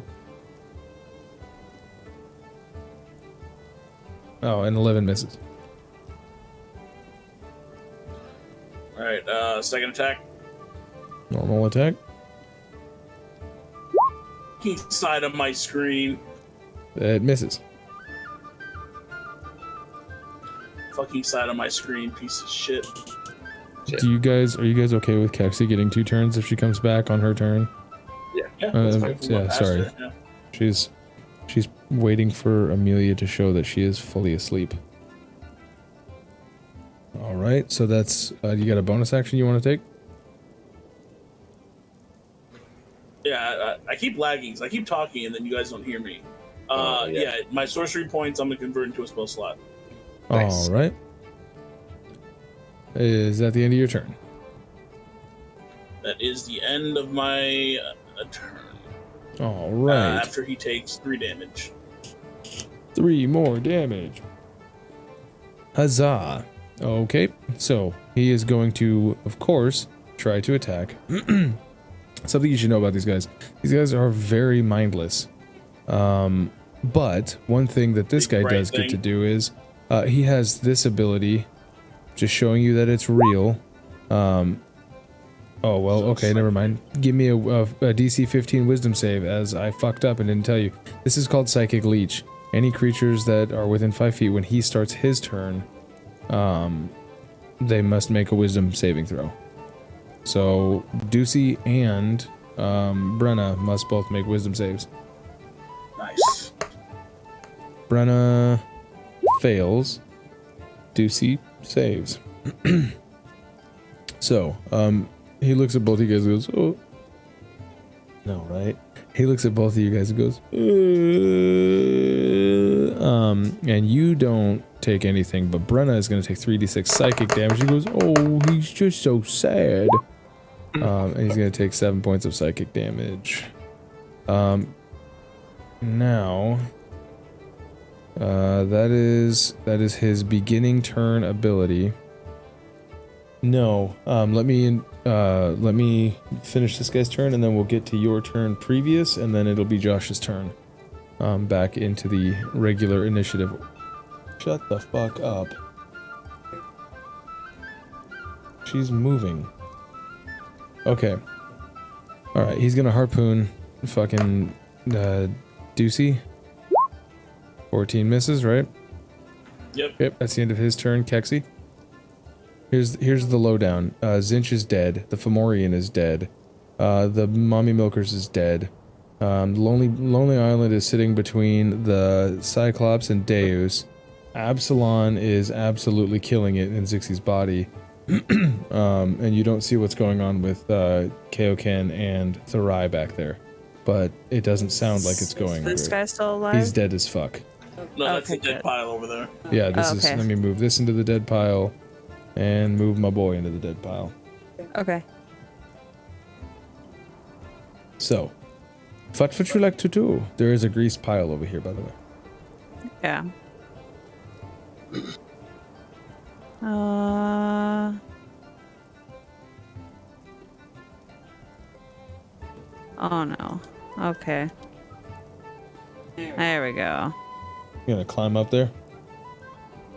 Oh, and 11 misses.
All right. Second attack.
Normal attack.
Side of my screen.
It misses.
Fucking side of my screen, piece of shit.
Are you guys okay with Keksi getting 2 turns if she comes back on her turn?
Yeah, that's fine.
Yeah, sorry.
Yeah.
She's waiting for Amelia to show that she is fully asleep. All right, so that's you got a bonus action you want to take?
Yeah, I keep lagging. So I keep talking, and then you guys don't hear me. Yeah, my sorcery points, I'm gonna convert into a spell slot.
Nice.
All right. Is that the end of your turn?
That is the end of my turn.
All right.
After he takes 3 damage.
3 more damage. Huzzah. Okay, so he is going to, of course, try to attack. Something you should know about these guys. These guys are very mindless. But one thing that this guy does get to do is he has this ability, just showing you that it's real. Oh, well, okay, never mind. Give me a DC 15 wisdom save, as I fucked up and didn't tell you. This is called Psychic Leech. Any creatures that are within 5 feet, when he starts his turn, they must make a wisdom saving throw. So, Deucey and Brenna must both make wisdom saves.
Nice.
Brenna fails. Deucey saves. So, he looks at both of you guys and goes, oh. No, right? He looks at both of you guys and goes, and you don't take anything, but Brenna is going to take 3d6 psychic damage. He goes, oh, he's just so sad. And he's going to take 7 points of psychic damage. Now, that is his beginning turn ability. No, let me finish this guy's turn, and then we'll get to your turn previous, and then it'll be Josh's turn. Back into the regular initiative. Shut the fuck up. She's moving. Okay. Alright, he's gonna harpoon fucking Deucey. 14 misses, right?
Yep.
That's the end of his turn. Keksi. Here's the lowdown. Zinch is dead. The Fomorian is dead. The Mommy Milkers is dead. Lonely Island is sitting between the Cyclops and Deus. Absalon is absolutely killing it in Xixis' body. And you don't see what's going on with Kaioken and Therai back there. But it doesn't sound like it's going
This
great.
guy's still alive?
He's dead as fuck.
No, that's the
Okay,
dead
good.
pile over there.
Yeah, this is.
Okay.
Let me move this into the dead pile, and move my boy into the dead pile.
Okay.
So, what would you like to do? There is a grease pile over here, by the way.
Yeah. Oh no. Okay. There we go.
You gonna climb up there?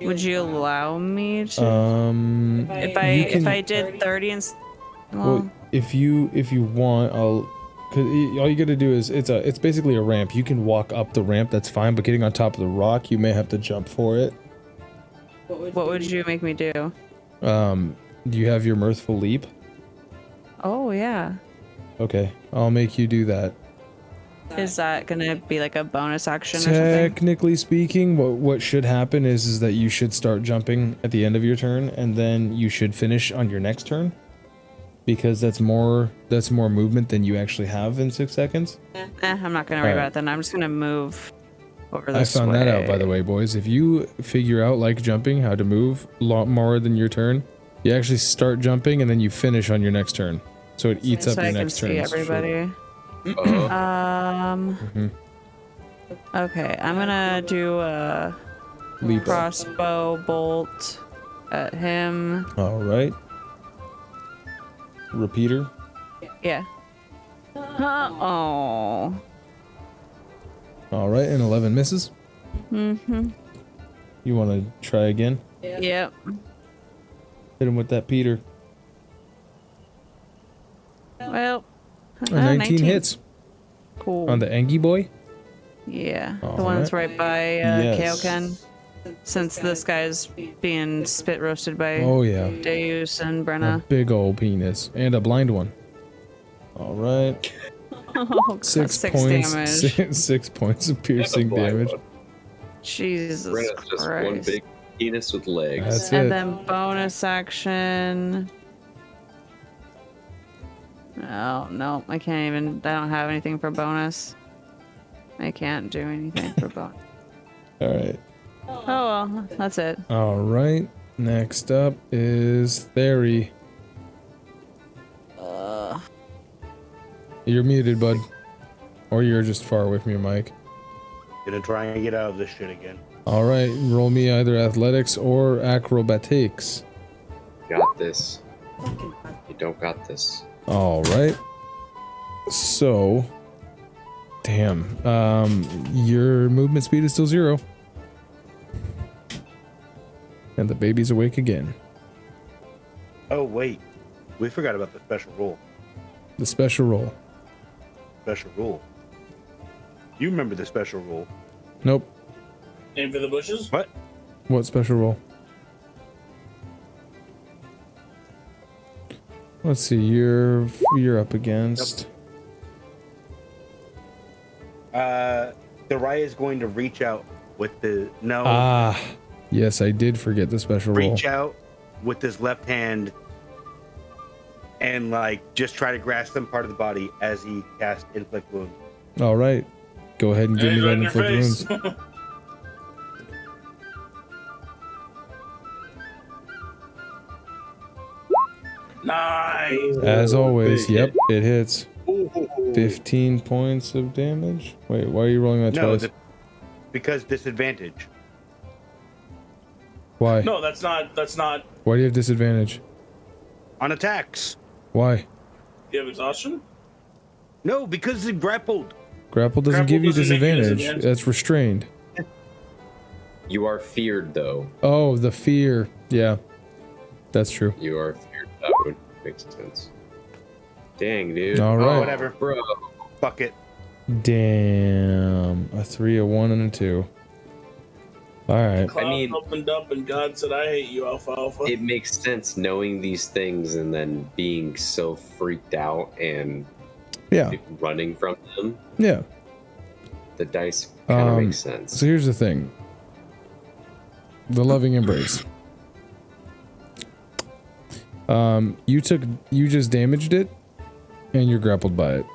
Would you allow me to? If
you
I did 30 and
well, if you want, I'll. Cause all you gotta do is it's basically a ramp. You can walk up the ramp, that's fine. But getting on top of the rock, you may have to jump for it.
what would you make me do?
Do you have your mirthful leap?
Oh yeah.
Okay, I'll make you do that.
Is that gonna be like a bonus action or something?
Technically speaking, what should happen is that you should start jumping at the end of your turn, and then you should finish on your next turn, because that's more movement than you actually have in 6 seconds.
I'm not gonna worry about it then. I'm just gonna move over this
I found that out, by
way.
the way, boys. If you figure out, like jumping, how to move a lot more than your turn, you actually start jumping and then you finish on your next turn, so it eats up
So
your
I can
next turn.
see everybody. Okay, I'm gonna do a
Leap.
crossbow bolt at him.
All right. Repeater.
Yeah. Oh.
All right, and 11 misses.
Mm-hmm.
You want to try again?
Yep.
Hit him with that Peter.
Well,
19 hits.
Cool.
On the Engie boy?
Yeah.
All
the one that's right by
Yes.
Kaioken. Since this guy's being spit roasted by
Oh, yeah.
Deus and
A
Brenna.
big old penis. And a blind one. All right.
Oh,
6
6
points.
damage.
6 points of piercing damage.
Jesus
Brenna's just one
Christ.
big penis with legs.
That's
And
it.
then bonus action. Oh, no. I can't even. I don't have anything for bonus. I can't do anything for bonus.
All right.
Oh, well. That's it.
All right. Next up is Therai. You're muted, bud. Or you're just far away from your mic.
Gonna try and get out of this shit again.
All right. Roll me either athletics or acrobatics.
Got this. You don't got this.
All right. So, damn. Your movement speed is still 0. And the baby's awake again.
Oh wait, we forgot about the special rule.
The special roll.
Special rule. You remember the special rule?
Nope.
Aim for the bushes?
What?
What special roll? Let's see. You're up against.
Therai is going to reach out with the
Yes, I did forget the special roll.
reach out with his left hand and like just try to grasp some part of the body as he casts inflict wounds.
All right. Go ahead and give me that inflict wounds.
Nice.
As always,
big
yep, it hits. 15 points of damage. Wait, why are you rolling that
No,
twice?
because disadvantage.
Why?
No, that's not.
Why do you have disadvantage?
On attacks.
Why?
You have exhaustion?
No, because he grappled.
Grapple doesn't
Grapple
give you
doesn't make you
disadvantage.
disadvantaged.
That's restrained.
You are feared, though.
Oh, the fear. Yeah, that's true.
You are feared. That would make sense. Dang, dude.
All right.
Whatever.
Bro.
Fuck it.
Damn. A 3, a 1, and a 2. All right.
Cloud
mean-
opened up and God said, "I hate you, Alfalfa."
It makes sense knowing these things and then being so freaked out and
Yeah.
running from them.
Yeah.
The dice kind of makes sense.
So here's the thing. The loving embrace. You just damaged it, and you're grappled by it.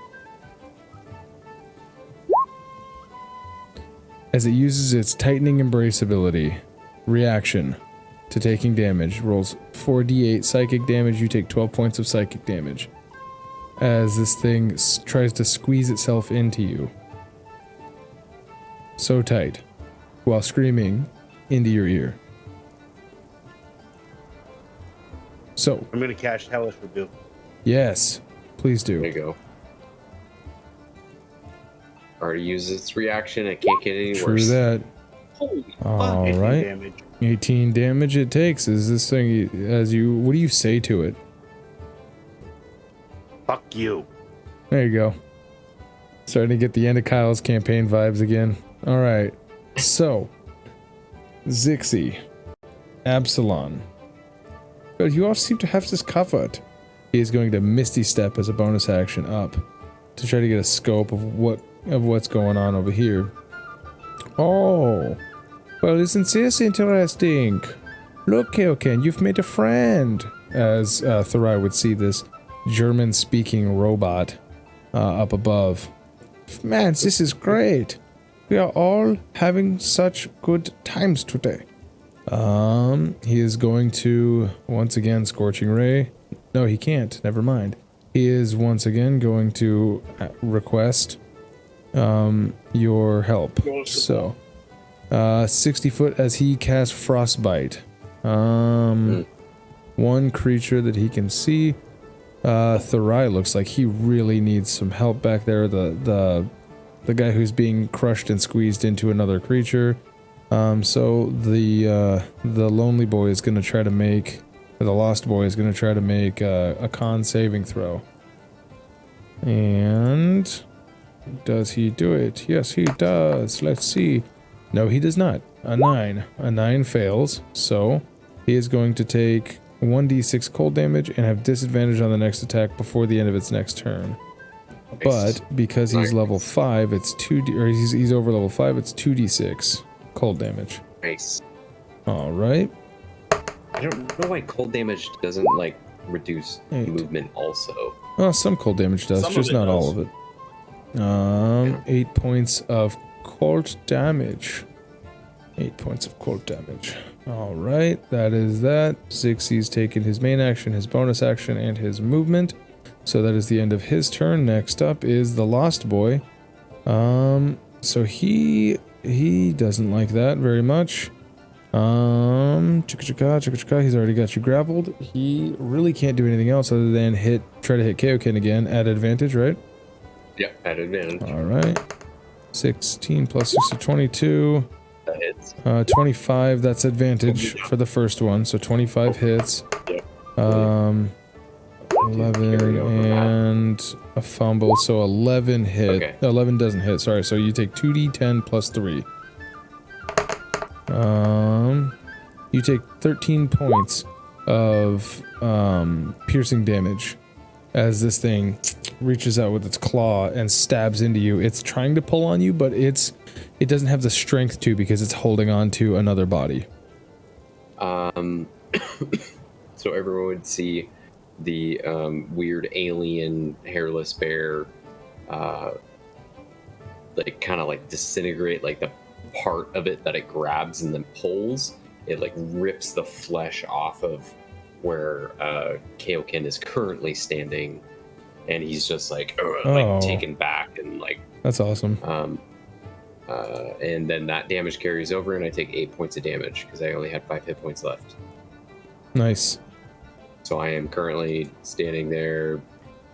as it uses its tightening embrace ability. Reaction to taking damage. Rolls 4d8 psychic damage. You take 12 points of psychic damage. As this thing tries to squeeze itself into you. So tight. While screaming into your ear. So.
I'm going to cast Hellish Rebuke.
Yes. Please do.
There you go. Already used its reaction. It can't get any
True
worse.
that.
Holy
All
fuck.
right.
Damage.
18 damage it takes. Is this thing as you? What do you say to it?
Fuck you.
There you go. Starting to get the end of Kyle's campaign vibes again. All right. So, Xixis, Absalon. But you all seem to have this covered. He is going to Misty Step as a bonus action up to try to get a scope of what's going on over here. Oh, well, isn't this interesting? Look, Kaioken, you've made a friend. As Therai would see this German-speaking robot up above. Man, this is great. We are all having such good times today. He is going to, once again, Scorching Ray. No, he can't. Never mind. He is once again going to request your help. So, 60 foot as he casts Frostbite. One creature that he can see. Therai looks like he really needs some help back there. The guy who's being crushed and squeezed into another creature. So the lonely boy is going to try to make, or the lost boy is going to try to make a con saving throw. And does he do it? Yes, he does. Let's see. No, he does not. A 9. A 9 fails. So he is going to take 1d6 cold damage and have disadvantage on the next attack before the end of its next turn. But because he's level 5, it's 2d, or he's over level 5, it's 2d6 cold damage.
Nice.
All right.
I don't know why cold damage doesn't like reduce
8.
movement also.
Well, some cold damage does,
Some of
just
it
not
does.
all of it. 8 points of cold damage. 8 points of cold damage. All right, that is that. Xixis taken his main action, his bonus action, and his movement. So that is the end of his turn. Next up is the Lost Boy. So he doesn't like that very much. Chicka-chicka, he's already got you grappled. He really can't do anything else other than try to hit Kaioken again at advantage, right?
Yep, at advantage.
All right. 16 plus 6 to 22.
That hits.
25, that's advantage for the first one, so 25 hits.
Yep.
11 and a fumble, so 11 hit.
Okay.
11 doesn't hit, sorry, so you take 2d10 plus 3. You take 13 points of piercing damage as this thing reaches out with its claw and stabs into you. It's trying to pull on you, but it doesn't have the strength to because it's holding on to another body.
So everyone would see the weird alien hairless bear like kind of like disintegrate, like the part of it that it grabs and then pulls, it like rips the flesh off of where Kaioken is currently standing, and he's just like taken back and like
That's awesome.
and then that damage carries over, and I take 8 points of damage because I only had 5 hit points left.
Nice.
So I am currently standing there,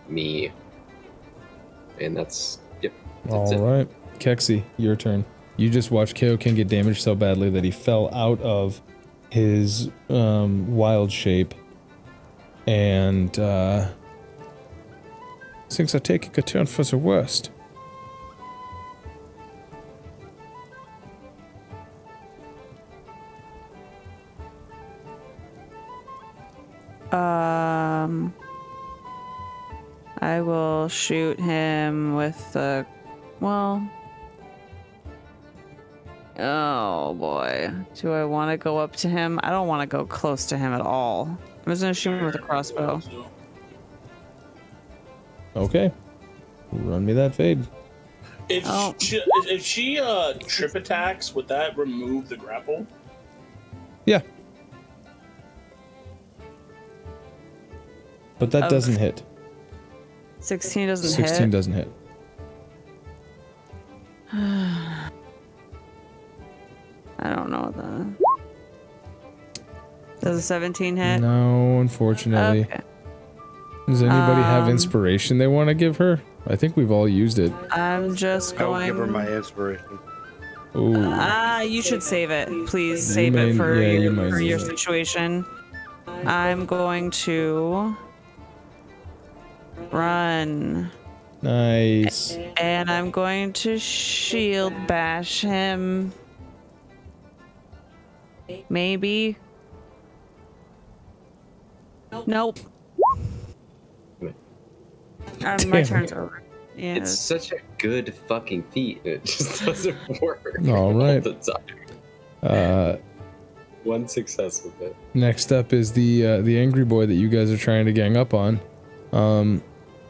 me, and that's it.
All right. Keksi, your turn. You just watched Kaioken get damaged so badly that he fell out of his wild shape, and things are taking a turn for the worst.
I will shoot him with the, well, oh boy. Do I want to go up to him? I don't want to go close to him at all. I'm just gonna shoot him with a crossbow.
Okay. Run me that fade.
If she trip attacks, would that remove the grapple?
Yeah. But that
Of-
doesn't hit.
16 doesn't
16
hit.
doesn't hit.
I don't know the. Does a 17 hit?
No, unfortunately.
Okay.
Does anybody have
Um,
inspiration they want to give her? I think we've all used it.
I'm just
I will
going.
give her my inspiration.
Ooh.
You should save it. Please
You
save it
may-
for
yeah, you
your,
might
for
need
your
it.
situation. I'm going to run.
Nice.
And I'm going to shield bash him. Maybe. Nope. My
Damn.
turn's over. Yeah.
It's such a good fucking feat. It just doesn't work
All right.
the time. 1 success with it.
Next up is the angry boy that you guys are trying to gang up on.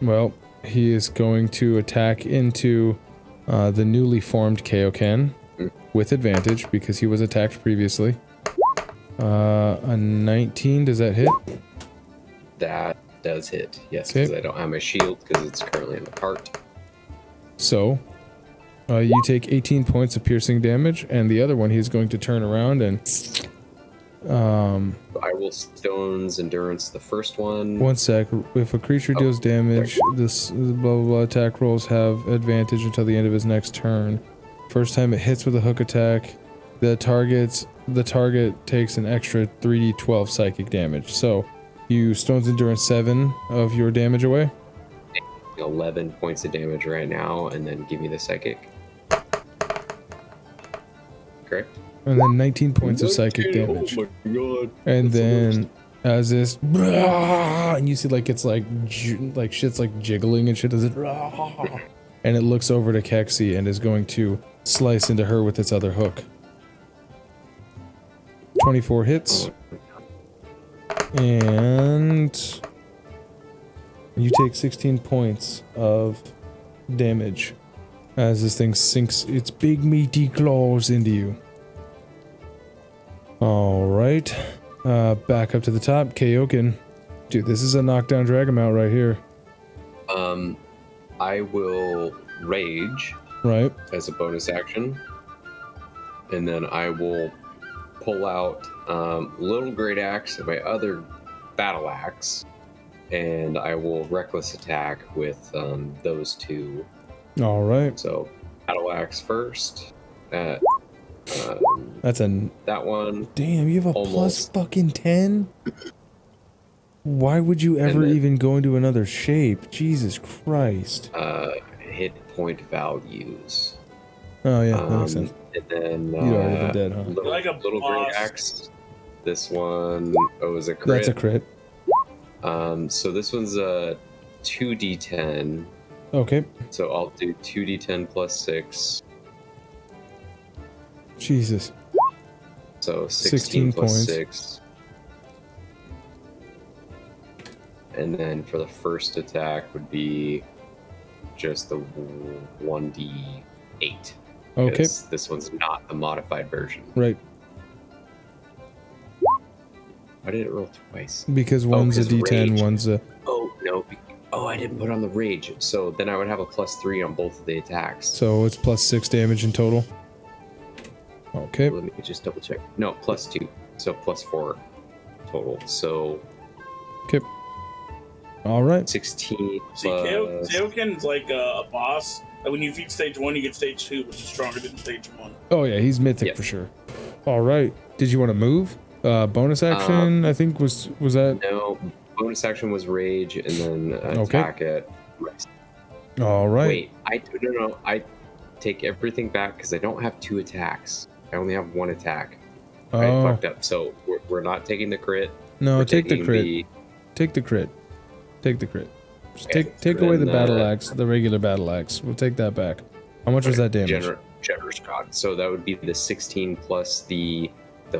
Well, he is going to attack into the newly formed Kaioken with advantage because he was attacked previously. A 19, does that hit?
That does hit, yes,
Okay.
because I don't have my shield because it's currently in the cart.
So, you take 18 points of piercing damage, and the other one he's going to turn around and
I will stone's endurance the first one.
one sec. If a creature deals damage, this blah blah blah attack rolls have advantage until the end of his next turn. First time it hits with a hook attack, the target takes an extra 3d12 psychic damage. So, you stone's endurance 7 of your damage away.
11 points of damage right now, and then give me the psychic. Correct?
And then 19 points of psychic damage.
Oh my god.
And
That's the
then as this and you see like it's like shit's like jiggling and shit as it and it looks over to Keksi and is going to slice into her with its other hook. 24 hits. And you take 16 points of damage as this thing sinks its big meaty claws into you. Alright. Back up to the top. Kaioken. Dude, this is a knockdown drag him out right here.
I will rage
Right.
as a bonus action, and then I will pull out little great axe and my other battle axe, and I will reckless attack with those two.
Alright.
So battle axe first. At
That's a...
that one.
Damn, you have a plus
Almost.
fucking 10? Why would you ever
then-
even go into another shape? Jesus Christ.
Hit point values.
Oh yeah, that makes sense.
And then
You'd already been dead, huh?
Little,
Like a
little great
boss.
axe. This one is a crit.
That's a crit.
So this one's a 2d10.
Okay.
So I'll do 2d10 plus 6.
Jesus.
So
16
16 plus
points.
6. And then for the first attack would be just the 1d8.
Okay.
Because this one's not the modified version.
Right.
Why did it roll twice?
Because one's a
'cause
D10,
rage.
one's a...
Oh, no. Oh, I didn't put on the rage. So then I would have a plus 3 on both of the attacks.
So it's plus 6 damage in total. Okay.
Let me just double check. No, plus 2. So plus 4 total. So
Okay. Alright.
16
See,
plus...
Kaioken's like a boss. Like when you defeat stage 1, you get stage 2, which is stronger than stage 1.
Oh yeah, he's mythic
Yep.
for sure. Alright. Did you want to move? Bonus action, I think was that...
No, bonus action was rage and then
Okay.
attack at rest.
Alright.
Wait, no, I take everything back because I don't have 2 attacks. I only have 1 attack. I
Oh,
fucked up. So we're not taking the crit.
no,
We're
take the
taking
crit. Take the crit. Take the crit. Just
Okay,
take
so
away the
then,
battle axe, the regular battle axe. We'll take that back. How much was that damage?
Generous God. So that would be the 16 plus the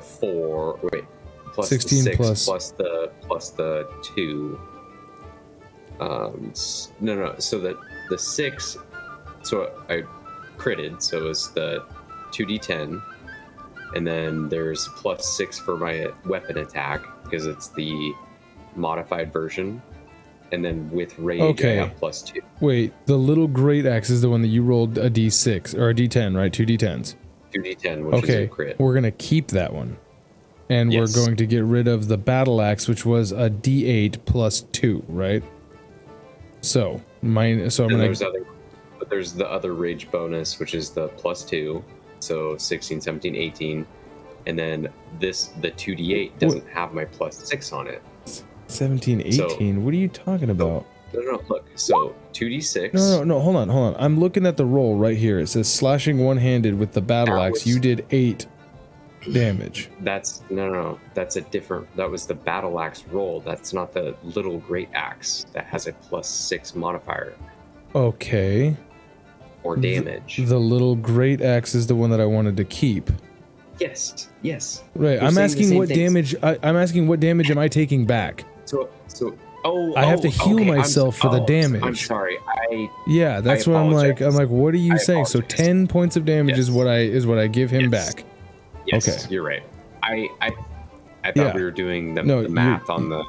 4. Wait, plus
16
the 6
plus-
plus the 2. No. So that the 6. So I critted, so it's the 2d10, and then there's +6 for my weapon attack because it's the modified version, and then with rage I have +2.
Wait, the little great axe is the one that you rolled a d6 or a d10, right? 2 d10s.
2d10, which is a crit.
We're gonna keep that one, and we're going to get rid of the battle axe, which was a d8 +2, right? So mine. So I'm gonna.
But there's the other rage bonus, which is the +2, so 16, 17, 18, and then the 2d8 doesn't have my +6 on it.
17, 18. So, what are you talking about?
No. Look. So 2d6.
No. Hold on. I'm looking at the roll right here. It says slashing one-handed with the battle axe. You did 8 damage.
That's no. That's a different. That was the battle axe roll. That's not the little great axe that has a +6 modifier.
Okay.
Or damage.
The little great axe is the one that I wanted to keep.
Yes.
Right. I'm asking what damage. I'm asking what damage am I taking back? I have to heal myself for the damage.
I'm sorry.
Yeah, that's what I'm like. I'm like, what are you saying? So 10 points of damage is what I give him back.
Yes, okay. You're right. I thought we were doing the math on the.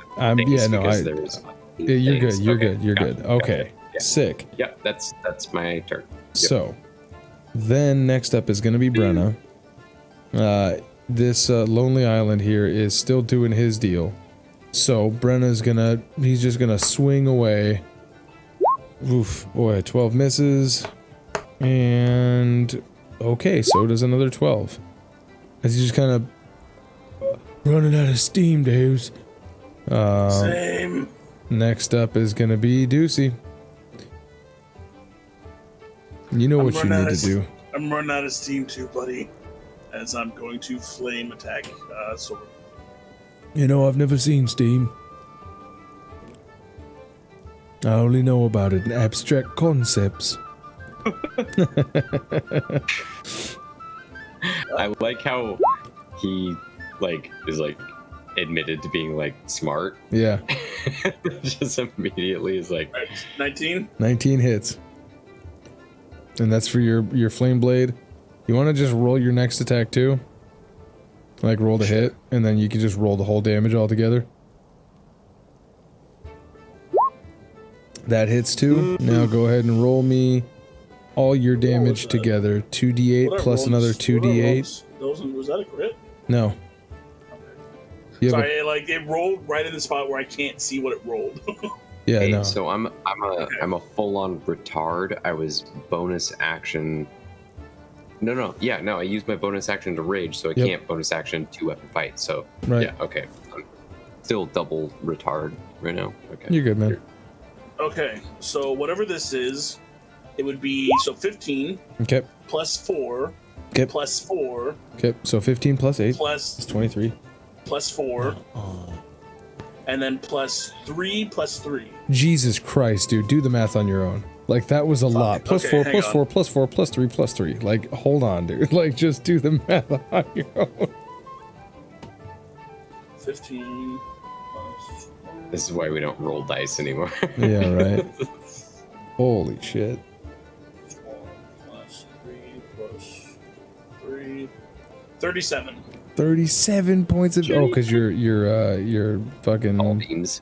You're good. Okay. Yeah. Sick.
Yep, that's my turn. Yep.
So, then next up is going to be Bruno. This Lonely Island here is still doing his deal. So Brenna's he's just gonna swing away. Oof, boy, 12 misses. And okay, so does another 12. As he's just kind of running out of steam, Deus.
Same.
Next up is gonna be Deucey. You know what you need to do.
I'm running out of steam too, buddy. As I'm going to flame attack sword.
You know, I've never seen steam. I only know about it in abstract concepts.
I like how he is admitted to being smart.
Yeah.
Just immediately is
19?
19 hits. And that's for your flame blade. You want to just roll your next attack too? Roll the hit, and then you can just roll the whole damage all together. That hits too. Now go ahead and roll me all your damage together. 2d8 plus another 2d8.
Was that a crit?
No.
Sorry, it rolled right in the spot where I can't see what it rolled.
Yeah,
hey,
no.
So I'm a full-on retard. I was bonus action. No. Yeah, no. I used my bonus action to rage, so I can't bonus action to weapon fight. So yeah, okay. I'm still double retard right now. Okay.
You're good, man.
Okay, so whatever this is, it would be 15.
Okay.
Plus 4.
Okay.
Plus 4.
Okay, so 15 plus 8.
Plus
is 23.
Plus 4. And then plus 3 plus 3.
Jesus Christ, dude. Do the math on your own. That was a lot. Plus 4, plus 4, plus 4, plus 3, plus 3. Hold on, dude. Just do the math on your own.
15 plus...
This is why we don't roll dice anymore.
Yeah, right. Holy shit.
4 plus 3 plus 3... 37.
37 points of... Oh, because you're fucking...
All beams.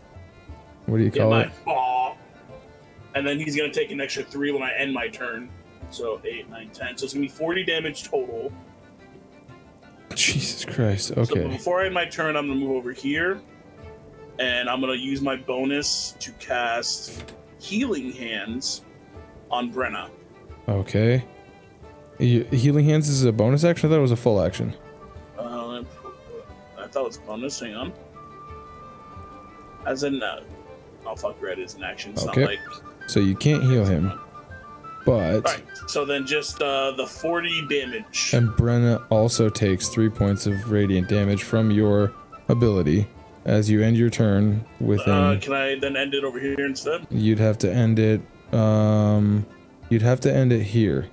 What do you call it?
And then he's going to take an extra 3 when I end my turn. So 8, 9, 10. So it's going to be 40 damage total.
Jesus Christ. Okay.
So before I end my turn, I'm going to move over here. And I'm going to use my bonus to cast Healing Hands on Brenna.
Okay. Healing Hands is a bonus action? I thought it was a full action.
I thought it was bonus. Hang on. As in... Oh, fuck, red is an action. It's
okay. So you can't heal him. But...
Alright, so then just the 40 damage.
And Brenna also takes 3 points of radiant damage from your ability as you end your turn within...
can I then end it over here instead?
You'd have to end it... You'd have to end it here.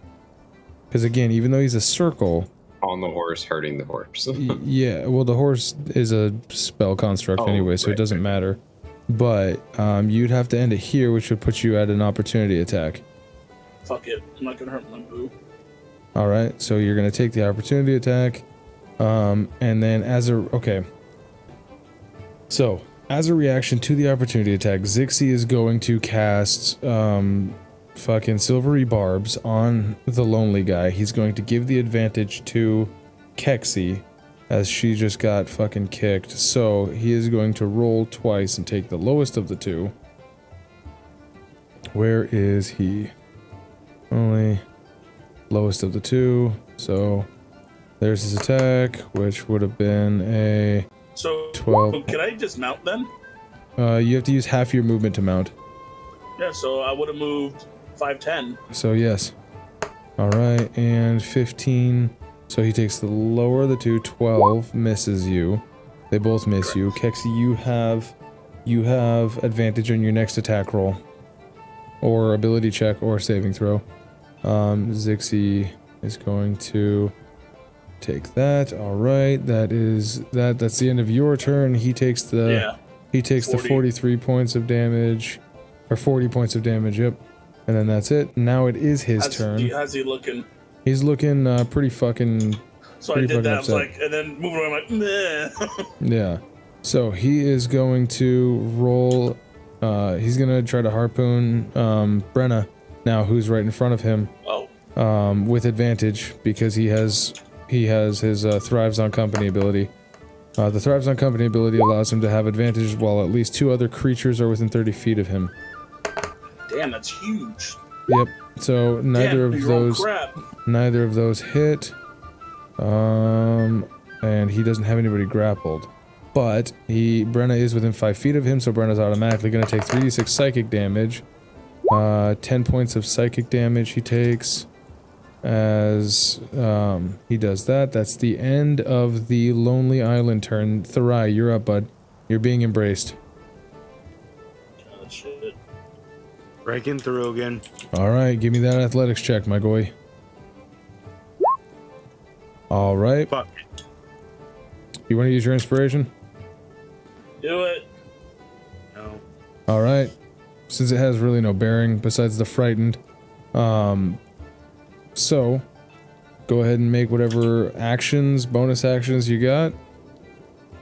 Because again, even though he's a circle...
On the horse, hurting the horse.
Yeah, well, the horse is a spell construct anyway, so it doesn't matter. But you'd have to end it here, which would put you at an opportunity attack.
Fuck it. I'm not gonna hurt my boo.
All right, so you're going to take the opportunity attack. And then So, as a reaction to the opportunity attack, Xixis is going to cast fucking silvery barbs on the lonely guy. He's going to give the advantage to Keksi, as she just got fucking kicked. So, he is going to roll twice and take the lowest of the two. Where is he? Only lowest of the two. So, there's his attack, which would have been a...
So
12.
Can I just mount then?
You have to use half your movement to mount.
Yeah, so I would have moved 5'10".
So yes. Alright, and 15. So he takes the lower of the two. 12 misses you. They both miss you. Keksi, you have advantage on your next attack roll. Or ability check or saving throw. Xixis is going to take that. All right, that's the end of your turn. He takes the 43 points of damage, or 40 points of damage. Yep, and then that's it. Now it is his turn.
How's he looking?
He's looking pretty fucking.
So
pretty
I did that.
upset.
I was like, and then moving around, I'm like, meh.
Yeah. So he is going to roll. He's gonna try to harpoon Brenna now, who's right in front of him.
Oh.
With advantage because he has his Thrives on Company ability. The Thrives on Company ability allows him to have advantage while at least 2 other creatures are within 30 feet of him.
Damn, that's huge.
Yep. So neither of those hit. And he doesn't have anybody grappled. But Brenna is within 5 feet of him, so Brenna's automatically going to take 3d6 psychic damage. 10 points of psychic damage he takes. As he does that. That's the end of the Lonely Island turn. Therai, you're up, bud. You're being embraced.
Oh, shit.
Breaking through again.
Alright, give me that athletics check, my boy. Alright.
Fuck.
You want to use your inspiration?
Do it.
No.
Alright. Since it has really no bearing besides the frightened. So, go ahead and make whatever bonus actions you got.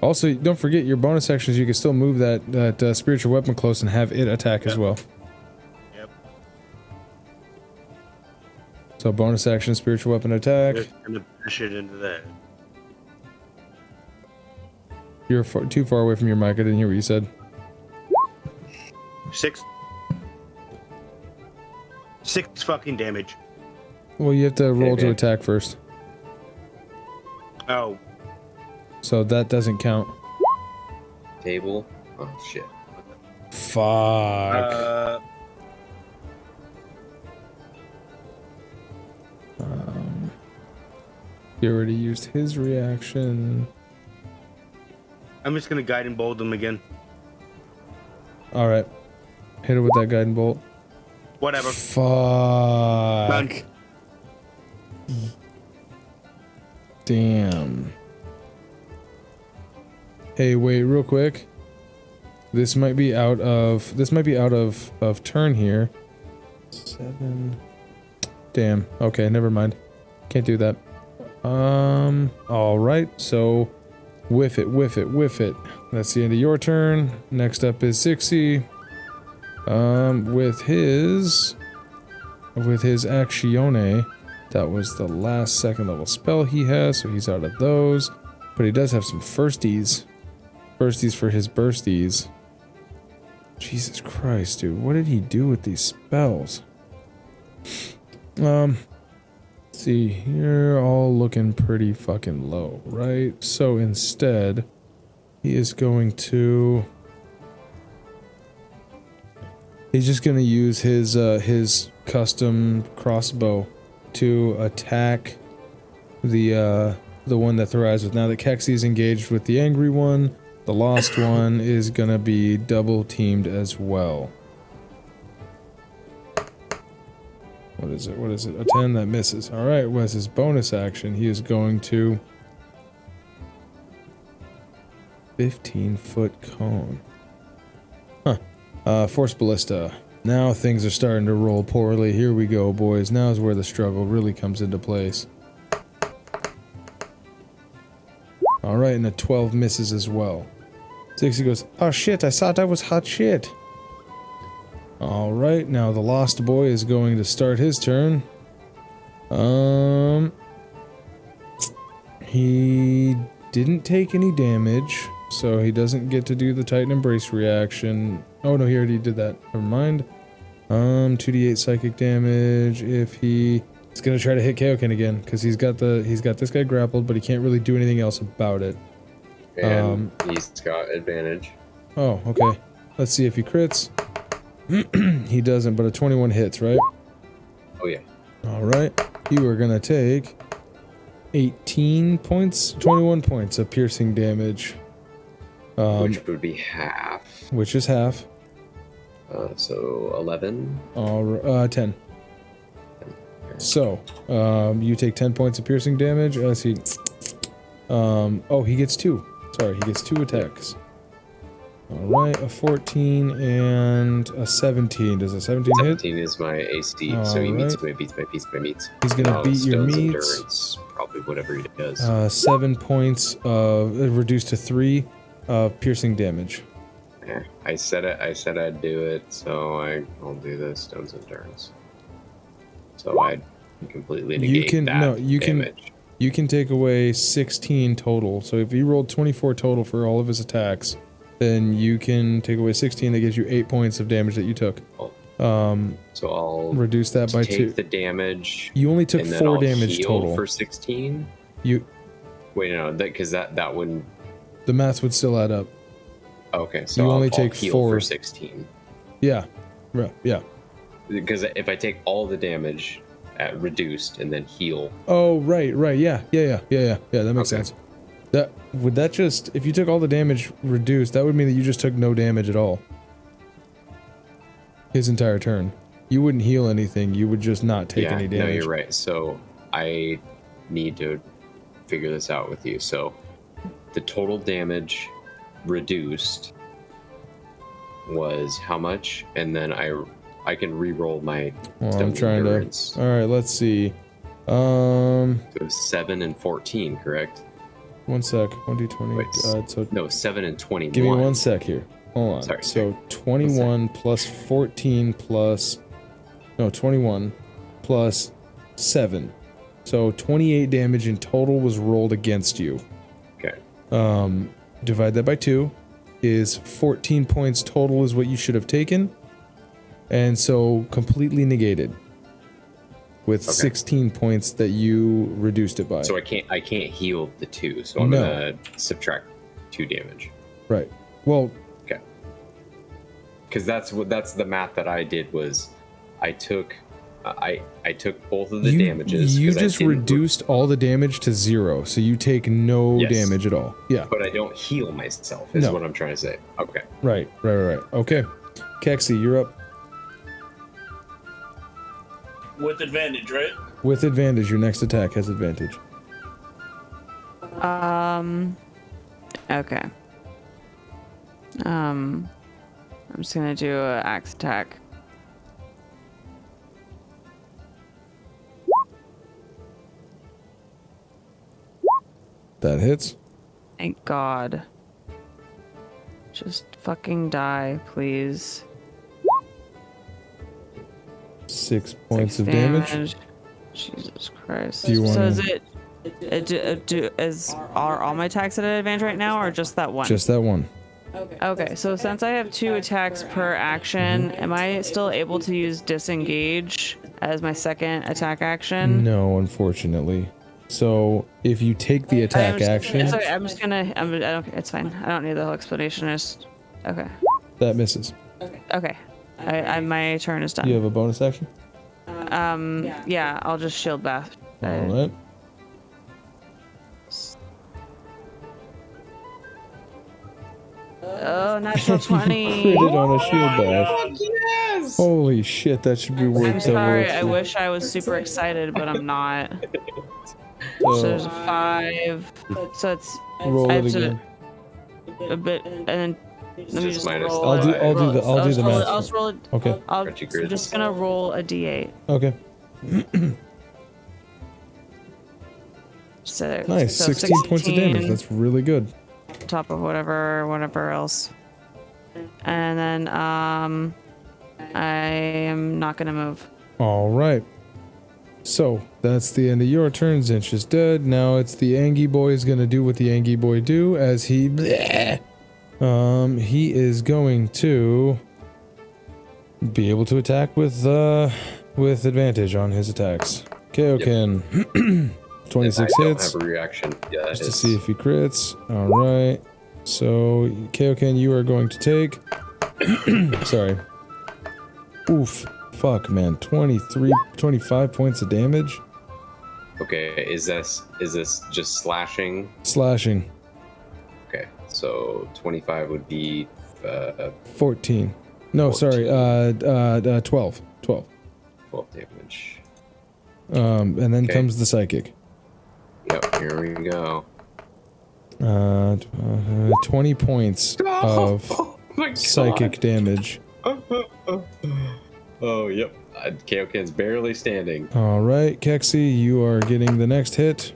Also, don't forget your bonus actions, you can still move that spiritual weapon close and have it attack as well.
Yep.
So bonus action, spiritual weapon attack.
Just gonna push it into that.
You're too far away from your mic, I didn't hear what you said.
6 fucking damage.
Well, you have to roll to attack first.
Oh.
So that doesn't count.
Table. Oh shit.
Fuck. He already used his reaction.
I'm just gonna guide and bolt him again.
Alright. Hit it with that guiding bolt.
Whatever.
Fuck.
Done.
Damn. Hey, wait, real quick. This might be out of turn here. 7. Damn. Okay, never mind. Can't do that. Alright, so whiff it. That's the end of your turn. Next up is Xixis. With his Actione. That was the last 2nd level spell he has, so he's out of those. But he does have some firsties. Firsties for his bursties. Jesus Christ, dude. What did he do with these spells? Let's see. You're all looking pretty fucking low, right? So instead, he is going to... He's just going to use his custom crossbow to attack the one that Thrives with. Now that Keksi is engaged with the angry one, the lost one is gonna be double teamed as well. What is it? A 10 that misses. Alright, what's his bonus action? He is going to 15-foot cone. Huh. Force Ballista. Now things are starting to roll poorly. Here we go, boys. Now is where the struggle really comes into place. Alright, and a 12 misses as well. Xixis goes, oh shit, I thought that was hot shit. Alright, now the Lost Boy is going to start his turn. He didn't take any damage, so he doesn't get to do the Titan Embrace reaction. Oh no, he already did that. Never mind. 2d8 psychic damage. If he's gonna try to hit Kaioken again, because he's got this guy grappled, but he can't really do anything else about it.
And he's got advantage.
Oh, okay. Let's see if he crits. He doesn't, but a 21 hits, right?
Oh yeah.
Alright. You are gonna take 18 points, 21 points of piercing damage.
Which would be half.
Which is half.
So 11.
10. So, you take 10 points of piercing damage as he... oh, he gets 2. Sorry, he gets 2 attacks. Alright, a 14 and a 17. Does a 17 hit?
17 is my AC, so he beats my meets.
He's gonna beat your meets.
Endurance, probably whatever he does.
7 points of... reduced to 3 of piercing damage.
Yeah, I said I'd do it, so I'll do this. Stone's endurance. So I completely negate damage.
You can take away 16 total. So if he rolled 24 total for all of his attacks, then you can take away 16. That gives you 8 points of damage that you took.
So I'll
reduce that by 2.
Take the damage.
You only took
and
4
I'll
damage
heal
total
for 16.
You
wait, no, because that wouldn't.
The math would still add up.
Okay, so
you
I'll
only take
heal
4
for 16.
Yeah, right. Yeah.
Because if I take all the damage at reduced and then heal.
Oh, right. Yeah. That makes sense. If you took all the damage reduced, that would mean that you just took no damage at all. His entire turn. You wouldn't heal anything. You would just not take any damage.
No, you're right. So I need to figure this out with you. So the total damage reduced was how much? And then I can re-roll my
I'm trying
endurance.
to. All right, let's see.
So 7 and 14, correct?
1 sec. 1d20. So
no, 7 and 21.
Give me 1 sec here. Hold on.
Sorry.
So 21 plus 14 plus 21 plus 7. So 28 damage in total was rolled against you.
Okay.
Divide that by 2 is 14 points total is what you should have taken. And so completely negated with 16 points that you reduced it by.
So I can't heal the 2, so I'm gonna subtract 2 damage.
Right. Well,
okay. Because that's the math that I did was I took both of the damages.
You just reduced all the damage to 0, so you take no damage at all. Yeah.
But I don't heal myself, is what I'm trying to say. Okay.
Right. Okay. Keksi, you're up.
With advantage, right?
With advantage, your next attack has advantage.
Okay. I'm just gonna do an axe attack.
That hits.
Thank God. Just fucking die, please.
6 points of damage.
Jesus Christ.
Do you want
so are all my attacks at an advantage right now, or just that one?
Just that one.
Okay, so since I have 2 attacks per action, am I still able to use disengage as my second attack action?
No, unfortunately. So if you take the attack action,
it's okay. It's fine. I don't need the whole explanation. Okay.
That misses.
Okay. My turn is done.
Do you have a bonus action?
Yeah, I'll just shield bath.
All right.
Oh, natural 20.
You critted on a shield bash.
Yes!
Holy shit, that should be worth
I'm sorry, I wish I was super excited, but I'm not. So there's a 5. So it's
roll it again.
A bit, and then Let me just
minus
roll.
I'll do the math.
I'll just roll.
Okay.
I'm
Crunchy grids.
just gonna roll a d8.
Okay.
So,
Nice.
so
16 points of damage. That's really good.
Top of whatever else. And then I am not gonna move.
All right. So that's the end of your turn. Zinch is dead. Now it's the Angie boy is gonna do what the Angie boy do as he is going to be able to attack with advantage on his attacks. Kaioken. 26
I
hits.
don't have a reaction. Yeah,
Just to see if he crits. All right. So Kaioken, you are going to take. Sorry. Oof. Fuck, man. 25 points of damage.
Okay, is this just slashing?
Slashing.
Okay, so 25 would be
14. No,
14.
sorry. 12. 12.
12 damage.
And then
Okay.
comes the psychic.
Yep, here we go.
20 points of
Oh my God.
psychic damage.
Oh, yep. Kaioken's barely standing.
All right, Keksi, you are getting the next hit.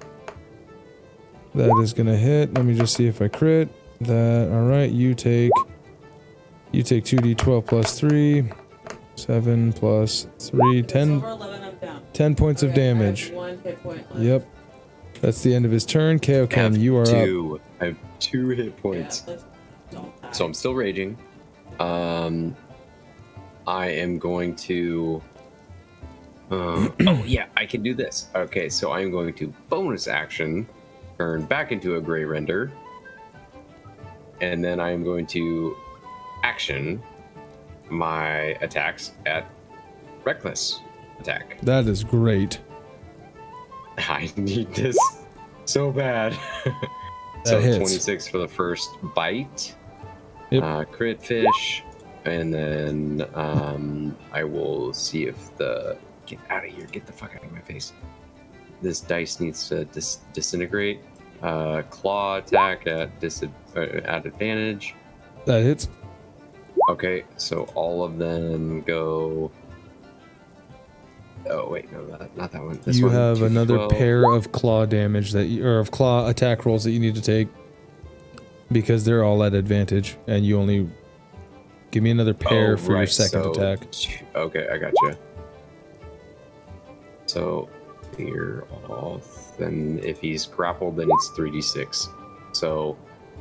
That is gonna hit. Let me just see if I crit. That. All right, you take 2d12 plus 3, 7 plus 3, 10,
Over 11, I'm down.
10 points of
Okay, I have
damage.
1 hit point left.
Yep. That's the end of his turn. Kaioken, you are up.
I have 2 hit
Yeah,
points.
let's don't die.
So I'm still raging. I am going to. Oh yeah, I can do this. Okay, so I'm going to bonus action, turn back into a gray render, and then I am going to action my attacks at reckless attack.
That is great.
I need this so bad. So
hits.
26 for the first bite.
Yep.
Crit fish, and then I will see if the get out of here, get the fuck out of my face. This dice needs to disintegrate. Claw attack at advantage.
That hits.
Okay, so all of them go. Oh wait, no, not that one. This
You
one,
have
2d12.
another pair of claw damage or of claw attack rolls that you need to take because they're all at advantage, and you only give me another pair for your second attack.
Okay, I gotcha. So clear off. Then if he's grappled, then it's 3d6. So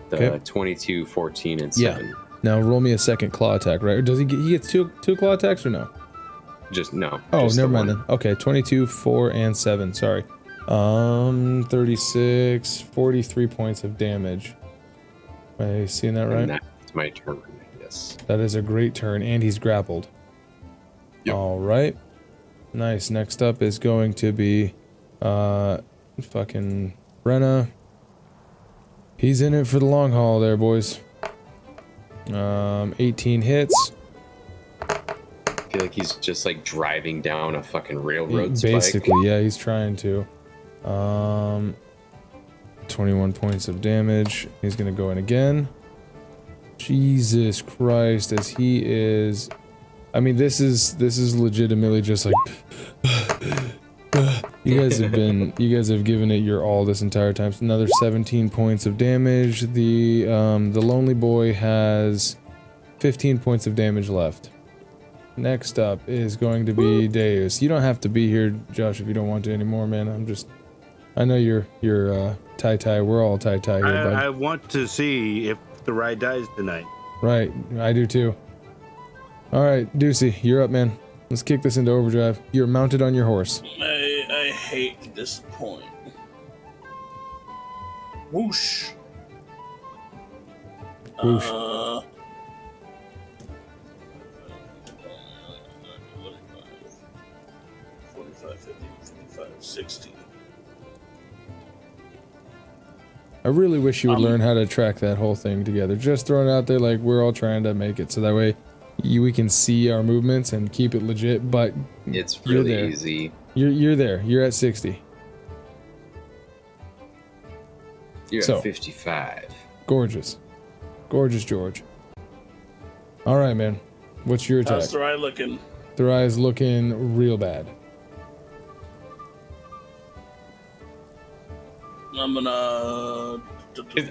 the 22, 14, and 7.
Yeah. Now roll me a second claw attack, right? Or does he gets two claw attacks or no?
Just no.
Oh,
just
never
the
mind
one.
then. Okay, 22, 4, and 7. Sorry. 36, 43 points of damage. Am I seeing that right?
And that's my turn. Yes.
That is a great turn, and he's grappled.
Yep.
All right. Nice. Next up is going to be, fucking Brenna. He's in it for the long haul there, boys. 18 hits.
I feel like he's just like driving down a fucking railroad spike.
Basically, yeah, he's trying to. 21 points of damage. He's gonna go in again. Jesus Christ, as he is. I mean, this is legitimately just like. You guys have given it your all this entire time. So another 17 points of damage. The lonely boy has 15 points of damage left. Next up is going to be Deus. You don't have to be here, Josh, if you don't want to anymore, man. I know you're tie. We're all tie here, bud.
I want to see if Therai dies tonight.
Right, I do too. All right, Deucey, you're up, man. Let's kick this into overdrive. You're mounted on your horse.
I hate to disappoint. Whoosh.
Whoosh.
45, 50, 55, 60.
I really wish you would learn how to track that whole thing together. Just throwing it out there like we're all trying to make it, so that way we can see our movements and keep it legit. But
It's
you're
really
there.
easy.
You're there. You're at 60.
You're
So.
at 55.
Gorgeous, George. All right, man. What's your attack?
How's Therai looking?
Therai is looking real bad.
I'm gonna.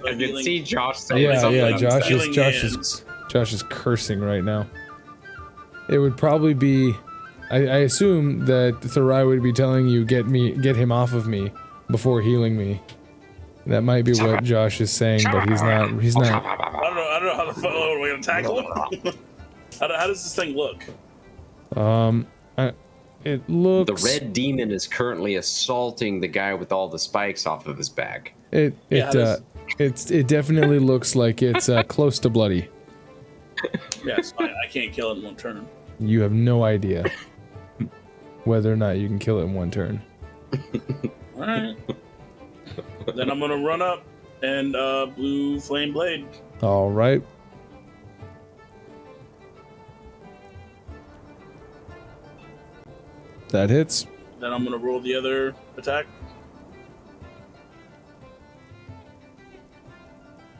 I can see Josh saying
Yeah,
something.
yeah.
Healing
Josh is cursing right now. It would probably be. I assume that Therai would be telling you get him off of me before healing me. That might be what Josh is saying, but he's not. He's not.
I don't know how the fuck we're gonna tackle him. How does this thing look?
It looks.
The red demon is currently assaulting the guy with all the spikes off of his back.
It definitely looks like it's close to bloody.
Yes, I can't kill it in one turn.
You have no idea whether or not you can kill it in one turn.
Alright. Then I'm gonna run up and blue flame blade.
All right. That hits.
Then I'm gonna roll the other attack.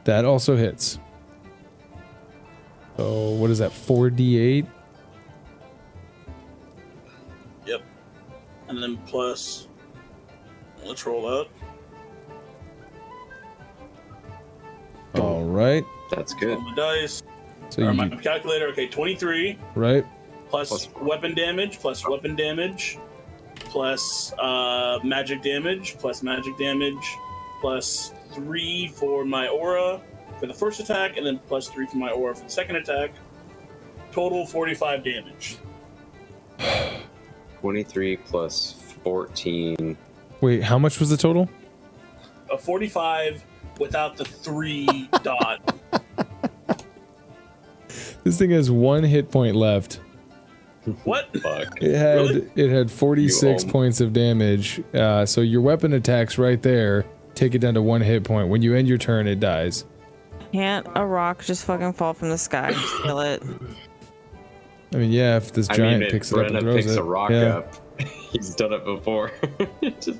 That also hits. So what is that? 4d8.
Yep. And then plus. Let's roll out.
All right.
That's good.
Roll the dice.
So
Or
you
my calculator. Okay, 23
right.
plus weapon damage plus magic damage plus 3 for my aura for the first attack, and then plus 3 for my aura for the second attack. Total 45 damage.
23 plus 14.
Wait, how much was the total?
45 without the 3 dot.
This thing has 1 hit point left.
What?
Fuck.
It had 46 points of damage. So your weapon attacks right there take it down to 1 hit point. When you end your turn, it dies.
Can't a rock just fucking fall from the sky? Just kill it.
I mean, yeah, if this giant picks it up and
Brenna
throws
picks
it.
a rock
Yeah.
up. He's done it before. Just-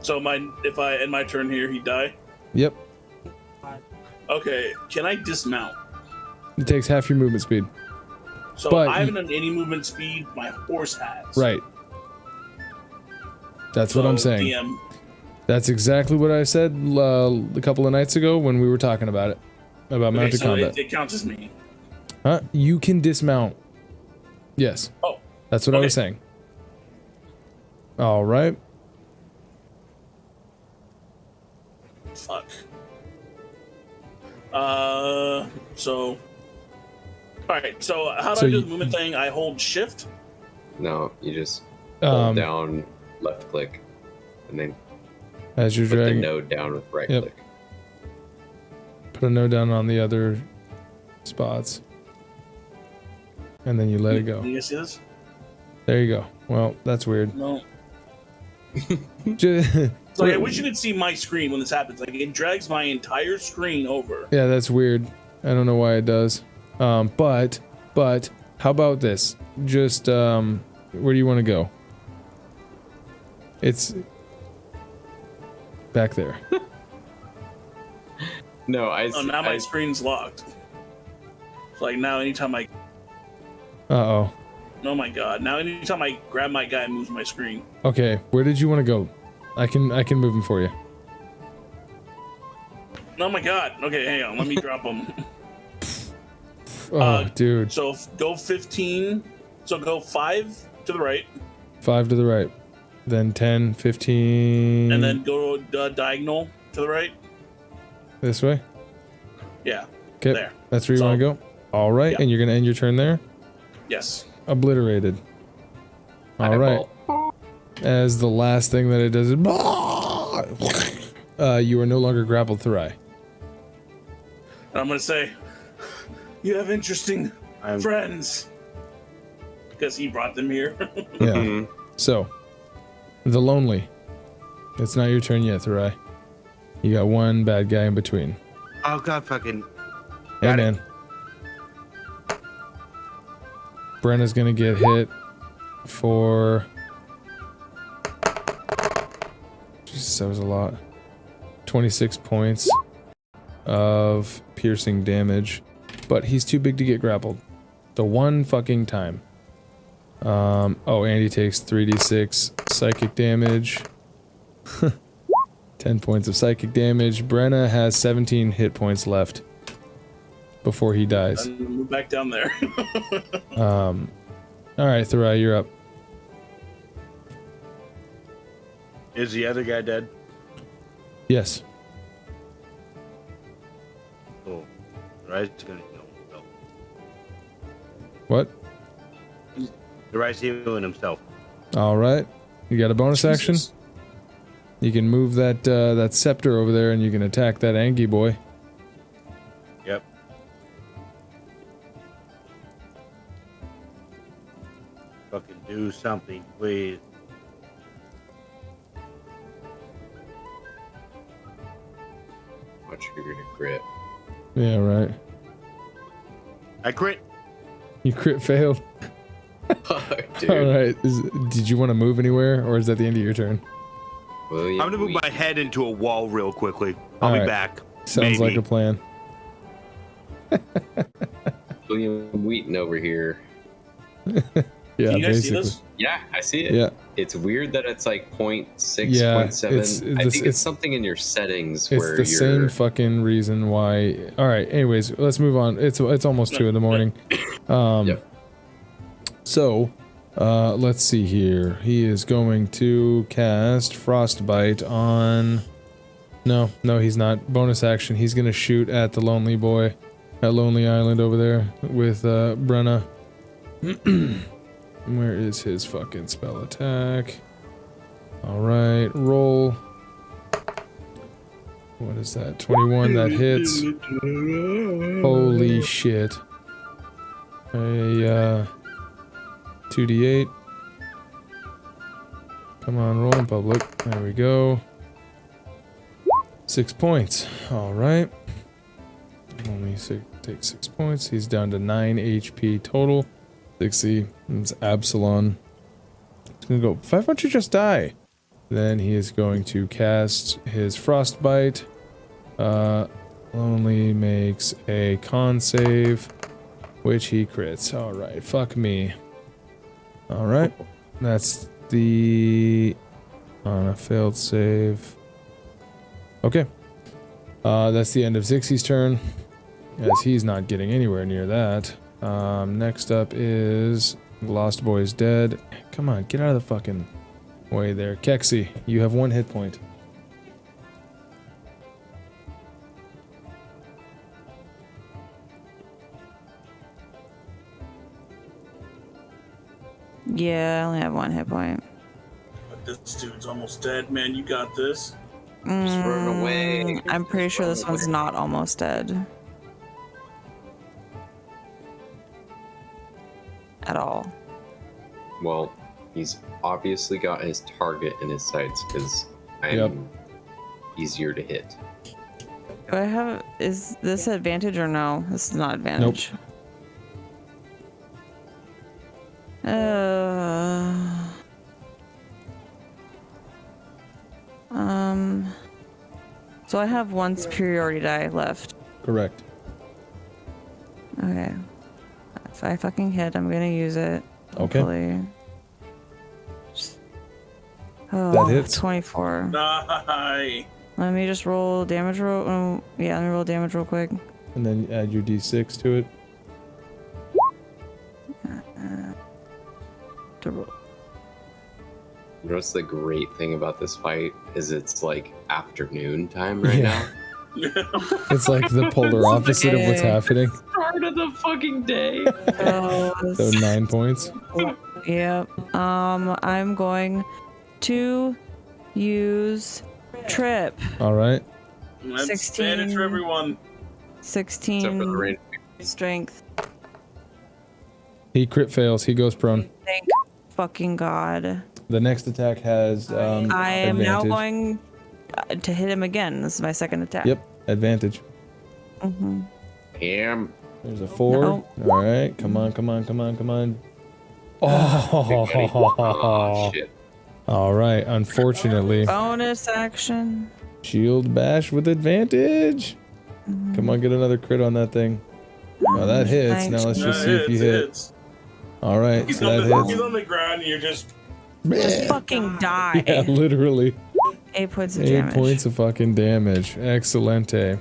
So if I end my turn here, he die?
Yep.
Okay, can I dismount?
It takes half your movement speed.
So
But
I haven't done any movement speed. My horse has.
Right. That's what
So,
I'm saying.
DM,
That's exactly what I said a couple of nights ago when we were talking about it. About mounted
so
combat.
it counts as me.
Huh? You can dismount. Yes.
Oh.
That's what I
Okay.
was saying. All right.
Fuck. So. Alright, so how do
So
I do
you-
the movement thing? I hold shift.
no, you just hold
Um,
down left click and then
as you're
put the
dragging,
node down with right
Yep.
click.
put a node down on the other spots. And then you let it go.
You guys see this?
There you go. Well, that's weird.
No.
Ju-
So I wish you could see my screen when this happens. Like it drags my entire screen over.
Yeah, that's weird. I don't know why it does. But how about this? Just where do you want to go? It's back there.
No,
Oh, now my screen's locked. So like now, anytime I,
Uh-oh.
oh my god, now anytime I grab my guy, it moves my screen.
Okay, where did you want to go? I can move him for you.
Oh my god. Okay, hang on. Let me drop him.
Oh, dude.
So go 15. So go 5 to the right,
5 to the right. Then 10, 15.
and then go diagonal to the right.
This way?
Yeah.
Okay.
There.
That's where you
So-
want to go? All right,
Yeah.
and you're going to end your turn there?
Yes.
Obliterated. All right. As the last thing that it does is you are no longer grappled, Therai.
And I'm gonna say, you have interesting friends, because he brought them here.
Yeah. So, the lonely. It's not your turn yet, Therai. You got one bad guy in between.
Oh god, fucking.
Hey,
Got it.
man. Brenna's gonna get hit for. Jesus, that was a lot. 26 points of piercing damage. but he's too big to get grappled. The one fucking time. Oh, Andy takes 3d6 psychic damage. 10 points of psychic damage. Brenna has 17 hit points left before he dies.
Move back down there.
Alright, Therai, you're up.
Is the other guy dead?
Yes.
Oh, Therai's gonna heal himself.
What?
Therai's healing himself.
Alright. You got a bonus action? You can move that that scepter over there and you can attack that Angie boy.
Yep. Fucking do something, please.
Watch you're gonna crit.
Yeah, right.
I crit.
You crit failed.
Fuck, dude.
Alright. Did you want to move anywhere or is that the end of your turn?
William
I'm gonna move
Wheat.
my head into a wall real quickly. I'll be
Alright.
back.
Sounds like
Maybe.
a plan.
William Wheaton over here.
Yeah,
Can you guys see
basically.
this?
Yeah, I see it.
Yeah.
It's weird that it's like 0.6,
Yeah,
0.7. I think it's something in your settings
It's
where
the
you're...
same fucking reason why. All right. Anyways, let's move on. It's almost 2 in the morning.
Yep.
So, let's see here. He is going to cast Frostbite on. No, he's not. Bonus action. He's gonna shoot at the lonely boy, at Lonely Island over there with Brenna. Where is his fucking spell attack? All right, roll. What is that? 21, that hits. Holy shit. A 2d8. Come on, roll in public. There we go. 6 points. All right. Only take 6 points. He's down to 9 HP total. Xixis. It's Absalon. He's gonna go. Why don't you just die? Then he is going to cast his Frostbite. Lonely makes a con save, which he crits. Alright, fuck me. Alright. That's the... on a failed save. Okay. That's the end of Xixis' turn, as he's not getting anywhere near that. Next up is Lost Boy's dead. Come on, get out of the fucking way there. Keksi, you have 1 hit point.
Yeah, I only have 1 hit point.
But this dude's almost dead, man. You got this.
Just run away.
I'm pretty sure this one's not almost dead. At all.
Well, he's obviously got his target in his sights because I'm easier to hit.
Do I have... is this advantage or no? This is not advantage. So I have 1 superiority die left.
Correct.
Okay. If I fucking hit, I'm gonna use it.
Okay.
Hopefully. Oh,
That hits.
24.
Nah.
Let me just roll damage roll. Oh, yeah, let me roll damage real quick.
And then add your d6 to it.
To roll.
You notice the great thing about this fight is it's like afternoon time right
Yeah.
now.
It's like the polar opposite of what's happening.
Start of the fucking day.
So 9 points.
Yep. I'm going to use trip.
All right.
That's
16.
advantage for everyone.
16
Except for the range.
strength.
He crit fails. He goes prone.
Thank fucking God.
The next attack has
I am now
advantage.
going to hit him again. This is my second attack.
Yep, advantage.
Mm-hmm.
Damn.
There's a 4.
No.
All right, come on.
Oh, shit.
All right, unfortunately,
Bonus action.
shield bash with advantage. Come on, get another crit on that thing. Oh, that hits. Now let's just see if you hit.
Hits.
All right,
He's,
so
on
that
the,
hits.
he's on the ground and you're just
fucking die.
Yeah, literally.
8 points of
8
damage.
points of fucking damage. Excelente.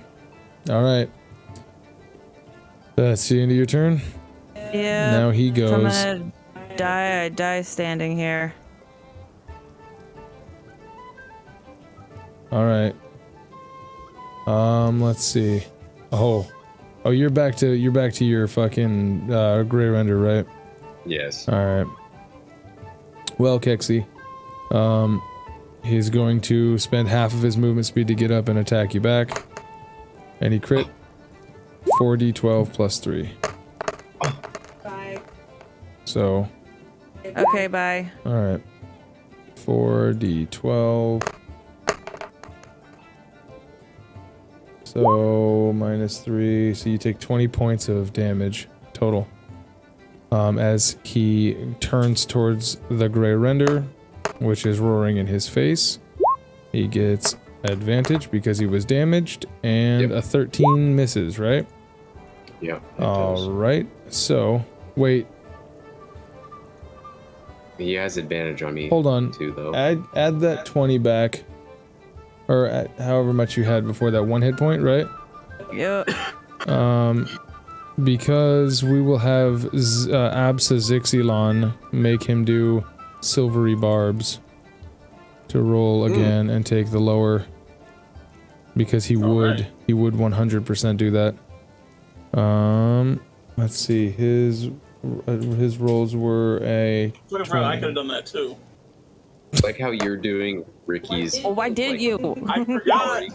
All right. That's the end of your turn.
Yeah.
Now he goes.
I'm gonna die. I die standing here.
All right. Let's see. Oh, you're back to your fucking gray render, right?
Yes.
All right. Well, Keksi, he's going to spend half of his movement speed to get up and attack you back, and he crit. 4d12 plus 3.
Bye.
So.
Okay, bye.
All right. 4d12. So minus 3, so you take 20 points of damage total. As he turns towards the gray render, which is roaring in his face. He gets advantage because he was damaged, and a 13 misses, right?
Yeah.
All right. So, wait.
He has advantage on me.
Hold on.
Too, though.
Add that 20 back. Or however much you had before that 1 hit point, right?
Yep.
Because we will have Absa Xixilon make him do silvery barbs to roll again and take the lower. Because he would 100% do that. Let's see. His rolls were a.
looking for. I could have done that too.
Like how you're doing Ricky's.
Well, why didn't you?
I forgot.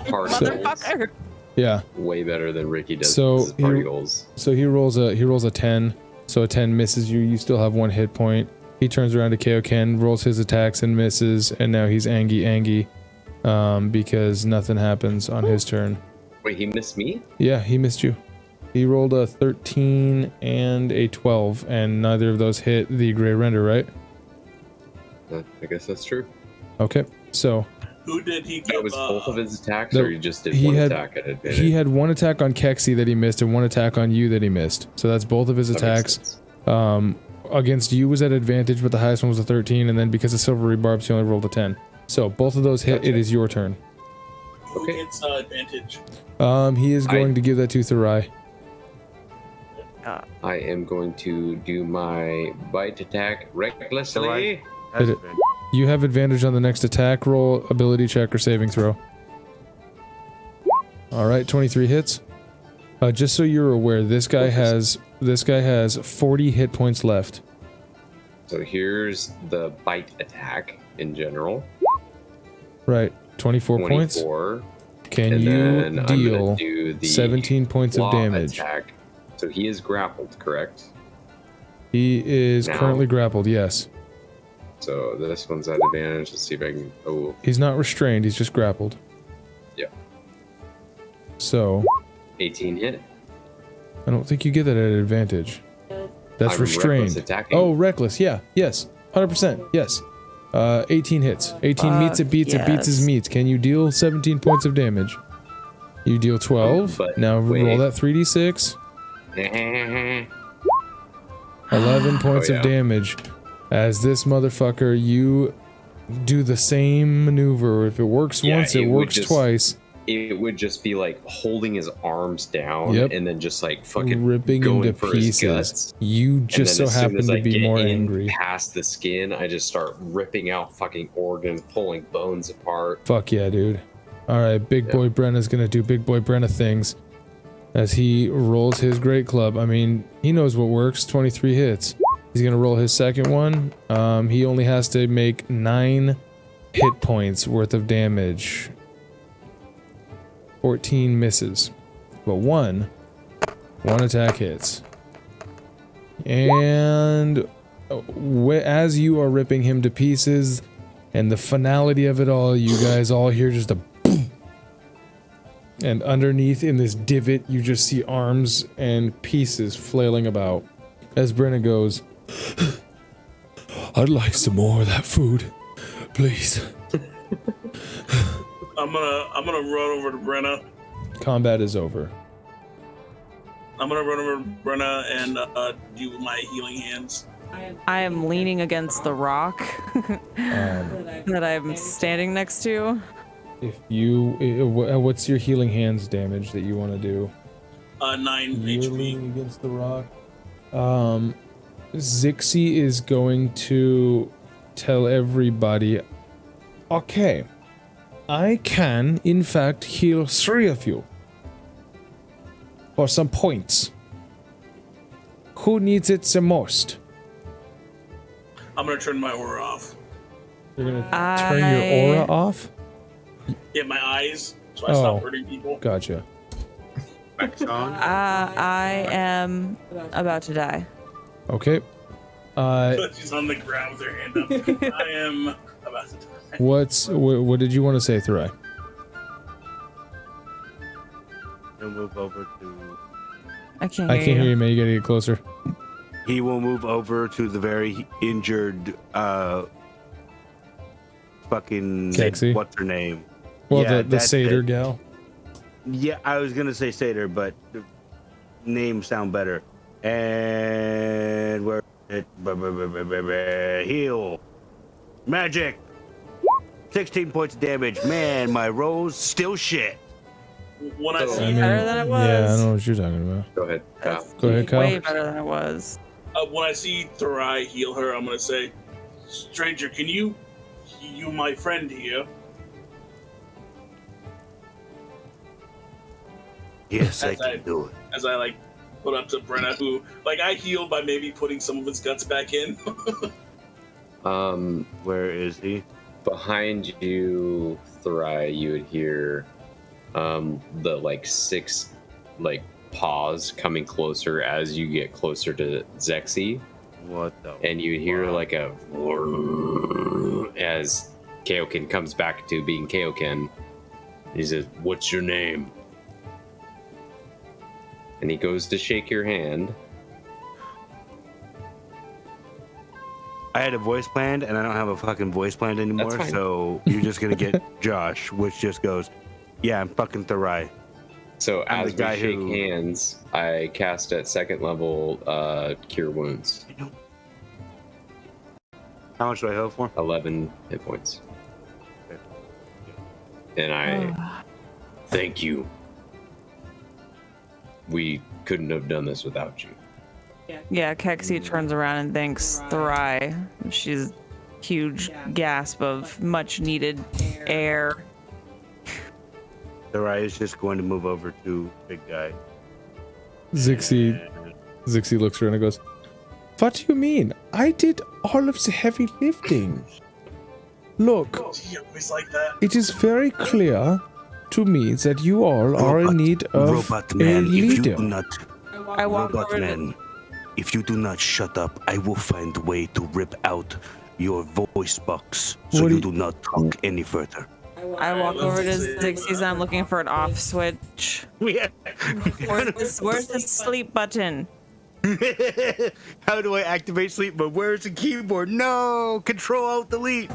Party
Motherfucker.
goals.
Yeah.
Way better than Ricky does
So
his party goals.
So he rolls a 10. So a 10 misses you. You still have 1 hit point. He turns around to Kaioken, rolls his attacks and misses, and now he's angy. Because nothing happens on his turn.
Wait, he missed me?
Yeah, he missed you. He rolled a 13 and a 12, and neither of those hit the gray render, right?
I guess that's true.
Okay, so
Who did he give?
That was both of his attacks,
the-
or he just did
he
one
had-
attack at advantage?
he had 1 attack on Keksi that he missed and 1 attack on you that he missed. So that's both of his
That makes
attacks.
sense.
Against you was at advantage, but the highest one was a 13, and then because of silvery barbs, he only rolled a 10. So both of those hit.
Gotcha.
It is your turn.
Who
Okay.
gets advantage?
He is going to give that to Therai.
I am going to do my bite attack recklessly.
Hit it. You have advantage on the next attack roll, ability check, or saving throw. All right, 23 hits. Just so you're aware, this guy has 40 hit points left.
So here's the bite attack in general.
Right, 24 points.
24.
Can
And
you
then I'm
deal
gonna do the
17 points of
claw
damage?
attack. So he is grappled, correct?
He is
Now.
currently grappled. Yes,
So this one's at advantage. Let's see if I can. Oh,
he's not restrained. He's just grappled.
Yeah.
So
18 hit.
I don't think you get that at advantage. That's
I'm
restrained.
reckless attacking.
Oh, reckless. Yeah. Yes. 100%. Yes. 18 hits. 18 meets it beats. It beats his
yes.
meets. Can you deal 17 points of damage? You deal 12.
But
Now roll
wait.
that 3d6. 11 points
yeah.
of damage. As this motherfucker, you do the same maneuver. If it works
Yeah,
once, it
it would
works
just-
twice.
It would just be like holding his arms down
Yep.
and then just like fucking
Ripping
going
into
for his
pieces.
guts.
You
And
just
then
so
as soon
happen
as
to
I
be
get
more
in
angry.
past the skin, I just start ripping out fucking organs, pulling bones apart.
Fuck yeah, dude. Alright, Big Boy Brenna's gonna do Big Boy Brenna things. As he rolls his great club. I mean, he knows what works. 23 hits. He's gonna roll his second one. He only has to make 9 hit points worth of damage. 14 misses. But one attack hits. And as you are ripping him to pieces, and the finality of it all, you guys all hear just a boom. And underneath in this divot, you just see arms and pieces flailing about. As Brenna goes, I'd like some more of that food, please.
I'm gonna run over to Brenna.
Combat is over.
I'm gonna run over Brenna and do my healing hands.
I am leaning against the rock that I'm standing next to.
If you, what's your healing hands damage that you want to do?
9
You're
HP.
leaning against the rock. Xixis is going to tell everybody, okay, I can, in fact, heal 3 of you. For some points. Who needs it the most?
I'm gonna turn my aura off.
You're gonna turn your aura off?
Yeah, my eyes, so I stop hurting people.
Gotcha.
I am about to die.
Okay.
She's on the ground with her hand up. I am about to die.
What did you want to say, Therai?
He'll move over to.
I can't
I can't hear you, man. You gotta get closer.
He will move over to the very injured, fucking.
Keksi?
What's her name?
Well,
Yeah,
the
that's
satyr
it.
gal.
Yeah, I was gonna say satyr, but the names sound better. And where it? Heal. Magic. 16 points of damage. Man, my rolls still shit.
When I
So-
see
Better than it was.
Yeah, I know what you're talking about.
Go ahead, Kyle.
That's
Go ahead, Kyle.
way better than it was.
when I see Therai heal her, I'm gonna say, "Stranger, can you heal my friend here?"
Yes, I
As I-
can do it.
As I like put up to Brenna, who like I healed by maybe putting some of his guts back in.
Where is he?
Behind you, Therai, you would hear the like 6 like paws coming closer as you get closer to Xixis,
What the?
and you hear like a as Kaioken comes back to being Kaioken. He says, "What's your name?" And he goes to shake your hand.
I had a voice planned, and I don't have a fucking voice planned anymore.
That's fine.
So you're just gonna get Josh, which just goes, "Yeah, I'm fucking Therai."
So
I'm
as
the guy
we shake
who-
hands, I cast at 2nd level Cure Wounds.
How much do I heal for?
11 hit points.
Okay.
And I thank you. We couldn't have done this without you.
Yeah, Keksi turns around and thanks Therai. She's huge gasp of much needed air.
Therai is just going to move over to big guy.
Xixis looks around and goes, "What do you mean? I did all of the heavy lifting. Look,
He always like that.
it is very clear to me that you all are in need of
Robot
a
man, if you
leader."
do not,
I walk
robot
over
man, if you do not shut up, I will find a way to rip out your voice box so
What do
you
you-
do not talk any further.
I walk over to Xixis and I'm looking for an off switch.
Yeah.
Where's the sleep button?
How do I activate sleep mode? Where's the keyboard? No! Control Alt Delete.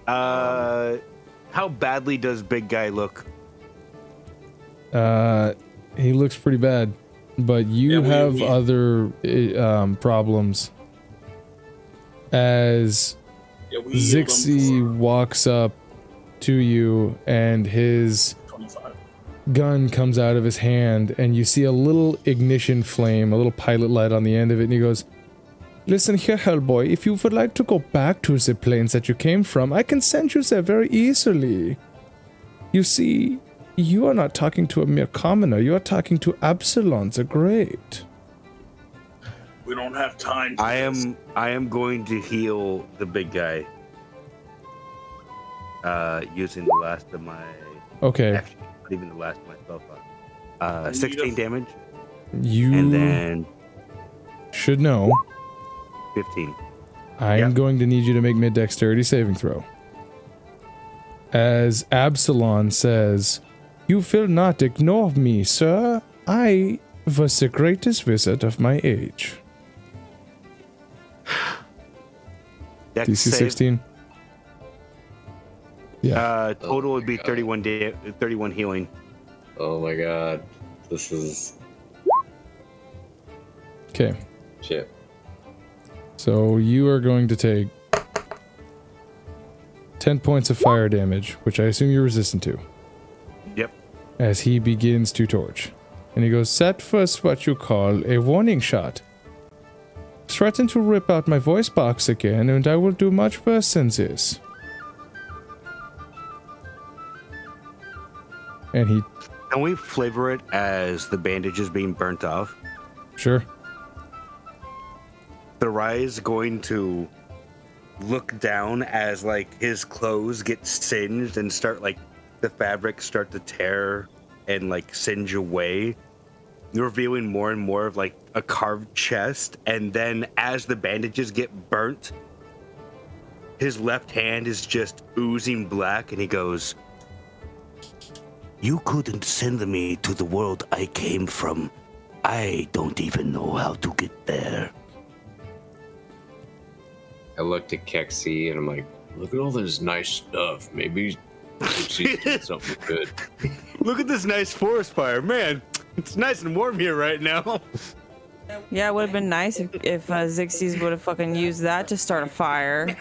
How badly does big guy look?
He looks pretty bad, but you have other problems. As
Yeah, we healed him
Xixis walks up to you and his
for 25.
gun comes out of his hand and you see a little ignition flame, a little pilot light on the end of it, and he goes, "Listen here, Hellboy, if you would like to go back to the planes that you came from, I can send you there very easily. You see, you are not talking to a mere commoner, you are talking to Absalon the Great."
We don't have time. For this.
I am going to heal the big guy. Using the last of my
Okay,
actually not even the last of my spell slot.
need
16
a-
damage
you
and then
should know
15.
I am
Yep.
going to need you to make mid-dexterity saving throw. As Absalon says, "You will not ignore me, sir. I was the greatest wizard of my age."
Dex
DC
save.
16. Yeah.
Total would be
God.
31 healing.
Oh my god. This is
Okay.
Shit.
So you are going to take 10 points of fire damage, which I assume you're resistant to.
Yep.
As he begins to torch. And he goes, set first what you call a warning shot. Threaten to rip out my voice box again, and I will do much worse than this. And he...
Can we flavor it as the bandage is being burnt off?
Sure.
Therai is going to look down as, like, his clothes get singed and start, like, the fabric start to tear and, like, singe away, revealing more and more of, like, a carved chest. And then as the bandages get burnt, his left hand is just oozing black, and he goes, "You couldn't send me to the world I came from. I don't even know how to get there."
I looked at Keksi and I'm like, look at all this nice stuff. Maybe she's doing something good.
Look at this nice forest fire. Man, it's nice and warm here right now.
Yeah, it would have been nice if Xixis would have fucking used that to start a fire.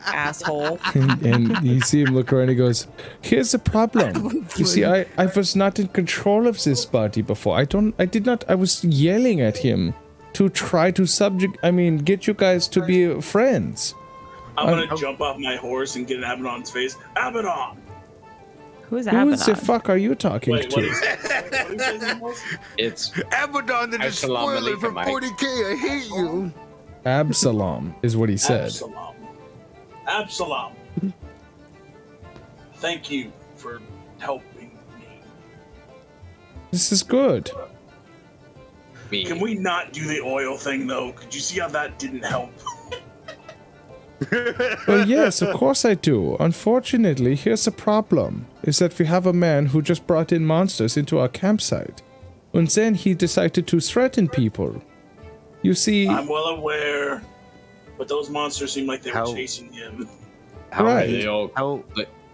Asshole.
And you see him look around and he goes, here's the problem. You see, I was not in control of this body before. I was yelling at him to try to get you guys to be friends.
I'm gonna jump off my horse and get in Abaddon's face. Abaddon!
Who's Abaddon?
Who the fuck are you talking
Wait,
to?
what is his name?
It's
Abaddon, the despoiler for 40k. I hate you.
Absalom is what he said.
Absalom. Thank you for helping me.
This is good.
Can we not do the oil thing though? Could you see how that didn't help?
Well, yes, of course I do. Unfortunately, here's the problem, is that we have a man who just brought in monsters into our campsite. And then he decided to threaten people. You see...
I'm well aware, but those monsters seem like they were chasing him.
How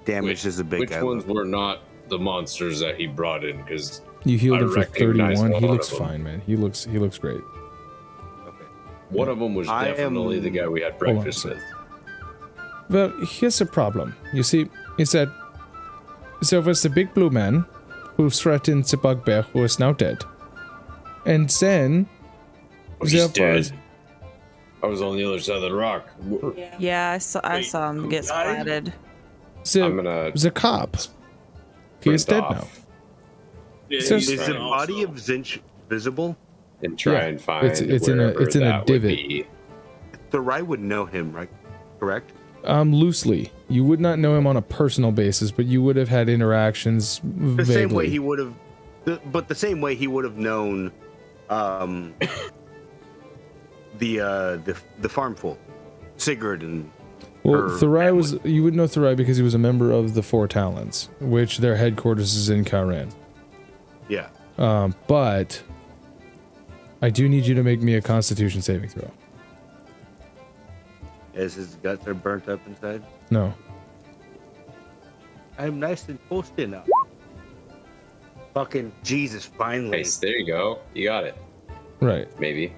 damaged is the big guy?
Which ones were not the monsters that he brought in? Because
you healed him for 31. He looks
of them.
fine, man. He looks great.
Okay.
One of them was definitely the guy we had breakfast with.
Well, here's the problem. You see, is that there was the big blue man who threatened the bugbear who is now dead. And then...
He's dead. I was on the other side of the rock.
Yeah, I saw him get splatted.
The cop. He is dead now.
Yeah,
So-
Is the body of Zinch visible?
And try and find
it's in a
that would
divot.
be.
Therai would know him, right? Correct?
Loosely. You would not know him on a personal basis, but you would have had interactions
The
vaguely.
same way he would have, but the same way he would have known, the farmful, Sigurd and.
Well,
her
Therai
family.
was. You would know Therai because he was a member of the Four Talents, which their headquarters is in Kairan.
Yeah.
But I do need you to make me a Constitution saving throw.
As his guts are burnt up inside.
No.
I'm nice and toasty now. Fucking Jesus! Finally.
Nice, there you go. You got it.
Right.
Maybe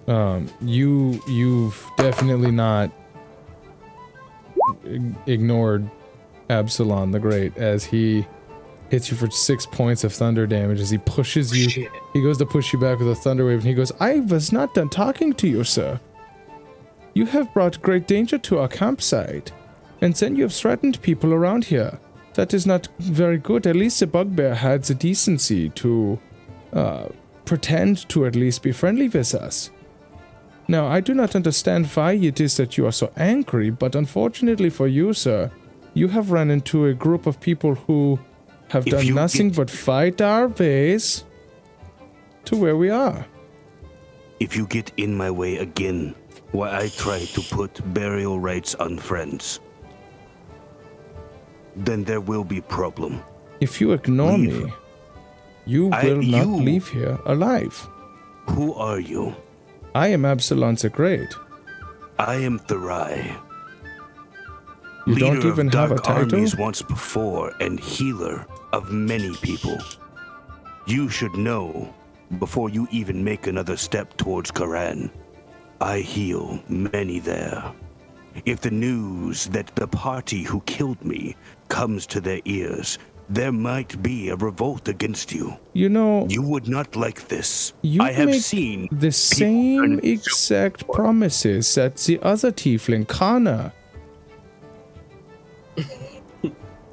not.
You've definitely not ignored Absalom the Great as he hits you for 6 points of thunder damage as he pushes you.
Shit.
He goes to push you back with a thunder wave and he goes, I was not done talking to you, sir. You have brought great danger to our campsite, and then you have threatened people around here. That is not very good. At least the bugbear had the decency to pretend to at least be friendly with us. Now, I do not understand why it is that you are so angry, but unfortunately for you, sir, you have run into a group of people who have done nothing but fight our ways to where we are.
If you get in my way again, while I try to put burial rites on friends, then there will be problem.
If you ignore me, you will not leave here alive.
Who are you?
I am Absalom the Great.
I am Therai.
You
Leader
don't even
of
have a
dark
title?
armies once before and healer of many people. You should know before you even make another step towards Karan. I heal many there. If the news that the party who killed me comes to their ears, there might be a revolt against you.
You know,
You would not like this.
you
I have
make
seen
the same
turn into
exact promises that the other tiefling, Kana.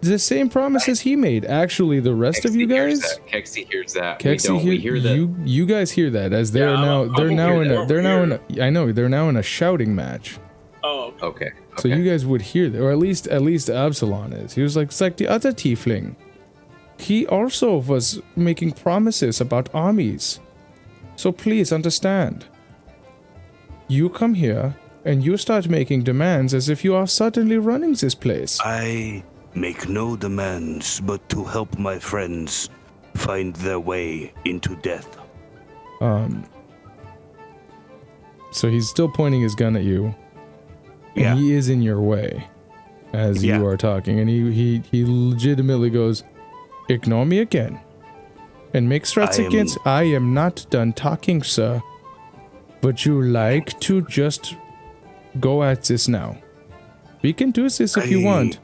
The same promises he made. Actually, the rest of you guys,
Keksi hears that.
Keksi
we hear that.
You guys hear that as they're
Yeah,
they're
I'm
now
over
in
here.
a they're now in a, I know they're now in a shouting match.
Oh,
Okay.
So you guys would hear that, or at least Absalon is. He was like, it's like the other tiefling. He also was making promises about armies. So please understand. You come here and you start making demands as if you are suddenly running this place.
I make no demands but to help my friends find their way into death.
So he's still pointing his gun at you. And
Yeah.
he is in your way as
Yeah.
you are talking. And he legitimately goes, ignore me again. And make threats against... I am not done talking, sir. Would you like to just go at this now? We can do this if you want.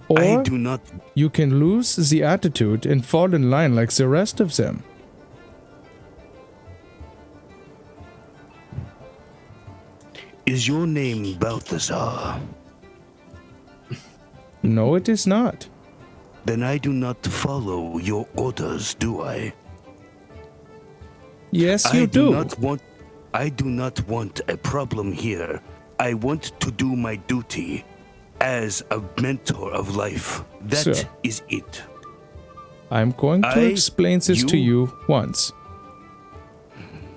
Or
I do not.
you can lose the attitude and fall in line like the rest of them.
Is your name Balthazar?
No, it is not.
Then I do not follow your orders, do I?
Yes, you
I
do.
I do not want a problem here. I want to do my duty as a mentor of life. That is
Sir.
it.
I'm going to explain this to you once.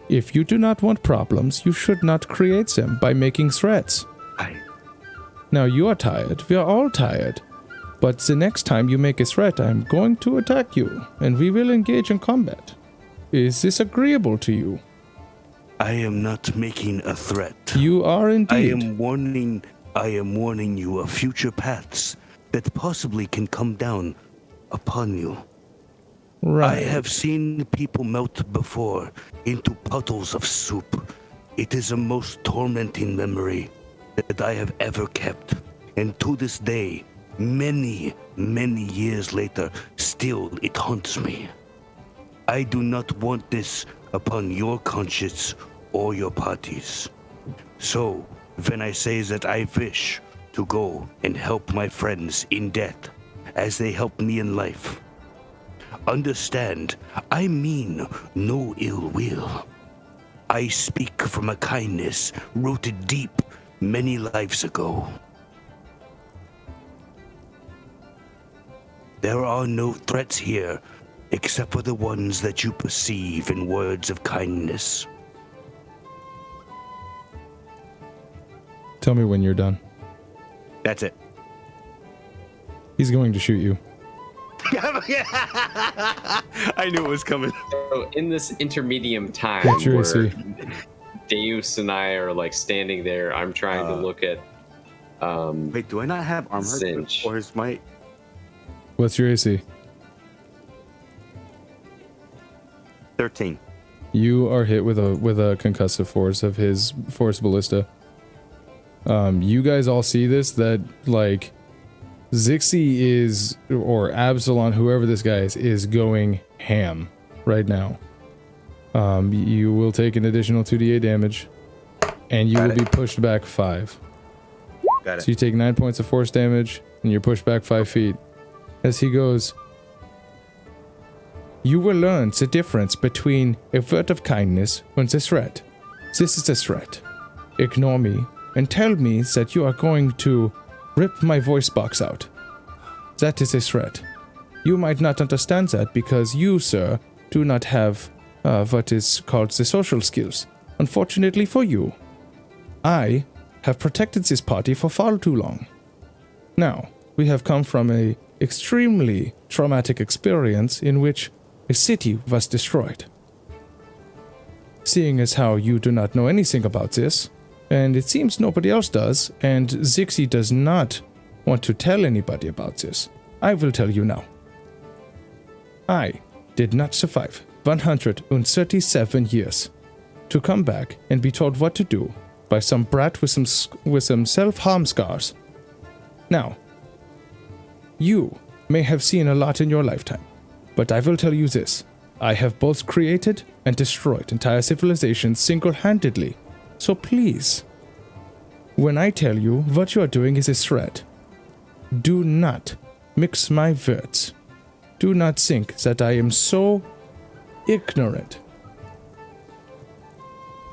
If you do not want problems, you should not create them by making threats. Now you are tired, we are all tired. But the next time you make a threat, I'm going to attack you, and we will engage in combat. Is this agreeable to you?
I am not making a threat.
You are indeed.
I am warning you of future paths that possibly can come down upon you.
Right.
I have seen people melt before into puddles of soup. It is a most tormenting memory that I have ever kept. And to this day, many, many years later, still it haunts me. I do not want this upon your conscience or your parties. So, when I say that I wish to go and help my friends in death as they help me in life, understand, I mean no ill will. I speak from a kindness rooted deep many lives ago. There are no threats here except for the ones that you perceive in words of kindness.
Tell me when you're done.
That's it.
He's going to shoot you.
I knew it was coming.
So in this intermedium time
What's your
where
AC?
Deus and I are like standing there, I'm trying to look at
Wait, do I not have armor
Cinch.
or is my
What's your AC?
13?
You are hit with a concussive force of his force ballista. You guys all see this, that like Xixis is, or Absalon, whoever this guy is going ham right now. You will take an additional 2d8 damage, and you will be pushed back 5.
Got it.
So you take 9 points of force damage, and you're pushed back 5 feet. As he goes, you will learn the difference between a word of kindness and a threat. This is a threat. Ignore me and tell me that you are going to rip my voice box out. That is a threat. You might not understand that because you, sir, do not have what is called the social skills. Unfortunately for you, I have protected this party for far too long. Now, we have come from a extremely traumatic experience in which a city was destroyed. Seeing as how you do not know anything about this, and it seems nobody else does, and Xixis does not want to tell anybody about this, I will tell you now. I did not survive 137 years to come back and be told what to do by some brat with some self-harm scars. Now, you may have seen a lot in your lifetime, but I will tell you this. I have both created and destroyed entire civilizations single-handedly. So please, when I tell you what you are doing is a threat, do not mix my words. Do not think that I am so ignorant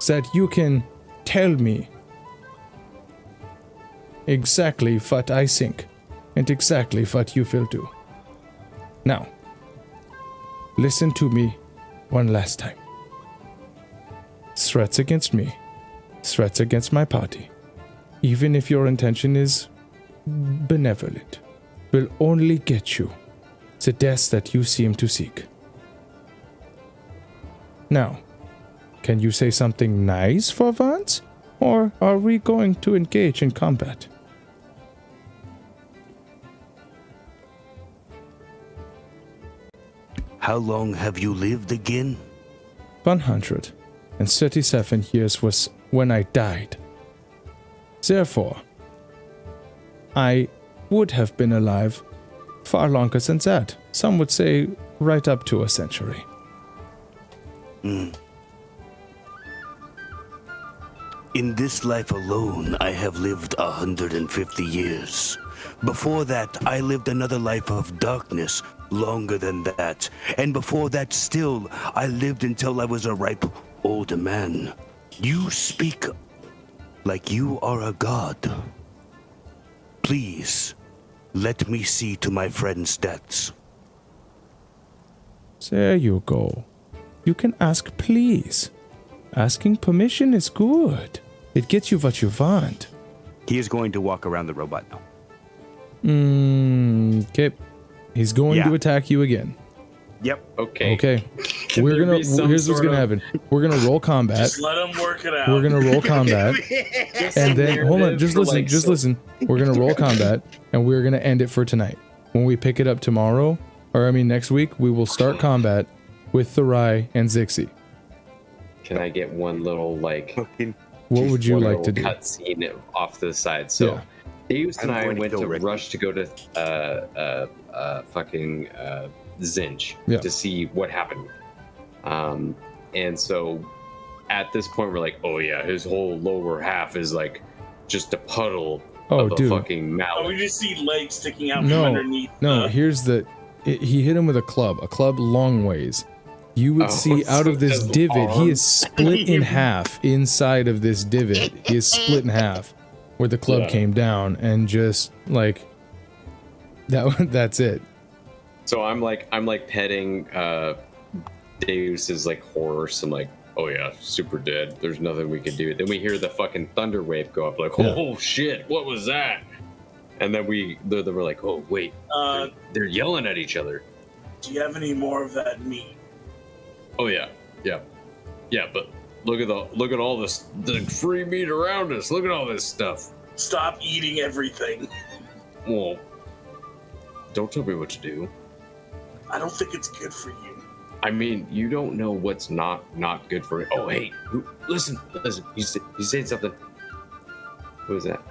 that you can tell me exactly what I think and exactly what you will do. Now, listen to me one last time. Threats against me, threats against my party, even if your intention is benevolent, will only get you the death that you seem to seek. Now, can you say something nice for once? Or are we going to engage in combat?
How long have you lived again?
137 years was when I died. Therefore, I would have been alive far longer than that. Some would say right up to a century.
In this life alone, I have lived 150 years. Before that, I lived another life of darkness, longer than that. And before that still, I lived until I was a ripe older man. You speak like you are a god. Please, let me see to my friend's debts.
There you go. You can ask please. Asking permission is good. It gets you what you want.
He is going to walk around the robot now.
Okay. He's going to attack you again.
Yep.
Okay. Here's what's gonna happen. We're gonna roll combat.
Just let him work it out.
We're gonna roll combat. And then hold on, just listen. We're gonna roll combat and we're gonna end it for tonight. When we pick it up tomorrow, next week, we will start combat with Therai and Xixis.
Can I get one little
what would you like to do?
Cutscene off to the side. So Deus and I went to rush to go to fucking Zinch to see what happened. And so at this point we're like, oh yeah, his whole lower half is like just a puddle of a fucking mallet.
Oh, we just see legs sticking out from underneath.
No, here's he hit him with a club long ways. You would see out of this divot, he is split in half inside of this divot. He is split in half where the club came down, and just like that's it.
So I'm like petting Deus's like horse. I'm like, oh yeah, super dead. There's nothing we can do. Then we hear the fucking thunder wave go up. Like, oh shit, what was that? And then we're like, oh wait, they're yelling at each other.
Do you have any more of that meat?
Oh yeah. But look at all this, the free meat around us. Look at all this stuff.
Stop eating everything.
Well, don't tell me what to do.
I don't think it's good for you.
I mean, you don't know what's not good for you. Oh hey, listen. He's saying something. Who is that?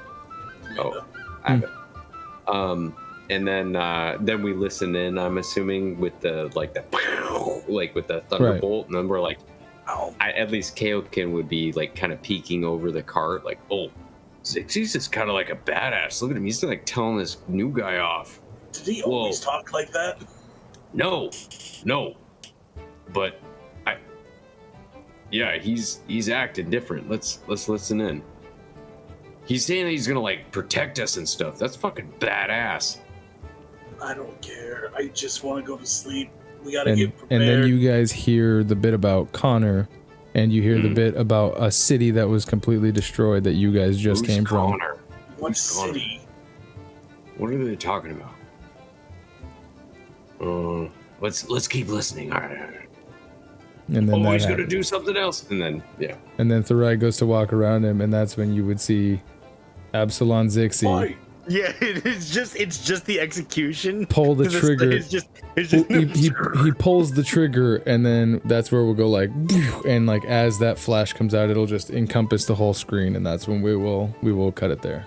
Oh, I have it. And then we listen in. I'm assuming with the with the thunderbolt, and then we're like, at least Kaioken would be like kind of peeking over the cart, like, oh, Xixis is kind of like a badass. Look at him. He's like telling this new guy off.
Did he always talk like that?
No. But he's acting different. Let's listen in. He's saying that he's gonna like protect us and stuff. That's fucking badass.
I don't care. I just want to go to sleep. We gotta get prepared.
And then you guys hear the bit about Connor, and you hear the bit about a city that was completely destroyed that you guys just came from.
What city?
What are they talking about? Let's keep listening. All right.
And then
he's gonna do something else. And then
And then Therai goes to walk around him, and that's when you would see Absalon Xixis
Yeah, it's just the execution.
Pull the trigger.
It's just
he pulls the trigger, and then that's where we'll go like, and like as that flash comes out, it'll just encompass the whole screen, and that's when we will cut it there.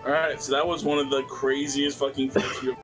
All right, so that was one of the craziest fucking things you've